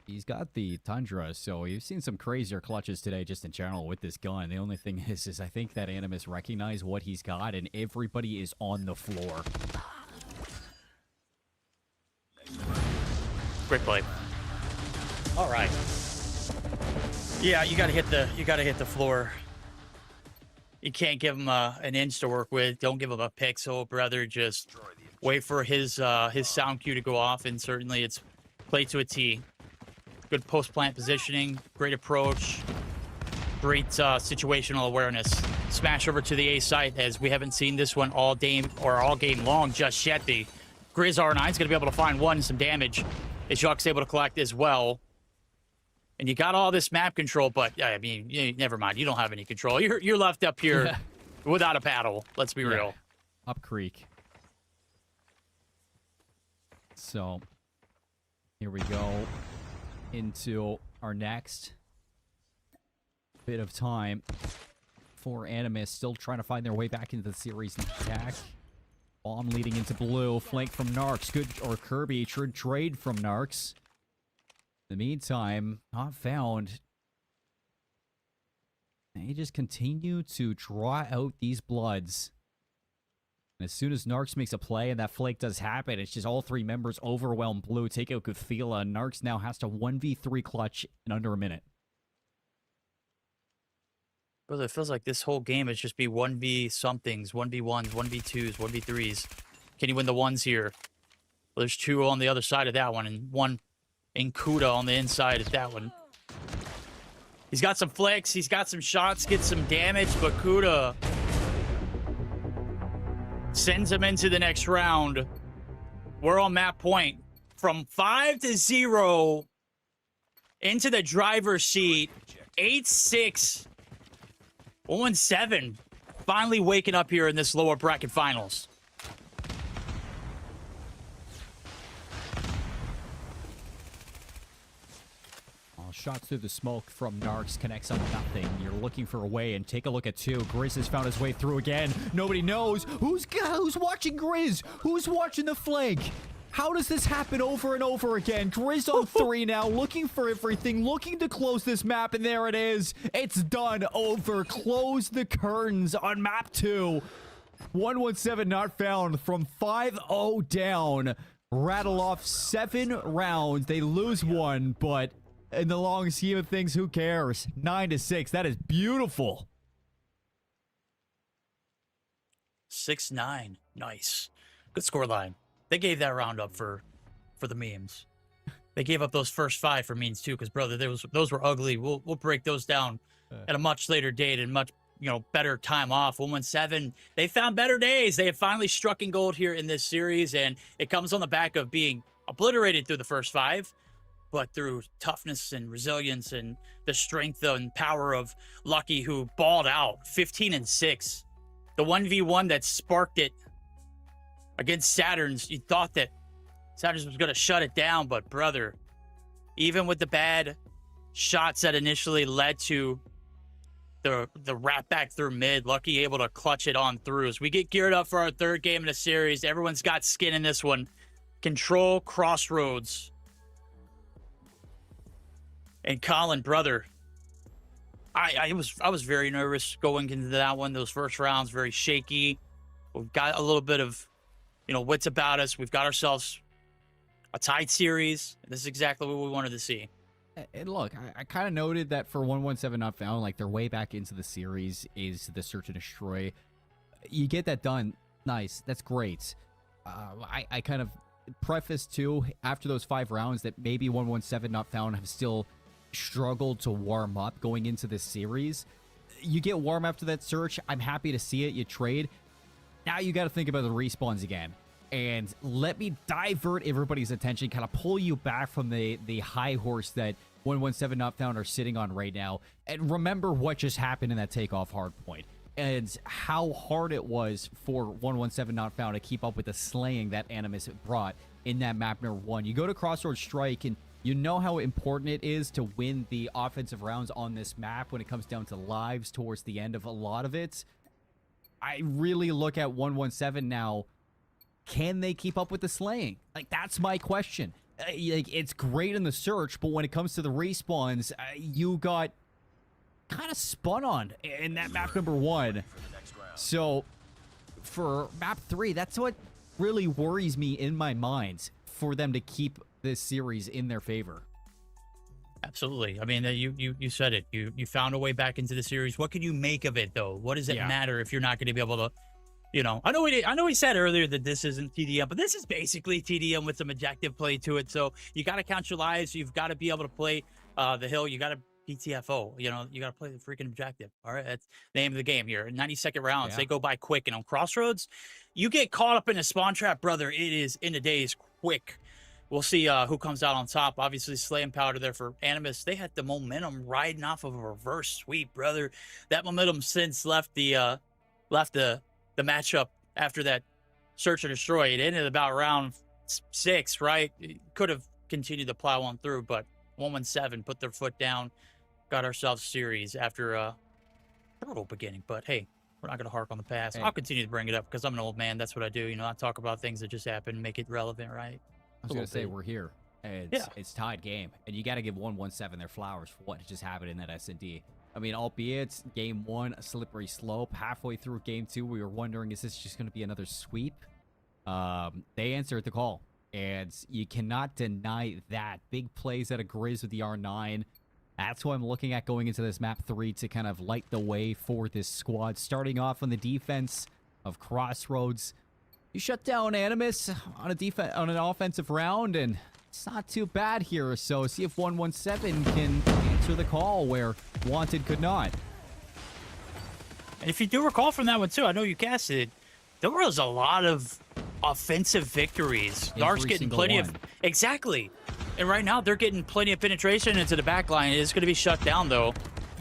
Speaker 3: He's got the Tundra, so you've seen some crazier clutches today just in general with this gun. The only thing is I think that Animus recognized what he's got, and everybody is on the floor.
Speaker 1: Quick play. All right. Yeah, you gotta hit the floor. You can't give him an inch to work with. Don't give him a pixel, brother. Just wait for his sound cue to go off, and certainly it's play to a T. Good post plant positioning, great approach, great situational awareness. Smash over to the A site, as we haven't seen this one all game long just yet. The Grizz R9 is gonna be able to find 1 some damage. Jacques able to collect as well. And you got all this map control, but I mean, never mind. You don't have any control. You're left up here without a paddle. Let's be real.
Speaker 3: Up creek. So here we go into our next bit of time for Animus, still trying to find their way back into the series and attack. Bomb leading into blue, flank from Narcs, good, or Kirby, trade from Narcs. In the meantime, not found. They just continue to draw out these bloods. And as soon as Narcs makes a play and that flank does happen, it's just all 3 members overwhelm blue, take out Guthila, and Narcs now has to 1v3 clutch in under a minute.
Speaker 1: Brother, it feels like this whole game is just be 1v somethings, 1v1s, 1v2s, 1v3s. Can you win the 1s here? Well, there's 2 on the other side of that one, and 1 in Kuda on the inside of that one. He's got some flicks. He's got some shots, gets some damage, but Kuda sends him into the next round. We're on map point. From 5-0 into the driver's seat. 8-6. 0-7. Finally waking up here in this lower bracket finals.
Speaker 3: Shots through the smoke from Narcs connects on nothing. You're looking for a way, and take a look at 2. Grizz has found his way through again. Nobody knows. Who's watching Grizz? Who's watching the flank? How does this happen over and over again? Grizz on 3 now, looking for everything, looking to close this map, and there it is. It's done. Over. Close the curtains on map 2. 117 not found from 5-0 down. Rattle off 7 rounds. They lose 1, but in the long scheme of things, who cares? 9-6. That is beautiful.
Speaker 1: 6-9. Nice. Good scoreline. They gave that round up for the memes. They gave up those first 5 for memes too, because brother, those were ugly. We'll break those down at a much later date and much better time off. 117. They found better days. They have finally struck in gold here in this series, and it comes on the back of being obliterated through the first 5. But through toughness and resilience and the strength and power of Lucky, who balled out 15-6. The 1v1 that sparked it against Saturn's. You thought that Saturn's was going to shut it down, but brother, even with the bad shots that initially led to the wrap back through mid, Lucky able to clutch it on through. As we get geared up for our 3rd game in the series, everyone's got skin in this one. Control Crossroads. And Colin, brother, I was very nervous going into that one. Those first rounds, very shaky. We've got a little bit of, wits about us. We've got ourselves a tied series. This is exactly what we wanted to see.
Speaker 3: And look, I kind of noted that for 117 not found, like their way back into the series is the search and destroy. You get that done, nice. That's great. I kind of prefaced too after those 5 rounds that maybe 117 not found have still struggled to warm up going into this series. You get warm after that search. I'm happy to see it. You trade. Now you got to think about the respawns again. And let me divert everybody's attention, kind of pull you back from the high horse that 117 not found are sitting on right now. And remember what just happened in that takeoff hard point. And how hard it was for 117 not found to keep up with the slaying that Animus brought in that map number 1. You go to Crossroads Strike, and you know how important it is to win the offensive rounds on this map when it comes down to lives towards the end of a lot of it. I really look at 117 now. Can they keep up with the slaying? Like, that's my question. Like, it's great in the search, but when it comes to the respawns, you got kind of spun on in that map number 1. So for map 3, that's what really worries me in my mind for them to keep this series in their favor.
Speaker 1: Absolutely. I mean, you said it. You found a way back into the series. What can you make of it, though? What does it matter if you're not going to be able to, I know we said earlier that this isn't TDM, but this is basically TDM with some objective play to it. So you got to count your lives. You've got to be able to play the hill. You got to PTFO. You got to play the freaking objective. All right, that's the name of the game here. 90-second rounds, they go by quick. And on Crossroads, you get caught up in a spawn trap, brother. It is in the days quick. We'll see who comes out on top. Obviously, slaying powder there for Animus. They had the momentum riding off of a reverse sweep, brother. That momentum since left the matchup after that search and destroy. It ended about round 6, right? It could have continued to plow on through, but 117 put their foot down, got ourselves series after a brutal beginning. But hey, we're not going to hark on the past. I'll continue to bring it up because I'm an old man. That's what I do. I talk about things that just happen, make it relevant, right?
Speaker 3: I was going to say, we're here. And it's tied game. And you got to give 117 their flowers for what just happened in that S&D. I mean, albeit game 1, a slippery slope. Halfway through game 2, we were wondering, is this just going to be another sweep? They answered the call. And you cannot deny that. Big plays out of Grizz with the R9. That's what I'm looking at going into this map 3 to kind of light the way for this squad. Starting off on the defense of Crossroads. You shut down Animus on an offensive round, and it's not too bad here. So see if 117 can answer the call where Wanted could not.
Speaker 1: And if you do recall from that one too, I know you casted it, there was a lot of offensive victories.
Speaker 3: Every
Speaker 1: Narc's getting
Speaker 3: single
Speaker 1: plenty
Speaker 3: one.
Speaker 1: of exactly. And right now they're getting plenty of penetration into the back line. It is going to be shut down though.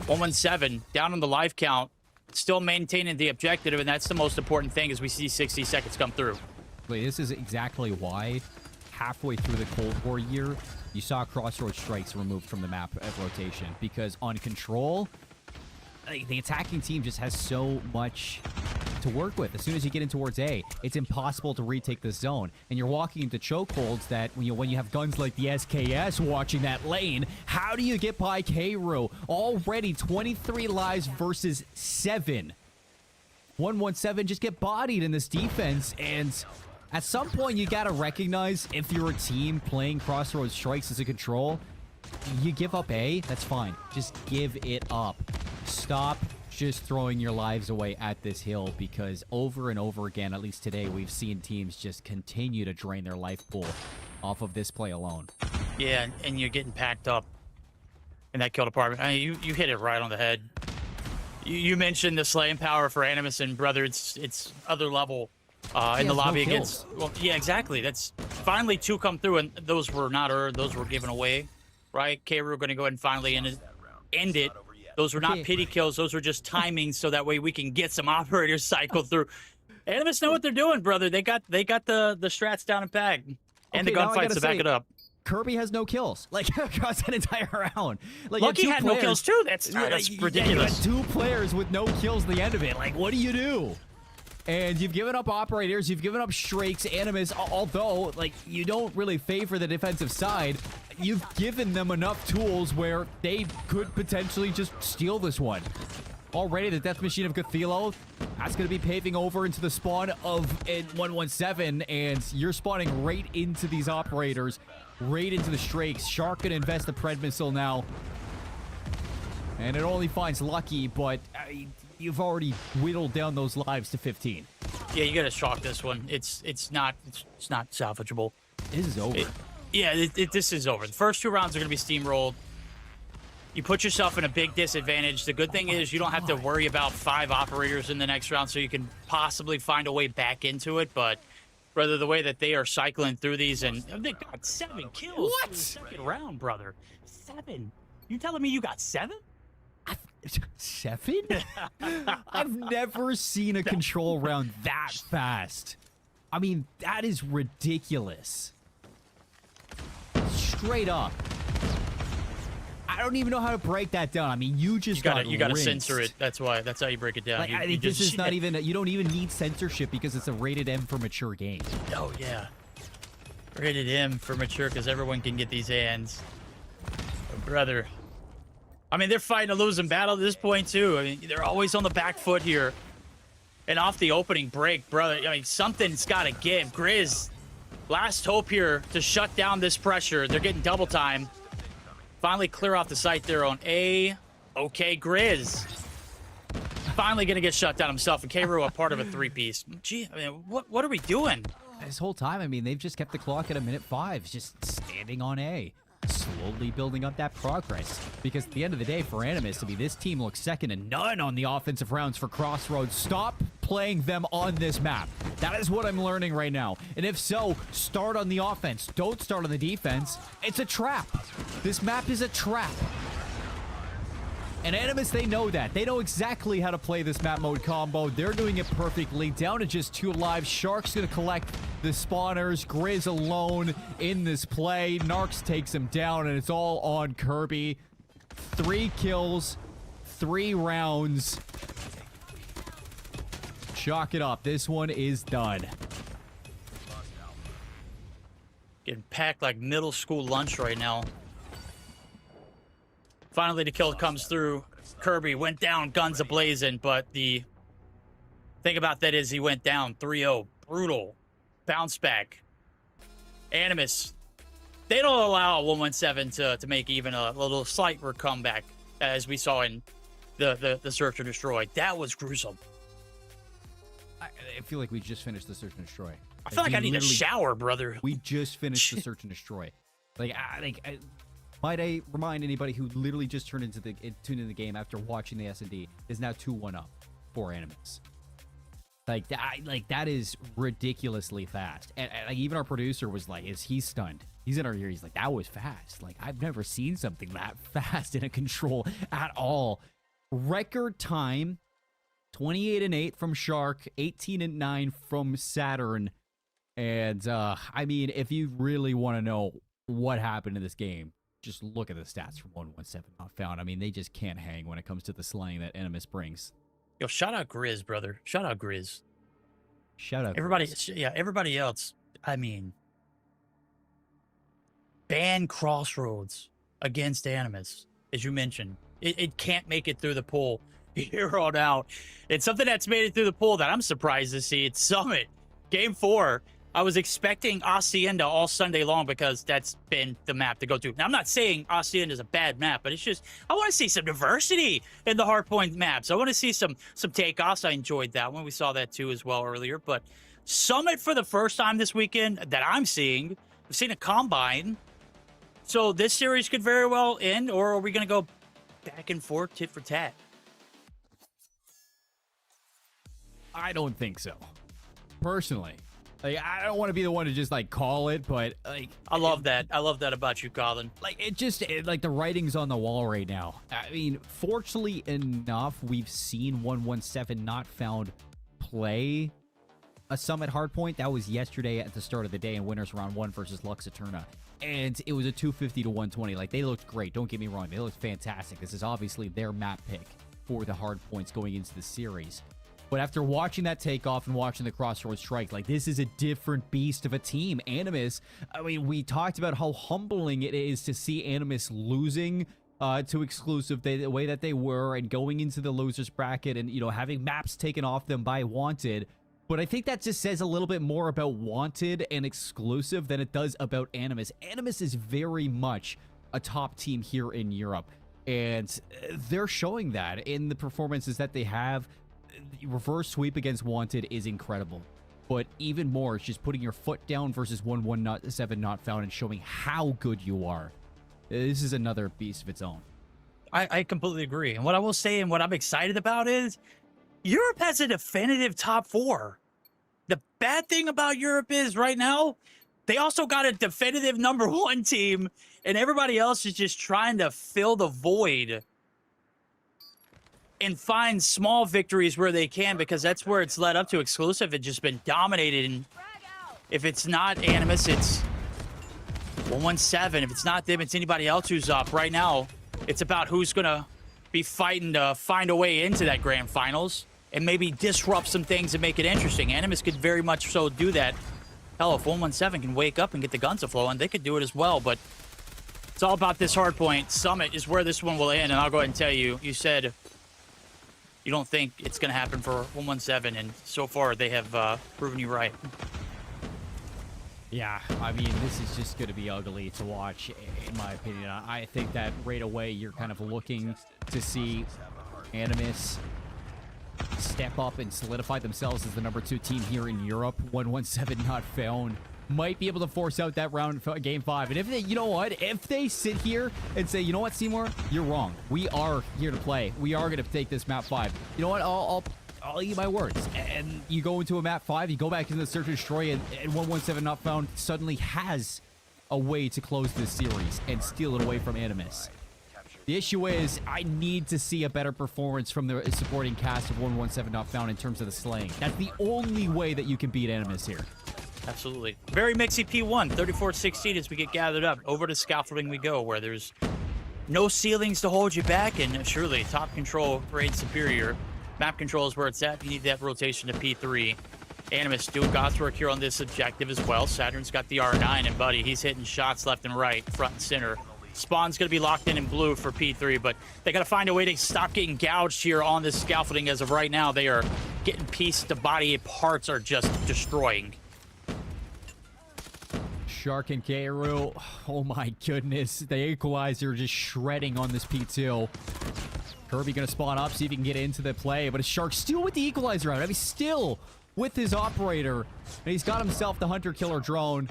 Speaker 1: 117 down on the life count, still maintaining the objective, and that's the most important thing as we see 60 seconds come through.
Speaker 3: Wait, this is exactly why halfway through the Cold War year, you saw Crossroads strikes removed from the map of rotation, because on Control, like, the attacking team just has so much to work with. As soon as you get in towards A, it's impossible to retake the zone, and you're walking into chokeholds that when you have guns like the SKS watching that lane, how do you get by Kru? Already 23 lives versus 7. 117 just get bodied in this defense, and at some point you gotta recognize if you're a team playing Crossroads strikes as a Control, you give up A, that's fine. Just give it up. Stop just throwing your lives away at this hill, because over and over again, at least today, we've seen teams just continue to drain their life pool off of this play alone.
Speaker 1: Yeah, and you're getting packed up in that kill department. I mean, you hit it right on the head. You mentioned the slaying power for Animus, and brother, it's other level in the lobby
Speaker 3: no
Speaker 1: against. Well, yeah, exactly. That's finally 2 come through, and those were not earned; those were given away, right? Kru going to go ahead and finally end it. Those were not pity kills; those were just timing, so that way we can get some operators cycled through. Animus know what they're doing, brother. They got the strats down and bag, and the
Speaker 3: Okay, now I
Speaker 1: gunfights
Speaker 3: gotta
Speaker 1: to back
Speaker 3: say,
Speaker 1: it up.
Speaker 3: Kirby has no kills, like, across that entire round. Like,
Speaker 1: Lucky
Speaker 3: you
Speaker 1: had no kills too. That's ridiculous.
Speaker 3: Yeah, you got 2 players with no kills at the end of it. Like, what do you do? And you've given up operators, you've given up Shrakes, Animus, although, like, you don't really favor the defensive side. You've given them enough tools where they could potentially just steal this one. Already, the Death Machine of Cthulhu, that's going to be paving over into the spawn of 117, and you're spawning right into these operators, right into the Shrakes. Shark going to invest the Pred Missile now. And it only finds Lucky, but you've already whittled down those lives to 15.
Speaker 1: Yeah, you gotta shock this one. It's not salvageable.
Speaker 3: This is over.
Speaker 1: This is over. The first 2 rounds are gonna be steamrolled. You put yourself in a big disadvantage. The good thing is you don't have to worry about 5 operators in the next round, so you can possibly find a way back into it. But brother, the way that they are cycling through these, and they got 7 kills.
Speaker 3: What?
Speaker 1: In the second round, brother? 7? You telling me you got 7?
Speaker 3: 7? I've never seen a Control round that fast. I mean, that is ridiculous. Straight up. I don't even know how to break that down. I mean, you gotta
Speaker 1: rinsed. Censor it. That's how you break it down.
Speaker 3: Like, I think this is not even. You don't even need censorship because it's a rated M for mature game.
Speaker 1: Oh yeah, rated M for mature because everyone can get these hands. But brother, I mean, they're fighting a losing battle at this point too. I mean, they're always on the back foot here, and off the opening break, brother. I mean, something's got to give. Grizz, last hope here to shut down this pressure. They're getting double time. Finally clear off the site there on A. Okay, Grizz. Finally going to get shut down himself, and Kru a part of a 3-piece. Gee, I mean, what are we doing?
Speaker 3: This whole time, I mean, they've just kept the clock at a minute 5, just standing on A, slowly building up that progress. Because at the end of the day, for Animus, I mean, this team looks second to none on the offensive rounds for Crossroads. Stop playing them on this map. That is what I'm learning right now. And if so, start on the offense. Don't start on the defense. It's a trap. This map is a trap. And Animus, they know that. They know exactly how to play this map mode combo. They're doing it perfectly. Down to just 2 lives. Shark's going to collect the spawners. Grizz alone in this play. Narcs takes him down, and it's all on Kirby. 3 kills, 3 rounds. Chalk it up. This one is done.
Speaker 1: Getting packed like middle school lunch right now. Finally, the kill comes through. Kirby went down, guns a-blazing, but the thing about that is he went down 3-0. Brutal. Bounce back. Animus, they don't allow 117 to make even a little slight comeback, as we saw in the Search and Destroy. That was gruesome.
Speaker 3: I feel like we just finished the Search and Destroy.
Speaker 1: I feel like I need a shower, brother.
Speaker 3: We just finished the Search and Destroy. Might I remind anybody who literally just tuned into the game after watching the S&D is now 2-1 up for Animus. That is ridiculously fast. And like, even our producer was like, he's stunned. He's in our ear. He's like, that was fast. Like, I've never seen something that fast in a control at all. Record time, 28-8 from Shark, 18-9 from Saturn. And, I mean, if you really want to know what happened in this game, just look at the stats from 117 Not Found. I mean, they just can't hang when it comes to the slaying that Animus brings.
Speaker 1: Yo, shout out Grizz, brother. Shout out Grizz.
Speaker 3: Shout out
Speaker 1: Everybody,
Speaker 3: Grizz.
Speaker 1: yeah, everybody else. I mean, ban Crossroads against Animus, as you mentioned. It can't make it through the pool here on out. It's something that's made it through the pool that I'm surprised to see. It's Summit. Game 4. I was expecting Hacienda all Sunday long because that's been the map to go to. Now, I'm not saying Hacienda is a bad map, but it's just, I want to see some diversity in the hardpoint maps. I want to see some takeoffs. I enjoyed that one. We saw that too as well earlier. But Summit for the first time this weekend that I'm seeing, I've seen a combine. So this series could very well end, or are we going to go back and forth, tit for tat?
Speaker 3: I don't think so. Personally. Like, I don't want to be the one to just, like, call it, but, like...
Speaker 1: I love that. I love that about you, Colin.
Speaker 3: Like, like, the writing's on the wall right now. I mean, fortunately enough, we've seen 117 Not Found play a Summit hardpoint. That was yesterday at the start of the day in Winners Round 1 versus Lux Eterna. And it was a 250 to 120. Like, they looked great. Don't get me wrong. They looked fantastic. This is obviously their map pick for the hardpoints going into the series. But after watching that takeoff and watching the Crossroads strike, like, this is a different beast of a team. Animus, I mean, we talked about how humbling it is to see Animus losing to Exclusive the way that they were and going into the losers bracket and, you know, having maps taken off them by Wanted. But I think that just says a little bit more about Wanted and Exclusive than it does about Animus. Animus is very much a top team here in Europe, and they're showing that in the performances that they have. Reverse sweep against Wanted is incredible, but even more, it's just putting your foot down versus 117 Not Found and showing how good you are. This is another beast of its own.
Speaker 1: I completely agree. And what I will say and what I'm excited about is Europe has a definitive top 4. The bad thing about Europe is right now, they also got a definitive number 1 team, and everybody else is just trying to fill the void and find small victories where they can, because that's where it's led up to. Exclusive had just been dominated, and if it's not Animus, it's 117. If it's not them, it's anybody else who's up. Right now, it's about who's going to be fighting to find a way into that grand finals and maybe disrupt some things and make it interesting. Animus could very much so do that. Hell, if 117 can wake up and get the guns flowing, they could do it as well, but it's all about this hard point. Summit is where this one will end, and I'll go ahead and tell you, you said you don't think it's going to happen for 117, and so far they have proven you right.
Speaker 3: Yeah, I mean, this is just going to be ugly to watch, in my opinion. I think that right away you're kind of looking to see Animus step up and solidify themselves as the number 2 team here in Europe. 117 Not Found might be able to force out that round game 5. And if they, you know what, if they sit here and say, you know what, Cmoore, you're wrong. We are here to play. We are going to take this map 5. You know what, I'll eat my words. And you go into a map 5, you go back into the search and destroy, and 117 Not Found suddenly has a way to close this series and steal it away from Animus. The issue is, I need to see a better performance from the supporting cast of 117 Not Found in terms of the slaying. That's the only way that you can beat Animus here.
Speaker 1: Absolutely. Very mixy P1, 34-16 as we get gathered up. Over to scaffolding we go, where there's no ceilings to hold you back, and surely top control grade superior. Map control is where it's at. You need that rotation to P3. Animus doing God's work here on this objective as well. Saturn's got the R9, and buddy, he's hitting shots left and right, front and center. Spawn's going to be locked in blue for P3, but they got to find a way to stop getting gouged here on this scaffolding. As of right now, they are getting pieced. The body parts are just destroying.
Speaker 3: Shark and Kairu, oh my goodness. The equalizer just shredding on this P2. Kirby gonna spawn up, see if he can get into the play, but Shark still with the equalizer out. I mean, still with his operator, and he's got himself the hunter-killer drone.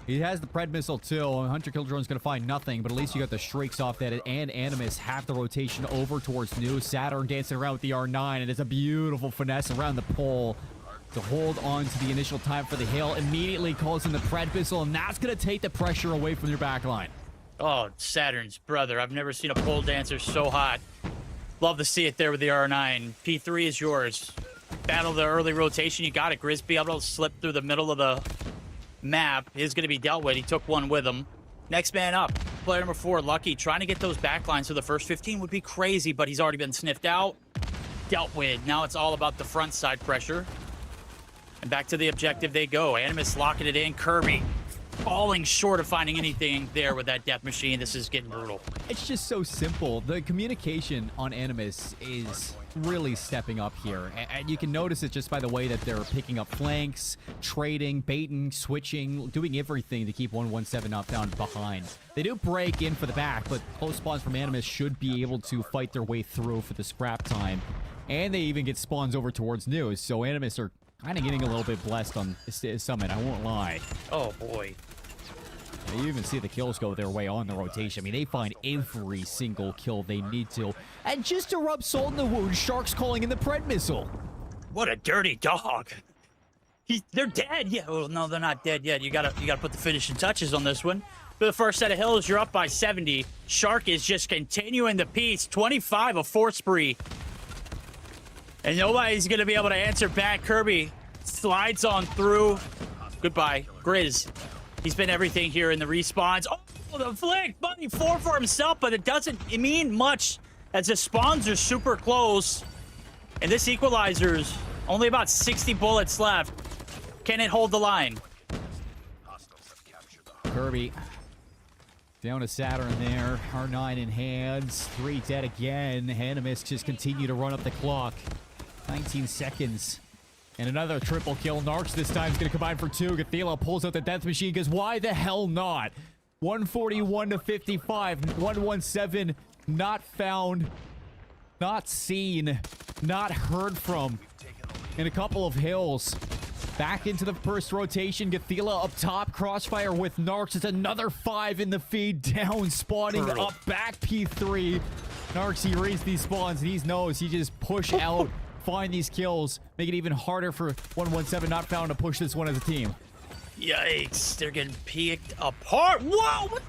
Speaker 3: He has the Pred missile too. Hunter Killdrone's gonna find nothing, but at least you got the streaks off that. And Animus have the rotation over towards New. Saturn dancing around with the R9, and it's a beautiful finesse around the pole to hold on to the initial time for the hail. Immediately calls in the Pred missile, and that's gonna take the pressure away from your backline.
Speaker 1: Oh, Saturn's brother. I've never seen a pole dancer so hot. Love to see it there with the R9. P3 is yours. Battle the early rotation. You got it, Grizz. Be able to slip through the middle of the map is going to be dealt with. He took one with him. Next man up. Player number 4, Lucky, trying to get those backlines. So the first 15 would be crazy, but he's already been sniffed out. Dealt with. Now it's all about the front side pressure. And back to the objective they go. Animus locking it in. Kirby falling short of finding anything there with that death machine. This is getting brutal.
Speaker 3: It's just so simple. The communication on Animus is really stepping up here. And you can notice it just by the way that they're picking up flanks, trading, baiting, switching, doing everything to keep 117 not down behind. They do break in for the back, but close spawns from Animus should be able to fight their way through for the scrap time. And they even get spawns over towards News, so Animus are kind of getting a little bit blessed on Summit, I won't lie.
Speaker 1: Oh, boy.
Speaker 3: You even see the kills go their way on the rotation. I mean, they find every single kill they need to. And just to rub salt in the wound, Shark's calling in the Pred missile.
Speaker 1: What a dirty dog. They're dead. Yeah, well, no, they're not dead yet. You gotta put the finishing touches on this one. For the first set of hills, you're up by 70. Shark is just continuing the piece. 25 of 4 spree. And nobody's going to be able to answer back. Kirby slides on through. Goodbye. Grizz. He's been everything here in the respawns. Oh, the flick. Bunny 4 for himself, but it doesn't mean much as the spawns are super close. And this equalizer's only about 60 bullets left. Can it hold the line?
Speaker 3: Kirby down to Saturn there. R9 in hands. 3 dead again. Animus just continue to run up the clock. 19 seconds. And another triple kill. Narcs this time is going to combine for 2. Gathela pulls out the death machine because why the hell not? 141 to 55. 117 not found, not seen, not heard from in a couple of hills. Back into the first rotation. Gathela up top. Crossfire with Narcs. It's another 5 in the feed. Down. Spawning
Speaker 1: Brutal.
Speaker 3: up. Back P3. Narcs, he raised these spawns and he knows he just push out. Find these kills, make it even harder for 117 not found to push this one as a team.
Speaker 1: Yikes, they're getting picked apart. Whoa, what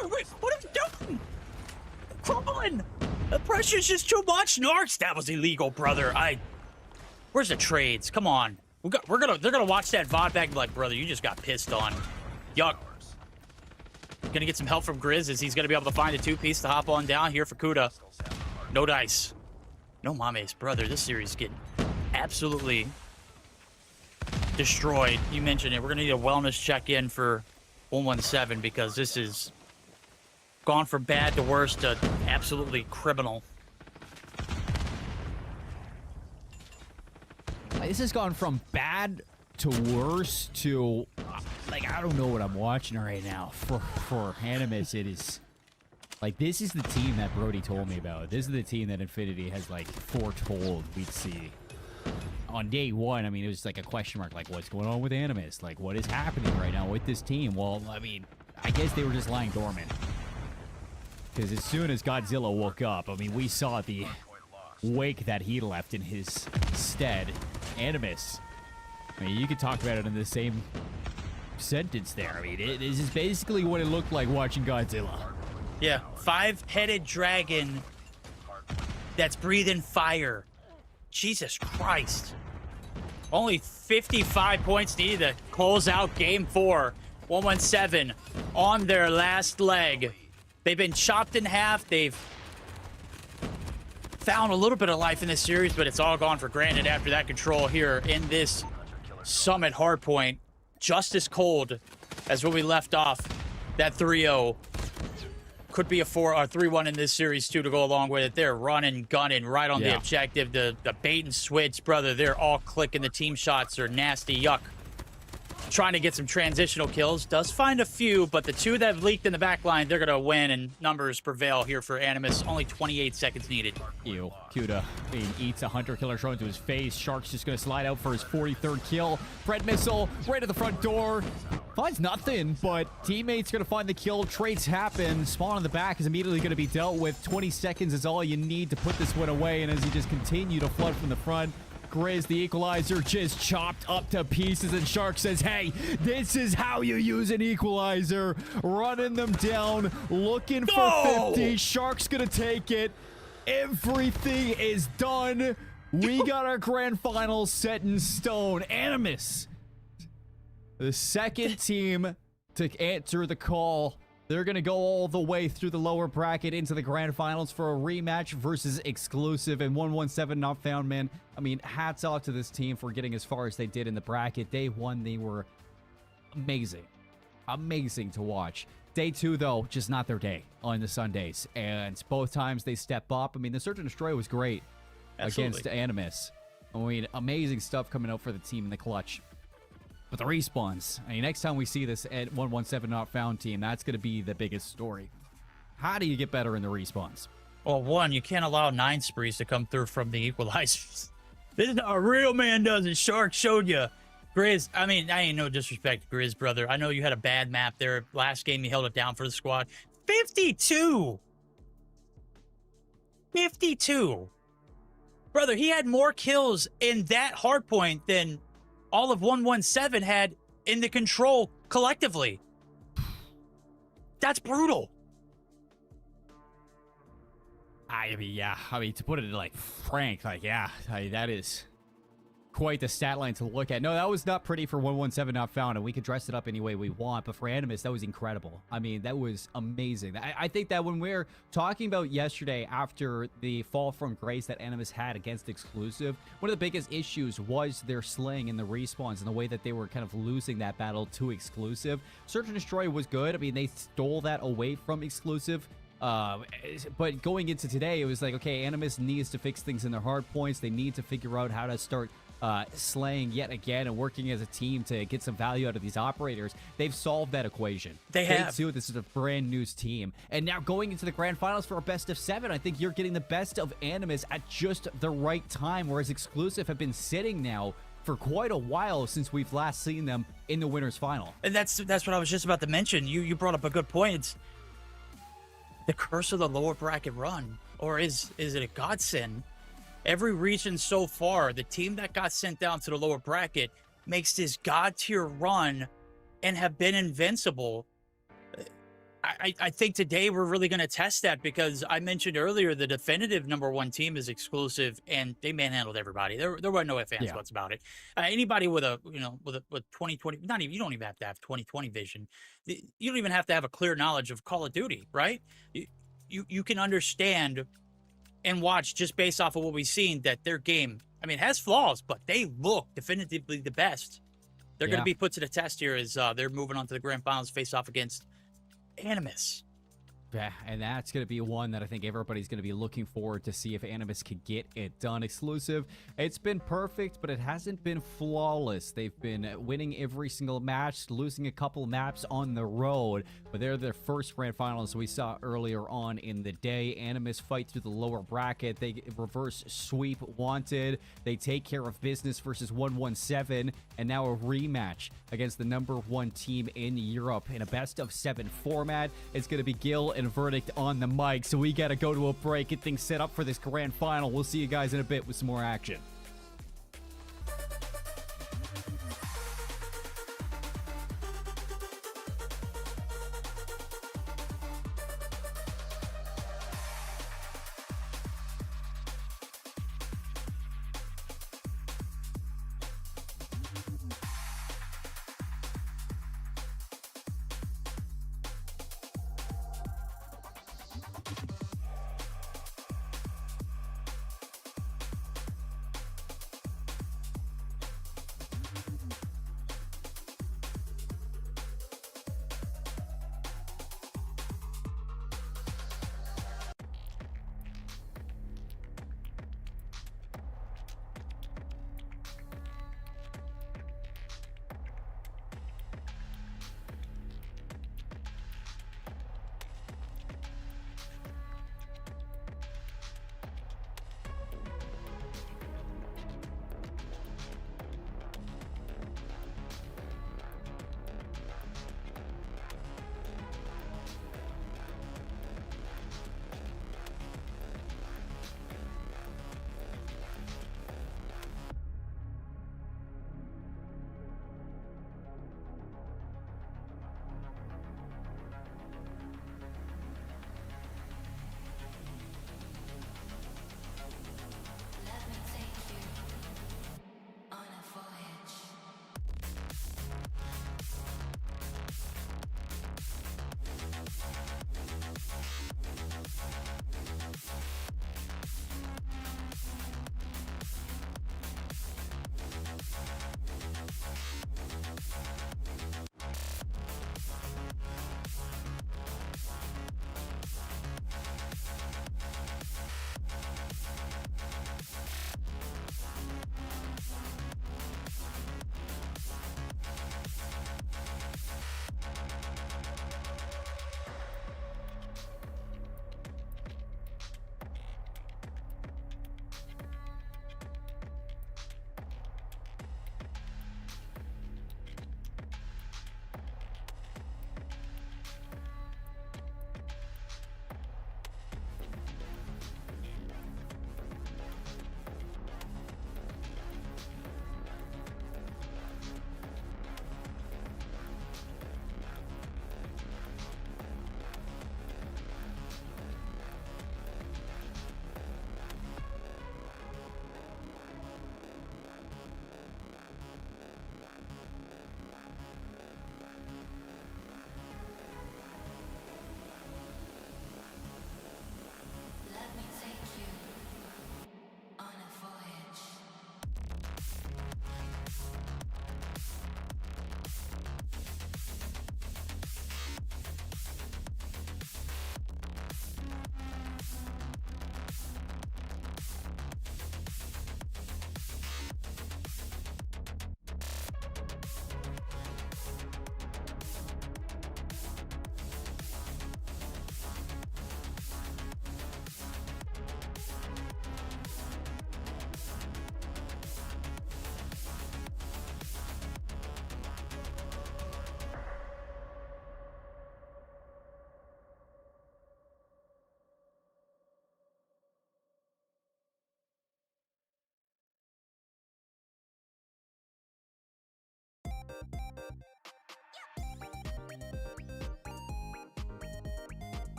Speaker 1: are we doing? Crumbling. The pressure's just too much. Narcs, that was illegal, brother. Where's the trades? Come on. They're gonna watch that VOD back and be like, brother, you just got pissed on. Yuck. Gonna get some help from Grizz as he's gonna be able to find a 2-piece to hop on down here for Kuda. No dice. No mames, brother. This series is getting absolutely destroyed. You mentioned it. We're going to need a wellness check-in for 117 because this is gone from bad to worse to absolutely criminal.
Speaker 3: This has gone from bad to worse to, like, I don't know what I'm watching right now. For Animus, it is... Like, this is the team that Brody told me about. This is the team that Nfinity has, like, foretold we'd see. On day 1, I mean, it was like a question mark, like, what's going on with Animus? Like, what is happening right now with this team? Well, I mean, I guess they were just lying dormant. Because as soon as Godzilla woke up, I mean, we saw the wake that he left in his stead. Animus. I mean, you could talk about it in the same sentence there. I mean, this is basically what it looked like watching Godzilla.
Speaker 1: Yeah, 5-headed dragon that's breathing fire. Jesus Christ. Only 55 points needed to close out game 4. 117 on their last leg. They've been chopped in half. They've found a little bit of life in this series, but it's all gone for granted after that control here in this Summit hardpoint. Just as cold as when we left off that 3-0. Could be a 3-1 in this series, too, to go along with it. They're running, gunning right on the objective. The bait and switch, brother, they're all clicking. The team shots are nasty. Yuck. trying to get some transitional kills. Does find a few, but the two that have leaked in the back line, they're going to win, and numbers prevail here for Animus. Only 28 seconds needed.
Speaker 3: Ew. Kuda eats a hunter killer thrown into his face. Shark's just going to slide out for his 43rd kill. Fred missile right at the front door. Finds nothing, but teammates going to find the kill. Trades happen. Spawn in the back is immediately going to be dealt with. 20 seconds is all you need to put this one away, and as you just continue to flood from the front, Grizz, the equalizer, just chopped up to pieces, and Shark says, hey, this is how you use an equalizer. Running them down, looking for 50. Shark's gonna take it. Everything is done. We got our grand finals set in stone. Animus, the second team to answer the call. They're going to go all the way through the lower bracket into the grand finals for a rematch versus Exclusive and 117 Not Found, man. I mean, hats off to this team for getting as far as they did in the bracket. Day one, they were amazing. Amazing to watch. Day two, though, just not their day on the Sundays. And both times they step up. I mean, the Search and Destroy was great against Animus. I mean, amazing stuff coming out for the team in the clutch. But the respawns, I mean, next time we see this at 117 Not Found team, that's going to be the biggest story. How do you get better in the respawns?
Speaker 1: Well, one, you can't allow 9 sprees to come through from the equalizers. This is how a real man does it. Shark showed you. Grizz, I mean, I ain't no disrespect, Grizz, brother. I know you had a bad map there. Last game, you held it down for the squad. 52! 52! Brother, he had more kills in that hardpoint than all of 117 had in the control collectively. That's brutal.
Speaker 3: I mean, yeah. I mean, to put it like frank, like, yeah, I mean, that is quite the stat line to look at. No, that was not pretty for 117 Not Found, and we could dress it up any way we want, but for Animus, that was incredible. I mean, that was amazing. I think that when we're talking about yesterday after the fall from grace that Animus had against Exclusive, one of the biggest issues was their slaying in the respawns and the way that they were kind of losing that battle to Exclusive. Search and Destroy was good. I mean, they stole that away from Exclusive. But going into today, it was like, okay, Animus needs to fix things in their hard points. They need to figure out how to start slaying yet again and working as a team to get some value out of these operators. They've solved that equation.
Speaker 1: They have.
Speaker 3: Too, this is a brand new team. And now going into the grand finals for a best of 7, I think you're getting the best of Animus at just the right time, whereas Exclusive have been sitting now for quite a while since we've last seen them in the winners final.
Speaker 1: And that's what I was just about to mention. You brought up a good point. It's the curse of the lower bracket run, or is it a godsend? Every region so far, the team that got sent down to the lower bracket makes this god tier run and have been invincible. I think today we're really going to test that, because I mentioned earlier the definitive #1 team is Exclusive, and they manhandled everybody. There were no ifs, ands, buts about it. Anybody with a with 2020, not even, you don't even have to have 2020 vision. You don't even have to have a clear knowledge of Call of Duty, right? You can understand and watch just based off of what we've seen that their game, I mean, has flaws, but they look definitively the best. They're going to be put to the test here as they're moving on to the grand finals, face off against Animus.
Speaker 3: Yeah, and that's going to be one that I think everybody's going to be looking forward to see if Animus could get it done. Exclusive, it's been perfect, but it hasn't been flawless. They've been winning every single match, losing a couple maps on the road, but they're their first grand finals we saw earlier on in the day. Animus fight through the lower bracket. They reverse sweep wanted. They take care of business versus 117, and now a rematch against the #1 team in Europe in a best of 7 format. It's going to be Gil and Verdict on the mic, so we got to go to a break, get things set up for this grand final. We'll see you guys in a bit with some more action.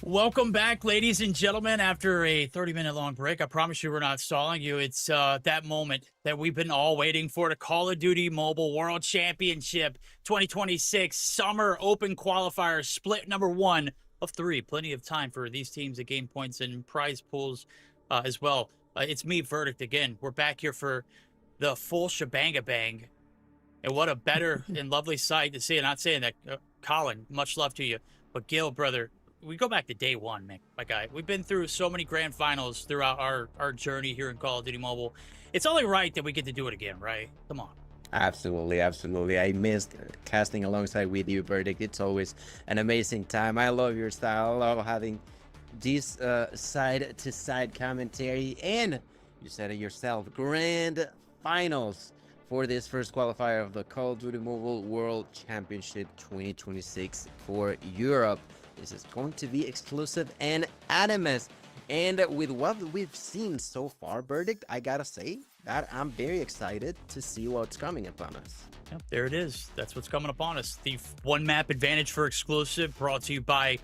Speaker 1: Welcome back, ladies and gentlemen, after a 30-minute long break. I promise you we're not stalling you. It's that moment that we've been all waiting for, the Call of Duty Mobile World Championship 2026 Summer Open Qualifier split number 1 of 3. Plenty of time for these teams to gain points and prize pools as well. It's me, Verdict, again. We're back here for the full shebang-a-bang. And what a better and lovely sight to see. I'm not saying that, Colin, much love to you. But Gil, brother, we go back to day one, man, my guy. We've been through so many grand finals throughout our journey here in Call of Duty Mobile. It's only right that we get to do it again, right? Come on.
Speaker 2: Absolutely, absolutely. I missed casting alongside with you, Verdict. It's always an amazing time. I love your style. I love having this side-to-side commentary. And you said it yourself, grand finals for this first qualifier of the Call of Duty Mobile World Championship 2026 for Europe. This is going to be exclusive and animus. And with what we've seen so far, Verdict, I gotta say that I'm very excited to see what's coming upon us.
Speaker 1: Yep, there it is. That's what's coming upon us. The one map advantage for exclusive, brought to you by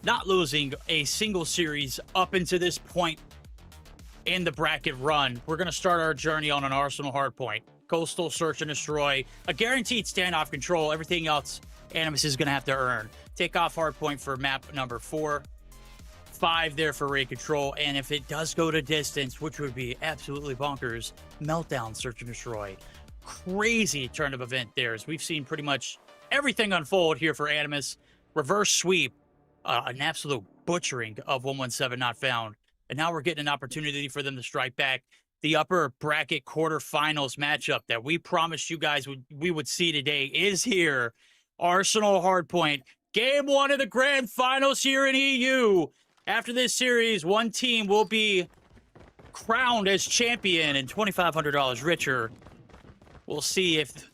Speaker 1: not losing a single series up into this point in the bracket run. We're going to start our journey on an Arsenal hardpoint. Coastal, search and destroy, a guaranteed standoff control. Everything else Animus is going to have to earn. Take off hardpoint for map number 4. 5 there for raid control. And if it does go to distance, which would be absolutely bonkers, meltdown, search and destroy. Crazy turn of event there, as we've seen pretty much everything unfold here for Animus. Reverse sweep, an absolute butchering of 117 not found. And now we're getting an opportunity for them to strike back. The upper bracket quarterfinals matchup that we promised you guys we would see today is here. Arsenal hardpoint. Game 1 of the grand finals here in EU. After this series, one team will be crowned as champion and $2,500 richer. We'll see if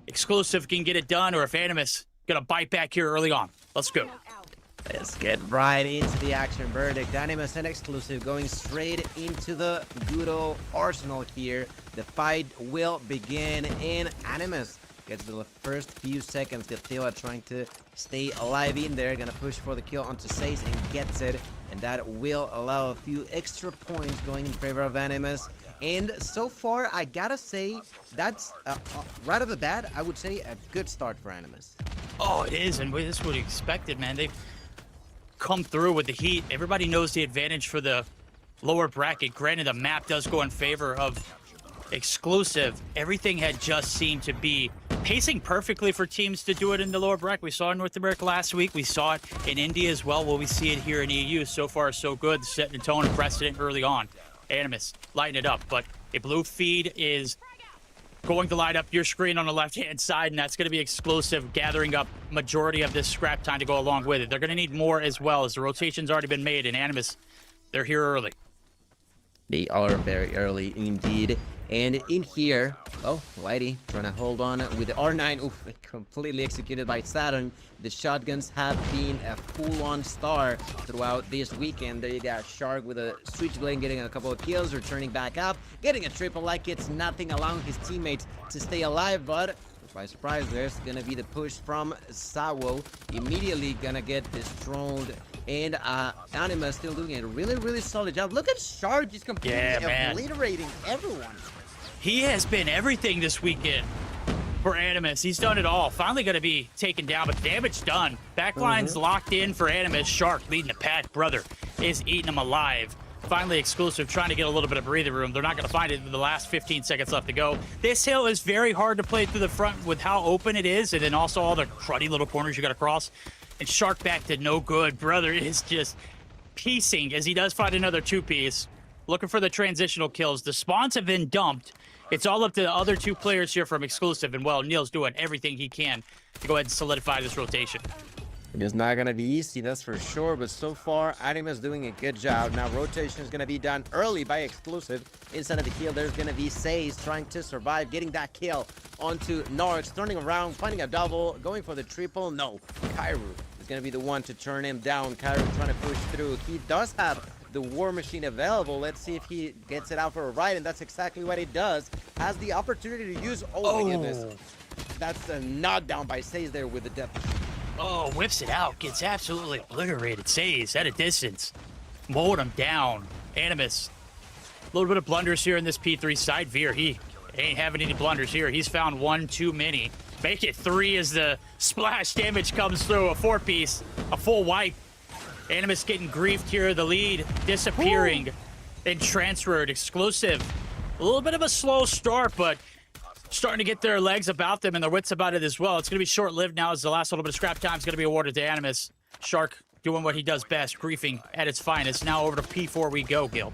Speaker 1: exclusive can get it done or if Animus gonna bite back here early on. Let's go.
Speaker 2: Let's get right into the action, Verdict. Animus and exclusive going straight into the good old Arsenal here. The fight will begin, and Animus gets the first few seconds. Gatila trying to stay alive in there. Gonna push for the kill onto Sace and gets it. And that will allow a few extra points going in favor of Animus. And so far, I gotta say, that's right off the bat, I would say a good start for Animus.
Speaker 1: Oh, it is, and this is what we expected, man. They've come through with the heat. Everybody knows the advantage for the lower bracket. Granted, the map does go in favor of exclusive. Everything had just seemed to be pacing perfectly for teams to do it in the lower bracket. We saw it in North America last week. We saw it in India as well. Well, we see it here in EU. So far, so good. Setting a tone and precedent early on. Animus lighting it up, but a blue feed is going to light up your screen on the left-hand side, and that's going to be exclusive, gathering up majority of this scrap time to go along with it. They're going to need more as well, as the rotation's already been made, and Animus, they're here early.
Speaker 2: They are very early indeed. And in here, oh, Whitey trying to hold on with the R9. Oof, completely executed by Saturn. The shotguns have been a full-on star throughout this weekend. There you got Shark with a switchblade getting a couple of kills, returning back up, getting a triple like it's nothing, allowing his teammates to stay alive. But by surprise, there's gonna be the push from Sawo. Immediately gonna get destroyed. And Anima still doing a really solid job. Look at Shark just completely obliterating everyone.
Speaker 1: He has been everything this weekend for Animus. He's done it all. Finally going to be taken down, but damage done. Backline's locked in for Animus. Shark leading the pack. Brother is eating him alive. Finally exclusive, trying to get a little bit of breathing room. They're not going to find it in the last 15 seconds left to go. This hill is very hard to play through the front with how open it is, and then also all the cruddy little corners you got to cross. And Shark back to no good. Brother is just piecing as he does find another 2-piece. Looking for the transitional kills. The spawns have been dumped. It's all up to the other 2 players here from exclusive, and well, Neil's doing everything he can to go ahead and solidify this rotation.
Speaker 2: It is not going to be easy, that's for sure, but so far, Anima's doing a good job. Now, rotation is going to be done early by exclusive. Inside of the kill, there's going to be Sace trying to survive, getting that kill onto Norx, turning around, finding a double, going for the triple. No, Kairu is going to be the one to turn him down. Kairu trying to push through. He does have the War Machine available. Let's see if he gets it out for a ride, and that's exactly what he does. Has the opportunity to use... Oh my goodness. That's a knockdown by Sace there with the depth.
Speaker 1: Oh, whips it out. Gets absolutely obliterated. Saves at a distance. Mowed him down. Animus. A little bit of blunders here in this P3 side. Veer, he ain't having any blunders here. He's found one too many. Make it 3 as the splash damage comes through. A 4-piece. A full wipe. Animus getting griefed here. The lead disappearing. And transferred. Exclusive. A little bit of a slow start, but starting to get their legs about them and their wits about it as well. It's going to be short-lived now as the last little bit of scrap time is going to be awarded to Animus. Shark doing what he does best, griefing at its finest. Now over to P4 we go, Gil.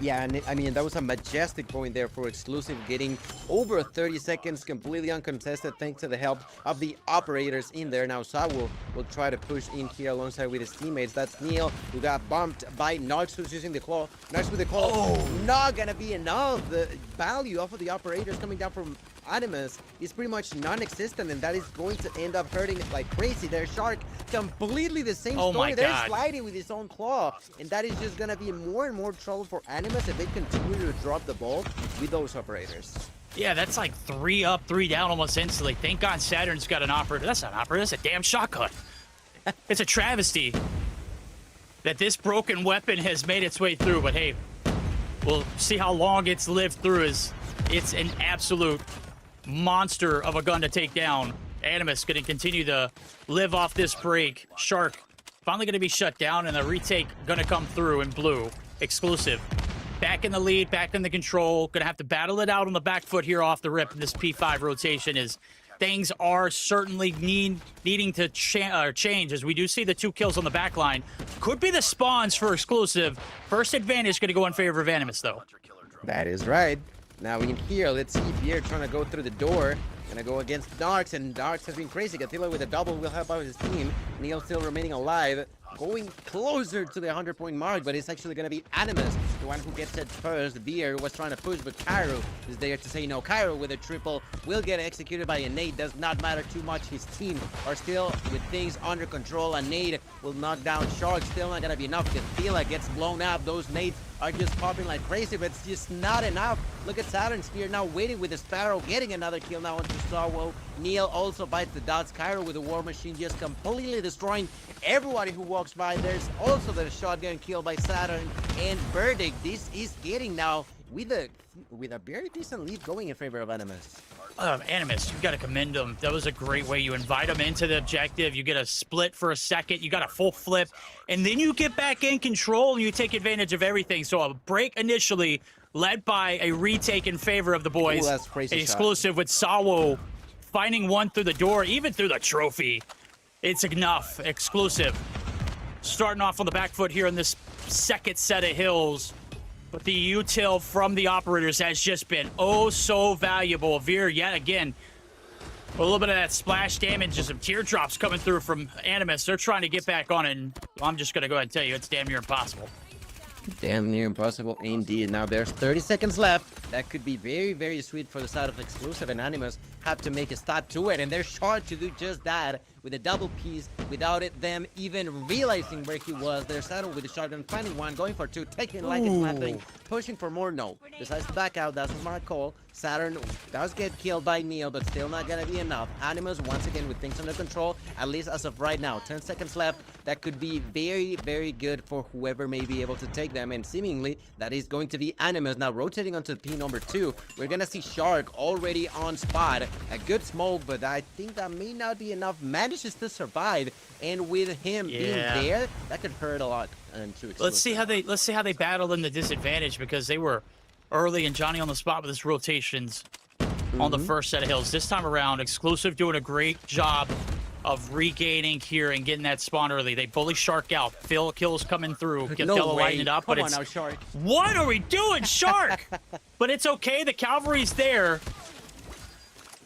Speaker 2: Yeah, and I mean, that was a majestic point there for Exclusive, getting over 30 seconds completely uncontested thanks to the help of the operators in there. Now Sawu will try to push in here alongside with his teammates. That's Neil, who got bumped by Nox, who's using the claw. Nox with the claw. Oh, not gonna be enough. The value of the operators coming down from Animus is pretty much non-existent, and that is going to end up hurting it like crazy. There's Shark, completely the same
Speaker 1: Oh
Speaker 2: story.
Speaker 1: my
Speaker 2: They're
Speaker 1: God.
Speaker 2: sliding with his own claw, and that is just gonna be more and more trouble for Animus if they continue to drop the ball with those operators.
Speaker 1: Yeah, that's like 3 up, 3 down almost instantly. Thank God Saturn's got an operator. That's not an operator, that's a damn shotgun. It's a travesty that this broken weapon has made its way through, but hey, we'll see how long it's lived through. It's an absolute monster of a gun to take down. Animus going to continue to live off this break. Shark finally going to be shut down, and the retake going to come through in blue. Exclusive. Back in the lead, back in the control. Going to have to battle it out on the back foot here off the rip in this P5 rotation as things are certainly needing to change, as we do see the 2 kills on the back line. Could be the spawns for Exclusive. First advantage going to go in favor of Animus, though.
Speaker 2: That is right. Now in here, let's see Pierre trying to go through the door. Gonna go against Darks, and Darks has been crazy. Gatilla with a double will help out his team. Neil still remaining alive. Going closer to the 100-point mark, but it's actually gonna be Animus, the one who gets it first. Beer was trying to push, but Cairo is there to say no. Cairo with a triple will get executed by a nade. Does not matter too much. His team are still with things under control. A nade will knock down Shark. Still not gonna be enough. Gatilla gets blown up. Those nades are just popping like crazy, but it's just not enough. Look at Saturn's here now waiting with the Sparrow, getting another kill now onto Starwell. Neil also bites the dots. Cairo with the War Machine just completely destroying everybody who walks by. There's also the shotgun kill by Saturn, and verdict. This is getting now with a very decent lead going in favor of Animus.
Speaker 1: Animus, you got to commend them. That was a great way. You invite them into the objective. You get a split for a second. You got a full flip. And then you get back in control and you take advantage of everything. So a break initially led by a retake in favor of the boys.
Speaker 2: Ooh, that's crazy
Speaker 1: An
Speaker 2: shot.
Speaker 1: exclusive with Sawo finding one through the door, even through the trophy. It's enough. Exclusive. Starting off on the back foot here in this second set of hills. But the util from the operators has just been oh so valuable. Veer, yet again, a little bit of that splash damage and some teardrops coming through from Animus. They're trying to get back on it, and I'm just going to go ahead and tell you it's damn near impossible.
Speaker 2: Damn near impossible indeed. Now there's 30 seconds left. That could be very, very sweet for the side of Exclusive, and Animus have to make a stop to it, and they're sure to do just that with a double piece without them even realizing where he was. They're saddled with the shotgun, finding one, going for 2, taking like it's nothing, pushing for more. No, decides to back out. That's a smart call. Saturn does get killed by Neil, but still not gonna be enough. Animus once again with things under control, at least as of right now. 10 seconds left. That could be very, very good for whoever may be able to take them, and seemingly that is going to be Animus. Now rotating onto P number 2, we're gonna see Shark already on spot. A good smoke, but I think that may not be enough. Manages to survive, and with him being there, that could hurt a lot.
Speaker 1: Let's see how they battle in the disadvantage, because they were early and Johnny on the spot with his rotations on the first set of hills. This time around, Exclusive doing a great job of regaining here and getting that spawn early. They bully Shark out. Phil kills coming through. Get Della lighting it up,
Speaker 2: Come
Speaker 1: but
Speaker 2: on
Speaker 1: it's
Speaker 2: now, Shark.
Speaker 1: what are we doing, Shark? But it's okay. The cavalry's there.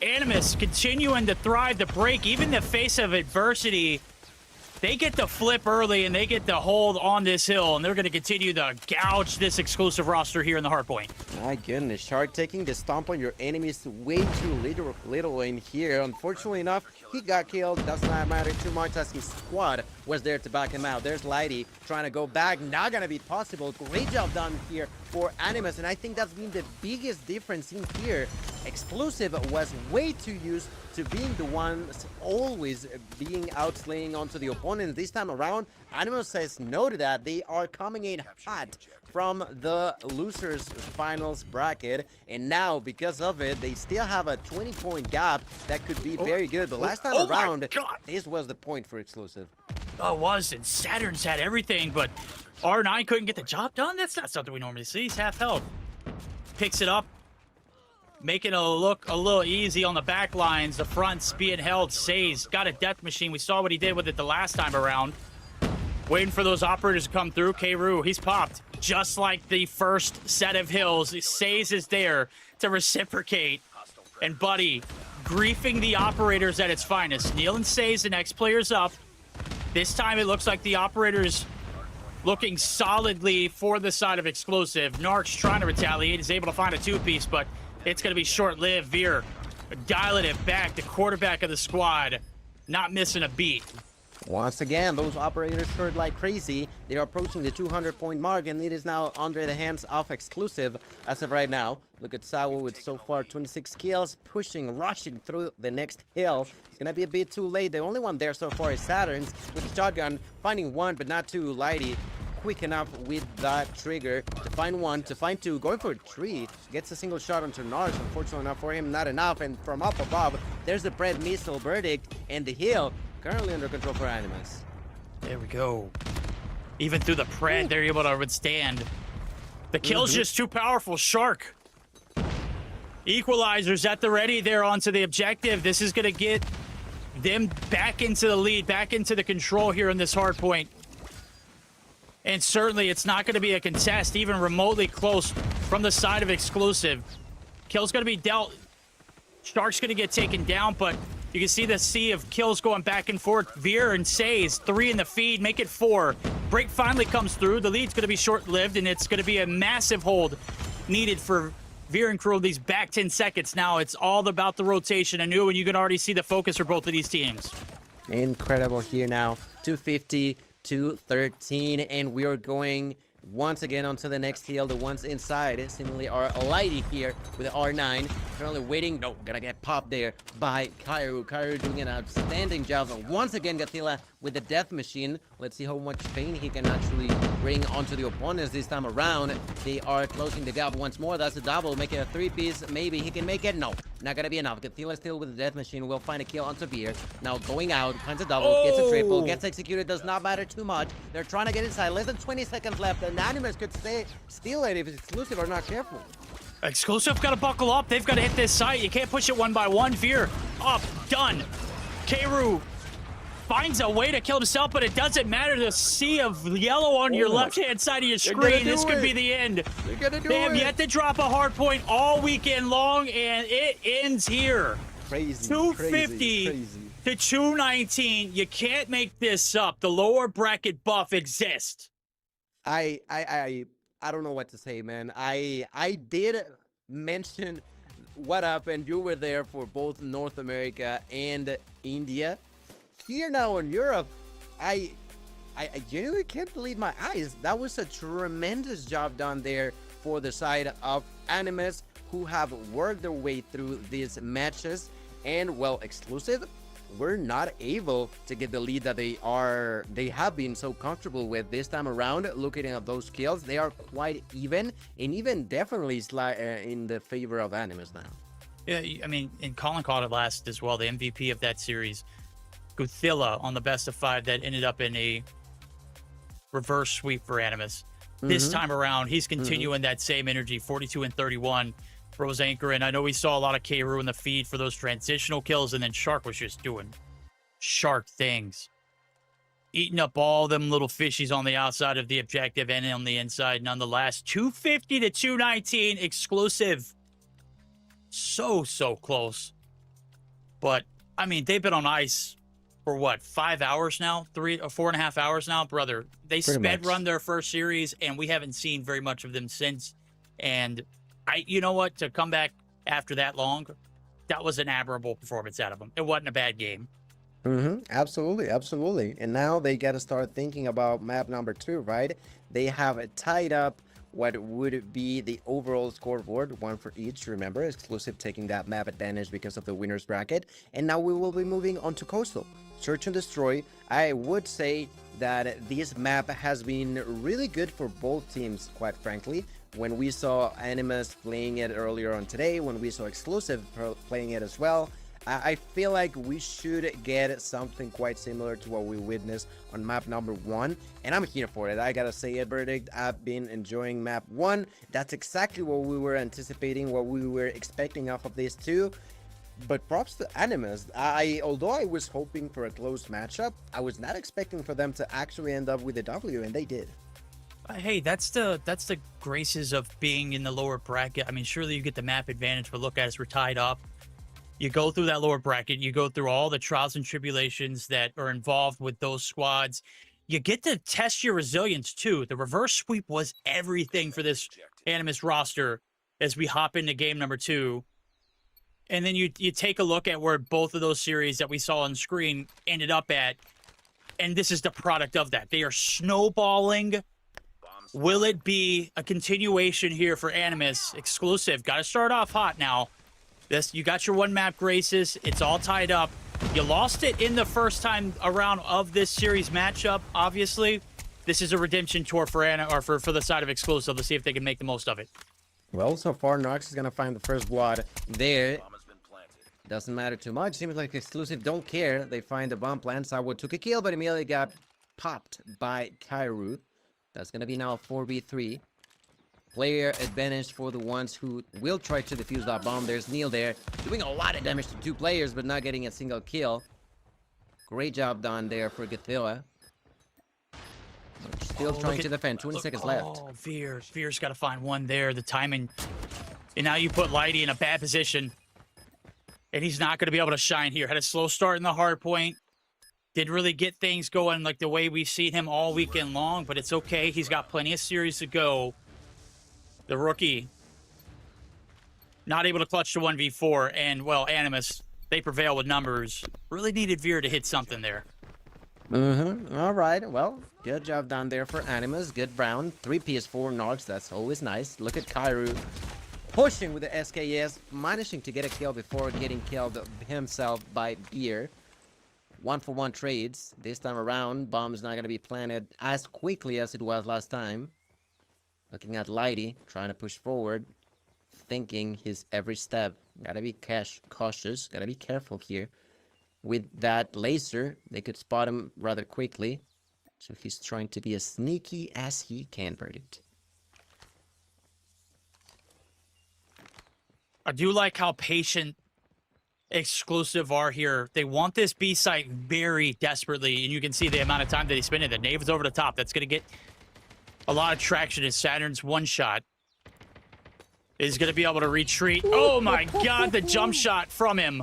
Speaker 1: Animus continuing to thrive, to break, even in the face of adversity. They get to flip early, and they get to hold on this hill, and they're going to continue to gouge this Exclusive roster here in the hardpoint.
Speaker 2: My goodness, Shark taking the stomp on your enemies way too little in here. Unfortunately enough, he got killed. Does not matter too much as his squad was there to back him out. There's Lighty trying to go back. Not going to be possible. Great job done here for Animus, and I think that's been the biggest difference in here. Exclusive was way too used to being the ones always being outslaying onto the opponent. This time around, Animal says no to that. They are coming in hot from the losers finals bracket, and now because of it, they still have a 20-point gap that could be very good. The last time around, this was the point for Exclusive.
Speaker 1: Oh, it was, and Saturn's had everything, but R9 couldn't get the job done? That's not something we normally see. He's half health. Picks it up, making it look a little easy on the back lines. The front's being held. Say's got a death machine. We saw what he did with it the last time around. Waiting for those operators to come through. Kru, he's popped. Just like the first set of hills, Say's is there to reciprocate. And Buddy griefing the operators at its finest. Neil and Say's the next players up. This time it looks like the operators looking solidly for the side of Exclusive. Narc's trying to retaliate. He's able to find a two-piece, but it's going to be short-lived. Veer dialing it back. The quarterback of the squad not missing a beat.
Speaker 2: Once again, those operators hurt like crazy. They are approaching the 200-point mark, and it is now under the hands of Exclusive as of right now. Look at Sawo with so far 26 kills, pushing, rushing through the next hill. It's going to be a bit too late. The only one there so far is Saturn's with the shotgun, finding one, but not too. Lighty quick enough with that trigger to find one, to find two, going for three. Gets a single shot onto Narsh. Unfortunately enough for him, not enough. And from up above, there's the Bread Missile Verdict, and the hill currently under control for Animus.
Speaker 1: There we go. Even through the Pred, they're able to withstand. The kill's just too powerful. Shark. Equalizers at the ready there onto the objective. This is going to get them back into the lead, back into the control here in this hard point. And certainly it's not going to be a contest, even remotely close from the side of Exclusive. Kill's going to be dealt. Shark's going to get taken down, but you can see the sea of kills going back and forth. Veer and Say's 3 in the feed, make it 4. Break finally comes through. The lead's going to be short-lived, and it's going to be a massive hold needed for Veer and crew. These back 10 seconds now. It's all about the rotation anew, and you can already see the focus for both of these teams.
Speaker 2: Incredible here now. 250, 213, and we are going once again onto the next hill. The ones inside seemingly are Lighty here with the R9. Currently waiting. No, gonna get popped there by Kairu. Kairu doing an outstanding job. And once again, Gatila with the death machine. Let's see how much pain he can actually bring onto the opponents this time around. They are closing the gap once more. That's a double, making a 3-piece. Maybe he can make it. No, not gonna be enough. Gatila still with the death machine. Will find a kill onto Beer. Now going out, finds a double, gets a triple, gets executed. Does not matter too much. They're trying to get inside. Less than 20 seconds left. Anonymous could steal it if it's Exclusive or not careful.
Speaker 1: Exclusive got to buckle up. They've got to hit this site. You can't push it one by one. Veer up, done. Kru finds a way to kill himself, but it doesn't matter. The sea of yellow on your left-hand side of your screen. This could be the end. They have yet to drop a hard point all weekend long, and it ends here.
Speaker 2: Crazy.
Speaker 1: 250 to 219. You can't make this up. The lower bracket buff exists.
Speaker 2: I don't know what to say, man. I did mention what happened. You were there for both North America and India. Here now in Europe, I genuinely can't believe my eyes. That was a tremendous job done there for the side of Animus, who have worked their way through these matches. And well, Exclusive were not able to get the lead that they have been so comfortable with this time around. Looking at those kills, they are quite even, and even definitely in the favor of Animus now.
Speaker 1: Yeah, I mean, and Colin called it last as well, the MVP of that series. Guthilla on the best of 5 that ended up in a reverse sweep for Animus. This time around, he's continuing that same energy, 42 and 31. Rose Anchor, and I know we saw a lot of Kru in the feed for those transitional kills, and then Shark was just doing shark things. Eating up all them little fishies on the outside of the objective and on the inside nonetheless. 250 to 219, Exclusive. So close. But, I mean, they've been on ice for what, 5 hours now? 3 or 4.5 hours now? Brother, they sped run their first series, and we haven't seen very much of them since. And you know what? To come back after that long, that was an admirable performance out of them. It wasn't a bad game.
Speaker 2: Absolutely. And now they got to start thinking about map number 2, right? They have tied up what would be the overall scoreboard, one for each. Remember, Exclusive taking that map advantage because of the winner's bracket. And now we will be moving on to Coastal. Search and Destroy. I would say that this map has been really good for both teams, quite frankly. When we saw Animus playing it earlier on today, when we saw Exclusive playing it as well, I feel like we should get something quite similar to what we witnessed on map number 1, and I'm here for it. I gotta say it, Verdict. I've been enjoying map 1. That's exactly what we were anticipating, what we were expecting off of this too. But props to Animus. Although I was hoping for a close matchup, I was not expecting for them to actually end up with a W, and they did.
Speaker 1: Hey, that's the graces of being in the lower bracket. I mean, surely you get the map advantage, but look at us, we're tied up. You go through that lower bracket, you go through all the trials and tribulations that are involved with those squads. You get to test your resilience too. The reverse sweep was everything for this Animus roster as we hop into game number 2. And then you take a look at where both of those series that we saw on screen ended up at. And this is the product of that. They are snowballing. Will it be a continuation here for Animus? Exclusive. Got to start off hot now. You got your one map graces. It's all tied up. You lost it in the first time around of this series matchup. Obviously, this is a redemption tour for for the side of Exclusive. Let's see if they can make the most of it.
Speaker 2: Well, so far, Narx is gonna find the first blood there.
Speaker 4: Bomb has been planted.
Speaker 2: Doesn't matter too much. Seems like Exclusive don't care. They find the bomb plant. Sawo took a kill, but immediately got popped by Kairu. That's gonna be now 4v3. Player advantage for the ones who will try to defuse that bomb. There's Neil there, doing a lot of damage to 2 players, but not getting a single kill. Great job done there for Godzilla. Still trying to defend. 20 seconds left.
Speaker 1: Oh, Veer's got to find one there. The timing. And now you put Lighty in a bad position. And he's not going to be able to shine here. Had a slow start in the hard point. Didn't really get things going like the way we've seen him all weekend long, but it's okay. He's got plenty of series to go. The rookie, not able to clutch to 1v4, and, well, Animus, they prevail with numbers. Really needed Veer to hit something there.
Speaker 2: All right. Well, good job down there for Animus. Good round. 3 PS4 Narcs. That's always nice. Look at Kairu pushing with the SKS, managing to get a kill before getting killed himself by Beer. 1-for-1 trades. This time around, bomb's not going to be planted as quickly as it was last time. Looking at Lighty, trying to push forward, thinking his every step. Gotta be cautious, gotta be careful here. With that laser, they could spot him rather quickly. So he's trying to be as sneaky as he can, Verdict.
Speaker 1: I do like how patient Exclusive are here. They want this B site very desperately, and you can see the amount of time that he spent in. The Knave is over the top. That's going to get a lot of traction as Saturn's one shot is going to be able to retreat. Oh my God, the jump shot from him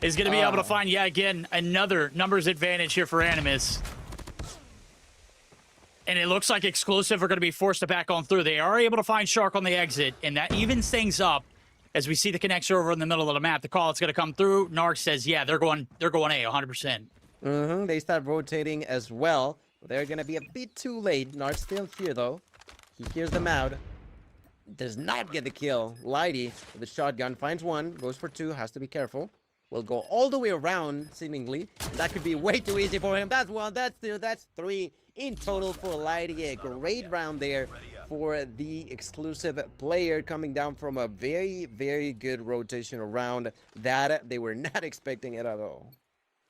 Speaker 1: is going to be able to find, yeah, again, another numbers advantage here for Animus. And it looks like Exclusive are going to be forced to back on through. They are able to find Shark on the exit, and that evens things up as we see the connection over in the middle of the map. The call is going to come through. Narc says, yeah, they're going A 100%.
Speaker 2: They start rotating as well. They're gonna be a bit too late. Narc's still here though. He hears them out. Does not get the kill. Lighty with the shotgun finds one, goes for 2, has to be careful. Will go all the way around, seemingly. That could be way too easy for him. That's 1, that's 2, that's 3 in total for Lighty. A great round there for the Exclusive player, coming down from a very, very good rotation around that they were not expecting it at all.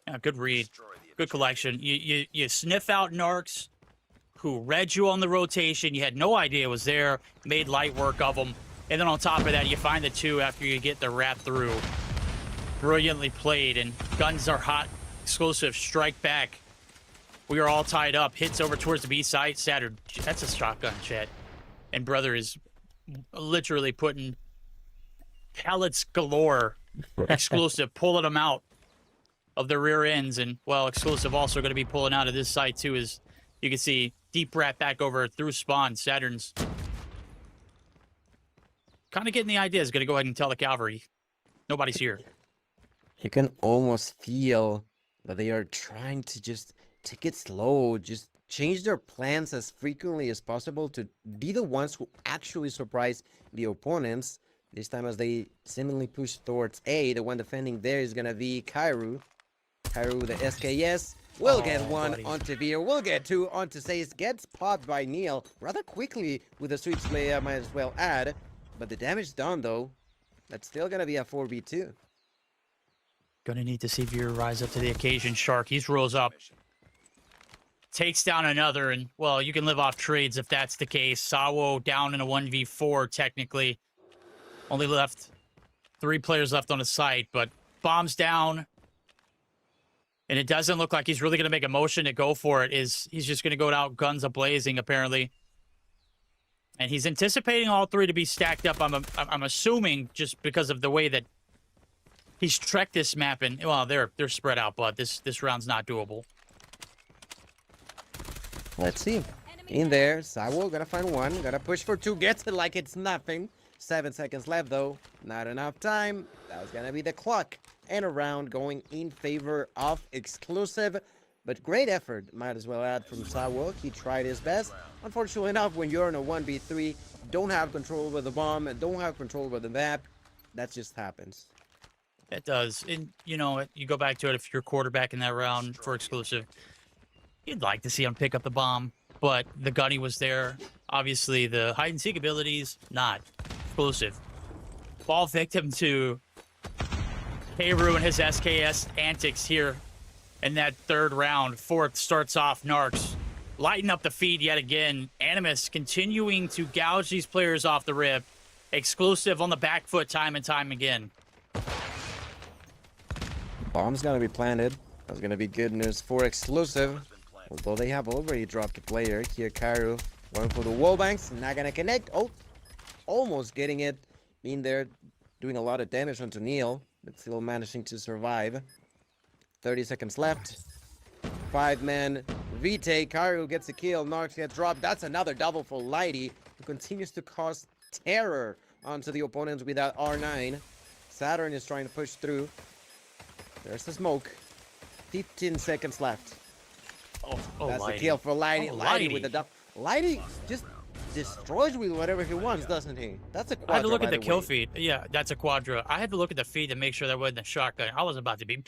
Speaker 1: Yeah, good read. Good collection. You sniff out Narcs, who read you on the rotation. You had no idea it was there. Made light work of them. And then on top of that, you find the 2 after you get the wrap through. Brilliantly played, and guns are hot. Exclusive strike back. We are all tied up. Hits over towards the B site. Saturn, that's a shotgun, chat. And brother is literally putting pellets galore. Exclusive pulling them out of the rear ends, and, well, Exclusive also going to be pulling out of this side too, as you can see. Deep wrap back over through spawn. Saturn's kind of getting the idea. Is going to go ahead and tell the cavalry nobody's here.
Speaker 2: You can almost feel that they are trying to just take it slow, just change their plans as frequently as possible to be the ones who actually surprise the opponents. This time as they seemingly push towards A, the one defending there is going to be Kairu. Kairu with the SKS will get one
Speaker 1: buddy.
Speaker 2: onto Veer, will get two onto Sace, gets popped by Neil rather quickly with a switch play, I might as well add. But the damage done though, that's still going to be a 4v2.
Speaker 1: Gonna need to see Veer rise up to the occasion. Shark, he's rolls up. Takes down another, and, well, you can live off trades if that's the case. Sawo down in a 1v4, technically. Only left 3 players left on the site, but bombs down. And it doesn't look like he's really going to make a motion to go for it. He's just going to go out guns a-blazing, apparently. And he's anticipating all 3 to be stacked up, I'm assuming, just because of the way that he's trekked this map. And, well, they're spread out, but this round's not doable.
Speaker 2: Let's see. In there, Sawo gonna find one, gotta push for 2, gets it like it's nothing. 7 seconds left though, not enough time. That was gonna be the clock. And a round going in favor of Exclusive. But great effort, might as well add, from Sawo. He tried his best. Unfortunately enough, when you're in a 1v3, don't have control over the bomb, and don't have control over the map, that just happens.
Speaker 1: It does. And, you know, you go back to it, if you're quarterback in that round for Exclusive, you'd like to see him pick up the bomb, but the gunny was there. Obviously, the hide-and-seek abilities, not. Exclusive. Fall victim to Keiru and his SKS antics here in that 3rd round. 4th starts off Narcs. Lighten up the feed yet again. Animus continuing to gouge these players off the rip. Exclusive on the back foot time and time again.
Speaker 2: Bomb's gonna be planted. That's gonna be good news for Exclusive. Although they have already dropped a player. Here, Kairu going for the wall banks. Not gonna connect. Oh, almost getting it. Being there, doing a lot of damage onto Neil, but still managing to survive. 30 seconds left. 5-man retake. Kairu gets a kill. Narcs gets dropped. That's another double for Lighty, who continues to cause terror onto the opponents with that R9. Saturn is trying to push through. There's the smoke. 15 seconds left.
Speaker 1: Oh,
Speaker 2: That's
Speaker 1: Lighty.
Speaker 2: the kill for Lighty.
Speaker 1: Oh,
Speaker 2: Lighty with
Speaker 1: Lighty.
Speaker 2: the Lighty just destroys with whatever he wants, doesn't he? That's a quadra,
Speaker 1: I had to look at
Speaker 2: by
Speaker 1: the kill
Speaker 2: way.
Speaker 1: feed. Yeah, that's a quadra. I had to look at the feed to make sure that wasn't a shotgun. I was about to be.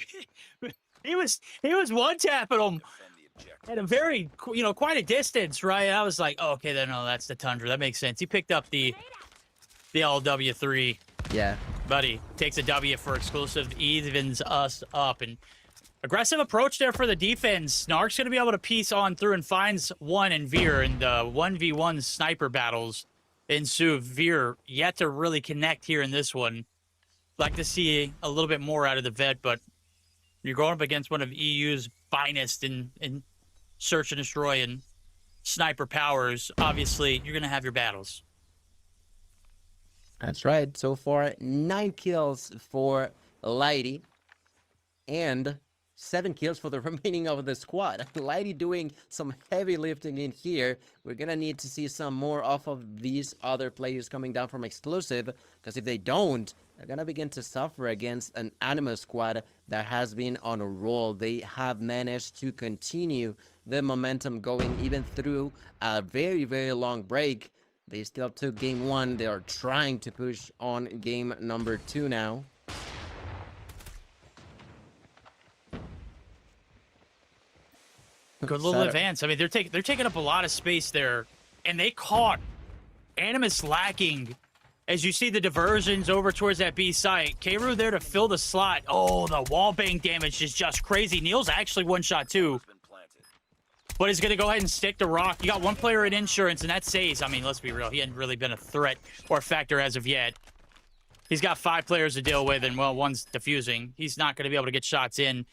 Speaker 1: he was one tapping him
Speaker 4: Defend the objective.
Speaker 1: at a very, quite a distance, right? I was like, oh, okay, then no, that's the Tundra. That makes sense. He picked up the LW3.
Speaker 2: Yeah.
Speaker 1: Buddy takes a W for Exclusive, evens us up, and aggressive approach there for the defense. Narc's going to be able to piece on through and finds one in Veer, and the 1v1 sniper battles ensue. Veer yet to really connect here in this one. Like to see a little bit more out of the vet, but you're going up against one of EU's finest in search and destroy and sniper powers. Obviously, you're going to have your battles.
Speaker 2: That's right. So far, 9 kills for Lighty and 7 kills for the remaining of the squad. Lighty doing some heavy lifting in here. We're gonna need to see some more off of these other players coming down from Exclusive, because if they don't, they're gonna begin to suffer against an Animus squad that has been on a roll. They have managed to continue the momentum going even through a very, very long break. They still took game 1. They are trying to push on game number 2 now.
Speaker 1: Good little advance. I mean, they're taking up a lot of space there, and they caught Animus lacking. As you see the diversions over towards that B site, Keiru there to fill the slot. Oh, the wall bang damage is just crazy. Neil's actually one shot too,
Speaker 4: Been planted.
Speaker 1: but he's gonna go ahead and stick to rock. You got one player in insurance, and that saves. I mean, let's be real. He hadn't really been a threat or a factor as of yet. He's got 5 players to deal with, and, well, one's defusing. He's not going to be able to get shots in,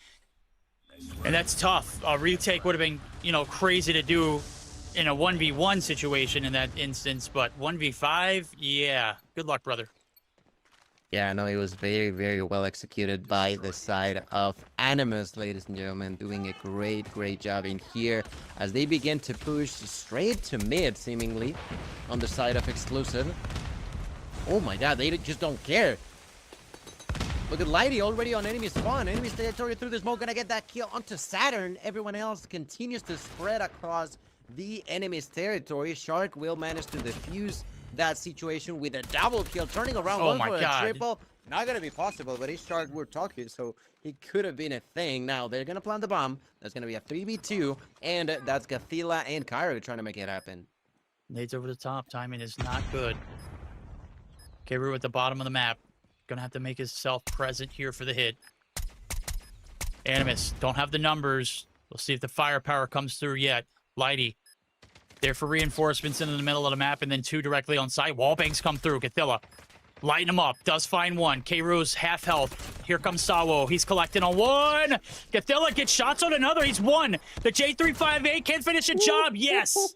Speaker 1: and that's tough. A retake would have been, crazy to do in a 1v1 situation in that instance, but 1v5, yeah. Good luck, brother.
Speaker 2: Yeah, no, it was very, very well executed by the side of Animus, ladies and gentlemen, doing a great, great job in here as they begin to push straight to mid, seemingly, on the side of Exclusive. Oh my god, they just don't care.
Speaker 5: Look at Lighty already on enemy spawn. Enemy territory through the smoke. Gonna get that kill onto Saturn. Everyone else continues to spread across the enemy's territory. Shark will manage to defuse that situation with a double kill. Turning around,
Speaker 1: Oh
Speaker 5: going
Speaker 1: my
Speaker 5: for
Speaker 1: God.
Speaker 5: a triple. Not gonna be possible, but it's Shark we're talking, so he could have been a thing. Now they're gonna plant the bomb. That's gonna be a 3v2, and that's Gathila and Cairo trying to make it happen.
Speaker 1: Nades over the top. Timing is not good. Kru at the bottom of the map. Gonna have to make himself present here for the hit. Animus, don't have the numbers. We'll see if the firepower comes through yet. Lighty, there for reinforcements in the middle of the map, and then 2 directly on site. Wallbangs come through. Gathila, lighten him up. Does find 1. Kru's half health. Here comes Sawo. He's collecting on 1. Gathila gets shots on another. He's 1. The J358 can't finish a job. Yes.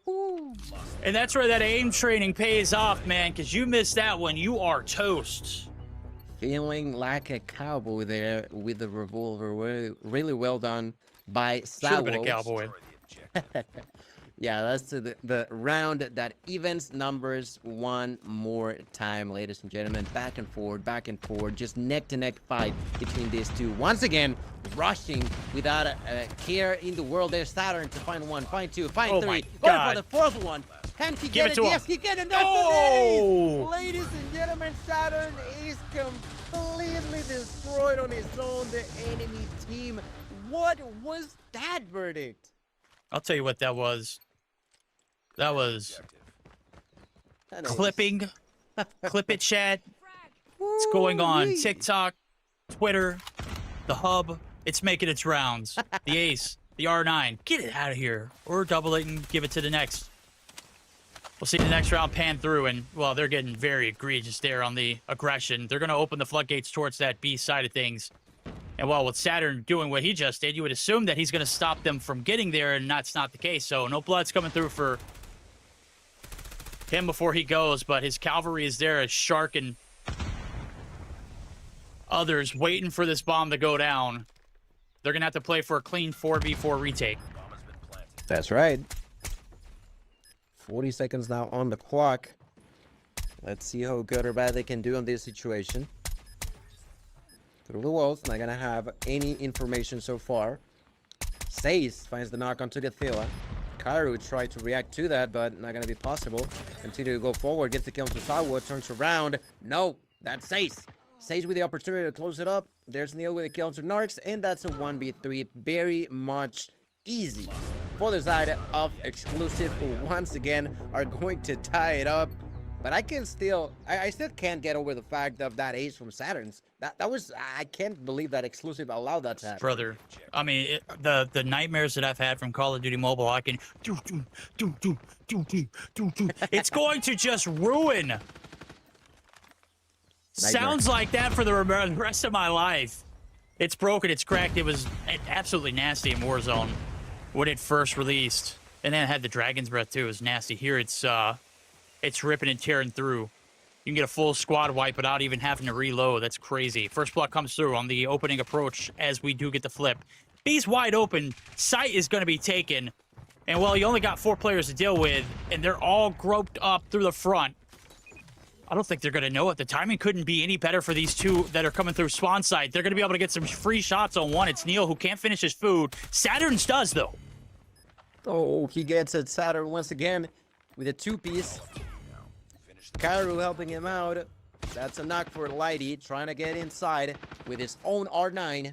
Speaker 1: And that's where that aim training pays off, man, because you missed that one. You are toast.
Speaker 5: Feeling like a cowboy there with the revolver. Really well done by
Speaker 1: Should have been a
Speaker 5: Sawo.
Speaker 1: cowboy.
Speaker 5: Yeah, that's the round that evens numbers one more time, ladies and gentlemen. Back and forward, just neck-to-neck fight between these two. Once again, rushing without a care in the world. There's Saturn to find 1, find 2, find
Speaker 1: Oh
Speaker 5: 3.
Speaker 1: my
Speaker 5: Going
Speaker 1: God.
Speaker 5: for the 4th one. Can he
Speaker 1: Give
Speaker 5: get
Speaker 1: it
Speaker 5: it?
Speaker 1: to him.
Speaker 5: Yes, he can. And that's
Speaker 1: Oh!
Speaker 5: the ace. Ladies and gentlemen, Saturn is completely destroyed on his own. The enemy team. What was that verdict?
Speaker 1: I'll tell you what that was. That was
Speaker 5: That is-
Speaker 1: clipping. Clip it, chat. It's going on TikTok, Twitter, the hub. It's making its rounds. The ace, the R9. Get it out of here. Or double it and give it to the next. We'll see the next round pan through, and, well, they're getting very egregious there on the aggression. They're going to open the floodgates towards that B side of things. And, well, with Saturn doing what he just did, you would assume that he's going to stop them from getting there, and that's not the case. So no blood's coming through for him before he goes, but his cavalry is there as Shark and others waiting for this bomb to go down. They're going to have to play for a clean 4v4 retake.
Speaker 4: Bomb has been planted.
Speaker 2: That's right. 40 seconds now on the clock. Let's see how good or bad they can do on this situation. Through the walls, not gonna have any information so far. Says finds the knock onto Gathila. Cairo tried to react to that, but not gonna be possible. Continue to go forward, gets the kill to Sawa, turns around. No, that's Says. Says with the opportunity to close it up. There's Neil with the kill to Narcs, and that's a 1v3. Very much easy for the side of Exclusive, who once again are going to tie it up. But I can still, I still can't get over the fact of that ace from Saturn's. That was, I can't believe that Exclusive allowed that to happen.
Speaker 1: Brother, I mean, the nightmares that I've had from Call of Duty Mobile, I can it's going to just ruin. Sounds like that for the rest of my life. It's broken, it's cracked. It was absolutely nasty in Warzone when it first released, and then it had the Dragon's Breath too. It was nasty. Here it's ripping and tearing through. You can get a full squad wipe without even having to reload. That's crazy. First block comes through on the opening approach as we do get the flip. B's wide open. Sight is going to be taken. And, well, you only got 4 players to deal with, and they're all groped up through the front. I don't think they're going to know it. The timing couldn't be any better for these two that are coming through spawn side. They're going to be able to get some free shots on one. It's Neil who can't finish his food. Saturn's does, though.
Speaker 2: Oh, he gets it. Saturn once again with a 2-piece. Cairo helping him out. That's a knock for Lighty, trying to get inside with his own R9.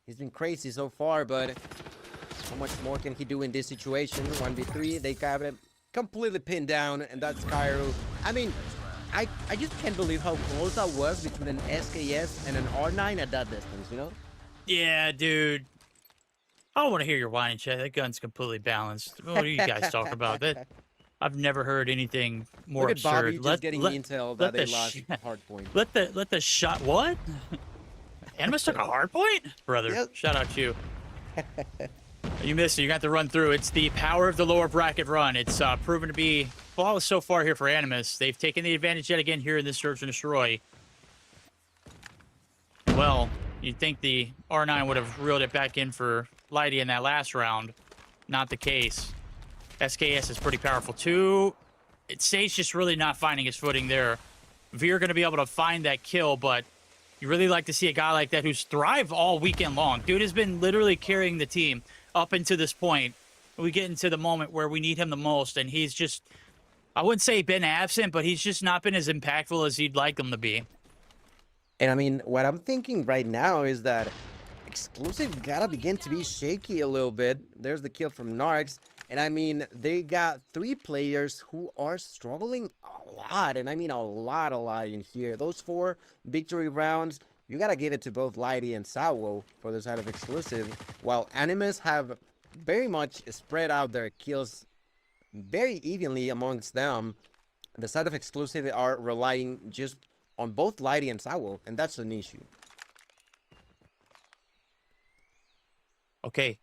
Speaker 2: He's been crazy so far, but how much more can he do in this situation? 1v3, they got him completely pinned down, and that's Cairo. I mean, I just can't believe how close that was between an SKS and an R9 at that distance, you know?
Speaker 1: Yeah, dude. I don't want to hear your whining, chat. That gun's completely balanced. What are you guys talking about? That I've never heard anything more
Speaker 2: Look at Bobby
Speaker 1: absurd.
Speaker 2: just getting intel that they
Speaker 1: the
Speaker 2: lost
Speaker 1: sh-
Speaker 2: hard point.
Speaker 1: Let the shot. What? Animus took a hard point, brother.
Speaker 2: Yep.
Speaker 1: Shout out to you. You missed it. You got to run through. It's the power of the lower bracket run. It's proven to be flawless so far here for Animus. They've taken the advantage yet again here in this Search and Destroy. Well, you'd think the R9 would have reeled it back in for Lighty in that last round. Not the case. SKS is pretty powerful too. Sage just really not finding his footing there. Veer going to be able to find that kill, but You really like to see a guy like that who's thrived all weekend long. Dude has been literally carrying the team up into this point. We get into the moment where we need him the most, and he's just, I wouldn't say been absent, but he's just not been as impactful as you'd like him to be.
Speaker 2: And I mean, what I'm thinking right now is that Exclusive gotta begin to be shaky a little bit. There's the kill from Narcs. And I mean, they got 3 players who are struggling a lot. And I mean a lot in here. Those 4 victory rounds, you gotta give it to both Lighty and Sawo for the side of Exclusive. While Animus have very much spread out their kills very evenly amongst them. The side of Exclusive are relying just on both Lighty and Sawo. And that's an issue.
Speaker 1: Okay.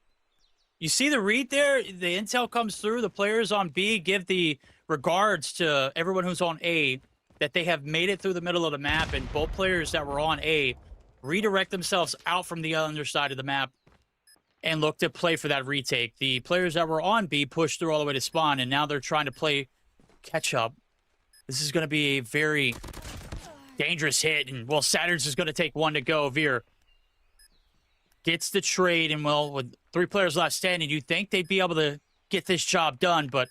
Speaker 1: You see the read there? The intel comes through. The players on B give the regards to everyone who's on A that they have made it through the middle of the map, and both players that were on A redirect themselves out from the other side of the map and look to play for that retake. The players that were on B pushed through all the way to spawn, and now they're trying to play catch up. This is going to be a very dangerous hit, and well, Saturn's is going to take one to go. Veer gets the trade, and well, with 3 players left standing, you'd think they'd be able to get this job done, but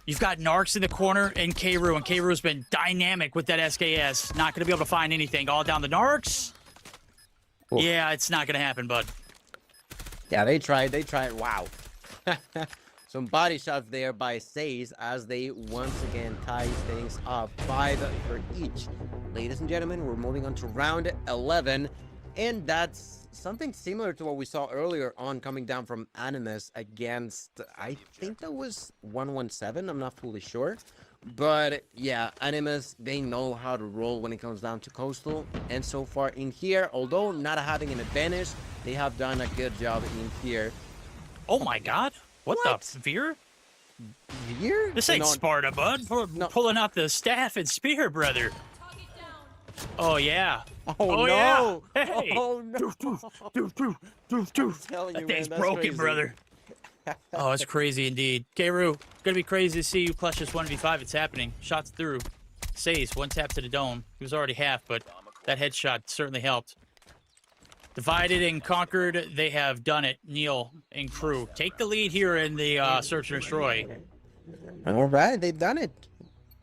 Speaker 1: you've got Narcs in the corner and Kru's been dynamic with that SKS. Not going to be able to find anything. All down the Narcs.
Speaker 2: Oof.
Speaker 1: Yeah, it's not going to happen, bud.
Speaker 2: Yeah, they tried. Wow. Some body shots there by Says as they once again tie things up. 5 for each. Ladies and gentlemen, we're moving on to round 11. And that's something similar to what we saw earlier on coming down from Animus against, I think that was 117. I'm not fully sure. But yeah, Animus, they know how to roll when it comes down to Coastal. And so far in here, although not having an advantage, they have done a good job in here.
Speaker 1: Oh my God. What? The Veer?
Speaker 2: Veer?
Speaker 1: This ain't
Speaker 2: No,
Speaker 1: Sparta, bud. We're pulling out the staff and spear, brother. Oh, yeah.
Speaker 2: Oh, no.
Speaker 1: Yeah. Hey.
Speaker 2: Oh, no. I'm telling
Speaker 1: That
Speaker 2: you,
Speaker 1: thing's
Speaker 2: man, that's
Speaker 1: broken,
Speaker 2: crazy.
Speaker 1: brother. Oh, it's crazy indeed. Kru, gonna be crazy to see you clutch this 1v5. It's happening. Shots through. Says, 1 tap to the dome. He was already half, but that headshot certainly helped. Divided and conquered, they have done it. Neil and Kru take the lead here in the search and destroy.
Speaker 2: All right, they've done it.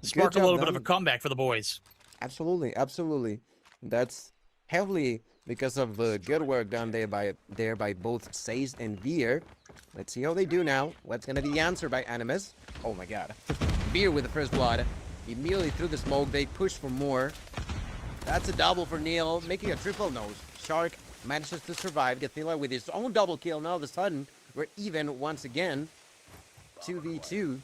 Speaker 1: Sparked a
Speaker 2: job,
Speaker 1: little bit of a
Speaker 2: done.
Speaker 1: comeback for the boys.
Speaker 2: Absolutely. That's heavily because of the good work done there by both Says and Veer. Let's see how they do now. What's gonna be the answer by Animus? Oh my God. Veer with the first blood. Immediately through the smoke, they push for more. That's a double for Neil, making a triple nose. Shark manages to survive. Gathila with his own double kill. Now all of a sudden, we're even once again. 2v2.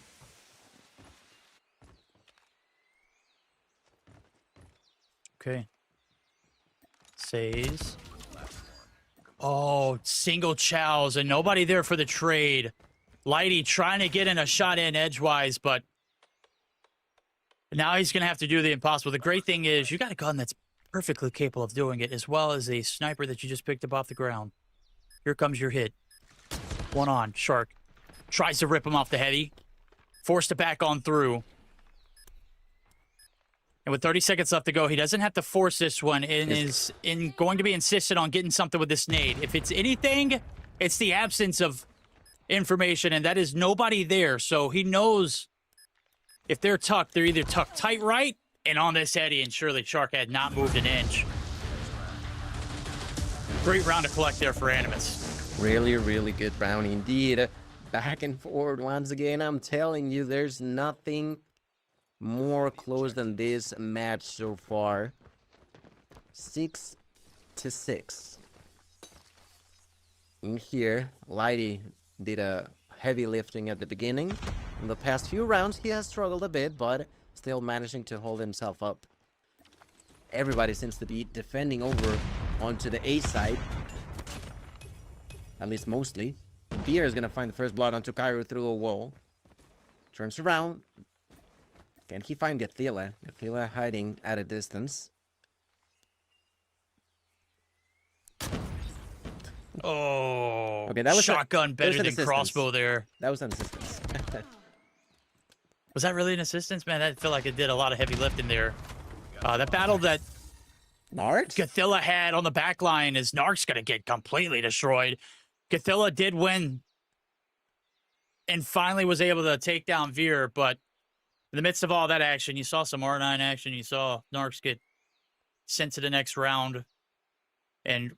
Speaker 1: Okay. Says. Oh, single chows and nobody there for the trade. Lighty trying to get in a shot in edgewise, but now he's going to have to do the impossible. The great thing is you got a gun that's perfectly capable of doing it, as well as a sniper that you just picked up off the ground. Here comes your hit. One on. Shark tries to rip him off the heavy. Forced to back on through. And with 30 seconds left to go, he doesn't have to force this one and is going to be insistent on getting something with this nade. If it's anything, it's the absence of information, and that is nobody there. So he knows if they're tucked, they're either tucked tight right and on this heady, and surely Shark had not moved an inch. Great round to collect there for Animus.
Speaker 2: Really good round indeed. Back and forward once again. I'm telling you, there's nothing more close than this match so far. 6-6. In here, Lighty did a heavy lifting at the beginning. In the past few rounds, he has struggled a bit, but still managing to hold himself up. Everybody seems to be defending over onto the A side. At least mostly. Beer is gonna find the first blood onto Cairo through a wall. Turns around. Can he find Gathila? Gathila hiding at a distance.
Speaker 1: Oh,
Speaker 2: Okay, that was
Speaker 1: shotgun better
Speaker 2: an
Speaker 1: than
Speaker 2: assistance.
Speaker 1: crossbow there.
Speaker 2: That was an assistance.
Speaker 1: Was that really an assistance? Man, I feel like it did a lot of heavy lifting there. That battle that
Speaker 5: Narks?
Speaker 1: Gothilla had on the back line is Narc's going to get completely destroyed. Gothilla did win and finally was able to take down Veer, but in the midst of all that action, you saw some R9 action. You saw Narcs get sent to the next round, and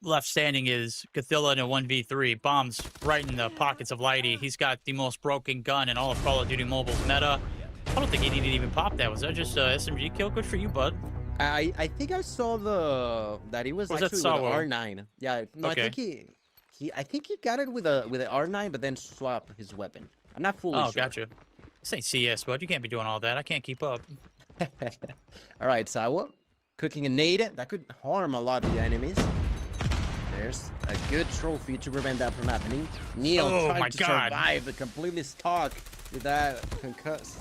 Speaker 1: left standing is Gothilla in a 1v3. Bombs right in the pockets of Lighty. He's got the most broken gun in all of Call of Duty Mobile's meta. I don't think he needed to even pop that. Was that just a SMG kill? Good for you, bud.
Speaker 2: I think I saw that he was
Speaker 1: Was that
Speaker 2: actually with
Speaker 1: Sawo?
Speaker 2: R9. Yeah, no,
Speaker 1: Okay.
Speaker 2: I think he got it with a R9, but then swap his weapon. I'm not fully
Speaker 1: Oh,
Speaker 2: sure.
Speaker 1: gotcha. This ain't CS, bud. You can't be doing all that. I can't keep up.
Speaker 2: All right, Sawa, cooking a nade that could harm a lot of the enemies. There's a good trophy to prevent that from happening. Neil
Speaker 1: Oh
Speaker 2: tried
Speaker 1: my
Speaker 2: to
Speaker 1: God.
Speaker 2: survive, but completely stuck with that concuss.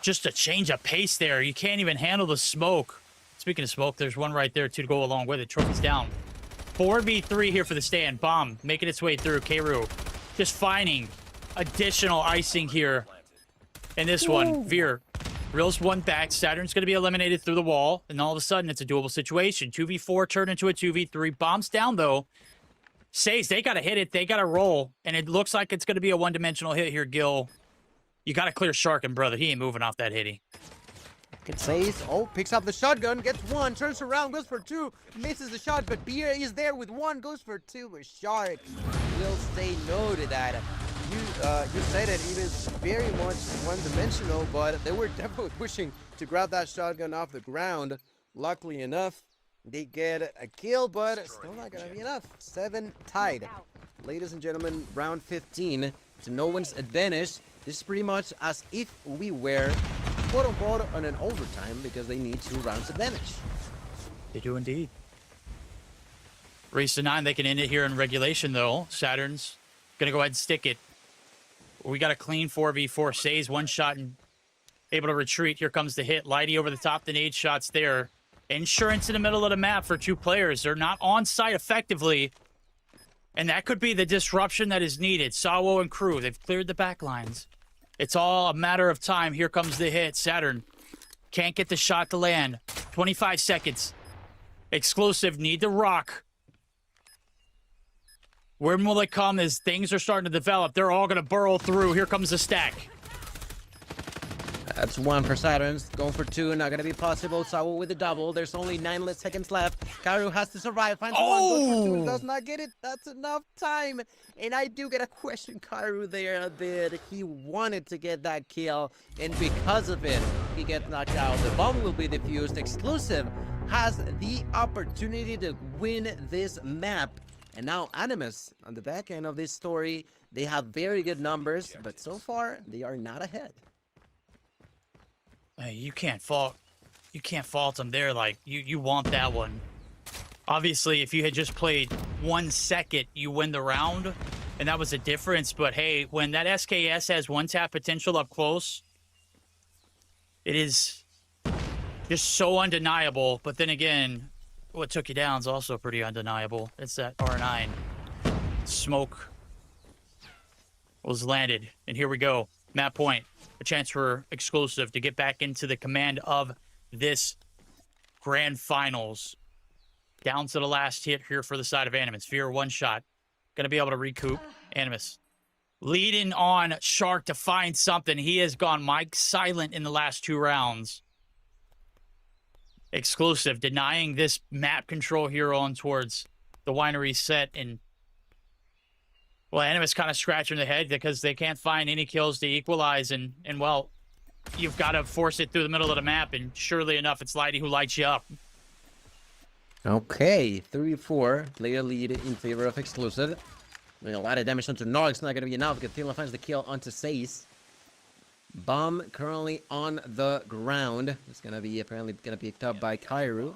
Speaker 1: Just a change of pace there. You can't even handle the smoke. Speaking of smoke, there's one right there, too, to go along with it. Trophy's down. 4v3 here for the stand. Bomb making its way through. Kru just finding additional icing here in this one. Veer reels one back. Saturn's going to be eliminated through the wall, and all of a sudden, it's a doable situation. 2v4 turned into a 2v3. Bomb's down, though. Says they got to hit it. They got to roll, and it looks like it's going to be a one-dimensional hit here, Gil. You got to clear Sharkin, brother. He ain't moving off that hitty.
Speaker 2: It says, oh, picks up the shotgun, gets one, turns around, goes for two, misses the shot, but Beer is there with one, goes for two, but Shark will say no to that. You said it, he was very much one-dimensional, but they were definitely pushing to grab that shotgun off the ground. Luckily enough, they get a kill, but still not gonna be enough. 7 tied. Ladies and gentlemen, round 15 to no one's advantage. This is pretty much as if we were, quote-unquote, on an overtime because they need 2 rounds of damage.
Speaker 1: They do indeed. Race to 9, they can end it here in regulation, though. Saturn's going to go ahead and stick it. We got a clean 4v4. Says one shot and able to retreat. Here comes the hit. Lighty over the top, the nade shots there. Insurance in the middle of the map for 2 players. They're not on site effectively. And that could be the disruption that is needed. Sawo and crew, they've cleared the back lines. It's all a matter of time. Here comes the hit. Saturn can't get the shot to land. 25 seconds. Exclusive, need to rock. When will it come as things are starting to develop? They're all going to burrow through. Here comes the stack.
Speaker 2: That's 1 for Saturns. Going for 2, not gonna be possible. Sawo with a double. There's only 9 less seconds left. Karu has to survive. Finds 1, goes for 2, does not get it. That's enough time. And I do get a question, Karu, there a bit. He wanted to get that kill, and because of it, he gets knocked out. The bomb will be defused. Exclusive has the opportunity to win this map. And now Animus, on the back end of this story, they have very good numbers, but so far, they are not ahead.
Speaker 1: Hey, you can't fault them there. Like, you want that one. Obviously, if you had just played 1 second, you win the round, and that was the difference. But hey, when that SKS has 1-tap potential up close, it is just so undeniable. But then again, what took you down is also pretty undeniable. It's that R9. Smoke was landed, and here we go. Map point. A chance for Exclusive to get back into the command of this grand finals. Down to the last hit here for the side of Animus. Fear 1 shot. Going to be able to recoup. Animus leading on Shark to find something. He has gone Mike silent in the last 2 rounds. Exclusive denying this map control here on towards the winery set, and well, Animus kind of scratching the head because they can't find any kills to equalize, and well, you've got to force it through the middle of the map, and surely enough, it's Lighty who lights you up.
Speaker 2: Okay, 3-4, player lead in favor of Exclusive. Doing a lot of damage onto Narg's, not going to be enough. Gothilla finds the kill onto Sace. Bomb currently on the ground. It's going to be apparently going to be picked up by Kairu.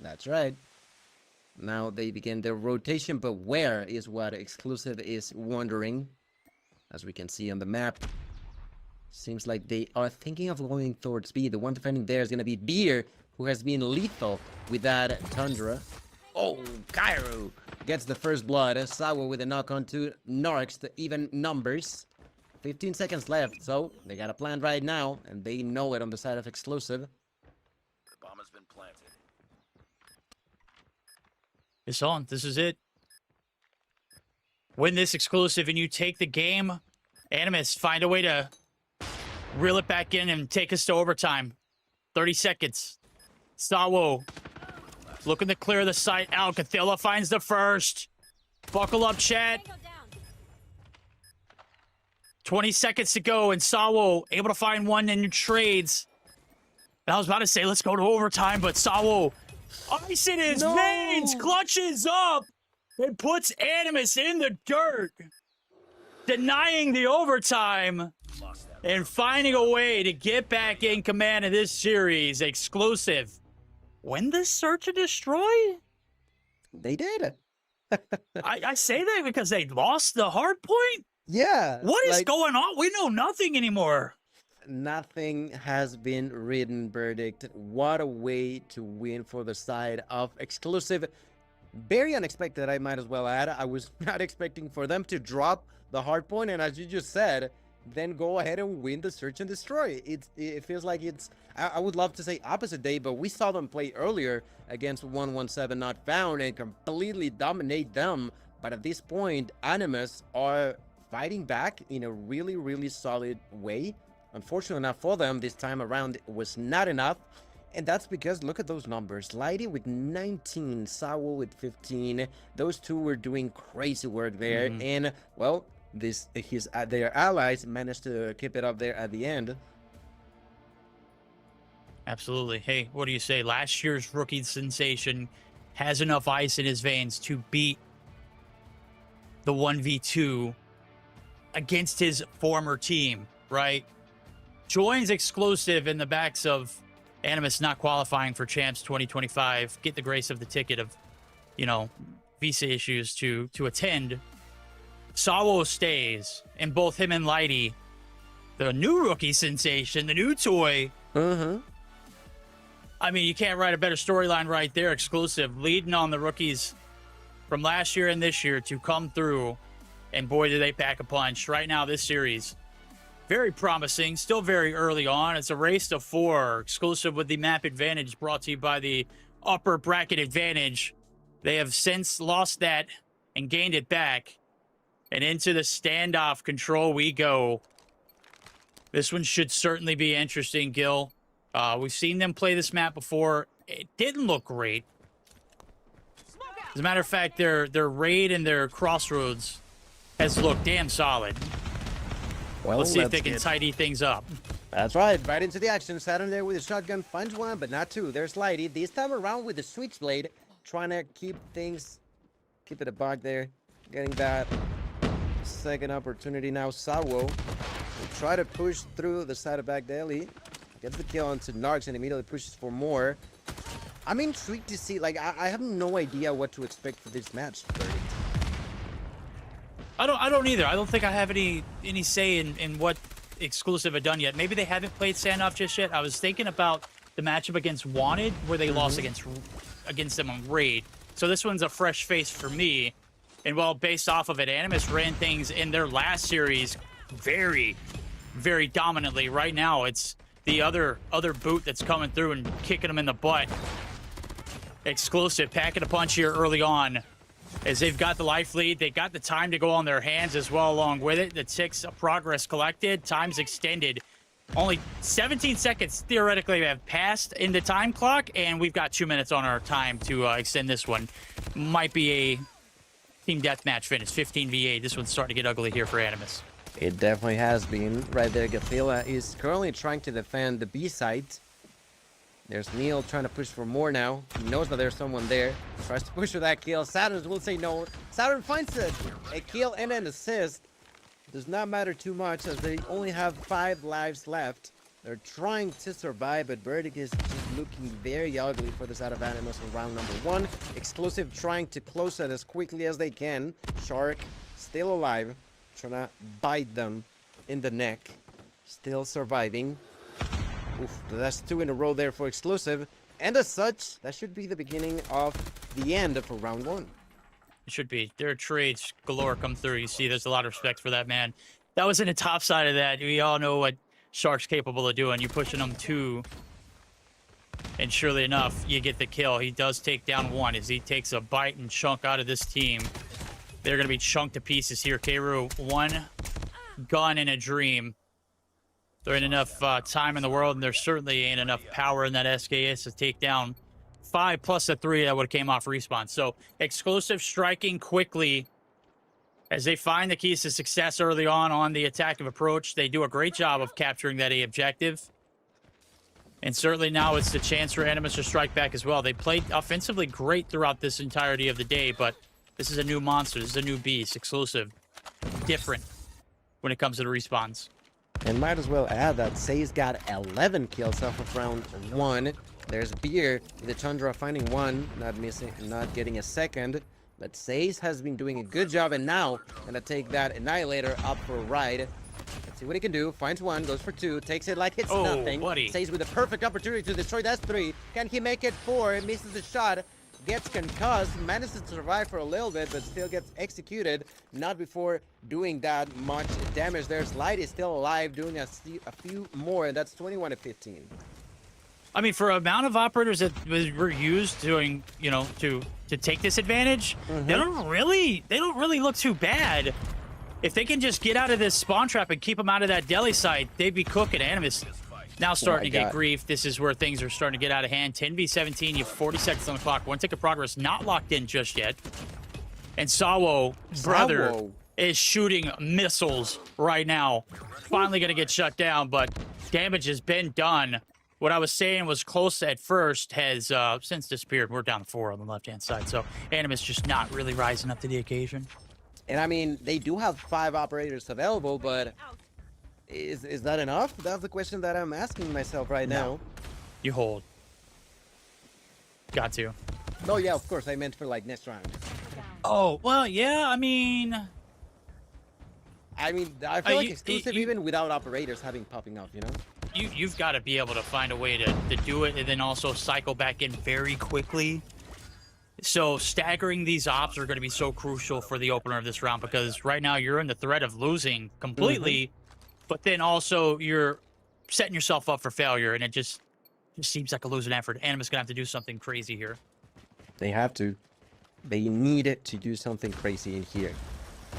Speaker 2: That's right. Now they begin their rotation, but where is what Exclusive is wondering. As we can see on the map, seems like they are thinking of going towards B. The one defending there is going to be Beer, who has been lethal with that Tundra. Oh, Kairu gets the first blood. Sawa with a knock on to Narcs to even numbers. 15 seconds left, so they got a plan right now, and they know it on the side of Exclusive.
Speaker 1: It's on. This is it. Win this exclusive and you take the game. Animus, find a way to reel it back in and take us to overtime. 30 seconds. Sawo looking to clear the site out. Cathilla finds the first. Buckle up, chat.
Speaker 6: Tango down.
Speaker 1: 20 seconds to go, and Sawo able to find one in your trades. And I was about to say, let's go to overtime, but Sawo, ice in his veins, clutches up, and puts Animus in the dirt, denying the overtime, and finding a way to get back in command of this series. Exclusive. Win the search and destroy?
Speaker 2: They did.
Speaker 1: I say that because they lost the hard point?
Speaker 2: Yeah.
Speaker 1: What is
Speaker 2: like,
Speaker 1: going on? We know nothing anymore.
Speaker 2: Nothing has been written, Verdict. What a way to win for the side of Exclusive. Very unexpected, I might as well add. I was not expecting for them to drop the hard point, and as you just said, then go ahead and win the search and destroy. It feels like it's, I would love to say opposite day, but we saw them play earlier against 117 Not Found and completely dominate them. But at this point, Animus are fighting back in a really, really solid way. Unfortunately enough for them, this time around it was not enough. And that's because, look at those numbers. Lighty with 19, Sawo with 15. Those two were doing crazy work there. And, well, their allies managed to keep it up there at the end.
Speaker 1: Absolutely. Hey, what do you say? Last year's rookie sensation has enough ice in his veins to beat the 1v2 against his former team, right? Joins Exclusive in the backs of Animus not qualifying for Champs 2025, get the grace of the ticket of, you know, visa issues to attend. Sawo stays, and both him and Lighty, the new rookie sensation, the new toy. I mean, you can't write a better storyline right there. Exclusive, leading on the rookies from last year and this year to come through, and boy, do they pack a punch. Right now, this series, very promising, still very early on. It's a race to 4, Exclusive with the map advantage, brought to you by the upper bracket advantage. They have since lost that and gained it back. And into the standoff control we go. This one should certainly be interesting, Gil. We've seen them play this map before. It didn't look great. As a matter of fact, their raid and their crossroads has looked damn solid.
Speaker 2: Well,
Speaker 1: let's see if they can tidy things up.
Speaker 2: That's right, right into the action. Saturn there with a shotgun, finds one, but not two. There's Lighty. This time around with the switchblade, trying to keep it a bug there. Getting that second opportunity now. Sawo will try to push through the side of back deli. Gets the kill onto Narcs and immediately pushes for more. I'm intrigued to see, like, I have no idea what to expect for this match.
Speaker 1: I don't either. I don't think I have any say in what Exclusive have done yet. Maybe they haven't played standoff just yet. I was thinking about the matchup against Wanted, where they lost against them on Raid. So this one's a fresh face for me. And well, based off of it, Animus ran things in their last series very, very dominantly. Right now, it's the other boot that's coming through and kicking them in the butt. Exclusive packing a punch here early on, as they've got the life lead. They got the time to go on their hands as well along with it. The ticks of progress collected, time's extended. Only 17 seconds theoretically have passed in the time clock, and we've got 2 minutes on our time to extend this one. Might be a team deathmatch finish, 15v8. This one's starting to get ugly here for Animus.
Speaker 2: It definitely has been. Right there, Gathila is currently trying to defend the B site. There's Neil trying to push for more now. He knows that there's someone there. Tries to push for that kill. Saturn will say no. Saturn finds a kill and an assist. Does not matter too much as they only have 5 lives left. They're trying to survive, but Verdict is just looking very ugly for the side of Animus in round number 1. Exclusive trying to close it as quickly as they can. Shark still alive, trying to bite them in the neck. Still surviving. Oof, that's 2 in a row there for Exclusive. And as such, that should be the beginning of the end for round 1.
Speaker 1: It should be. There are trades galore come through. You see, there's a lot of respect for that man. That was in the top side of that. We all know what Shark's capable of doing. You're pushing them to And surely enough, you get the kill. He does take down one as he takes a bite and chunk out of this team. They're going to be chunked to pieces here. Kru, one gun in a dream. There ain't enough time in the world, and there certainly ain't enough power in that SKS to take down 5 plus a 3 that would have came off respawn. So exclusive striking quickly as they find the keys to success early on the attactive approach. They do a great job of capturing that A objective. And certainly now it's the chance for Animus to strike back as well. They played offensively great throughout this entirety of the day, but this is a new monster. This is a new beast. Exclusive. Different when it comes to the respawns.
Speaker 2: And might as well add that Say's got 11 kills off of round 1. There's Beer, the Tundra finding one, not getting a second. But Say's has been doing a good job, and now gonna take that Annihilator up for a ride. Let's see what he can do. Finds one, goes for 2, takes it like it's nothing.
Speaker 1: Buddy.
Speaker 2: Say's with a perfect opportunity to destroy. That's 3. Can he make it 4? Misses the shot. Gets concussed, manages to survive for a little bit, but still gets executed. Not before doing that much damage. There's Light is still alive, doing a few more, and that's 21 to 15.
Speaker 1: I mean, for amount of operators that were used doing, you know, to take this advantage, they don't really look too bad. If they can just get out of this spawn trap and keep them out of that deli site, they'd be cooking. Animus now starting to get grief. This is where things are starting to get out of hand. 10v17, you have 40 seconds on the clock. One tick of progress not locked in just yet. And Sawo, brother, is shooting missiles right now. Finally going to get shut down, but damage has been done. What I was saying was close at first has since disappeared. We're down to 4 on the left-hand side, so Animus just not really rising up to the occasion.
Speaker 2: And I mean, they do have 5 operators available, but is that enough? That's the question that I'm asking myself right now.
Speaker 1: You hold. Got to.
Speaker 2: Oh yeah, of course. I meant for like next round.
Speaker 1: Oh, well, yeah, I mean,
Speaker 2: I feel like exclusive even without operators popping off, you know?
Speaker 1: you've got to be able to find a way to do it and then also cycle back in very quickly. So staggering these ops are going to be so crucial for the opener of this round, because right now you're in the threat of losing completely, but then also you're setting yourself up for failure, and it just seems like a losing effort. Animus going to have to do something crazy here.
Speaker 2: They have to. They need to do something crazy in here.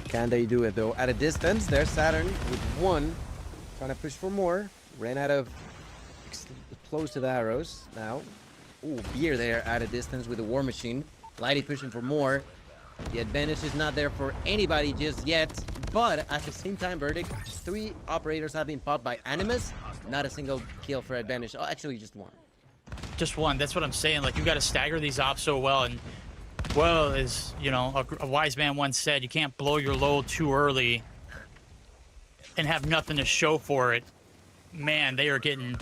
Speaker 2: Can they do it though? At a distance, there's Saturn with 1. Trying to push for more. Ran out of explosive arrows now. Ooh, Beer there at a distance with the War Machine. Lighty pushing for more. The advantage is not there for anybody just yet. But at the same time, Verdict, 3 operators have been popped by Animus. Not a single kill for advantage. Oh, actually, just 1.
Speaker 1: Just 1. That's what I'm saying. Like, you got to stagger these ops so well. And, well, as, you know, a wise man once said, you can't blow your load too early and have nothing to show for it. Man, they are getting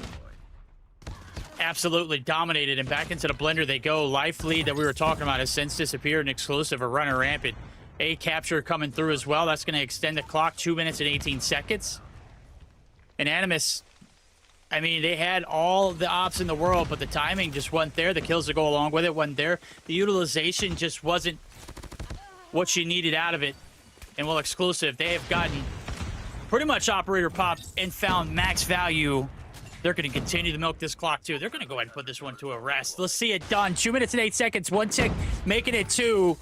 Speaker 1: absolutely dominated, and back into the blender they go. Life lead that we were talking about has since disappeared, and exclusive are running rampant. A capture coming through as well. That's going to extend the clock 2 minutes and 18 seconds. And Animus, I mean, they had all the ops in the world, but the timing just wasn't there. The kills to go along with it wasn't there. The utilization just wasn't what she needed out of it. And well, exclusive, they have gotten pretty much operator popped and found max value. They're going to continue to milk this clock, too. They're going to go ahead and put this one to a rest. Let's see it done. 2 minutes and 8 seconds. 1 tick, making it 2.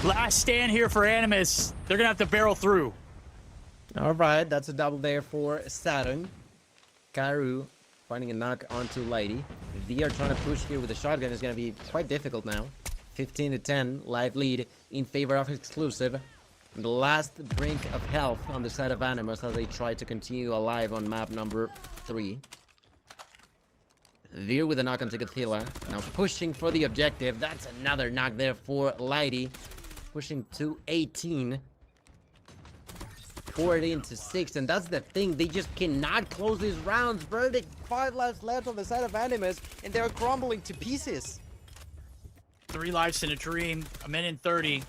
Speaker 1: Last stand here for Animus. They're going to have to barrel through.
Speaker 2: All right, that's a double there for Saturn. Karu finding a knock onto Lighty. They are trying to push here with the shotgun. Is going to be quite difficult now. 15 to 10, live lead in favor of exclusive. The last brink of health on the side of Animus as they try to continue alive on map number 3. Veer with a knock on Tigatila. Now pushing for the objective. That's another knock there for Lighty. Pushing to 18. 14 to 6. And that's the thing. They just cannot close these rounds. Verdict, 5 lives left on the side of Animus. And they're crumbling to pieces.
Speaker 1: 3 lives in a dream. 1 minute and 30.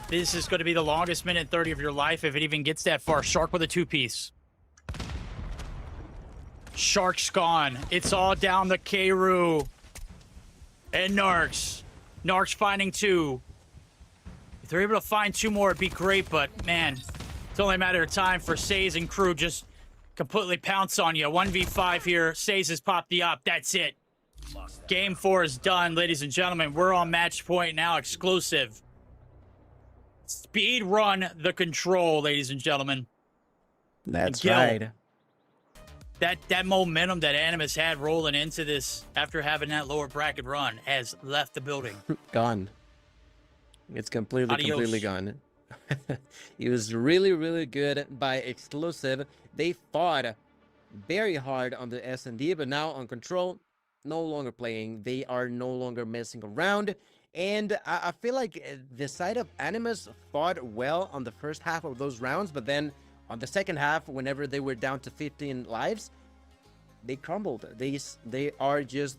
Speaker 1: This is going to be the longest minute and 30 of your life if it even gets that far. Shark with a 2-piece. Shark's gone. It's all down the Kru. And Narks. Narks finding 2. If they're able to find 2 more, it'd be great, but man, it's only a matter of time for Says and crew just completely pounce on you. 1v5 here. Says has popped the op. That's it. Game 4 is done, ladies and gentlemen. We're on match point now, exclusive. Speed run the control, ladies and gentlemen.
Speaker 5: That's
Speaker 1: Gil.
Speaker 5: right.
Speaker 1: That momentum that Animus had rolling into this after having that lower bracket run has left the building.
Speaker 5: Gone. It's completely
Speaker 1: Adios.
Speaker 5: gone. It was really, really good by Exclusive. They fought very hard on the S&D, but now on Control, no longer playing. They are no longer messing around. And I feel like the side of Animus fought well on the first half of those rounds, but then on the second half, whenever they were down to 15 lives, they crumbled. They are just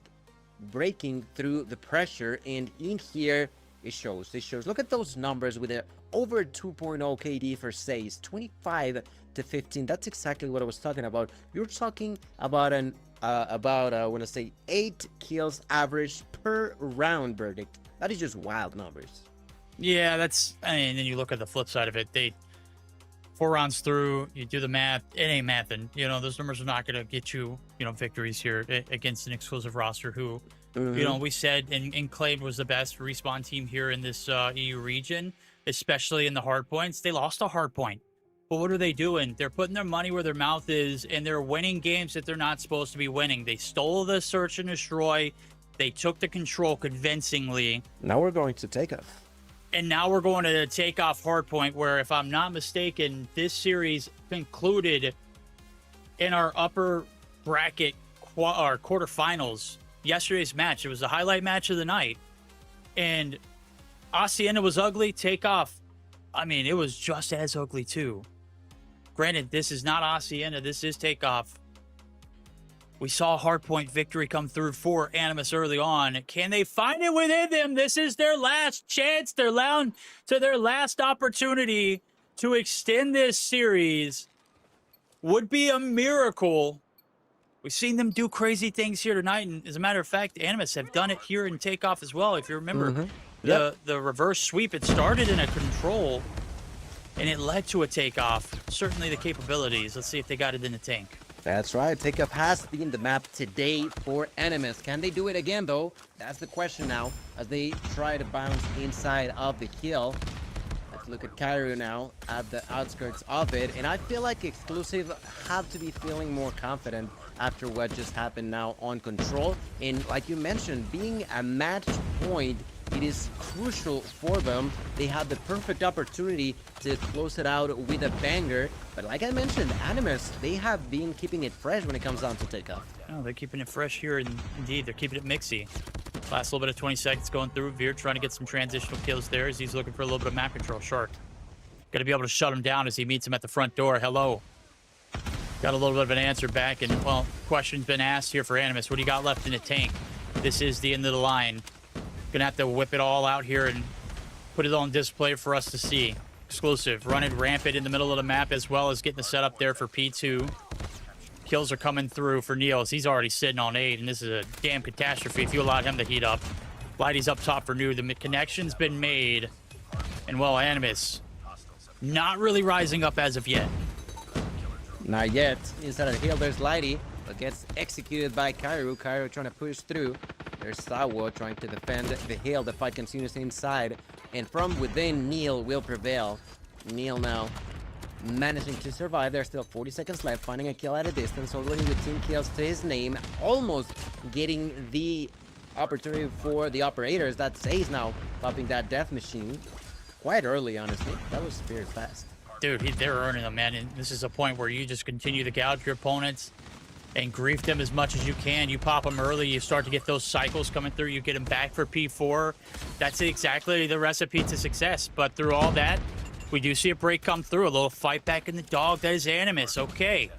Speaker 5: breaking through the pressure, and in here, it shows. Look at those numbers with a over 2.0 KD for Says, 25 to 15. That's exactly what I was talking about. You're talking about I want to say 8 kills average per round verdict. That is just wild numbers.
Speaker 1: Yeah, and then you look at the flip side of it. 4 rounds through, you do the math, it ain't mathing. Those numbers are not going to get you, victories here against an exclusive roster who, we said and claimed was the best respawn team here in this EU region, especially in the hard points. They lost a hard point. But what are they doing? They're putting their money where their mouth is, and they're winning games that they're not supposed to be winning. They stole the search and destroy. They took the control convincingly.
Speaker 5: Now we're going to take off.
Speaker 1: And now we're going to take off hardpoint, where, if I'm not mistaken, this series concluded in our upper bracket our quarterfinals. Yesterday's match, it was the highlight match of the night. And Hacienda was ugly. Takeoff, I mean, it was just as ugly too. Granted, this is not Hacienda. This is Takeoff. We saw a hardpoint victory come through for Animus early on. Can they find it within them? This is their last chance. They're down to their last opportunity to extend this series. Would be a miracle. We've seen them do crazy things here tonight. And as a matter of fact, Animus have done it here in Takeoff as well. If you remember, the reverse sweep, it started in a control and it led to a Takeoff. Certainly the capabilities. Let's see if they got it in the tank.
Speaker 5: That's right. Takeoff has been the map today for Animus. Can they do it again, though? That's the question now, as they try to bounce inside of the hill. Let's look at Cairo now at the outskirts of it. And I feel like Exclusive have to be feeling more confident after what just happened now on Control. And like you mentioned, being a match point, it is crucial for them. They had the perfect opportunity to close it out with a banger. But like I mentioned, Animus, they have been keeping it fresh when it comes down to Takeoff.
Speaker 1: Oh, they're keeping it fresh here, and indeed, they're keeping it mixy. Last little bit of 20 seconds going through. Veer trying to get some transitional kills there as he's looking for a little bit of map control. Shark, got to be able to shut him down as he meets him at the front door. Hello. Got a little bit of an answer back, and, well, question's been asked here for Animus. What do you got left in the tank? This is the end of the line. Gonna have to whip it all out here and put it on display for us to see. Exclusive, running rampant in the middle of the map, as well as getting the setup there for P2. Kills are coming through for Niels. He's already sitting on 8, and this is a damn catastrophe if you allowed him to heat up. Lighty's up top for New. The connection's been made. And, well, Animus not really rising up as of yet.
Speaker 5: Not yet. Inside of the hill, there's Lighty, but gets executed by Cairo. Cairo trying to push through. There's Sawo trying to defend the hill. The fight continues inside. And from within, Neil will prevail. Neil now managing to survive. There's still 40 seconds left. Finding a kill at a distance. Already with 10 kills to his name. Almost getting the opportunity for the operators. That Says now popping that death machine. Quite early, honestly. That was very fast.
Speaker 1: Dude, they're earning them, man. And this is a point where you just continue to gouge your opponents and grief them as much as you can. You pop them early, you start to get those cycles coming through, you get them back for P4. That's exactly the recipe to success. But through all that, we do see a break come through. A little fight back in the dog. That is Animus. Okay.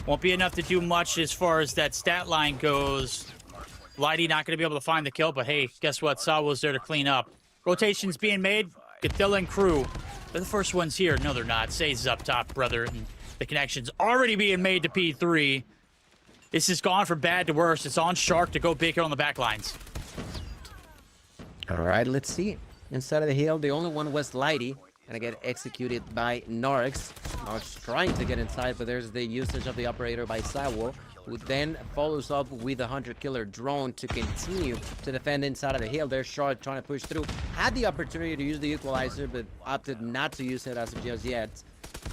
Speaker 1: Won't be enough to do much as far as that stat line goes. Lighty not going to be able to find the kill, but hey, guess what? Sawo's there to clean up. Rotations being made. Gatilla and crew. They're the first ones here. No, they're not. Says is up top, brother. And the connection's already being made to P3. This has gone from bad to worse. It's on Shark to go big here on the back lines.
Speaker 5: All right, let's see. Inside of the hill, the only one was Lighty. Gonna get executed by Narx. Narx trying to get inside, but there's the usage of the operator by Sawo, who then follows up with a hunter-killer drone to continue to defend inside of the hill. There's Shark trying to push through. Had the opportunity to use the equalizer, but opted not to use it as of just yet.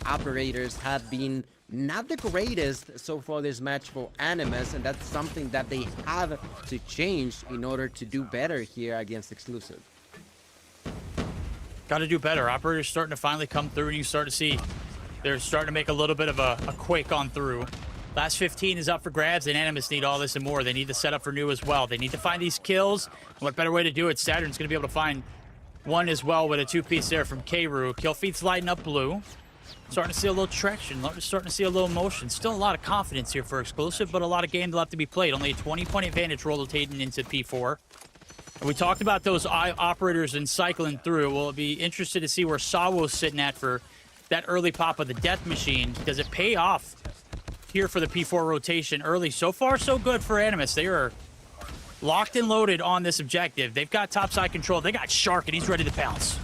Speaker 5: Operators have been not the greatest so far this match for Animus, and that's something that they have to change in order to do better here against Exclusive.
Speaker 1: Got to do better. Operators starting to finally come through, and you start to see they're starting to make a little bit of a quake on through. Last 15 is up for grabs, and Animus need all this and more. They need the setup for new as well. They need to find these kills. What better way to do it? Saturn's going to be able to find one as well with a two-piece there from Kru. Kill feed's lighting up blue. Starting to see a little traction, starting to see a little motion. Still a lot of confidence here for Exclusive, but a lot of games left to be played. Only a 20-point advantage rotating into P4. And we talked about those operators and cycling through. We'll be interested to see where Sawo's sitting at for that early pop of the death machine. Does it pay off here for the P4 rotation early? So far, so good for Animus. They are locked and loaded on this objective. They've got topside control. They got Shark, and he's ready to pounce.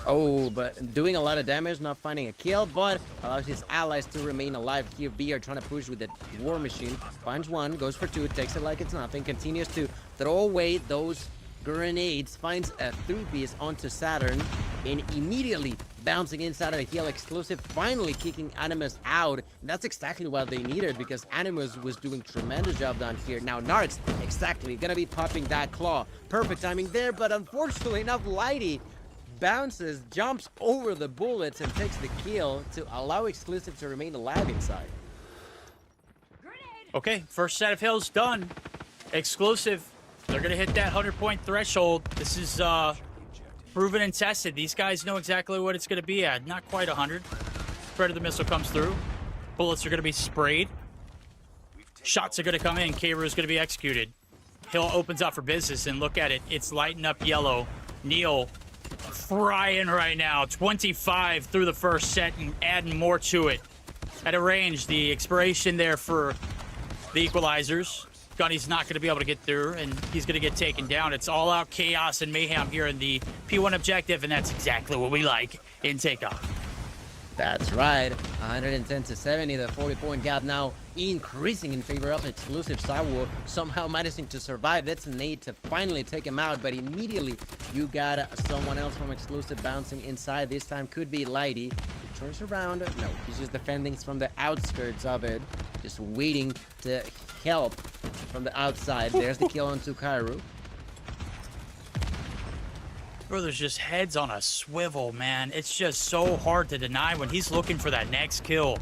Speaker 5: Oh, but doing a lot of damage, not finding a kill, but allows his allies to remain alive. Here, B are trying to push with the War Machine. Finds one, goes for two, takes it like it's nothing, continues to throw away those grenades, finds a three-piece onto Saturn, and immediately bouncing inside of the hill. Exclusive finally kicking Animus out. That's exactly what they needed, because Animus was doing tremendous job down here. Now Narx, exactly, gonna be popping that claw. Perfect timing there, but unfortunately enough, Lighty bounces, jumps over the bullets, and takes the kill to allow Exclusive to remain alive inside.
Speaker 1: Okay, first set of hills done. Exclusive, they're going to hit that 100-point threshold. This is proven and tested. These guys know exactly what it's going to be at. Not quite 100. Predator missile comes through. Bullets are going to be sprayed. Shots are going to come in. Kru is going to be executed. Hill opens up for business, and look at it. It's lighting up yellow. Neil frying right now. 25 through the first set and adding more to it. At a range, the expiration there for the equalizers. Gunny's not going to be able to get through, and he's going to get taken down. It's all out chaos and mayhem here in the P1 objective, and that's exactly what we like in Takeoff.
Speaker 5: That's right. 110 to 70. The 40-point gap now increasing in favor of Exclusive. Sawo somehow managing to survive. That's Nate to finally take him out, but immediately you got someone else from Exclusive bouncing inside. This time could be Lighty. He turns around. No, he's just defending from the outskirts of it. Just waiting to help from the outside. There's the kill onto Kru.
Speaker 1: Bro, there's just heads on a swivel, man. It's just so hard to deny when he's looking for that next kill.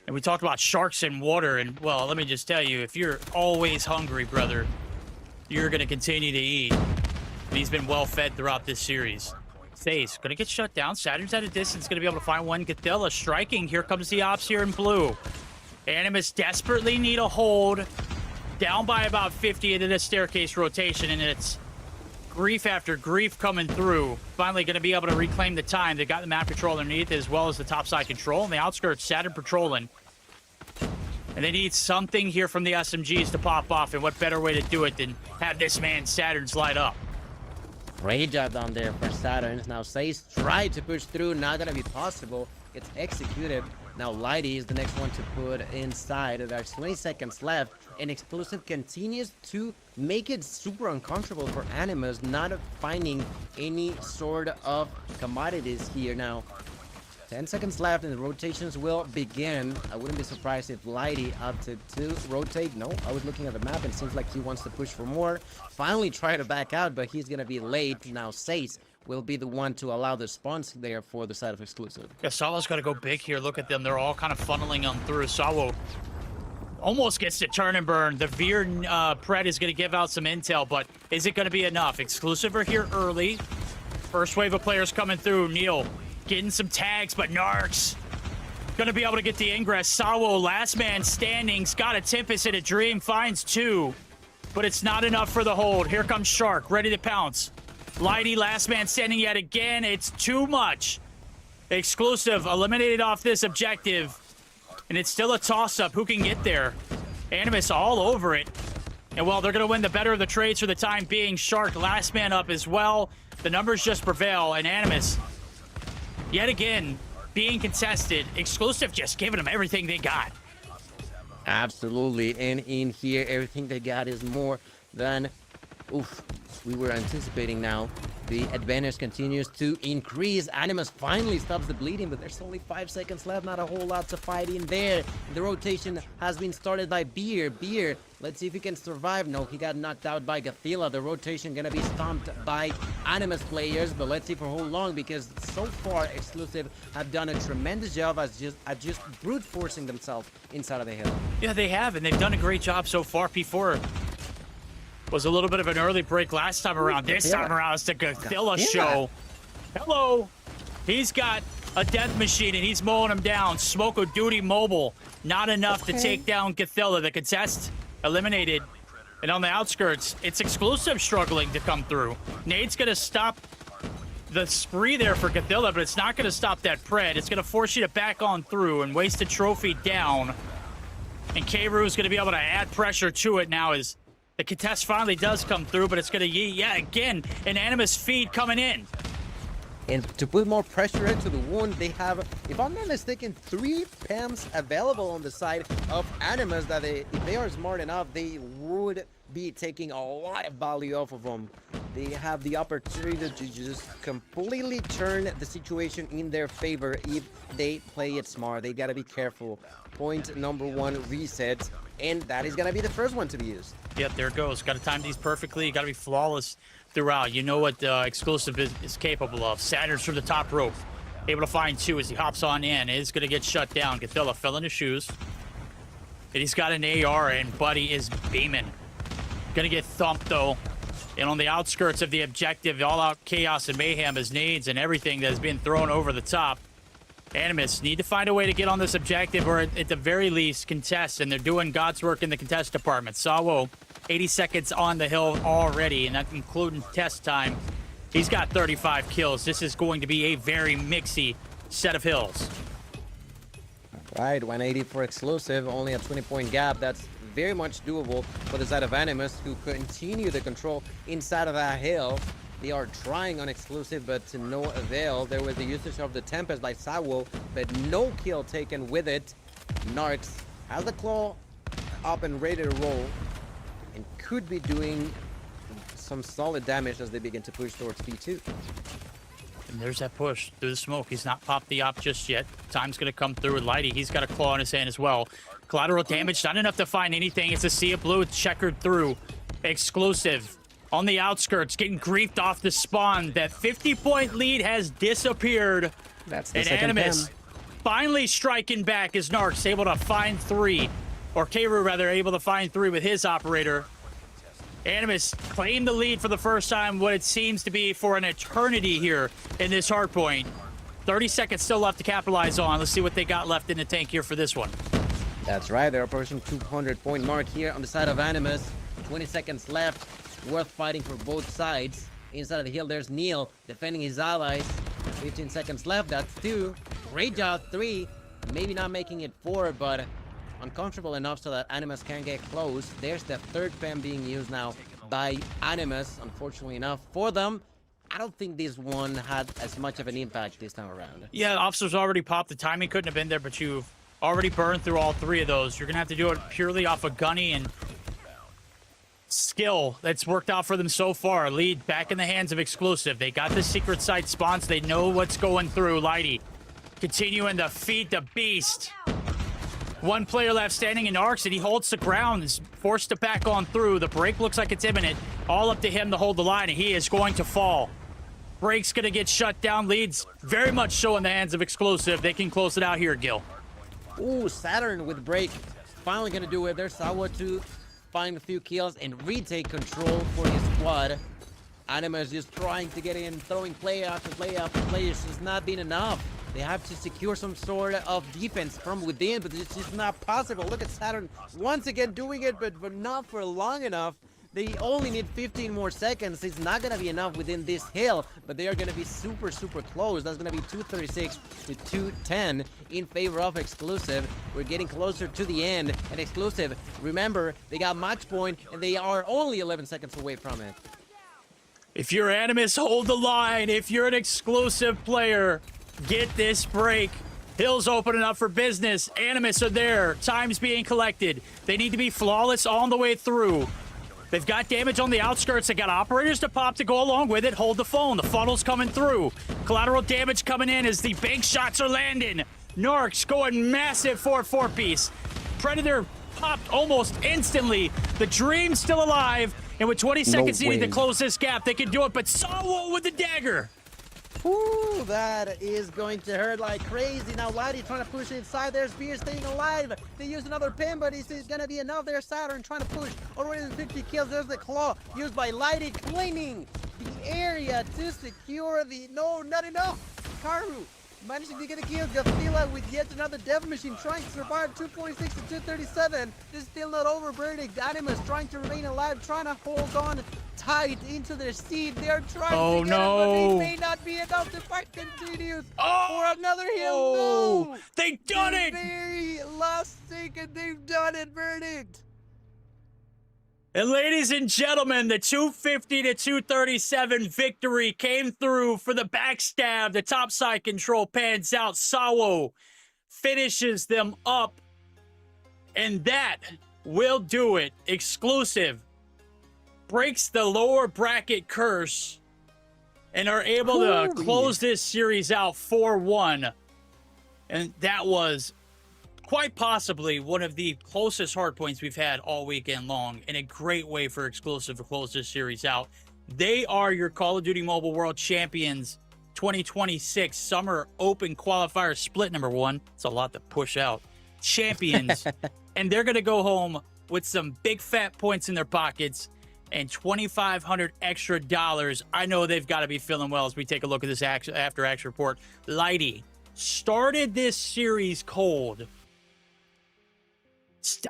Speaker 1: And we talked about sharks in water, and, well, let me just tell you, if you're always hungry, brother, you're going to continue to eat. And he's been well-fed throughout this series. Stays going to get shut down. Saturn's at a distance, going to be able to find one. Gathilla striking. Here comes the ops here in blue. Animus desperately need a hold. Down by about 50 into this staircase rotation, and it's grief after grief coming through. Finally going to be able to reclaim the time. They got the map control underneath as well as the topside control. And the outskirts, Saturn patrolling. And they need something here from the SMGs to pop off. And what better way to do it than have this man Saturn's light up?
Speaker 5: Great job down there for Saturn. Now Says tried to push through. Not going to be possible. It's executed. Now Lighty is the next one to put inside. There's 20 seconds left. And Exclusive continues to make it super uncomfortable for Animus, not finding any sort of commodities here. Now 10 seconds left and the rotations will begin. I wouldn't be surprised if Lighty opted to rotate. No, I was looking at the map and it seems like he wants to push for more. Finally try to back out, but he's gonna be late. Now Sace will be the one to allow the spawns there for the side of Exclusive.
Speaker 1: Yeah, Sawo's got to go big here. Look at them. They're all kind of funneling on through. Sawo almost gets to turn and burn. The Veer Pred is going to give out some intel, but is it going to be enough? Exclusive are here early. First wave of players coming through. Neil getting some tags, but Narx going to be able to get the ingress. Sawo, last man standing. Got a Tempest and a Dream. Finds two, but it's not enough for the hold. Here comes Shark, ready to pounce. Lighty, last man standing yet again. It's too much. Exclusive eliminated off this objective. And it's still a toss-up. Who can get there? Animus all over it. And, well, they're going to win the better of the trades for the time being. Shark, last man up as well. The numbers just prevail, and Animus, yet again, being contested. Exclusive just giving them everything they got.
Speaker 5: Absolutely, and in here, everything they got is more than we were anticipating. Now the advantage continues to increase. Animus finally stops the bleeding, but there's only 5 seconds left. Not a whole lot to fight in there. The rotation has been started by Beer. Let's see if he can survive. No, he got knocked out by Gothilla. The rotation gonna be stomped by Animus players, but let's see for how long, because so far Exclusive have done a tremendous job at just brute forcing themselves inside of the hill.
Speaker 1: Yeah, they have, and they've done a great job so far. P4 was a little bit of an early break last time around. This time around, it's the Gothilla show. Hello. He's got a death machine, and he's mowing him down. Smoke of Duty Mobile. Not enough to take down Gothilla. The contest eliminated. And on the outskirts, it's Exclusive struggling to come through. Nade's going to stop the spree there for Gothilla, but it's not going to stop that pred. It's going to force you to back on through and waste a trophy down. And K-Roo is going to be able to add pressure to it now as the contest finally does come through, but it's going to yeet, yeah, again, an Animus feed coming in.
Speaker 5: And to put more pressure into the wound, they have, if I'm not mistaken, 3 PAMs available on the side of Animus that if they are smart enough, they would be taking a lot of value off of them. They have the opportunity to just completely turn the situation in their favor if they play it smart. They got to be careful. Point number 1, reset, and that is going to be the first one to be used.
Speaker 1: Yep, there it goes. Got to time these perfectly. You got to be flawless throughout. You know what Exclusive is capable of. Saturn's from the top rope. Able to find 2 as he hops on in. It's going to get shut down. Gothilla fell in his shoes. And he's got an AR, and Buddy is beaming. Going to get thumped, though. And on the outskirts of the objective, all-out chaos and mayhem is nades and everything that is being thrown over the top. Animus need to find a way to get on this objective, or at the very least contest, and they're doing God's work in the contest department. Sawo, 80 seconds on the hill already, and that's including test time. He's got 35 kills. This is going to be a very mixy set of hills.
Speaker 5: Right, 180 for Exclusive, only a 20-point gap. That's very much doable for the side of Animus, who continue the control inside of that hill. They are trying on Exclusive, but to no avail. There was the usage of the Tempest by Sawo, but no kill taken with it. Narcs has the claw up and ready to roll, and could be doing some solid damage as they begin to push towards P2.
Speaker 1: And there's that push through the smoke. He's not popped the op just yet. Time's going to come through with Lighty. He's got a claw in his hand as well. Collateral damage, not enough to find anything. It's a sea of blue checkered through. Exclusive on the outskirts, getting griefed off the spawn. That 50-point lead has disappeared.
Speaker 5: That's the
Speaker 1: and
Speaker 5: second
Speaker 1: Animus finally striking back as Narcs able to find 3. Or K-Roo, rather, able to find 3 with his operator. Animus claimed the lead for the first time, what it seems to be for an eternity here in this hardpoint. 30 seconds still left to capitalize on. Let's see what they got left in the tank here for this one.
Speaker 5: That's right, they're approaching 200-point mark here on the side of Animus. 20 seconds left, worth fighting for both sides. Inside of the hill, there's Neil defending his allies. 15 seconds left, that's 2. Great job, 3. Maybe not making it 4, but uncomfortable enough so that Animus can get close. There's the third PAM being used now by Animus, unfortunately enough for them. I don't think this one had as much of an impact this time around.
Speaker 1: Yeah, the officer's already popped. The timing couldn't have been there, but you've already burned through all 3 of those. You're going to have to do it purely off of gunny and skill that's worked out for them so far. Lead back in the hands of Exclusive. They got the secret site spawns. They know what's going through. Lighty continuing to feed the beast. 1 player left standing in Arcs, and he holds the ground. Is forced to back on through. The break looks like it's imminent. All up to him to hold the line, and he is going to fall. Break's going to get shut down. Leads very much so in the hands of Exclusive. They can close it out here, Gil.
Speaker 5: Ooh, Saturn with break. Finally going to do it. There's Sawa to find a few kills and retake control for his squad. Animus just trying to get in, throwing play after play after play. It's just not been enough. They have to secure some sort of defense from within, but it's just not possible. Look at Saturn once again doing it, but not for long enough. They only need 15 more seconds. It's not going to be enough within this hill, but they are going to be super, super close. That's going to be 236 to 210 in favor of Exclusive. We're getting closer to the end, and Exclusive, remember, they got match point, and they are only 11 seconds away from it.
Speaker 1: If you're Animus, hold the line. If you're an exclusive player, get this break. Hill's opening up for business. Animus are there. Time's being collected. They need to be flawless all the way through. They've got damage on the outskirts. They got operators to pop to go along with it. Hold the phone. The funnel's coming through. Collateral damage coming in as the bank shots are landing. Narcs going massive 4-4 piece. Predator popped almost instantly. The Dream's still alive. And with 20 seconds needed to close this gap, they can do it. But Sawo with the dagger.
Speaker 2: Ooh, that is going to hurt like crazy. Now Lighty trying to push inside there. Spear staying alive. They use another pin, but it's gonna be enough there. Saturn trying to push. Already 50 kills. There's the claw used by Lighty, cleaning the area to secure the... No, not enough. Karu managing to get a kill. Godzilla with yet another death machine trying to survive. 246 to 237. This is still not over. Verdict. Animus trying to remain alive, trying to hold on tight into their seat. They're trying to get it, but it may not be enough. The fight continues for another hill. No!
Speaker 1: They've done it!
Speaker 2: Very last second, they've done it. Verdict.
Speaker 1: And ladies and gentlemen, the 250 to 237 victory came through for the backstab. The topside control pans out. Sawo finishes them up. And that will do it. Exclusive breaks the lower bracket curse and are able to close this series out 4-1. And that was quite possibly one of the closest hardpoints we've had all weekend long, and a great way for Exclusive to close this series out. They are your Call of Duty Mobile World Champions 2026 Summer Open Qualifier Split number 1. It's a lot to push out. Champions. And they're going to go home with some big fat points in their pockets and $2,500 extra dollars. I know they've got to be feeling well as we take a look at this after action report. Lighty started this series cold.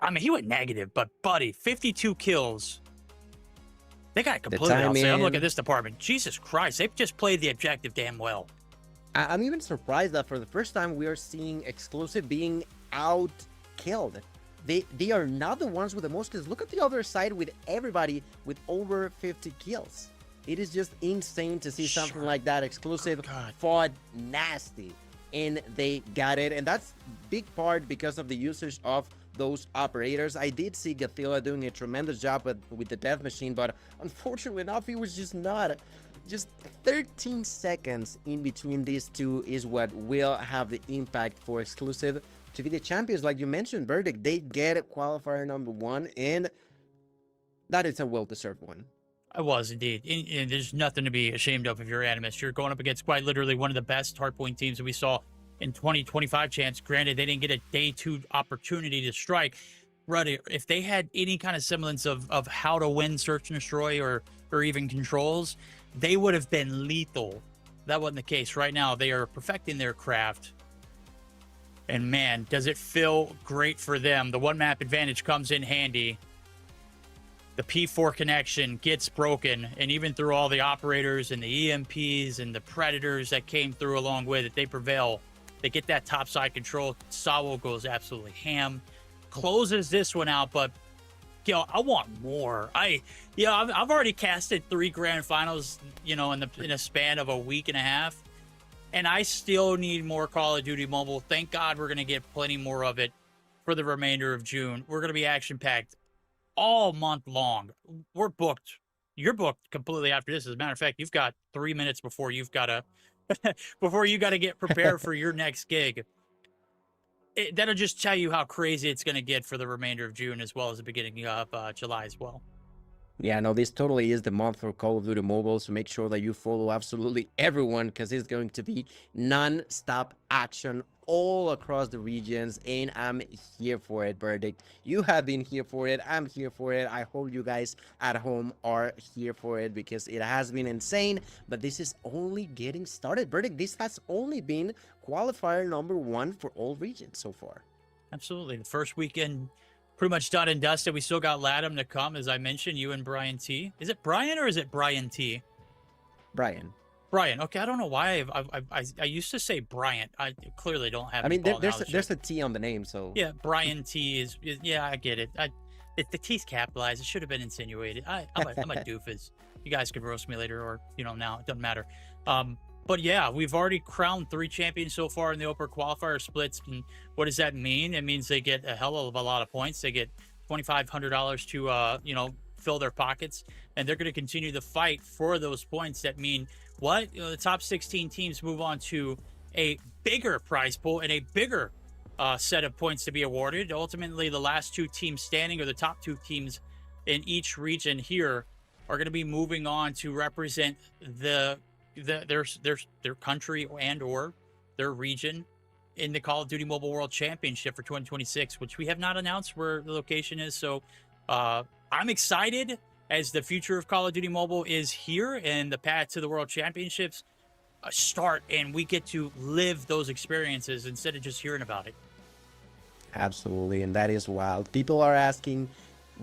Speaker 1: I mean, he went negative, but buddy, 52 kills. They got completely outside. I'm looking at this department. Jesus Christ, they've just played the objective damn well.
Speaker 2: I'm even surprised that for the first time we are seeing Exclusive being out-killed. They are not the ones with the most kills. Look at the other side with everybody with over 50 kills. It is just insane to see something like that. Exclusive fought nasty, and they got it. And that's big part because of the usage of those operators. I did see Godzilla doing a tremendous job with the death machine, but unfortunately enough, it was just not. Just 13 seconds in between these two is what will have the impact for Exclusive to be the champions. Like you mentioned, Verdict, they get qualifier number 1, and that is a well-deserved one.
Speaker 1: I was indeed. And there's nothing to be ashamed of if you're Animus. You're going up against quite literally one of the best hardpoint teams that we saw in 2025 chance. Granted, they didn't get a day 2 opportunity to strike. Ruddy, if they had any kind of semblance of how to win search and destroy or even controls, they would have been lethal. That wasn't the case. Right now, they are perfecting their craft. And man, does it feel great for them. The one map advantage comes in handy. The P4 connection gets broken, and even through all the operators and the EMPs and the Predators that came through along with it, they prevail. They get that topside control. Sawo goes absolutely ham, closes this one out, but yo, I want more. I've already casted 3 grand finals, in a span of a week and a half, and I still need more Call of Duty Mobile. Thank God we're gonna get plenty more of it for the remainder of June. We're gonna be action packed all month long. We're booked. You're booked completely after this. As a matter of fact, you've got 3 minutes before you've got to get prepared for your next gig. That'll just tell you how crazy it's going to get for the remainder of June, as well as the beginning of July as well.
Speaker 2: Yeah, no, this totally is the month for Call of Duty Mobile, so make sure that you follow absolutely everyone, because it's going to be non-stop action all across the regions, and I'm here for it, Verdict. You have been here for it. I'm here for it. I hope you guys at home are here for it, because it has been insane, but this is only getting started. Verdict, this has only been qualifier number 1 for all regions so far.
Speaker 1: Absolutely. The first weekend pretty much done and dusted. We still got Latham to come, as I mentioned, you and Brian T. Is it Brian or is it Brian T?
Speaker 2: Brian.
Speaker 1: Brian. Okay, I don't know why I used to say Bryant. I clearly don't have.
Speaker 2: I mean, there's a T on the name, so
Speaker 1: yeah. Brian T is yeah. I get it. The T's capitalized. It should have been insinuated. I'm a doofus. You guys could roast me later, or now it doesn't matter. But yeah, we've already crowned 3 champions so far in the upper qualifier splits. And what does that mean? It means they get a hell of a lot of points. They get $2,500 to fill their pockets, and they're going to continue the fight for those points. That mean what? The top 16 teams move on to a bigger prize pool and a bigger set of points to be awarded. Ultimately, the last 2 teams standing, or the top 2 teams in each region here, are going to be moving on to represent their country and or their region in the Call of Duty Mobile World Championship for 2026, which we have not announced where the location is. So I'm excited, as the future of Call of Duty Mobile is here and the path to the World Championships start, and we get to live those experiences instead of just hearing about it.
Speaker 2: Absolutely, and that is wild. People are asking,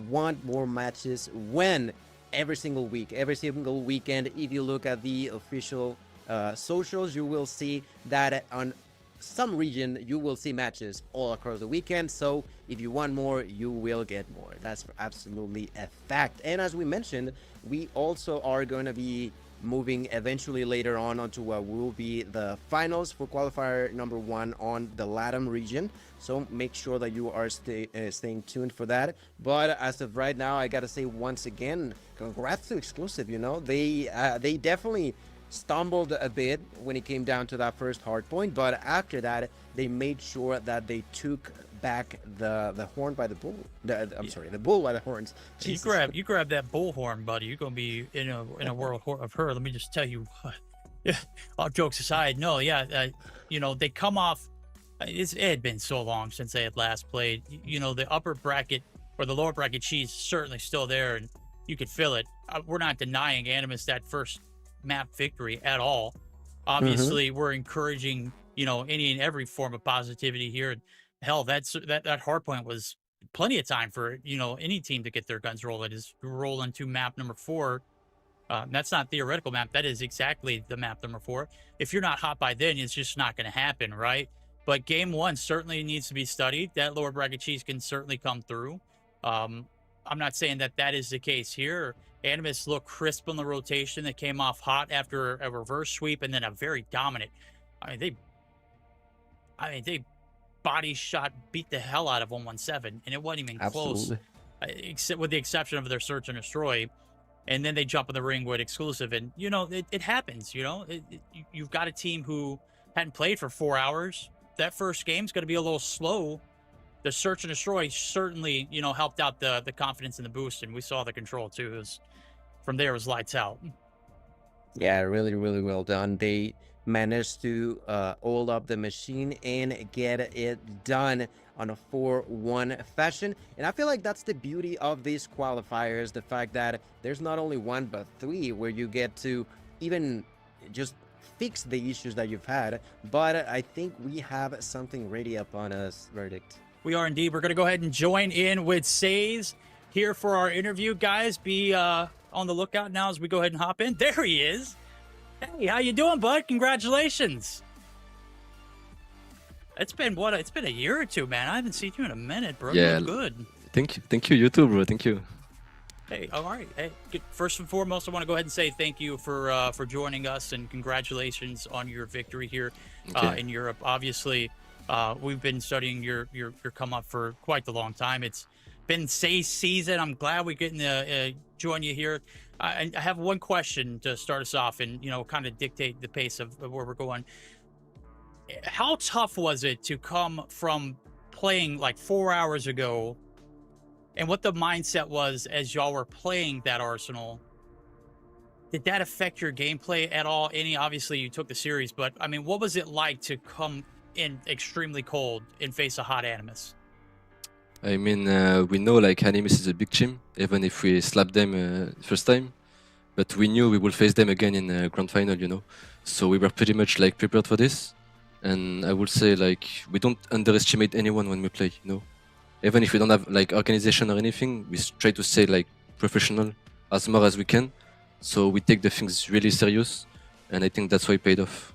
Speaker 2: want more matches when? Every single week, every single weekend. If you look at the official socials, you will see that on some region you will see matches all across the weekend. So if you want more, you will get more. That's absolutely a fact. And as we mentioned, we also are going to be moving eventually later on onto what will be the finals for qualifier number 1 on the LATAM region. So make sure that you are staying tuned for that. But as of right now, I gotta say once again, congrats to Exclusive. They definitely stumbled a bit when it came down to that first hard point, but after that, they made sure that they took back the horn by the bull. The bull by the horns.
Speaker 1: Jesus. You grab that bullhorn, buddy. You're gonna be in a world of hurt. Let me just tell you. Yeah, all jokes aside, no, yeah, they come off. It had been so long since they had last played. The upper bracket or the lower bracket cheese is certainly still there, and you could feel it. We're not denying Animus that first map victory at all. Obviously, we're encouraging any and every form of positivity here. Hell, that hard point was plenty of time for any team to get their guns rolling. Is rolling to map number 4. That's not theoretical map. That is exactly the map number 4. If you're not hot by then, it's just not going to happen, right? But game 1 certainly needs to be studied. That lower bracket cheese can certainly come through. I'm not saying that is the case here. Animus looked crisp on the rotation. That came off hot after a reverse sweep and then a very dominant. They body shot beat the hell out of 117, and it wasn't even close, except with the exception of their search and destroy. And then they jump in the ring with Exclusive, and it happens. You've got a team who hadn't played for 4 hours. That first game's going to be a little slow. The search and destroy certainly helped out the confidence and the boost, and we saw the control too. From there, it was lights out.
Speaker 2: Yeah, really, really well done. They managed to hold up the machine and get it done on a 4-1 fashion. And I feel like that's the beauty of these qualifiers, the fact that there's not only 1 but 3 where you get to even just fix the issues that you've had. But I think we have something ready upon us, Verdict.
Speaker 1: We are indeed. We're going to go ahead and join in with Says here for our interview. Guys, be on the lookout now as we go ahead and hop in. There he is. Hey, how you doing, bud? Congratulations. It's been a year or 2, man. I haven't seen you in a minute, bro.
Speaker 7: Yeah.
Speaker 1: You look good.
Speaker 7: Thank you, you too, bro. Thank you.
Speaker 1: Hey, all right. Hey, first and foremost, I want to go ahead and say thank you for joining us, and congratulations on your victory here in Europe. Obviously, we've been studying your come up for quite a long time. It's been Say season. I'm glad we're getting to join you here. I have one question to start us off, and kind of dictate the pace of where we're going. How tough was it to come from playing like 4 hours ago, and what the mindset was as y'all were playing that Arsenal? Did that affect your gameplay at all? Obviously you took the series, but I mean, what was it like to come in extremely cold and face a hot Animus?
Speaker 7: I mean, we know like Animus is a big team, even if we slapped them first time. But we knew we would face them again in the grand final, So we were pretty much like prepared for this. And I would say like we don't underestimate anyone when we play, Even if we don't have like organization or anything, we try to stay like professional as much as we can. So we take the things really serious, and I think that's why it paid off.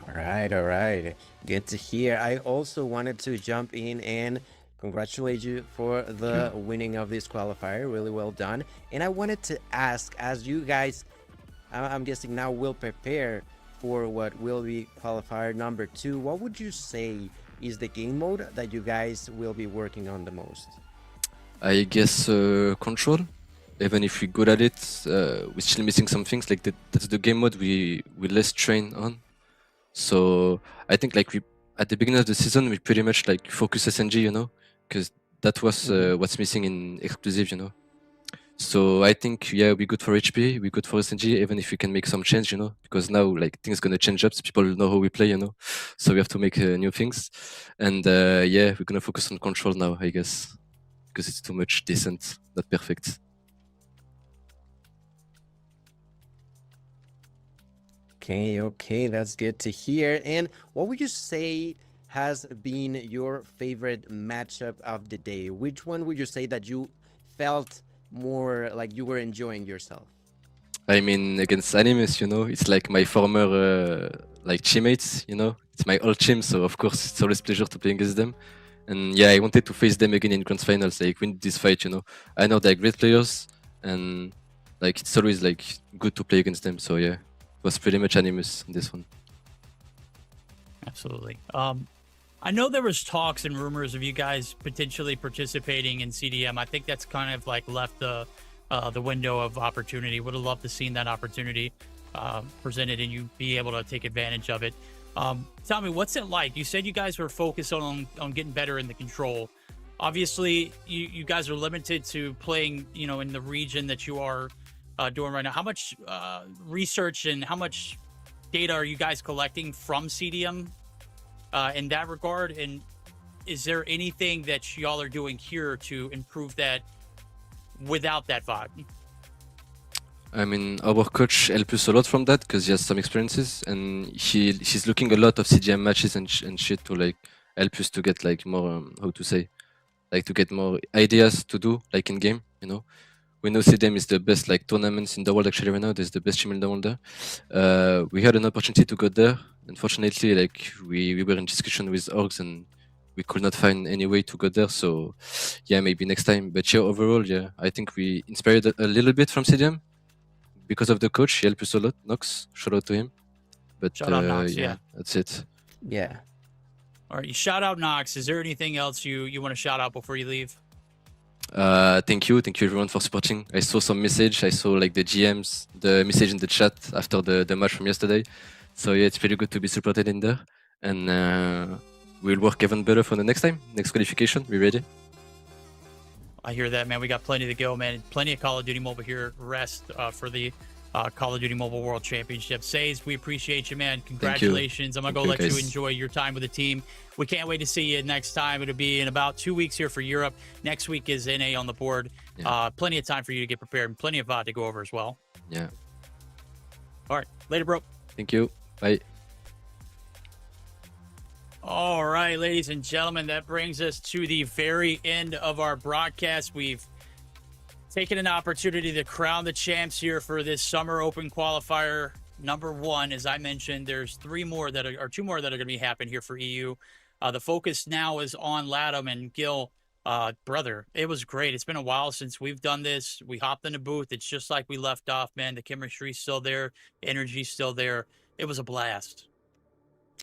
Speaker 2: All right. Good to hear. I also wanted to jump in and congratulate you for the winning of this qualifier. Really well done. And I wanted to ask, as you guys, I'm guessing now will prepare for what will be qualifier number 2, what would you say is the game mode that you guys will be working on the most?
Speaker 7: I guess control. Even if we're good at it, we're still missing some things. Like that's the game mode we less train on. So I think like we at the beginning of the season we pretty much like focus SNG, you know, because that was what's missing in exclusive, you know. So I think yeah, we're good for HP, we're good for SNG, even if we can make some change, you know, because now like things gonna change up, so people know how we play, you know. So we have to make new things, and yeah, we're gonna focus on control now, I guess, because it's too much decent, not perfect.
Speaker 2: Okay, that's good to hear. And what would you say has been your favorite matchup of the day? Which one would you say that you felt more like you were enjoying yourself?
Speaker 7: I mean, against Animus, you know, it's like my former like teammates, you know, it's my old team, so of course it's always pleasure to play against them. And yeah, I wanted to face them again in grand finals, like win this fight, you know. I know they're great players, and like it's always like good to play against them. So yeah, it was pretty much Animus in this one.
Speaker 1: Absolutely. I know there was talks and rumors of you guys potentially participating in CDM. I think that's kind of like left the window of opportunity. Would have loved to seen that opportunity presented and you be able to take advantage of it. Tell me, what's it like? You said you guys were focused on getting better in the control. Obviously, you guys are limited to playing, you know, in the region that you are doing right now. How much research and how much data are you guys collecting from CDM in that regard? And is there anything that y'all are doing here to improve that without that vibe?
Speaker 7: I mean, our coach helped us a lot from that because he has some experiences, and she's looking a lot of CGM matches and shit to like help us to get like more how to say, like to get more ideas to do like in game. You know, we know CDM is the best like tournaments in the world actually right now. There's the best team in the world there. We had an opportunity to go there. Unfortunately, like we were in discussion with orgs and we could not find any way to go there. So yeah, maybe next time. But yeah, overall, yeah, I think we inspired a little bit from CDM. Because of the coach, he helped us a lot. Nox, shout out to him. But
Speaker 1: Shout out Nox, yeah.
Speaker 7: That's it.
Speaker 2: Yeah.
Speaker 1: All right, you shout out Nox. Is there anything else you want to shout out before you leave?
Speaker 7: Thank you everyone for supporting. I saw some message. I saw like the GMs, the message in the chat after the match from yesterday. So yeah, it's pretty good to be supported in there. And we'll work even better for the next time. Next qualification, we ready?
Speaker 1: I hear that, man. We got plenty to go, man. Plenty of Call of Duty Mobile here. Rest for the Call of Duty Mobile World Championship. Says, we appreciate you, man. Congratulations. I'm going to go let you enjoy your time with the team. We can't wait to see you next time. It'll be in about 2 weeks here for Europe. Next week is NA on the board. Yeah. Plenty of time for you to get prepared and plenty of VOD to go over as well.
Speaker 7: Yeah.
Speaker 1: All right. Later, bro.
Speaker 7: Thank you. Bye.
Speaker 1: All right, ladies and gentlemen, that brings us to the very end of our broadcast. We've taken an opportunity to crown the champs here for this Summer Open Qualifier number 1. As I mentioned, there's 2 more that are going to be happening here for EU. The focus now is on Latam and Gil. Brother, it was great. It's been a while since we've done this. We hopped in the booth. It's just like we left off, man. The chemistry's still there. Energy's still there. It was a blast.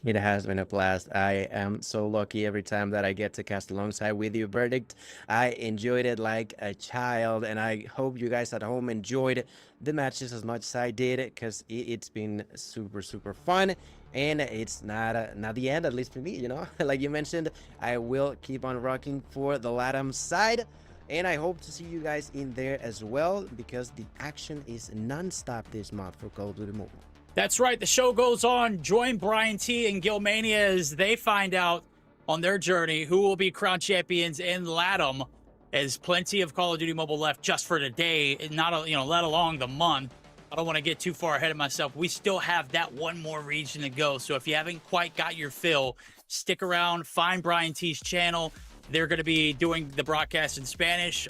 Speaker 2: It has been a blast. I am so lucky every time that I get to cast alongside with you, Verdict. I enjoyed it like a child, and I hope you guys at home enjoyed the matches as much as I did, because it's been super, super fun. And it's not the end, at least for me, you know. Like you mentioned, I will keep on rocking for the Latam side. And I hope to see you guys in there as well, because the action is non-stop this month for Call of Duty Mobile.
Speaker 1: That's right. The show goes on. Join Brian T and Gilmania as they find out on their journey who will be crowned champions in Latam. As plenty of Call of Duty Mobile left just for today, not let alone the month. I don't want to get too far ahead of myself. We still have that one more region to go. So if you haven't quite got your fill, stick around. Find Brian T's channel. They're going to be doing the broadcast in Spanish.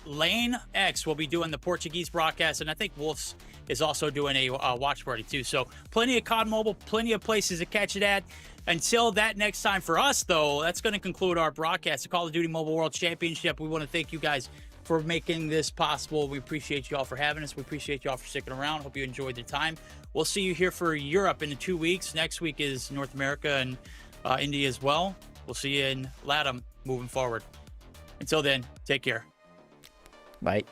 Speaker 1: Lane X will be doing the Portuguese broadcast, and I think Wolf's is also doing a watch party too. So plenty of COD Mobile, plenty of places to catch it at. Until that next time for us, though, that's going to conclude our broadcast, the Call of Duty Mobile World Championship. We want to thank you guys for making this possible. We appreciate you all for having us. We appreciate you all for sticking around. Hope you enjoyed the time. We'll see you here for Europe in 2 weeks. Next week is North America and India as well. We'll see you in LATAM moving forward. Until then, take care.
Speaker 5: Bye.